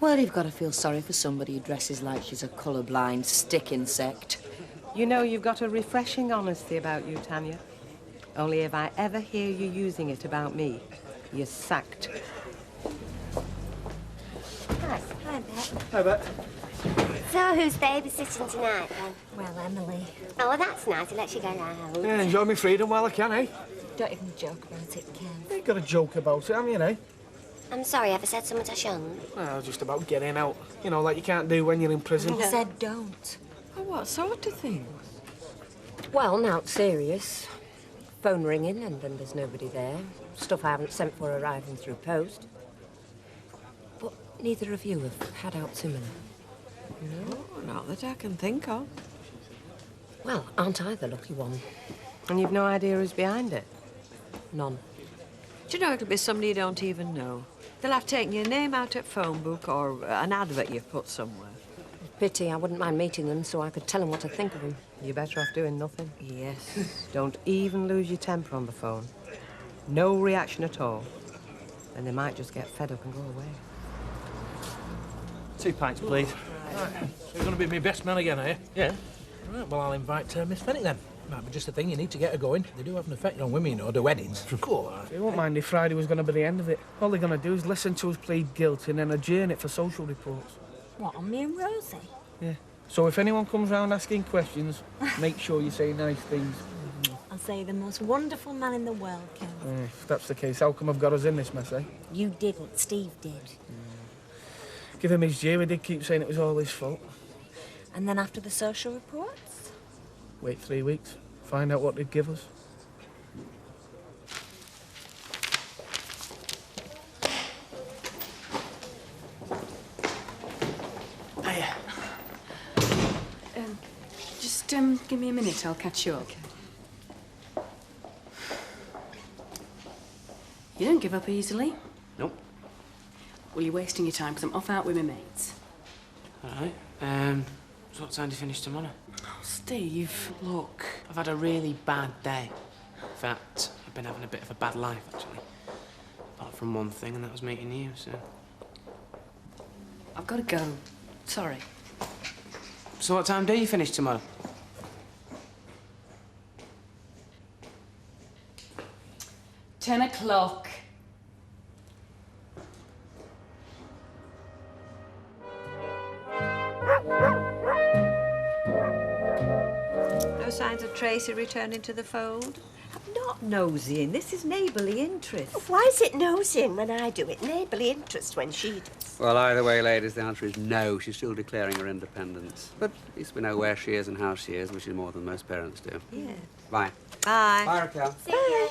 Well, you've got to feel sorry for somebody who dresses like she's a colour-blind stick insect. You know, you've got a refreshing honesty about you, Tanya. Only if I ever hear you using it about me, you're sacked. Hi, Bet. Hi, Bet. So, who's babysitting tonight, then? Well, Emily. Oh, well, that's nice. He lets you go out. Yeah, enjoy my freedom while I can, eh? Don't even joke about it, Ken. You ain't got to joke about it, have you, eh? I'm sorry, ever said something I shouldn't? Well, just about getting out. You know, like you can't do when you're in prison. I said don't. Oh, what sort of things? Well, now it's serious. Phone ringing and then there's nobody there. Stuff I haven't sent for arriving through post. But neither of you have had out similar. No, not that I can think of. Well, aren't I the lucky one? And you've no idea who's behind it? None. Do you know it'll be somebody you don't even know? They'll have taken your name out at phone book or an advert you've put somewhere. Pity, I wouldn't mind meeting them so I could tell them what I think of them. You're better off doing nothing. Yes. Don't even lose your temper on the phone. No reaction at all. And they might just get fed up and go away. 2 pints, please. Right. So you're going to be my best man again, are you? Yeah. Right, well, I'll invite Miss Fennick then. Might be just a thing you need to get her going. They do have an effect on women, you know, the weddings. Cool. They won't mind if Friday was going to be the end of it. All they're going to do is listen to us plead guilty and then adjourn it for social reports. What, on me and Rosie? Yeah. So if anyone comes round asking questions, make sure you say nice things. I'll say the most wonderful man in the world, Ken. If that's the case, how come I've got us in this mess, eh? You didn't, Steve did. Give him his due, he did keep saying it was all his fault. And then after the social reports? Wait 3 weeks, find out what they'd give us. Just give me a minute, I'll catch you up. You don't give up easily. Nope. Well, you're wasting your time because I'm off out with my mates. All right. So what time do you finish tomorrow? Oh, Steve, look. I've had a really bad day. In fact, I've been having a bit of a bad life, actually. Apart from one thing, and that was meeting you, so... I've got to go. Sorry. So what time do you finish tomorrow? $10. No signs of Tracy returning to the fold? I'm not nosing. This is neighbourly interest. Why is it nosing when I do it? Neighbourly interest when she does. Well, either way, ladies, the answer is no. She's still declaring her independence. But at least we know where she is and how she is, which is more than most parents do. Yeah. Bye. Bye. Bye, Raquel. See ya.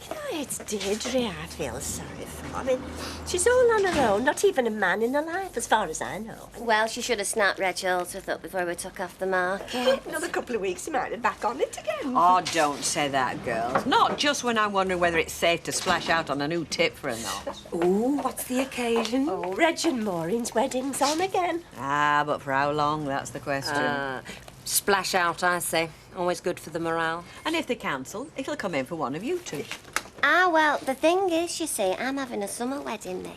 You know, I It's Deirdre I feel sorry for. I mean, she's all on her own, not even a man in her life, as far as I know. Well, she should have snapped Reg Holdsworth up before we took off the market. Another couple of weeks, he might be back on it again. Oh, don't say that, girls. Not just when I'm wondering whether it's safe to splash out on a new tip for a knot. Ooh, what's the occasion? Oh, Reg and Maureen's wedding's on again. Ah, but for how long, that's the question. Splash out, I say. Always good for the morale. And if they cancel, it'll come in for one of you two. Ah, well, the thing is, you see, I'm having a summer wedding, me.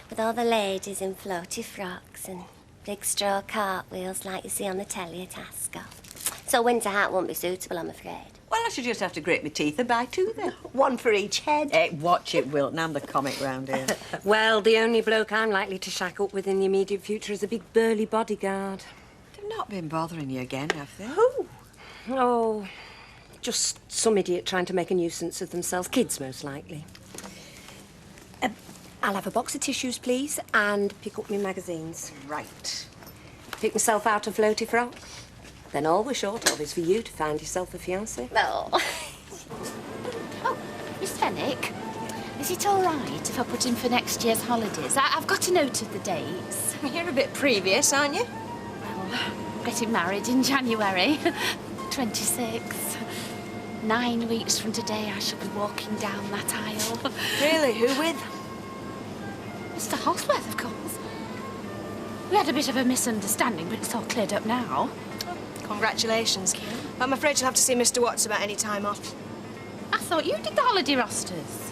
With all the ladies in floaty frocks and big straw cartwheels like you see on the telly at Ascot. So winter hat won't be suitable, I'm afraid. Well, I should just have to grit my teeth and buy two then. One for each head. Hey, watch it, Wilton. I'm the comic round here. Well, the only bloke I'm likely to shack up with in the immediate future is a big burly bodyguard. They've not been bothering you again, have they? Who? Oh, just some idiot trying to make a nuisance of themselves. Kids, most likely. I'll have a box of tissues, please, and pick up my magazines. Right. Pick myself out a floaty frock. Then all we're short of is for you to find yourself a fiancé. No. Oh, Miss Fenwick, is it all right if I put in for next year's holidays? I've got a note of the dates. You're a bit previous, aren't you? Well, I'm getting married in January. 26. 9 weeks from today, I shall be walking down that aisle. Really? Who with? Mr. Holdsworth, of course. We had a bit of a misunderstanding, but it's all cleared up now. Congratulations. I'm afraid you'll have to see Mr. Watts about any time off. I thought you did the holiday rosters.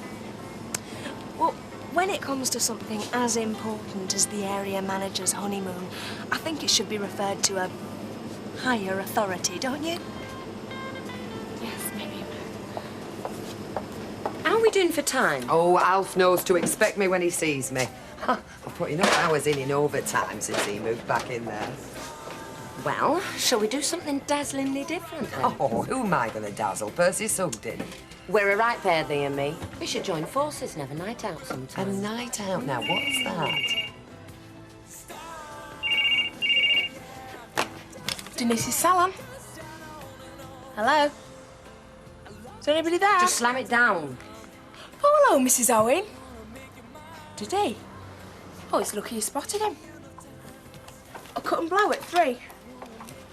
Well, when it comes to something as important as the area manager's honeymoon, I think it should be referred to a higher authority, don't you? Yes, maybe. How are we doing for time? Oh, Alf knows to expect me when he sees me. I've put enough hours in overtime since he moved back in there. Well, shall we do something dazzlingly different then? Oh, who am I going to dazzle? Percy Sugden. We're a right pair, thee and me. We should join forces and have a night out sometime. A night out now? What's that? Denise Salam. Hello? Is there anybody there? Just slam it down. Oh, hello, Mrs. Owen. Did he? Oh, it's lucky you spotted him. I'll cut and blow at 3.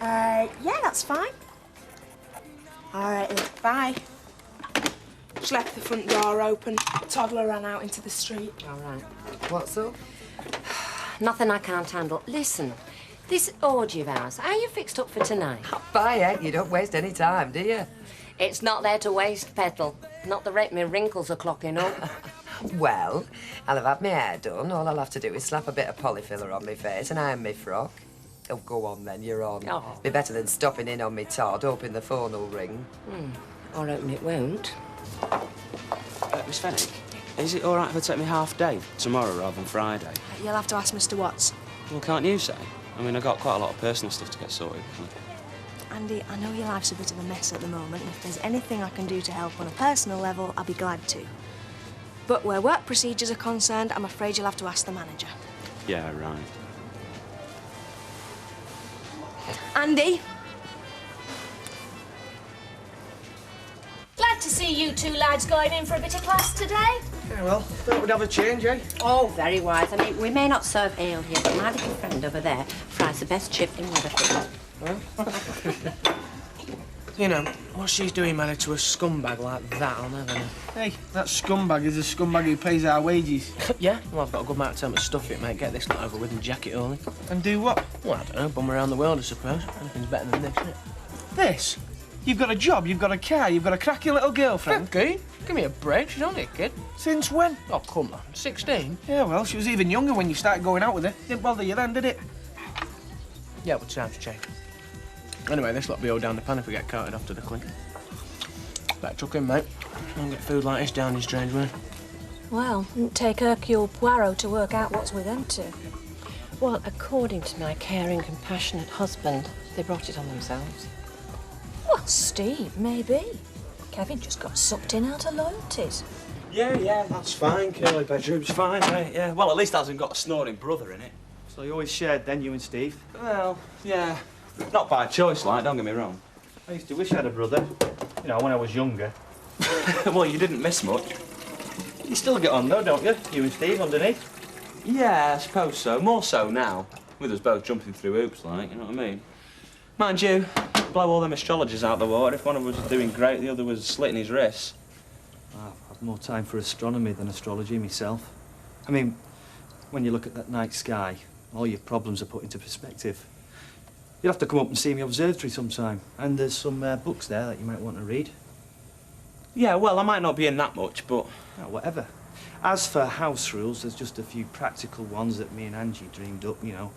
Yeah, that's fine. All right, then. Bye. Just left the front door open. Toddler ran out into the street. All right. What's up? Nothing I can't handle. Listen, this orgy of ours, how are you fixed up for tonight? Bye, eh? You don't waste any time, do you? It's not there to waste, Petal. Not the rate me wrinkles are clocking up. Well, I'll have had my hair done. All I'll have to do is slap a bit of polyfiller on my face and iron my frock. Oh, go on then, you're on. Oh. Be better than stopping in on me Todd, hoping the phone will ring. Or hoping it won't. Miss Fenwick, is it all right if I take me half day tomorrow rather than Friday? You'll have to ask Mr. Watts. Well, can't you say? I mean, I've got quite a lot of personal stuff to get sorted. Andy, I know your life's a bit of a mess at the moment, and if there's anything I can do to help on a personal level, I'll be glad to. But where work procedures are concerned, I'm afraid you'll have to ask the manager. Yeah, right. Andy? Glad to see you two lads going in for a bit of class today. Yeah, well, thought we'd have a change, eh? Oh, very wise. I mean, we may not serve ale here, but my little friend over there fries the best chip in Weatherford. You know, what she's doing married to a scumbag like that, I'll never know. Hey, that scumbag is a scumbag who pays our wages. Yeah? Well, I've got a good amount of time to stuff it, mate. Get this not over with and jack it only. And do what? Well, I don't know. Bum around the world, I suppose. Anything's better than this, isn't it? This? You've got a job, you've got a car, you've got a cracking little girlfriend. Okay. Give me a break. She's only a kid. Since when? Oh, come on. 16? Yeah, well, she was even younger when you started going out with her. Didn't bother you then, did it? Yeah, but times change. Anyway, this lot be all down the pan if we get carted off to the clink. Better chuck in, mate. Don't get food like this down in strange way. Well, didn't take Hercule Poirot to work out what's with them two. Well, according to my caring, compassionate husband, they brought it on themselves. Well, Steve, maybe. Kevin just got sucked in out of loyalties. Yeah, that's fine. Curly bedroom's fine, mate. Yeah. Well, at least it hasn't got a snoring brother in it. So you always shared then, you and Steve? Well, yeah. Not by choice, like, don't get me wrong. I used to wish I had a brother. You know, when I was younger. Well, you didn't miss much. You still get on, though, don't you? You and Steve underneath. Yeah, I suppose so. More so now. With us both jumping through hoops, like, you know what I mean? Mind you, blow all them astrologers out the water. If one of us was doing great, the other was slitting his wrists. I've more time for astronomy than astrology myself. I mean, when you look at that night sky, all your problems are put into perspective. You'll have to come up and see me observatory sometime. And there's some books there that you might want to read. Yeah, well, I might not be in that much, but... Oh, whatever. As for house rules, there's just a few practical ones that me and Angie dreamed up, you know,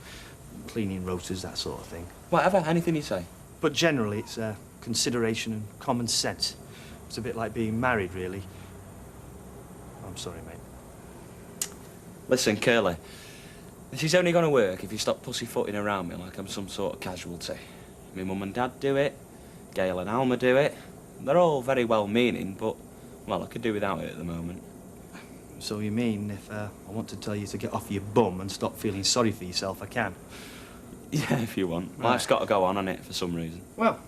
cleaning rotors, that sort of thing. Whatever, anything you say. But generally, it's consideration and common sense. It's a bit like being married, really. I'm sorry, mate. Listen, Curly, this is only going to work if you stop pussyfooting around me like I'm some sort of casualty. My mum and dad do it, Gail and Alma do it. They're all very well-meaning, but, well, I could do without it at the moment. So you mean if I want to tell you to get off your bum and stop feeling sorry for yourself, I can? Yeah, if you want. Right. Life's got to go on, hasn't it, for some reason? Well,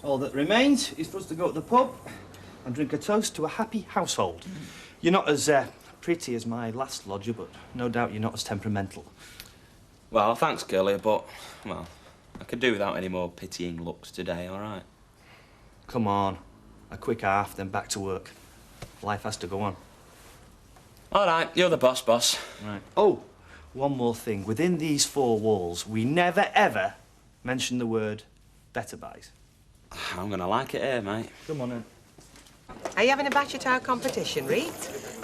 all that remains is for us to go to the pub and drink a toast to a happy household. You're not as pretty as my last lodger, but no doubt you're not as temperamental. Well, thanks, Curly, but, well, I could do without any more pitying looks today, all right? Come on. A quick half, then back to work. Life has to go on. All right, you're the boss. Right. Oh, one more thing. Within these four walls, we never, ever mention the word better buys. I'm going to like it here, mate. Come on, then. Are you having a batch at our competition, Reed?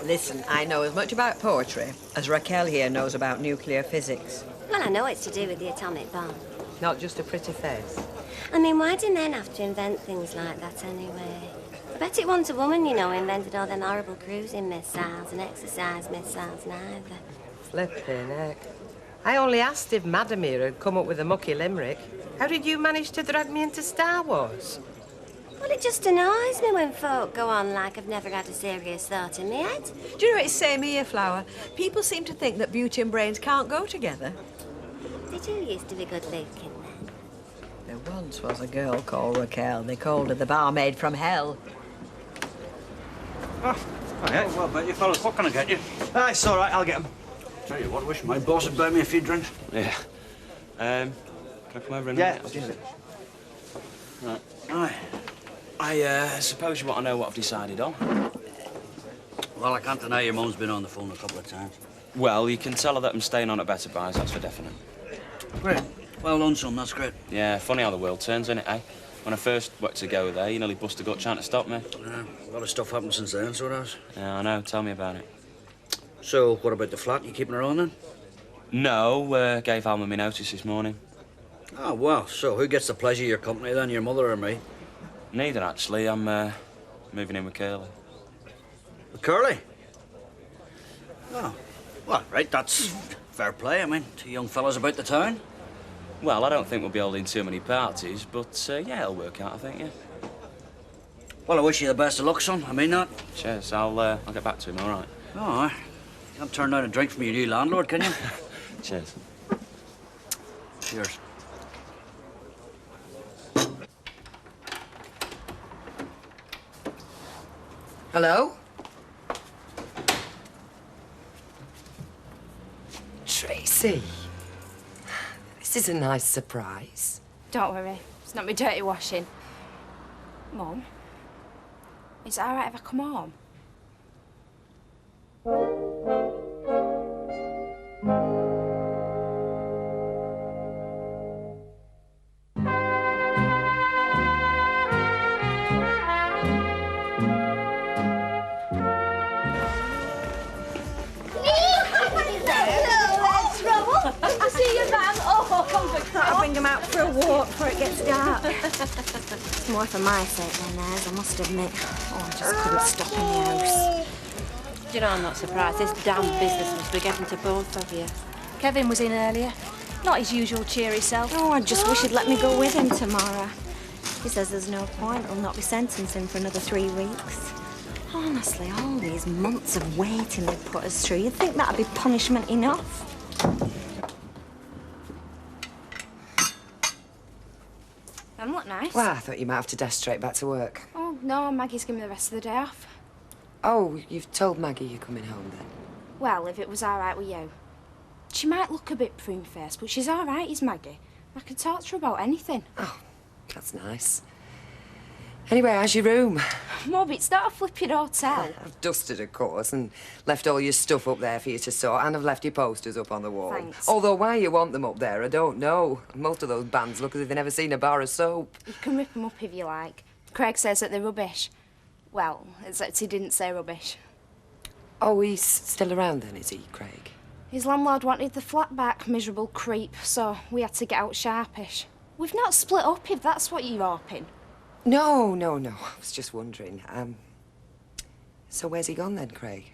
Listen, I know as much about poetry as Raquel here knows about nuclear physics. Well, I know it's to do with the atomic bomb. Not just a pretty face. I mean, why do men have to invent things like that anyway? I bet it wasn't a woman, you know, who invented all them horrible cruising missiles and exercise missiles neither. Flipping heck. I only asked if Madam here had come up with a mucky limerick. How did you manage to drag me into Star Wars? Well, it just annoys me when folk go on like I've never had a serious thought in my head. Do you know, it's same here, Flower. People seem to think that beauty and brains can't go together. Did you used to be good looking then? There once was a girl called Raquel. They called her the barmaid from hell. Oh, well, bet you fellas. What can I get you? It's all right, I'll get them. Tell you what, I wish my boss had bought me a few drinks. Yeah. Can I come over and... Yeah. Right. Aye. I suppose you want to know what I've decided on? Well, I can't deny your mum's been on the phone a couple of times. Well, you can tell her that I'm staying on at Better Buys, that's for definite. Great. Well done, son, that's great. Yeah, funny how the world turns, isn't it, eh? When I first went to go there, you nearly busted a gut trying to stop me. Yeah, a lot of stuff happened since then, so it has. Yeah, I know. Tell me about it. So, what about the flat? You keeping her on, then? No, gave Alma my notice this morning. Oh, well, so who gets the pleasure of your company, then? Your mother or me? Neither, actually. I'm moving in with Curly. With Curly? Oh, well, right, that's fair play. I mean, two young fellas about the town. Well, I don't think we'll be holding too many parties, but, yeah, it'll work out, I think, yeah. Well, I wish you the best of luck, son. I mean that. Cheers. I'll get back to him, all right? Oh, aye. You can't turn down a drink from your new landlord, can you? Cheers. Cheers. Hello? Tracy. This is a nice surprise. Don't worry, it's not me dirty washing. Mum, is it all right if I come home? I see you, man. Oh, I'll bring him out for a walk before it gets dark. It's more for my sake than theirs, I must admit. Oh, I just couldn't stop in the house. Do you know, I'm not surprised. This damn business must be getting to both of you. Kevin was in earlier. Not his usual cheery self. Oh, I just wish he'd let me go with him tomorrow. He says there's no point. He'll not be sentencing for another 3 weeks. Honestly, all these months of waiting they put us through, you'd think that'd be punishment enough. Them look nice. Well, I thought you might have to dash straight back to work. Oh, No, Maggie's giving me the rest of the day off. Oh, you've told Maggie you're coming home then? Well, if it was all right with you. She might look a bit prune-faced, but she's all right, is Maggie. I can talk to her about anything. Oh, that's nice. Anyway, how's your room? Mum, it's not a flipping hotel. I've dusted, of course, and left all your stuff up there for you to sort, and I've left your posters up on the wall. Thanks. Although why you want them up there, I don't know. Most of those bands look as if they've never seen a bar of soap. You can rip them up if you like. Craig says that they're rubbish. Well, except he didn't say rubbish. Oh, he's still around then, is he, Craig? His landlord wanted the flat back, miserable creep, so we had to get out sharpish. We've not split up, if that's what you're hoping. No. I was just wondering. So where's he gone then, Craig?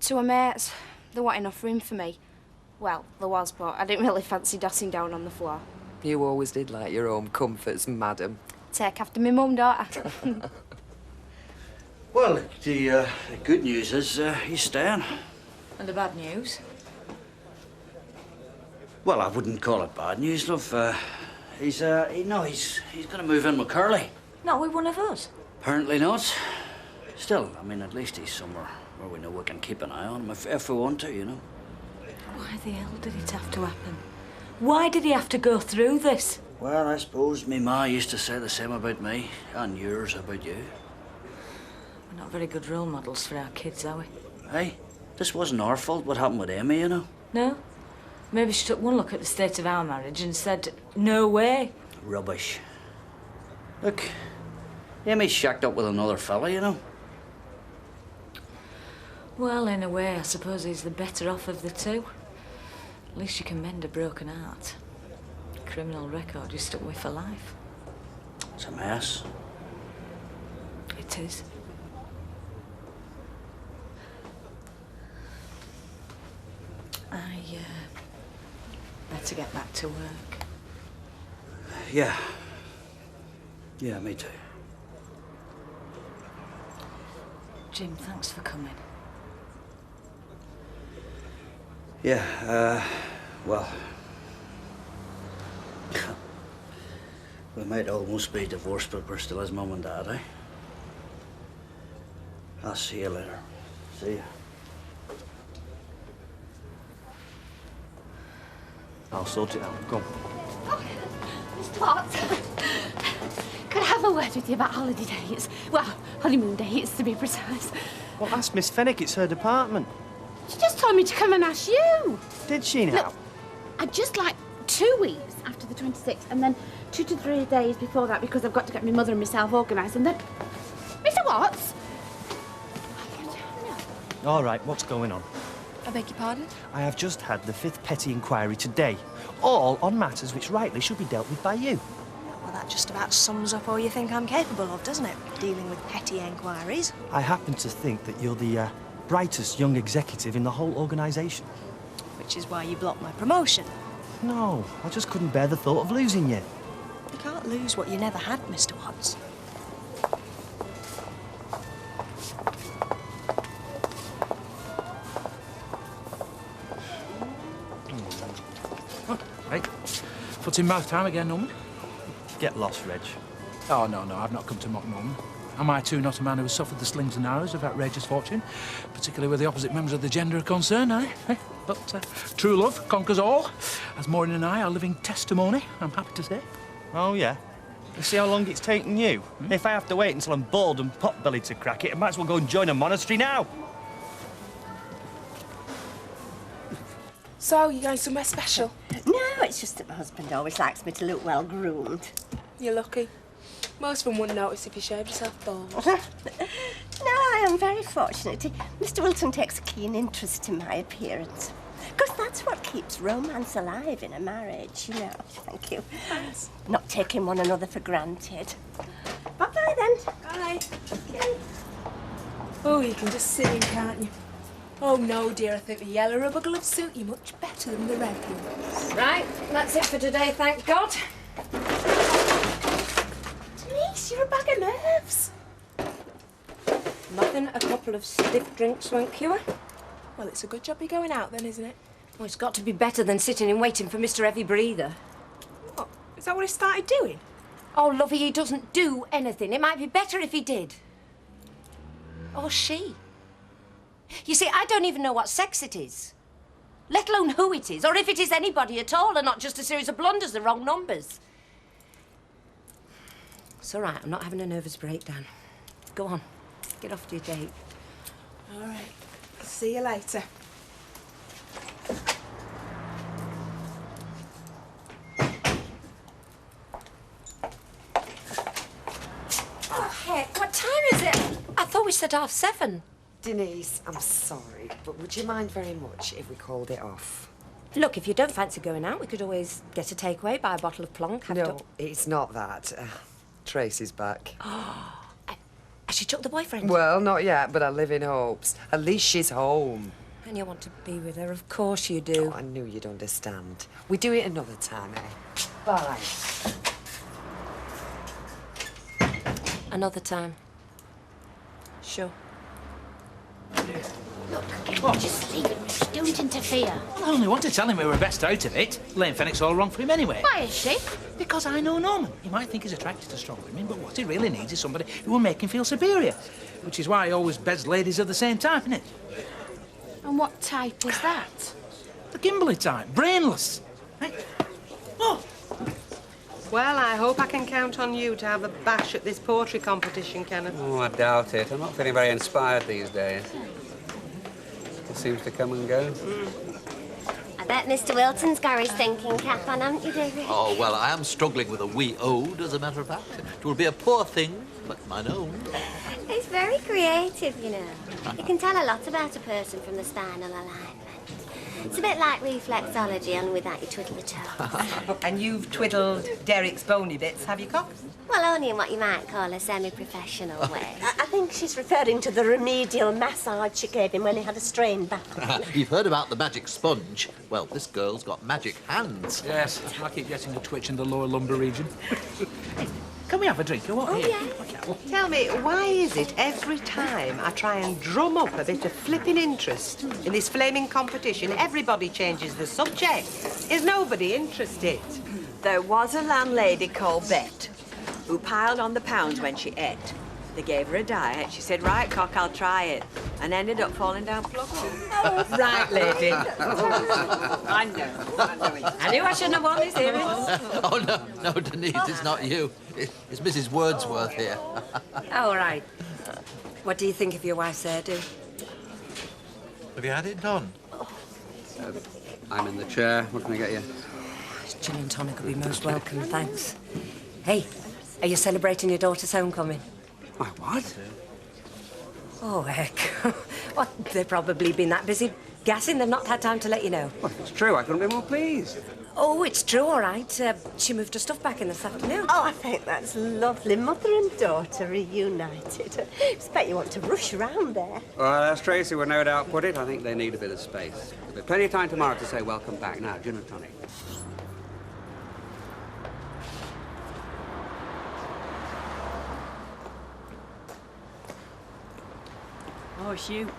To a mate's. There wasn't enough room for me. Well, there was, but I didn't really fancy dotting down on the floor. You always did like your home comforts, madam. Take after me mum, daughter. Well, the good news is he's staying. And the bad news? Well, I wouldn't call it bad news, love. He's going to move in with Curly. Not with one of us? Apparently not. Still, I mean, at least he's somewhere where we know we can keep an eye on him if we want to, you know. Why the hell did it have to happen? Why did he have to go through this? Well, I suppose me ma used to say the same about me, and yours about you. We're not very good role models for our kids, are we? Hey, this wasn't our fault what happened with Amy, you know. No? Maybe she took one look at the state of our marriage and said, no way. Rubbish. Look, Amy's shacked up with another fella, you know. Well, in a way, I suppose he's the better off of the two. At least you can mend a broken heart. Criminal record you're stuck with for life. It's a mess. It is. Better get back to work. Yeah. Yeah, me too. Jim, thanks for coming. Yeah, well... we might almost be divorced, but we're still his mum and dad, eh? I'll see you later. See ya. I'll sort it out. Go on. Oh, Mr. Watts, could I have a word with you about holiday dates? Well, honeymoon dates, to be precise. Well, ask Miss Fenwick. It's her department. She just told me to come and ask you. Did she now? Look, I'd just like 2 weeks after the 26th, and then 2 to 3 days before that, because I've got to get my mother and myself organised, and then... Mr. Watts? All right, what's going on? I beg your pardon? I have just had the 5th petty inquiry today, all on matters which rightly should be dealt with by you. Well, that just about sums up all you think I'm capable of, doesn't it? Dealing with petty enquiries. I happen to think that you're the brightest young executive in the whole organisation. Which is why you blocked my promotion. No, I just couldn't bear the thought of losing you. You can't lose what you never had, Mr. Watts. Right. Foot in mouth time again, Norman. Get lost, Reg. Oh, no, I've not come to mock Norman. Am I too not a man who has suffered the slings and arrows of outrageous fortune, particularly where the opposite members of the gender are concerned, eh? But true love conquers all, as Maureen and I are living testimony, I'm happy to say. Oh, yeah? You see how long it's taken you? If I have to wait until I'm bald and pot-bellied to crack it, I might as well go and join a monastery now. So, you going somewhere special? No, it's just that my husband always likes me to look well groomed. You're lucky. Most of them wouldn't notice if you shaved yourself bald. No, I am very fortunate. Mr. Wilson takes a keen interest in my appearance. Because that's what keeps romance alive in a marriage, you know. Thank you. Thanks. Not taking one another for granted. Bye-bye, then. Bye. Oh, you can just sit in, can't you? Oh, no, dear, I think the yellow rubber gloves suit you much better than the red ones. Right, that's it for today, thank God. Denise, you're a bag of nerves. Nothing a couple of stiff drinks won't cure. Well, it's a good job you're going out then, isn't it? Well, it's got to be better than sitting and waiting for Mr. Heavy Breather. What? Is that what he started doing? Oh, lovey, he doesn't do anything. It might be better if he did. Or she. You see, I don't even know what sex it is. Let alone who it is, or if it is anybody at all, and not just a series of blunders, the wrong numbers. It's all right, I'm not having a nervous breakdown. Go on, get off to your date. All right. See you later. Oh, heck, what time is it? I thought we said 7:30. Denise, I'm sorry, but would you mind very much if we called it off? Look, if you don't fancy going out, we could always get a takeaway, buy a bottle of plonk. No, it's not that. Tracy's back. Has she took the boyfriend? Well, not yet, but I live in hopes. At least she's home. And you want to be with her, of course you do. Oh, I knew you'd understand. We do it another time, eh? Bye. Another time. Sure. Look, just leave it, Rich. Don't interfere. I only want to tell him we were best out of it. Laying Fenwick's all wrong for him anyway. Why is she? Because I know Norman. He might think he's attracted to strong women, but what he really needs is somebody who will make him feel superior. Which is why he always beds ladies of the same type, isn't it? And what type is that? The Kimberley type. Brainless. Hey. Oh! Well, I hope I can count on you to have a bash at this poetry competition, Kenneth. Oh, I doubt it. I'm not feeling very inspired these days. It seems to come and go. I bet Mr. Wilton's got his thinking cap on, haven't you, David? Oh, well, I am struggling with a wee ode, as a matter of fact. It will be a poor thing, but mine own. It's very creative, you know. You can tell a lot about a person from the spinal alignment. It's a bit like reflexology, only without you twiddle the toes. And you've twiddled Derek's bony bits, have you, Cox? Well, only in what you might call a semi-professional way. I think she's referring to the remedial massage she gave him when he had a strained back. You've heard about the magic sponge. Well, this girl's got magic hands. Yes, I keep getting a twitch in the lower lumbar region. Can we have a drink or what? Oh, Here. yeah. Tell me, why is it every time I try and drum up a bit of flipping interest in this flaming competition, everybody changes the subject? Is nobody interested? There was a landlady called Bet who piled on the pounds when she ate. They gave her a diet. She said, right, cock, I'll try it. And ended up falling down plug hole. Oh, right, lady. I know it. I knew I shouldn't have worn these earrings. Oh, no, Denise, it's not you. It's Mrs. Wordsworth here. All right. What do you think of your wife's hairdo? Have you had it done? I'm in the chair. What can I get you? Gin and tonic would be most welcome, thanks. Hey, are you celebrating your daughter's homecoming? My what? Oh, heck. What, they've probably been that busy gassing they've not had time to let you know. Well, if it's true, I couldn't be more pleased. Oh, it's true, all right. She moved her stuff back in this afternoon. Oh, I think that's lovely. Mother and daughter reunited. I expect you want to rush around there. Well, as Tracy would no doubt put it, I think they need a bit of space. There'll be plenty of time tomorrow to say welcome back. Now, gin and tonic. Oh, it's you.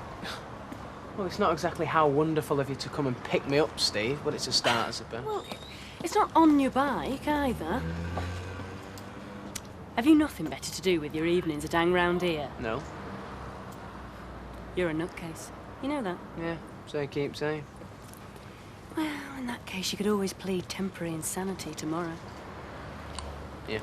Well, it's not exactly how wonderful of you to come and pick me up, Steve, but it's a start, I suppose. Well, it's not on your bike either. Have you nothing better to do with your evenings at hang round here? No. You're a nutcase. You know that? Yeah, so keep saying. Well, in that case, you could always plead temporary insanity tomorrow. Yeah.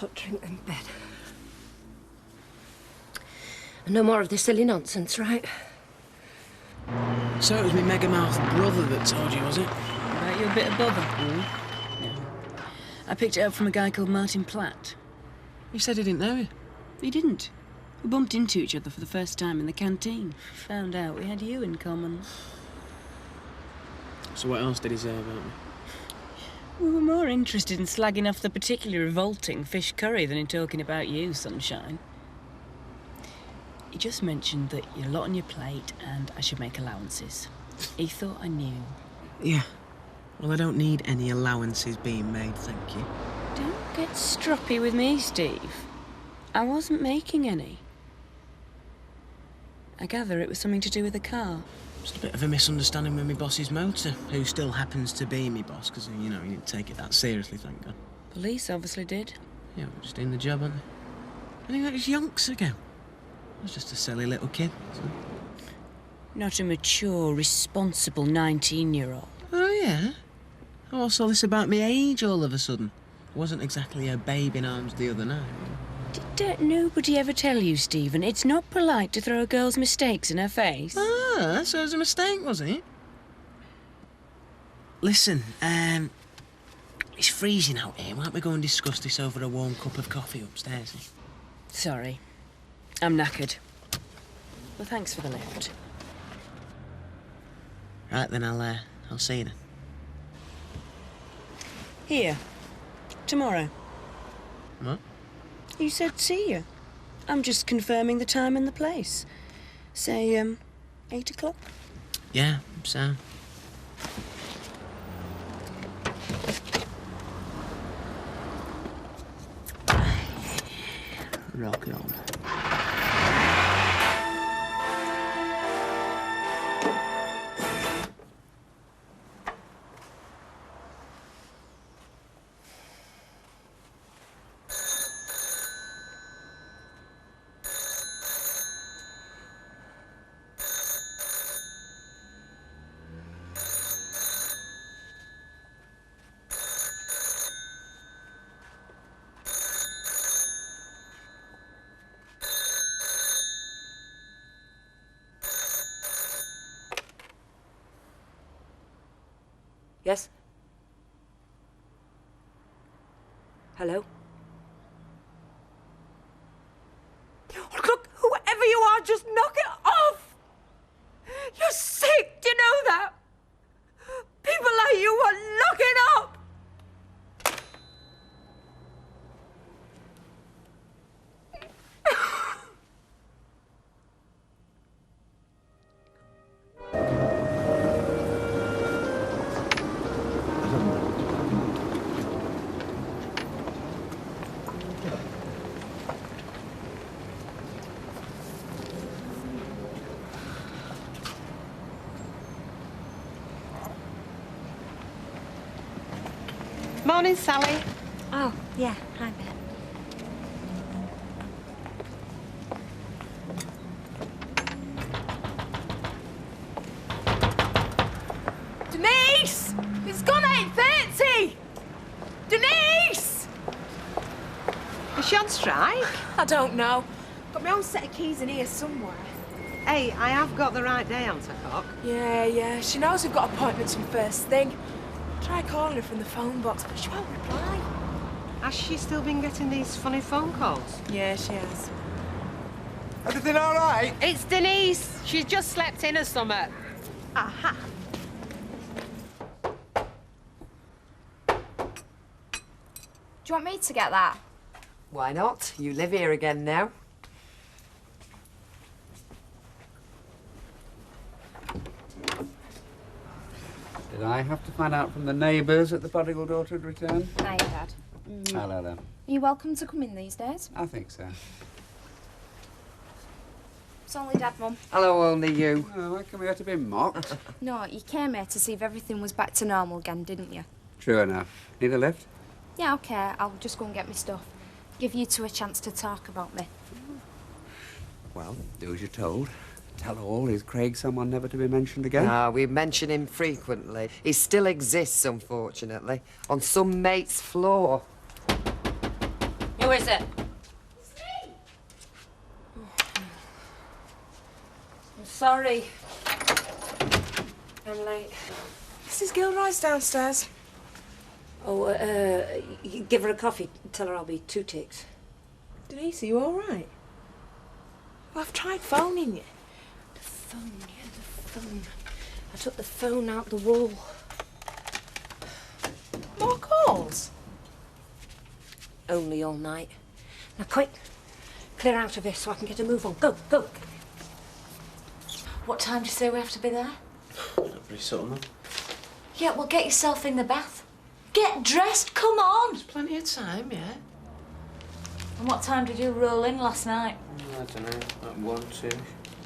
hot drink in bed. And no more of this silly nonsense, right? So it was me mega-mouthed brother that told you, was it? About you a bit of bother. Yeah. I picked it up from a guy called Martin Platt. He said he didn't know you. He didn't. We bumped into each other for the first time in the canteen. Found out we had you in common. So what else did he say about me? We were more interested in slagging off the particularly revolting fish curry than in talking about you, Sunshine. He just mentioned that you're a lot on your plate and I should make allowances. He thought I knew. Yeah. Well, I don't need any allowances being made, thank you. Don't get stroppy with me, Steve. I wasn't making any. I gather it was something to do with the car. Just a bit of a misunderstanding with my boss's motor, who still happens to be me boss, because, you know, he didn't take it that seriously, thank God. Police obviously did. Yeah, we're just doing the job, aren't they? And he got his yonks ago. I was just a silly little kid. So. Not a mature, responsible 19-year-old. Oh, yeah? Oh, what's all this about me age all of a sudden? I wasn't exactly a babe in arms the other night. Did nobody ever tell you, Stephen, it's not polite to throw a girl's mistakes in her face? Ah, so it was a mistake, was it? Listen, it's freezing out here. Why don't we go and discuss this over a warm cup of coffee upstairs? Sorry. I'm knackered. Well, thanks for the lift. Right, then I'll see you then. Here. Tomorrow. What? You said see you. I'm just confirming the time and the place. Say, 8 o'clock? Yeah, sound. Rock on. Yes? Hello? Look, whoever you are, just knock it off! You're sick, do you know that? People like you want knocking up! Morning, Sally. Oh, yeah. Hi, Ben. Denise! It's gone 8:30! Denise! Is she on strike? I don't know. Got my own set of keys in here somewhere. Hey, I have got the right day, Answer Cock. Yeah. She knows we've got appointments from first thing. Try calling her from the phone box, but she won't reply. Has she still been getting these funny phone calls? Yeah, she has. Everything all right? It's Denise. She's just slept in or something. Aha. Do you want me to get that? Why not? You live here again now. Did I have to find out from the neighbours that the prodigal daughter had returned? Hiya, Dad. Hello then. Are you welcome to come in these days? I think so. It's only Dad, Mum. Hello, only you. Oh, I come here to be mocked. No, you came here to see if everything was back to normal again, didn't you? True enough. Need a lift? Yeah, OK. I'll just go and get my stuff. Give you two a chance to talk about me. Well, do as you're told. Tell all, is Craig someone never to be mentioned again? Ah, we mention him frequently. He still exists, unfortunately, on some mate's floor. Who is it? I'm sorry. I'm late. Mrs. Gilroy's downstairs. Oh, you give her a coffee. Tell her I'll be 2 ticks. Denise, are you all right? Well, I've tried phoning you. The phone, yeah, the phone. I took the phone out the wall. More calls? Only all night. Now, quick. Clear out of here so I can get a move on. Go, go. What time do you say we have to be there? Not very sudden. Yeah, well, get yourself in the bath. Get dressed, come on! There's plenty of time, yeah. And what time did you roll in last night? I don't know, like 1, 2.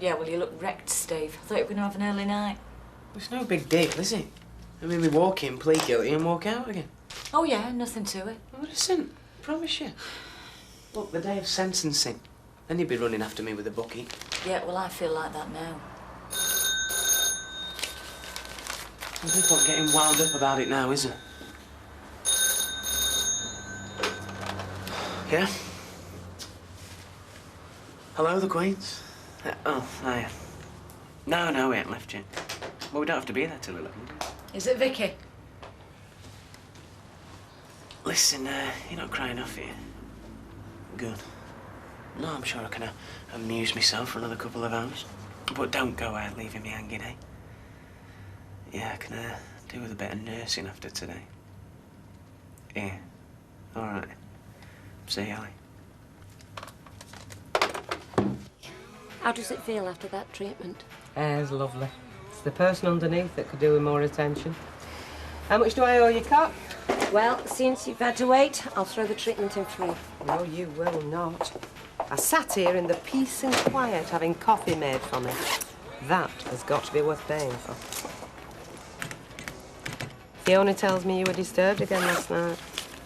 Yeah, well, you look wrecked, Steve. I thought you were going to have an early night. It's no big deal, is it? I mean, we walk in, plead guilty, and walk out again. Oh, yeah, nothing to it. Well, listen, promise you. Look, the day of sentencing, then you'd be running after me with a bucket. Yeah, well, I feel like that now. There's no point getting wound up about it now, is there? Yeah? Hello, the Queens? Oh, hiya. No, we ain't left yet. Well, we don't have to be there till 11, do we? Is it Vicky? Listen, you're not crying off here. Good. No, I'm sure I can amuse myself for another couple of hours. But don't go out leaving me hanging, eh? Yeah, I can do with a bit of nursing after today. Yeah. All right. See you, Ellie. How does it feel after that treatment? Hair's lovely. It's the person underneath that could do with more attention. How much do I owe you, Cop? Well, since you've had to wait, I'll throw the treatment in free. No, you will not. I sat here in the peace and quiet having coffee made for me. That has got to be worth paying for. Fiona tells me you were disturbed again last night.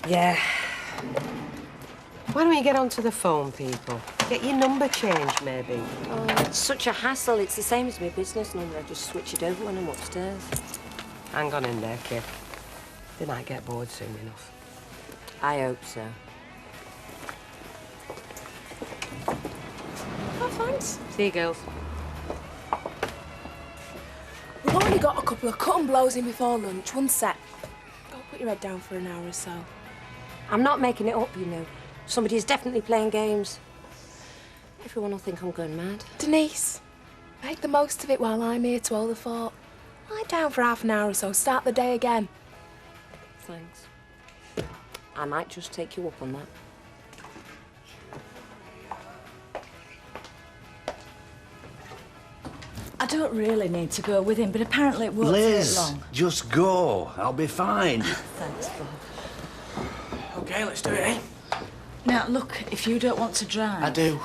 Yeah. Why don't you get onto the phone, people? Get your number changed, maybe. Oh, it's such a hassle. It's the same as my business number. I just switch it over when I'm upstairs. Hang on in there, kid. They might get bored soon enough. I hope so. Oh, thanks. See you, girls. We've only got a couple of cut and blows in before lunch. One sec. Go put your head down for an hour or so. I'm not making it up, you know. Somebody's definitely playing games. Everyone will think I'm going mad. Denise, make the most of it while I'm here to hold the fort. Lie down for half an hour or so. Start the day again. Thanks. I might just take you up on that. I don't really need to go with him, but apparently it won't Liz, take long. just go. I'll be fine. Thanks, Bob. Okay, let's do it, eh? Now, look, if you don't want to drive... I do.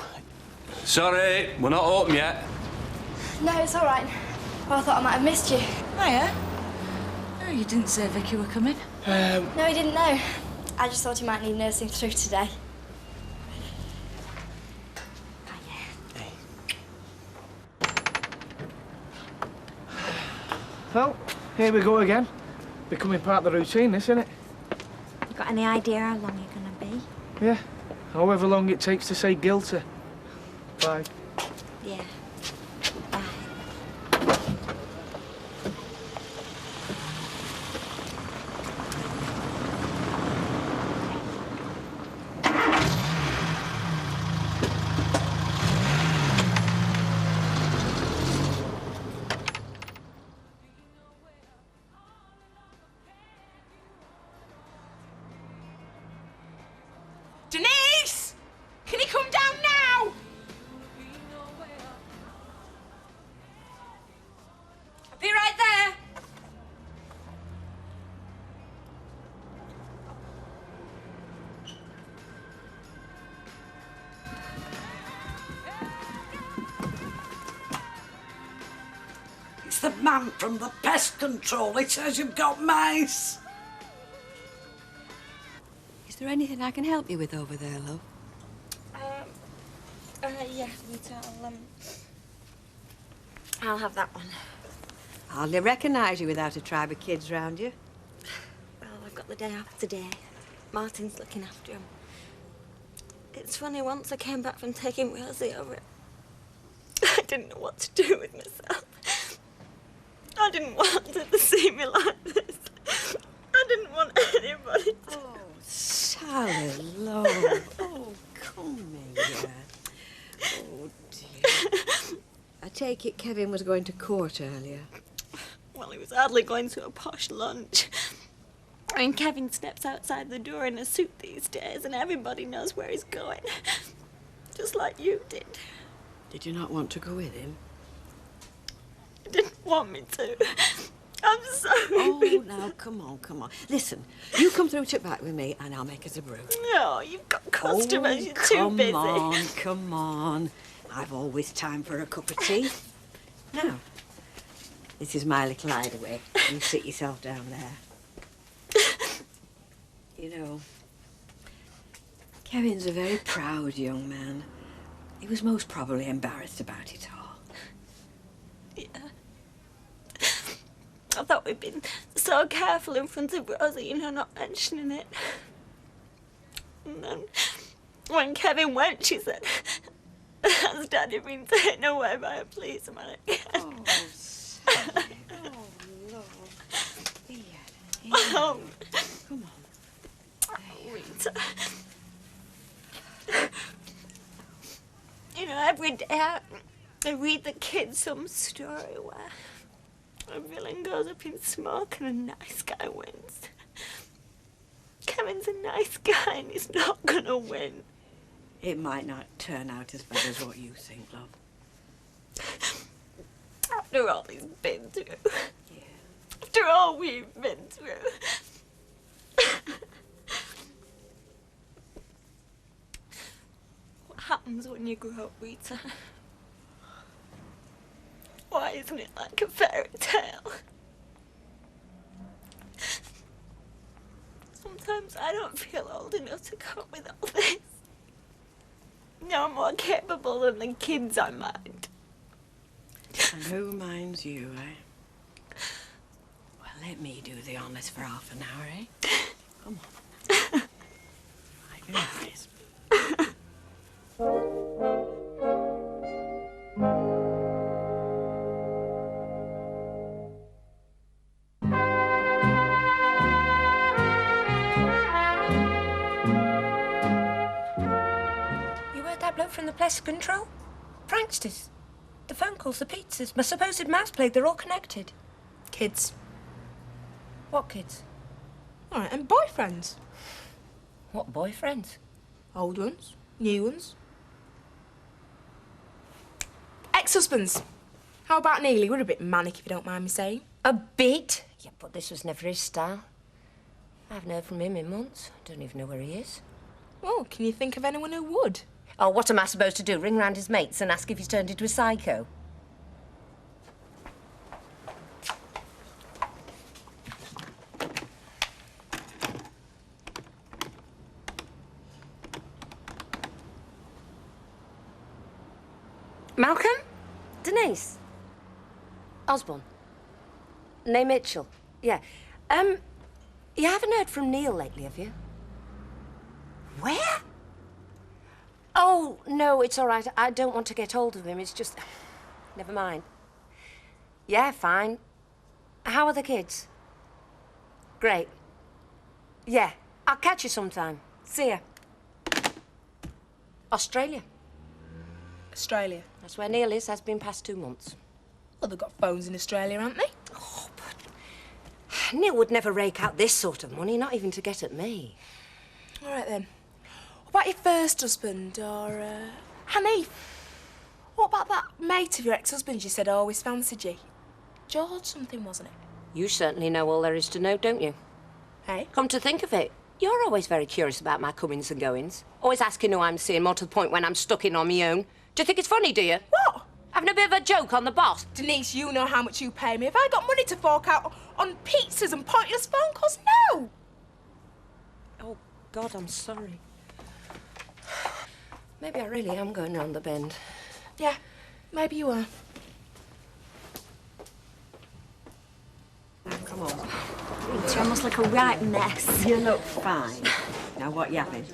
Sorry, we're not open yet. No, it's all right. Well, I thought I might have missed you. Hiya. Oh, you didn't say Vicky were coming. No, he didn't know. I just thought he might need nursing through today. Well, here we go again. Becoming part of the routine, this, isn't it? You got any idea how long you're gonna be? Yeah. However long it takes to say guilty. Bye. Yeah. Denise! Can you come down now? I'll be right there. It's the man from the pest control. He says you've got mice. Is there anything I can help you with over there, love? Yeah, Rita, I'll have that one. Hardly recognise you without a tribe of kids round you. Well, I've got the day off today. Martin's looking after him. It's funny, once I came back from taking Rosie over, I didn't know what to do with myself. I didn't want her to see me like this. I didn't want anybody to... Oh, Sally, love. Oh, come here. Oh, dear. I take it Kevin was going to court earlier. Well, he was hardly going to a posh lunch. I mean, Kevin steps outside the door in a suit these days, and everybody knows where he's going. Just like you did. Did you not want to go with him? You didn't want me to. I'm sorry. Oh, now, come on, come on. Listen, you come through to back with me and I'll make us a brew. No, you've got customers. You're too busy. Come on. I've always time for a cup of tea. Now, this is my little hideaway. You sit yourself down there. You know, Kevin's a very proud young man. He was most probably embarrassed about it all. Yeah. I thought we'd been so careful in front of Rosie, you know, not mentioning it. And then when Kevin went, she said, has Daddy been taken away by a policeman again? Oh, Sally. Oh, Lord. Here. Oh. Come on. Oh, Rita. You know, every day I read the kids some story where a villain goes up in smoke and a nice guy wins. Kevin's a nice guy and he's not gonna win. It might not turn out as bad as what you think, love. After all he's been through. Yeah. After all we've been through. What happens when you grow up, Rita? Why isn't it like a fairy tale? Sometimes I don't feel old enough to cope with all this. No, I'm more capable than the kids I mind. And who minds you, eh? Well, let me do the honours for half an hour, eh? Come on. Like your eyes. From the pest control? Pranksters. The phone calls, the pizzas, my supposed mouse plague, they're all connected. Kids. What kids? All right, and boyfriends. What boyfriends? Old ones, new ones. Ex-husbands. How about Neely? We're a bit manic, if you don't mind me saying. A bit? Yeah, but this was never his style. I haven't heard from him in months. I don't even know where he is. Well, can you think of anyone who would? Oh, what am I supposed to do? Ring round his mates and ask if he's turned into a psycho? Malcolm? Denise? Osborne? Name Mitchell? Yeah. You haven't heard from Neil lately, have you? Where? Oh, no, it's all right. I don't want to get hold of him. It's just... Never mind. Yeah, fine. How are the kids? Great. Yeah, I'll catch you sometime. See ya. Australia. Australia? That's where Neil is. Has been past 2 months. Well, they've got phones in Australia, haven't they? Oh, but... Neil would never rake out this sort of money, not even to get at me. All right, then. What about your first husband, or, Hanif? What about that mate of your ex-husband's you said always fancied you? George something, wasn't it? You certainly know all there is to know, don't you? Hey? Come to think of it, you're always very curious about my comings and goings. Always asking who I'm seeing, more to the point when I'm stuck in on my own. Do you think it's funny, do you? What? Having a bit of a joke on the boss? Denise, you know how much you pay me. Have I got money to fork out on pizzas and pointless phone calls? No! Oh, God, I'm sorry. Maybe I really am going round the bend. Yeah, maybe you are. Now, come on. You must look a right mess. You look fine. Now, what you having?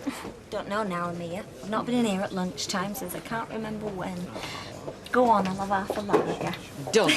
Don't know now, Mia. I've not been in here at lunchtime since I can't remember when. Go on, I'll have half a lager. Done.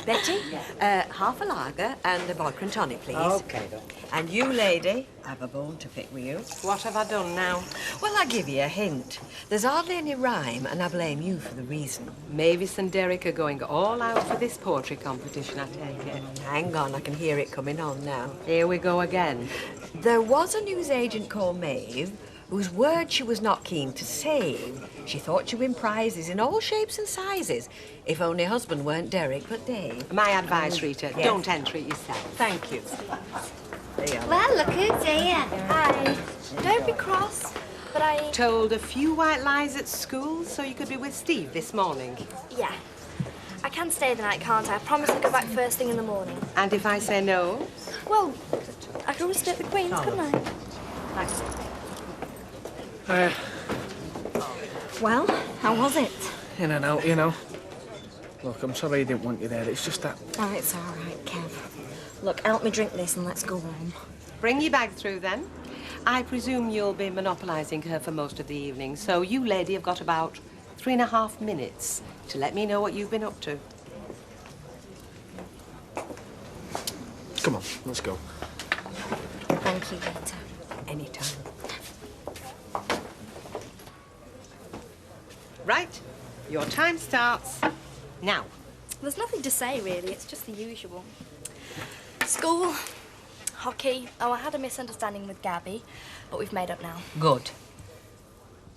Betty, half a lager and a vodka and tonic, please. OK, then. And you, lady, have a bone to pick with you. What have I done now? Well, I'll give you a hint. There's hardly any rhyme, and I blame you for the reason. Mavis and Derek are going all out for this poetry competition, I take it. Hang on, I can hear it coming on now. Here we go again. There was a newsagent called Maeve, whose word she was not keen to save. She thought she'd win prizes in all shapes and sizes, if only husband weren't Derek, but Dave. My advice, Rita, Yes. don't enter it yourself. Thank you. There you are. Well, look who's here. Hi. Don't be cross, but I... Told a few white lies at school so you could be with Steve this morning. Yeah. I can stay the night, can't I? I promise I'll go back first thing in the morning. And if I say no? Well, I can always stay at the Queen's, couldn't I? Thanks. Well, how was it? In and out, you know. Look, I'm sorry I didn't want you there. It's just that... Oh, it's all right, Kev. Look, help me drink this and let's go home. Bring your bag through, then. I presume you'll be monopolising her for most of the evening, so you, lady, have got about 3.5 minutes to let me know what you've been up to. Come on, let's go. Thank you, Rita. Anytime. Right, your time starts now. There's nothing to say, really. It's just the usual. School, hockey. Oh, I had a misunderstanding with Gabby, but we've made up now. Good.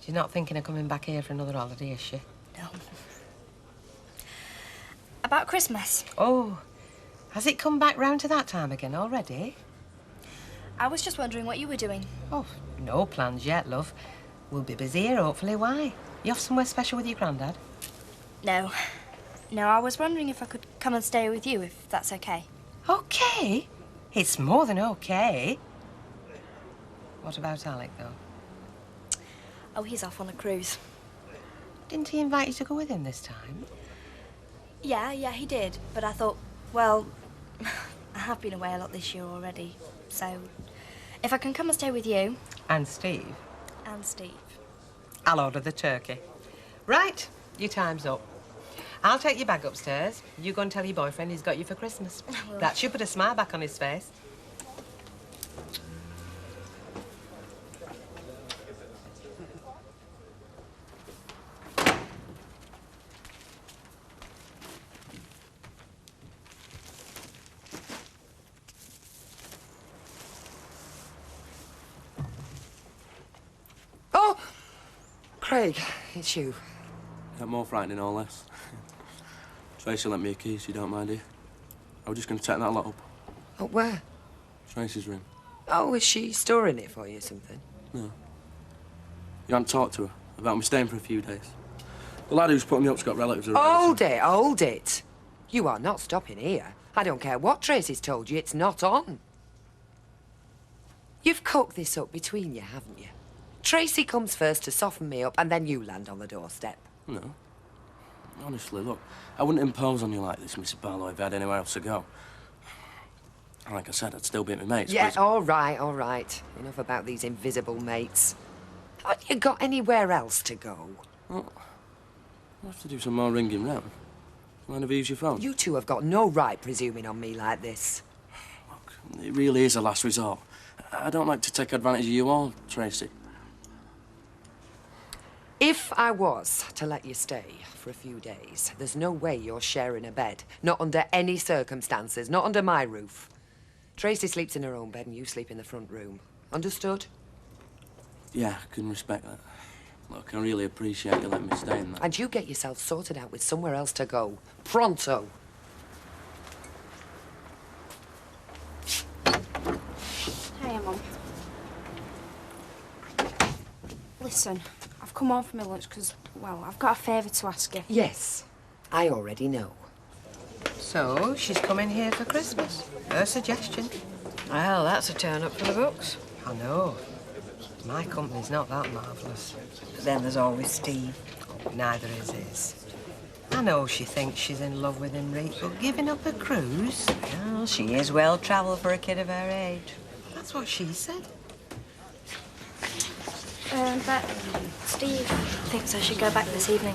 She's not thinking of coming back here for another holiday, is she? No. About Christmas. Oh, has it come back round to that time again already? I was just wondering what you were doing. Oh, no plans yet, love. We'll be busy here, hopefully. Why? You off somewhere special with your granddad? No. No, I was wondering if I could come and stay with you, if that's okay. Okay. It's more than okay. What about Alec, though? Oh, he's off on a cruise. Didn't he invite you to go with him this time? Yeah, he did. But I thought, well, I have been away a lot this year already. So, if I can come and stay with you... And Steve? And Steve. I'll order the turkey. Right, your time's up. I'll take your bag upstairs. You go and tell your boyfriend he's got you for Christmas. That should put a smile back on his face. Oh! Craig, it's you. Got more frightening or less. Tracy lent me a key, so you don't mind, do you? I was just going to take that lot up. Oh, where? Tracy's room. Oh, is she storing it for you or something? No. You haven't talked to her about me staying for a few days. The lad who's putting me up's got relatives around. Hold it, hold it. You are not stopping here. I don't care what Tracy's told you, it's not on. You've cooked this up between you, haven't you? Tracy comes first to soften me up, and then you land on the doorstep. No. Honestly, look, I wouldn't impose on you like this, Mrs. Barlow, if I had anywhere else to go. Like I said, I'd still be at my mates. Yeah, but all right, all right. Enough about these invisible mates. Haven't you got anywhere else to go? Well, I'll have to do some more ringing round. Mind if I use your phone? You two have got no right presuming on me like this. Look, it really is a last resort. I don't like to take advantage of you all, Tracy. If I was to let you stay for a few days, there's no way you're sharing a bed. Not under any circumstances, not under my roof. Tracy sleeps in her own bed and you sleep in the front room. Understood? Yeah, I can respect that. Look, I really appreciate you letting me stay in that. And you get yourself sorted out with somewhere else to go. Pronto. Hiya, Mum. Listen, I've come home for my lunch because, well, I've got a favour to ask you. Yes, I already know. So, she's coming here for Christmas. Her suggestion. Well, that's a turn-up for the books. I know. My company's not that marvellous. But then there's always Steve. Neither is his. I know she thinks she's in love with him, Reek, but giving up a cruise? Well, she is well-travelled for a kid of her age. That's what she said. But Steve thinks I should go back this evening.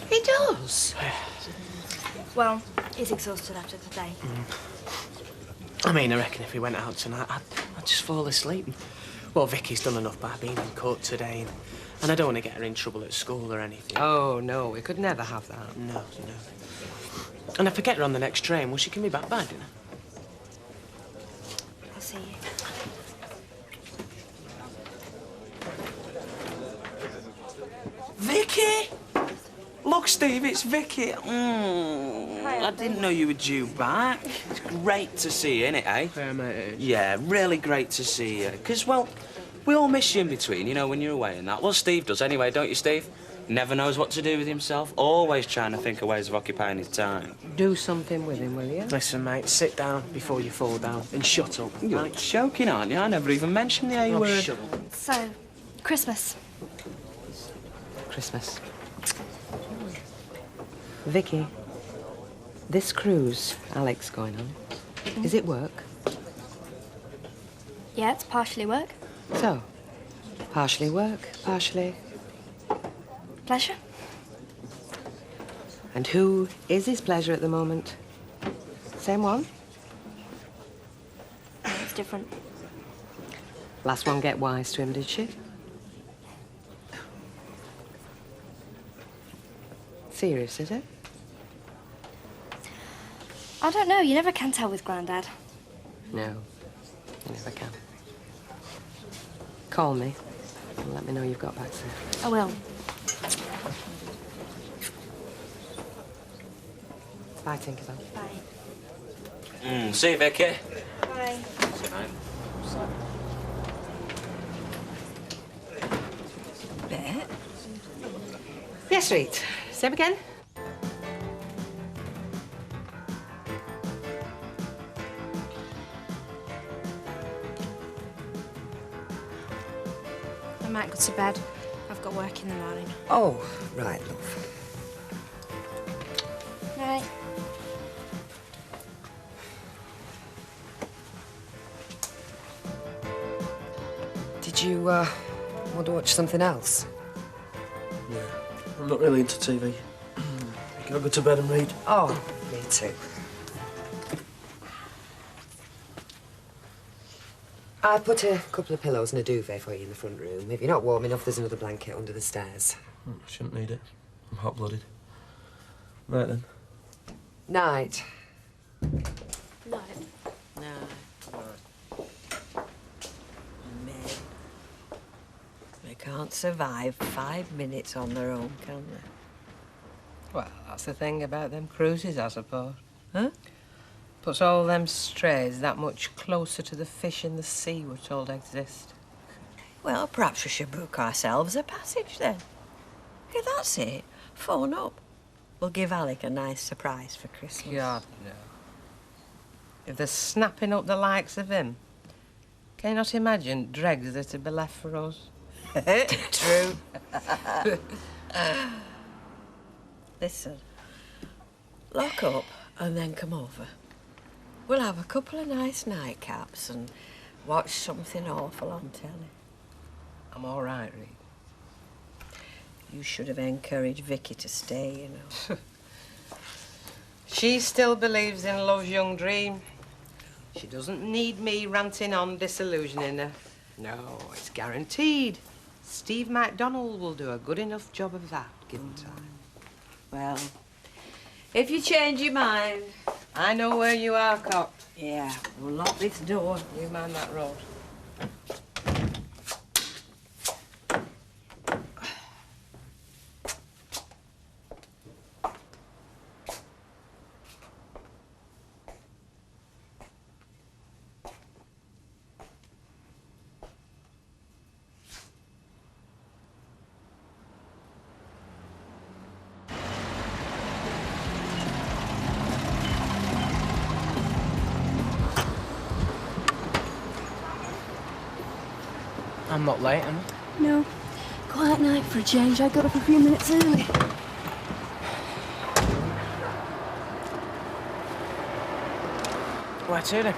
He does? Well, he's exhausted after today. I mean, I reckon if we went out tonight, I'd just fall asleep. Well, Vicky's done enough by being in court today, and I don't want to get her in trouble at school or anything. Oh, no, we could never have that. No. And if I get her on the next train, well, she can be back by dinner. I'll see you. Vicky! Look, Steve, it's Vicky. I didn't know you were due back. It's great to see you, innit, eh? Yeah, mate. Yeah, really great to see you. 'Cause, well, we all miss you in between, you know, when you're away and that. Well, Steve does anyway, don't you, Steve? Never knows what to do with himself. Always trying to think of ways of occupying his time. Do something with him, will you? Listen, mate, sit down before you fall down and shut up. You're joking, aren't you? I never even mentioned the A word. Shut up. So, Christmas. Christmas. Vicky, this cruise Alec's going on, is it work? Yeah, it's partially work. So, partially work, partially... Pleasure. And who is his pleasure at the moment? Same one? It's different. Last one get wise to him, did she? Serious, is it? I don't know. You never can tell with Grandad. No, you never can. Call me and let me know you've got back safe. I will. Bye, Tinkerbell. Bye. See you, Vicky. Bye. See you, mate. Bet. Yes, sweet. Same again? I might go to bed. I've got work in the morning. Oh, right, love. Night. Did you, want to watch something else? Yeah, I'm not really into TV. Can I go to bed and read? Oh, me too. I put a couple of pillows and a duvet for you in the front room. If you're not warm enough, there's another blanket under the stairs. I shouldn't need it. I'm hot-blooded. Right then. Night. Night. Men. They can't survive 5 minutes on their own, can they? Well, that's the thing about them cruises, I suppose. Huh? Puts all them strays that much closer to the fish in the sea we're told exist. Well, perhaps we should book ourselves a passage then. Yeah, that's it. Phone up. We'll give Alec a nice surprise for Christmas. God, no. If they're snapping up the likes of him, can you not imagine dregs that'd be left for us? True. Listen, lock up and then come over. We'll have a couple of nice nightcaps and watch something awful on telly. I'm all right, Reed. You should have encouraged Vicky to stay, you know. She still believes in love's young dream. She doesn't need me ranting on, disillusioning her. No, it's guaranteed. Steve MacDonald will do a good enough job of that, given time. Well, if you change your mind... I know where you are, Cock. Yeah, we'll lock this door. You mind that road. I'm not late, am I? No. Quiet night for a change. I got up a few minutes early. Where to then?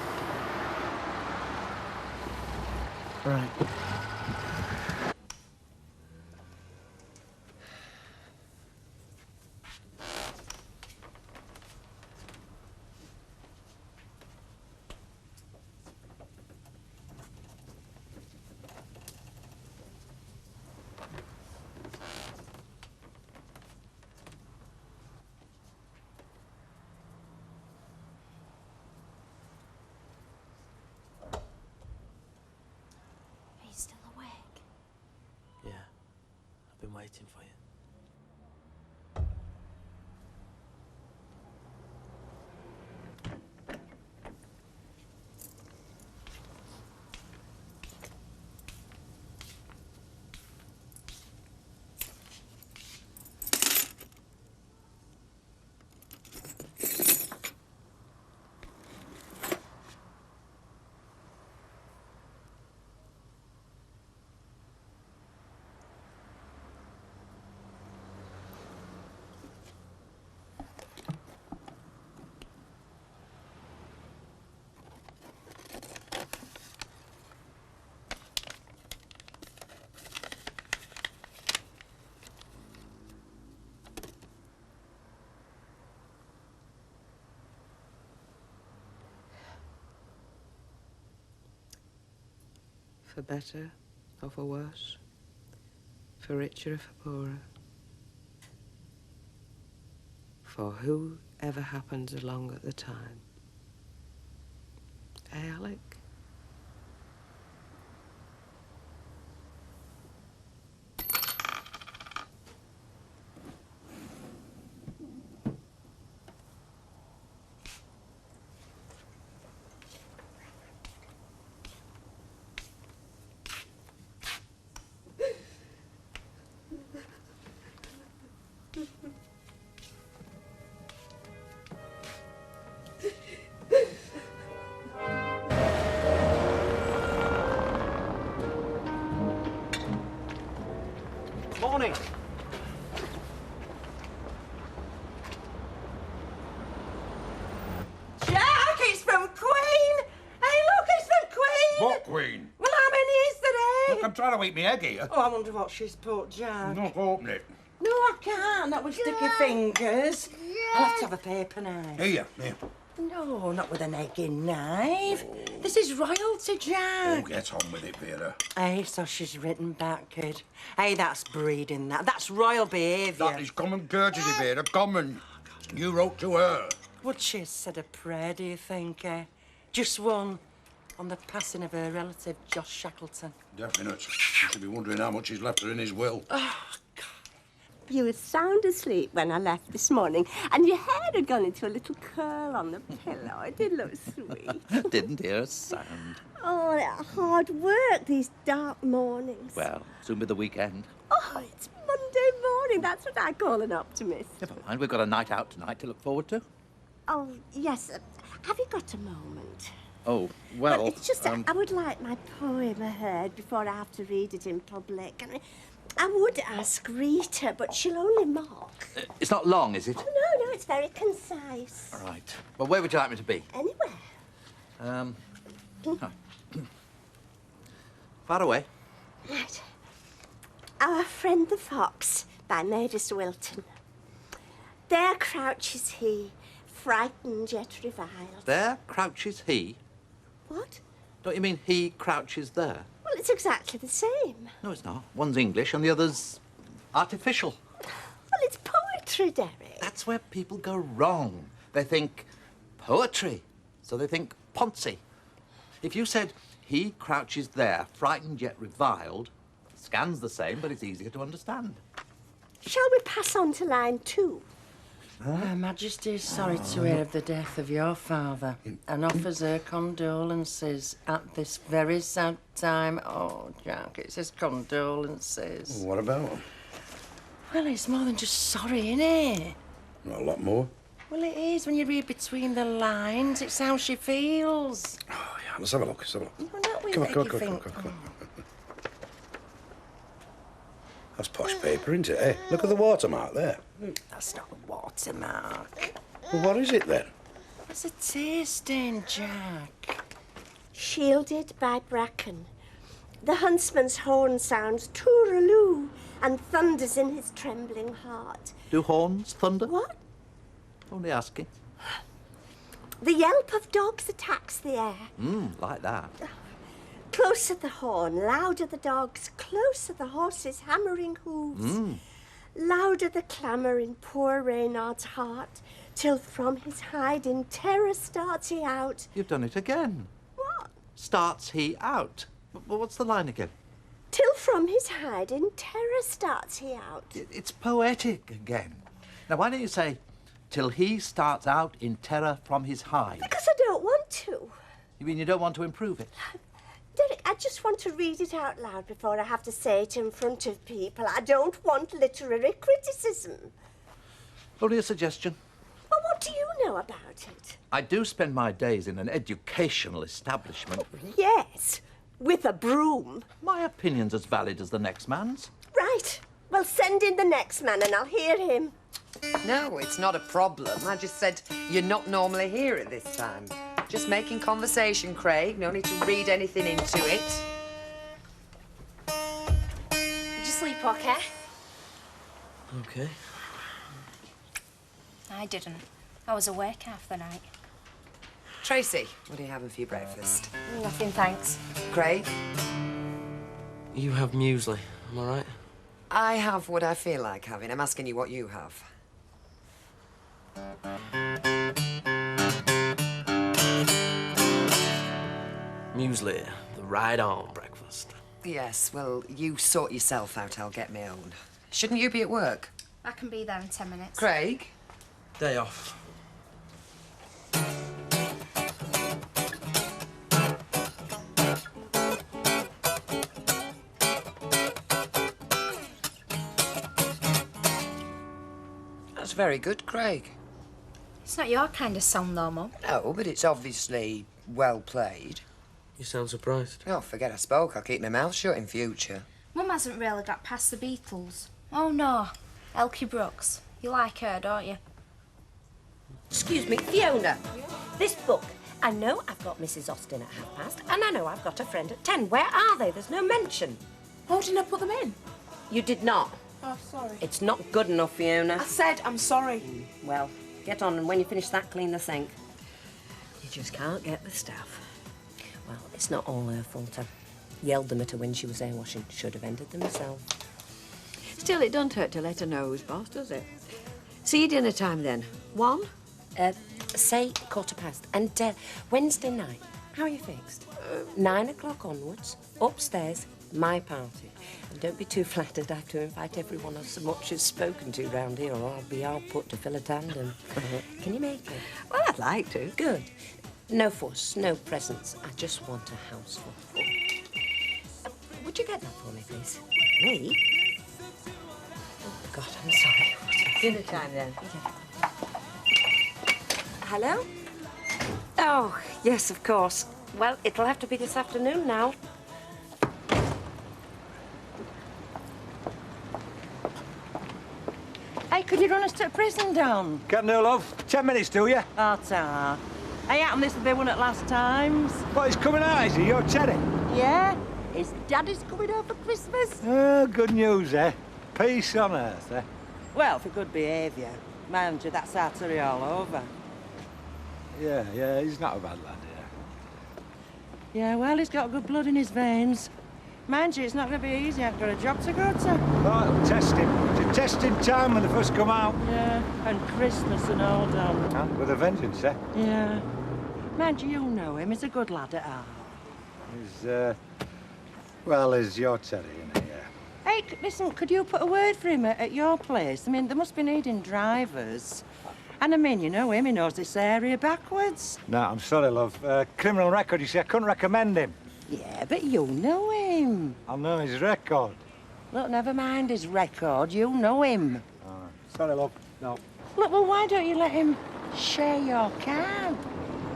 Right. waiting for you. For better or for worse, for richer or for poorer, for whoever happens along at the time. Hey, Alec? Morning. Jack, it's from Queen! Hey, look, it's the Queen! What Queen? Well, how many is there? Look, I'm trying to eat me egg here. Oh, I wonder what she's put, Jack. Not open it. No, I can't. Not with sticky fingers. I'll have to have a paper knife. Here. No, not with an egging knife. This is royalty, Jack. Oh, get on with it, Vera. Hey, so she's written back, kid. Hey, that's breeding, that. That's royal behaviour. That is common courtesy, Vera. Common. You wrote to her. Would she have said a prayer, do you think, eh? Just one on the passing of her relative, Josh Shackleton. Definite. You should be wondering how much he's left her in his will. You were sound asleep when I left this morning, and your hair had gone into a little curl on the pillow. It did look sweet. Didn't hear a sound. Oh, that hard work, these dark mornings. Well, soon be the weekend. Oh, it's Monday morning. That's what I call an optimist. Never mind, we've got a night out tonight to look forward to. Oh, yes. Have you got a moment? Oh, well... It's just that I would like my poem heard before I have to read it in public. I would ask Rita, but she'll only mock. It's not long, is it? Oh, no, it's very concise. All right. Well, where would you like me to be? Anywhere. Far away. Right. Our Friend the Fox by Mavis Wilton. There crouches he, frightened yet reviled. There crouches he. What? Don't you mean he crouches there? Well, it's exactly the same. No, it's not. One's English and the other's artificial. Well, it's poetry, Derek. That's where people go wrong. They think poetry, so they think Ponzi. If you said he crouches there, frightened yet reviled, the scan's the same, but it's easier to understand. Shall we pass on to line 2? Her Majesty is sorry to hear of the death of your father and offers her condolences at this very sad time. Oh, Jack, it says condolences. What about him? Well, it's more than just sorry, innit? Not a lot more. Well, it is. When you read between the lines, it's how she feels. Oh, yeah, let's have a look. Let's have a look. Well, don't we Come on, make come on, you come on, think... come on, come on. That's posh paper, isn't it, eh? Look at the watermark there. That's not a watermark. Well, what is it, then? It's a tear stain, Jack. Shielded by bracken, the huntsman's horn sounds tooraloo and thunders in his trembling heart. Do horns thunder? What? Only asking. The yelp of dogs attacks the air. Like that. Closer the horn, louder the dogs, closer the horses' hammering hooves. Louder the clamour in poor Reynard's heart, till from his hide in terror starts he out. You've done it again. What? Starts he out. What's the line again? till from his hide in terror starts he out. It's poetic again. Now, why don't you say, till he starts out in terror from his hide? Because I don't want to. You mean you don't want to improve it? Derek, I just want to read it out loud before I have to say it in front of people. I don't want literary criticism. Only a suggestion. Well, what do you know about it? I do spend my days in an educational establishment. Yes, with a broom. My opinion's as valid as the next man's. Right. Well, send in the next man and I'll hear him. No, it's not a problem. I just said you're not normally here at this time. Just making conversation, Craig. No need to read anything into it. Did you sleep okay? Okay. I didn't. I was awake half the night. Tracy, what are you having for your breakfast? Nothing, thanks. Craig? You have muesli, am I right? I have what I feel like having. I'm asking you what you have. Muesli, the right-on breakfast. Yes, well, you sort yourself out. I'll get my own. Shouldn't you be at work? I can be there in 10 minutes. Craig? Day off. That's very good, Craig. It's not your kind of song, though, Mum. No, but it's obviously well played. You sound surprised. Oh, forget I spoke. I'll keep my mouth shut in future. Mum hasn't really got past the Beatles. Oh, no. Elkie Brooks. You like her, don't you? Excuse me, Fiona. This book. I know I've got Mrs. Austin at past, and I know I've got a friend at 10. Where are they? There's no mention. Oh, didn't I put them in? You did not. Oh, sorry. It's not good enough, Fiona. I said I'm sorry. Well, get on, and when you finish that, clean the sink. You just can't get the staff. Well, it's not all her fault. I yelled them at her when she was hair washing. Should have ended them myself. Still, it don't hurt to let her know who's boss, does it? See you dinner time then. 1? Say 1:15. And Wednesday night, how are you fixed? 9 o'clock onwards, upstairs, my party. And don't be too flattered I have to invite everyone I've so much as spoken to round here, or I'll be hard put to fill a tandem. Can you make it? Well, I'd like to. Good. No fuss, no presents. I just want a house full. Would you get that for me, please? Me? Oh, God, I'm sorry. Dinner time then. Hello? Oh, yes, of course. Well, it'll have to be this afternoon now. Hey, could you run us to prison, Don? Can't do, love. 10 minutes, do you? Oh, ta. Hey, happen this will be one at last times. What, he's coming out, is he? Your Teddy? Yeah? His daddy's coming over for Christmas. Oh, good news, eh? Peace on earth, eh? Well, for good behaviour. Mind you, that's artery all over. Yeah, he's not a bad lad, yeah. Yeah, well, he's got good blood in his veins. Mind you, it's not going to be easy. I've got a job to go to. Oh, it'll test him. It's a testing time when they first come out. Yeah, and Christmas and all done. Huh? With a vengeance, eh? Yeah. Mind you, you'll know him. He's a good lad at heart. He's your Teddy, isn't he? Yeah. Hey, listen, could you put a word for him at your place? I mean, they must be needing drivers. And I mean, you know him, he knows this area backwards. No, I'm sorry, love. Criminal record, you see, I couldn't recommend him. Yeah, but you know him. I know his record. Look, never mind his record, you know him. Sorry, love. No. Look, well, why don't you let him share your cab?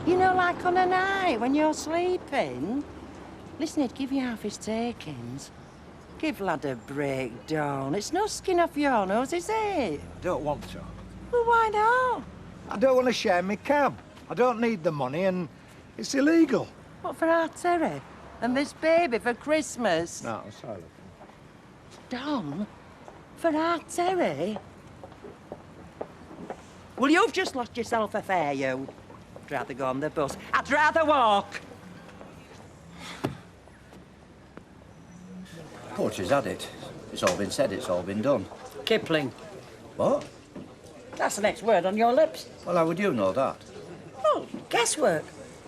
You know, like on a night when you're sleeping. Listen, he'd give you half his takings. Give lad a break, Dawn. It's no skin off your nose, is it? I don't want to. Well, why not? I don't want to share my cab. I don't need the money, and it's illegal. What, for our Terry? And this baby for Christmas? No, I'm sorry, love. Don? For our Terry? Well, you've just lost yourself a fare, you. I'd rather go on the bus. I'd rather walk. Poetry's had it. It's all been said, it's all been done. Kipling. What? That's the next word on your lips. Well, how would you know that? Oh, guesswork.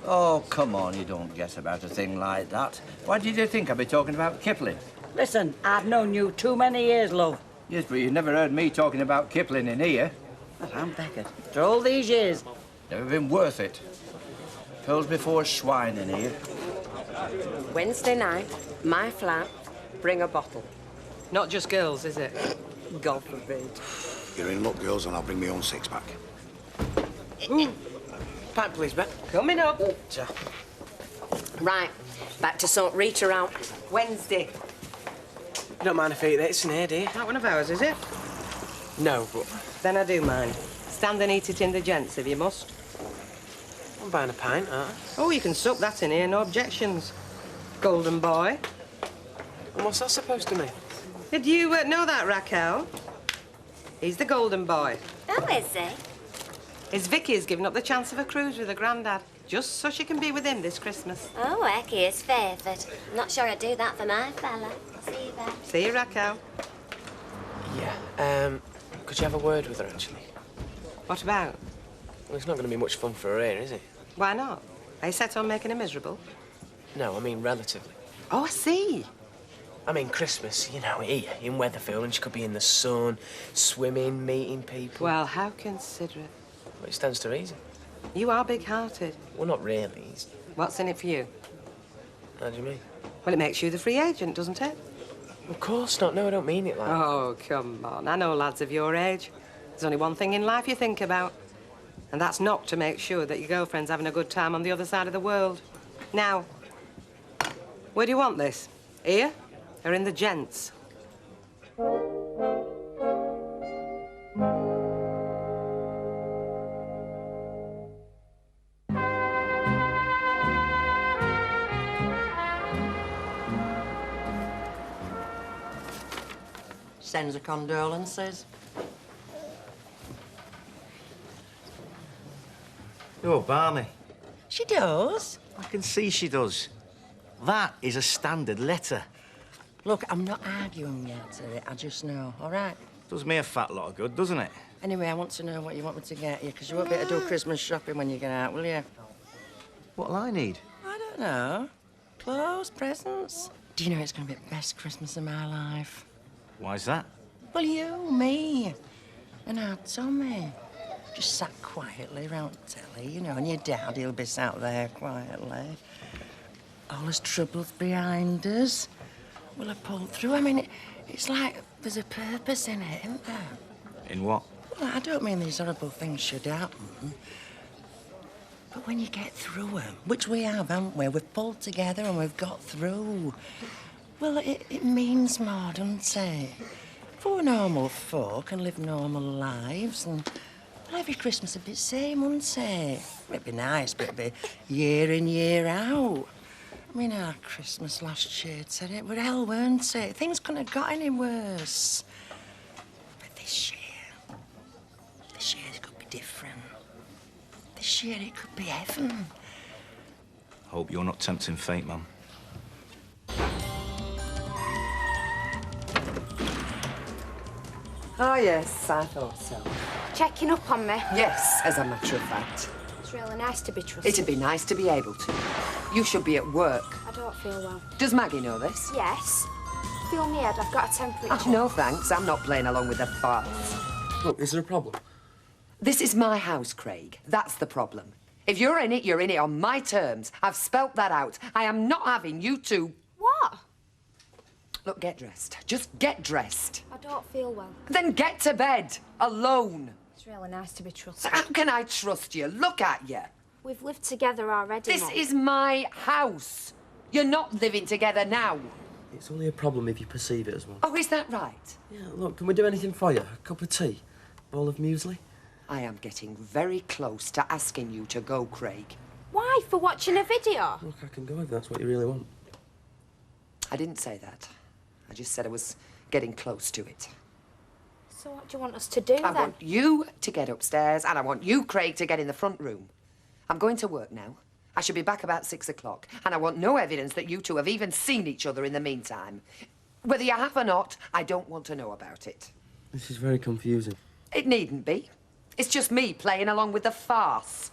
Oh, come on, you don't guess about a thing like that. Why did you think I'd be talking about Kipling? Listen, I've known you too many years, love. Yes, but you've never heard me talking about Kipling in here. Well, I'm Beckett. After all these years. Never been worth it. Pearls before swine in here. Wednesday night, my flat, bring a bottle. Not just girls, is it? God forbid. You're in luck, girls, and I'll bring my own six-pack. Pipe, please, Bet. Coming up. Right, back to sort Rita out. Wednesday. You don't mind if I eat this in here, do you? Not one of ours, is it? No, but Then I do mind. Stand and eat it in the gents if you must. I'm buying a pint, aren't I? Oh, you can suck that in here, no objections. Golden boy. And what's that supposed to mean? Did you know that, Raquel? He's the golden boy. Oh, is he? His Vicky's given up the chance of a cruise with her granddad, just so she can be with him this Christmas. Oh, Ecky is favoured. I'm not sure I'd do that for my fella. See you, Ben. See you, Raquel. Yeah, could you have a word with her, actually? What about? Well, it's not going to be much fun for her here, is it? Why not? Are you set on making her miserable? No, I mean relatively. Oh, I see. I mean Christmas, you know, here in Weatherfield, and she could be in the sun, swimming, meeting people. Well, how considerate. Well, it stands to reason. You are big-hearted. Well, not really. What's in it for you? How do you mean? Well, it makes you the free agent, doesn't it? Of course not. No, I don't mean it like that. Oh, come on. I know lads of your age. There's only one thing in life you think about, and that's not to make sure that your girlfriend's having a good time on the other side of the world. Now, where do you want this? Here or in the gents? Sends her condolences. Oh, Barney. She does. I can see she does. That is a standard letter. Look, I'm not arguing yet, I just know, all right? Does me a fat lot of good, doesn't it? Anyway, I want to know what you want me to get you, because you won't be able to do Christmas shopping when you get out, will you? What'll I need? I don't know. Clothes, presents. Do you know it's going to be the best Christmas of my life? Why's that? Well, you, me, and our Tommy. Just sat quietly round the telly, you know, and your dad, he'll be sat there quietly. All his troubles behind us. We'll have pulled through. I mean, it's like there's a purpose in it, isn't there? In what? Well, I don't mean these horrible things should happen. But when you get through them, which we have, haven't we? We've pulled together and we've got through. Well, it means more, doesn't it? For normal folk and live normal lives and... Well, every Christmas would be the same, wouldn't it? It'd be nice, but it'd be year in, year out. I mean, our Christmas last year, said it were hell, weren't it? Things couldn't have got any worse. But this year it could be different. This year it could be heaven. Hope you're not tempting fate, Mum. Oh, yes, I thought so. Checking up on me. Yes, as a matter of fact. It's really nice to be trusted. It'd be nice to be able to. You should be at work. I don't feel well. Does Maggie know this? Yes. Feel me head, I've got a temperature. Oh, no, thanks. I'm not playing along with the farce. Look, is there a problem? This is my house, Craig. That's the problem. If you're in it on my terms. I've spelt that out. I am not having you two... What? Look, get dressed. Just get dressed. I don't feel well. Then get to bed. Alone. It's really nice to be trusted. How can I trust you? Look at you. We've lived together already, This Mum. is my house. You're not living together now. It's only a problem if you perceive it as one. Oh, is that right? Yeah, look, can we do anything for you? A cup of tea? Bowl of muesli? I am getting very close to asking you to go, Craig. Why? For watching a video? Look, I can go if that's what you really want. I didn't say that. I just said I was getting close to it. So what do you want us to do, I want you to get upstairs, and I want you, Craig, to get in the front room. I'm going to work now. I should be back about 6 o'clock, and I want no evidence that you two have even seen each other in the meantime. Whether you have or not, I don't want to know about it. This is very confusing. It needn't be. It's just me playing along with the farce.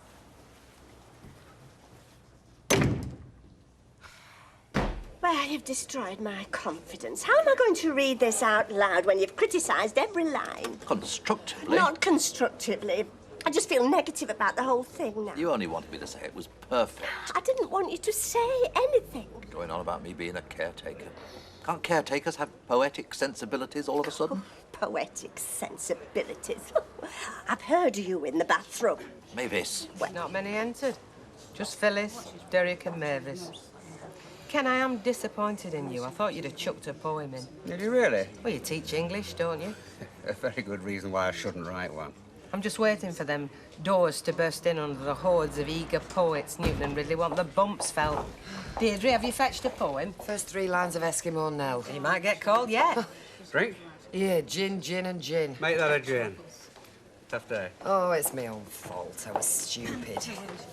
Well, Well, you've destroyed my confidence. How am I going to read this out loud when you've criticised every line? Constructively? Not constructively. I just feel negative about the whole thing now. You only wanted me to say it was perfect. I didn't want you to say anything. Going on about me being a caretaker. Can't caretakers have poetic sensibilities all of a sudden? Poetic sensibilities. I've heard you in the bathroom. Mavis. Well, not many entered. Just Phyllis, Derek and Mavis. Ken, I am disappointed in you. I thought you'd have chucked a poem in. Did you really? Well, you teach English, don't you? A very good reason why I shouldn't write one. I'm just waiting for them doors to burst in under the hordes of eager poets. Newton and Ridley want the bumps felt. Deirdre, have you fetched a poem? First 3 lines of Eskimo Nell. You might get called yet. Drink? Yeah, gin, gin and gin. Make that a gin. Tough day. Oh, it's my own fault. I was stupid.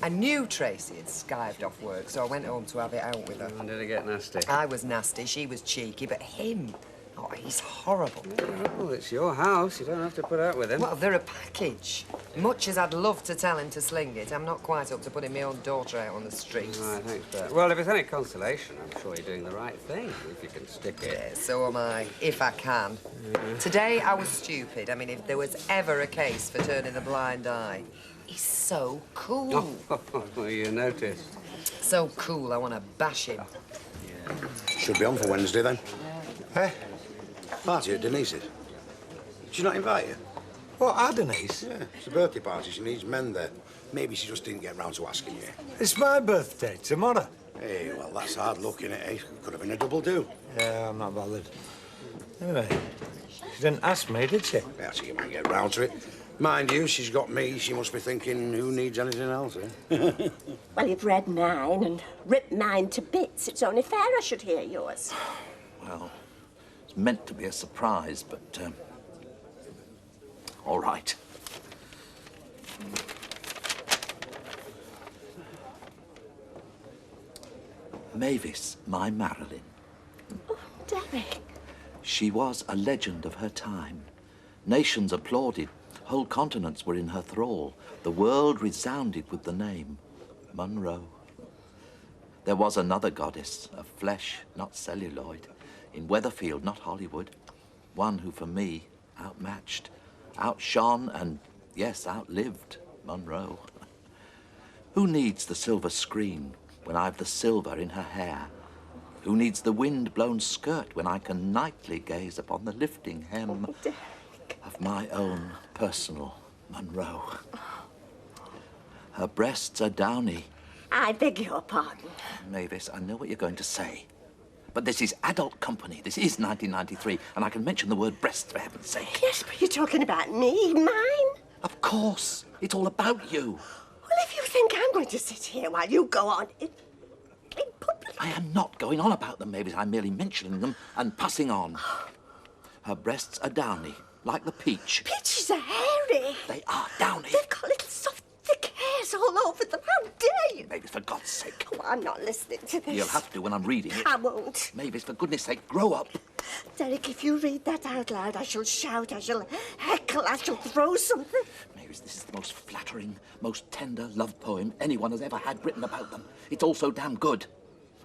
I knew Tracy had skived off work, so I went home to have it out with her. Oh, did it get nasty? I was nasty, she was cheeky, but him, oh, he's horrible. Oh, it's your house. You don't have to put out with him. Well, they're a package. Much as I'd love to tell him to sling it, I'm not quite up to putting my own daughter out on the streets. Right, thanks for that. Well, if it's any consolation, I'm sure you're doing the right thing, if you can stick it. Yeah, so am I, if I can. Today, I was stupid. I mean, if there was ever a case for turning a blind eye, he's so cool. Oh, you noticed. So cool, I want to bash him. Should be on for Wednesday, then. Eh? Party at Denise's. Did she not invite you? What, our Denise? Yeah, it's a birthday party. She needs men there. Maybe she just didn't get round to asking you. It's my birthday tomorrow. Hey, well, that's hard luck, innit, eh? Could have been a double do. Yeah, I'm not bothered. Anyway, she didn't ask me, did she? Yeah, she might get round to it. Mind you, she's got me. She must be thinking, who needs anything else, eh? Well, you've read mine and ripped mine to bits. It's only fair I should hear yours. Well, it's meant to be a surprise, but, all right. Mavis, my Marilyn. Oh, Derek. She was a legend of her time. Nations applauded. Whole continents were in her thrall. The world resounded with the name Monroe. There was another goddess, of flesh, not celluloid, in Weatherfield, not Hollywood. One who, for me, outmatched, outshone, and, yes, outlived Monroe. Who needs the silver screen when I've the silver in her hair? Who needs the wind-blown skirt when I can nightly gaze upon the lifting hem of my own personal Monroe? Her breasts are downy. I beg your pardon. Mavis, I know what you're going to say. But this is adult company. This is 1993, and I can mention the word breasts for heaven's sake. Yes, but you're talking about me, mine? Of course. It's all about you. Well, if you think I'm going to sit here while you go on in public... I am not going on about them, Mavis. I'm merely mentioning them and passing on. Her breasts are downy, like the peach. Peaches are hairy. They are downy. They've got little soft, thick hairs all over them. How dare you? Mavis, for God's sake. Oh, I'm not listening to this. You'll have to when I'm reading it. I won't. Mavis, for goodness sake, grow up. Derek, if you read that out loud, I shall shout, I shall heckle, I shall throw something. Mavis, this is the most flattering, most tender love poem anyone has ever had written about them. It's all so damn good.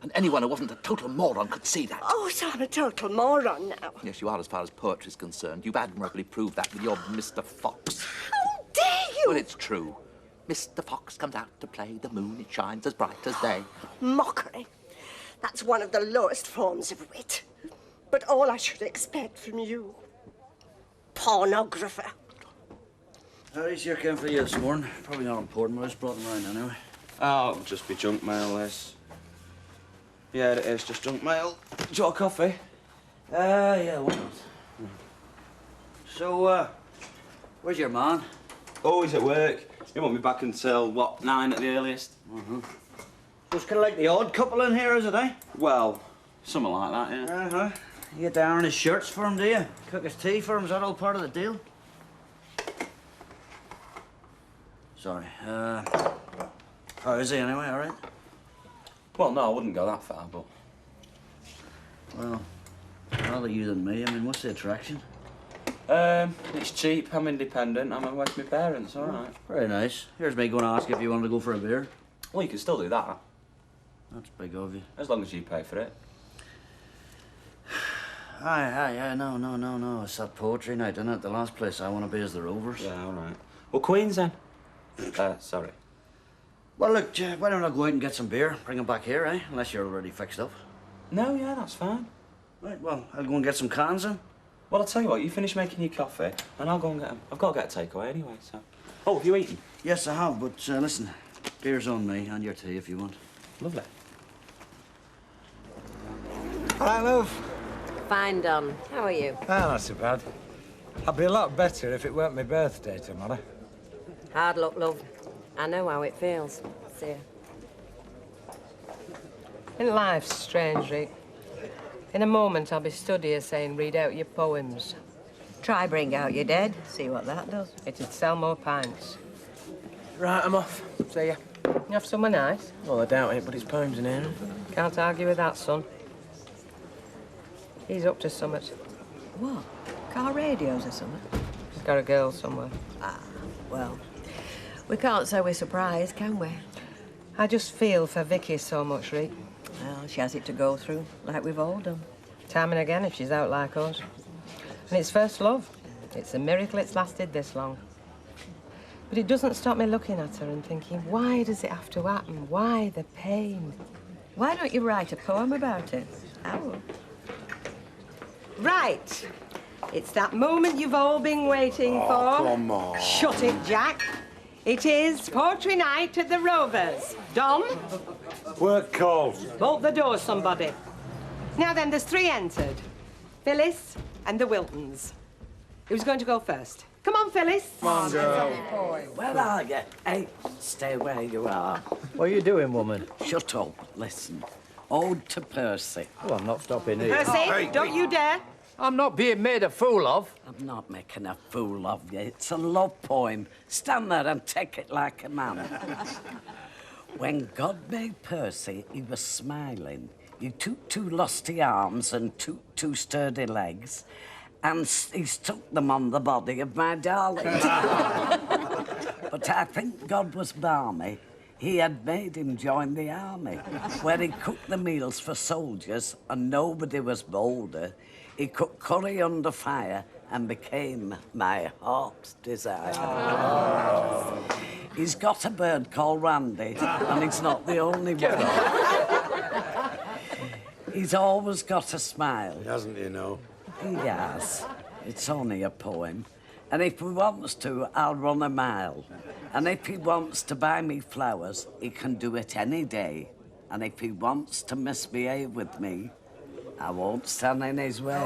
And anyone who wasn't a total moron could see that. Oh, so I'm a total moron now. Yes, you are as far as poetry's concerned. You've admirably proved that with your Mr. Fox. How dare you? Well, it's true. Mr. Fox comes out to play, the moon, it shines as bright as day. Mockery. That's one of the lowest forms of wit. But all I should expect from you. Pornographer. Harry's here came for you this morning. Probably not important, but I just brought them round anyway. Oh, it'll just be junk mail, this. Yeah, it is just junk mail. Do you want a coffee? Yeah, why not? So, where's your man? Oh, he's at work. He won't be back until, what, 9 at the earliest? So it's kind of like the odd couple in here, is it, eh? Well, something like that, yeah. Uh-huh. You get down his shirts for him, do you? Cook his tea for him, is that all part of the deal? Sorry, how is he anyway, all right? Well, no, I wouldn't go that far, but... Well, rather you than me. I mean, what's the attraction? It's cheap, I'm independent, I'm away from my parents, all right. Very nice. Here's me going to ask if you want to go for a beer. Well, you can still do that. That's big of you. As long as you pay for it. Aye, no. It's that poetry night, isn't it? The last place I want to be is the Rovers. Yeah, all right. Well, Queen's then. Sorry. Well, look, why don't I go out and get some beer? Bring them back here, eh? Unless you're already fixed up. No, yeah, that's fine. Right, well, I'll go and get some cans then. Well, I'll tell you what, you finish making your coffee, and I'll go and get them. I've got to get a takeaway anyway, so... Oh, have you eaten? Yes, I have, but listen, beer's on me, and your tea if you want. Lovely. Hi, love. Fine, Don. How are you? Not so bad. I'd be a lot better if it weren't my birthday tomorrow. Hard luck, love. I know how it feels. See ya. In life's strange, Rick. In a moment, I'll be stood here saying, read out your poems. Try bring out your dead, see what that does. It'd sell more pints. Right, I'm off. See ya. You have somewhere nice? Well, I doubt it, but his poem's in here. Can't argue with that, son. He's up to something. What? Car radios or something? He's got a girl somewhere. Ah, well, we can't say we're surprised, can we? I just feel for Vicky so much, Rick. Well, she has it to go through, like we've all done. Time and again if she's out like us. And it's first love. It's a miracle it's lasted this long. But it doesn't stop me looking at her and thinking, why does it have to happen? Why the pain? Why don't you write a poem about it? I will. Right. It's that moment you've all been waiting for. Come on. Shut it, Jack. It is poetry night at the Rovers. Don? Work calls. Bolt the doors, somebody. Now then, there's 3 entered. Phyllis and the Wiltons. Who's going to go first? Come on, Phyllis. Come on, girl. Where are you? Hey, stay where you are. What are you doing, woman? Shut up. Listen. Ode to Percy. Oh, I'm not stopping here. Percy, don't you dare. I'm not being made a fool of. I'm not making a fool of you. It's a love poem. Stand there and take it like a man. When God made Percy, he was smiling. He took 2 lusty arms and 2 sturdy legs, and he stuck them on the body of my darling. But I think God was balmy. He had made him join the army, where he cooked the meals for soldiers, and nobody was bolder. He cooked curry under fire and became my heart's desire. Oh. He's got a bird called Randy, and he's not the only one. He's always got a smile. He hasn't, you know. He has. It's only a poem. And if he wants to, I'll run a mile. And if he wants to buy me flowers, he can do it any day. And if he wants to misbehave with me, I won't stand in his way.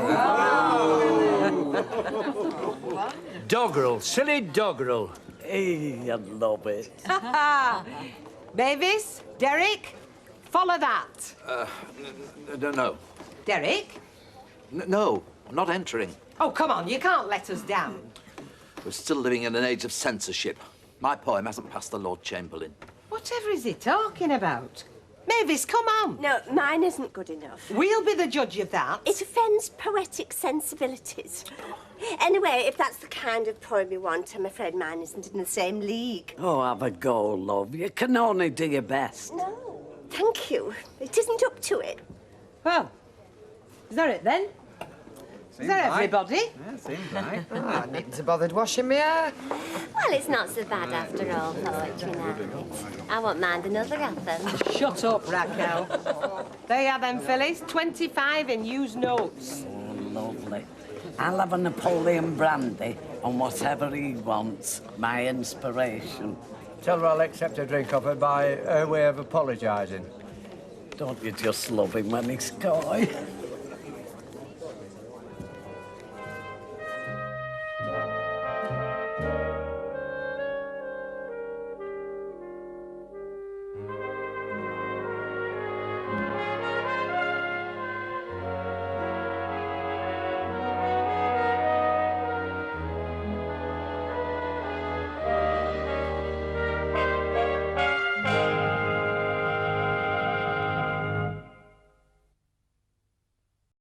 Doggerel, silly doggerel. Hey, I love it. Mavis, Derek, follow that. No. Derek? No, I'm not entering. Oh, come on, you can't let us down. We're still living in an age of censorship. My poem hasn't passed the Lord Chamberlain. Whatever is he talking about? Mavis, come on. No, mine isn't good enough. We'll be the judge of that. It offends poetic sensibilities. Anyway, if that's the kind of poem you want, I'm afraid mine isn't in the same league. Oh, have a go, love. You can only do your best. No, thank you. It isn't up to it. Well, is that it then? Is that everybody? Yeah, seems like. Oh, I needn't have bothered washing my hair. Well, it's not so bad after all, poetry night. I won't mind another of them. Shut up, Raquel. There you are then, Phyllis. 25 in used notes. Oh, lovely. I'll have a Napoleon brandy and whatever he wants, my inspiration. Tell her I'll accept a drink of her by her way of apologising. Don't you just love him when he's coy?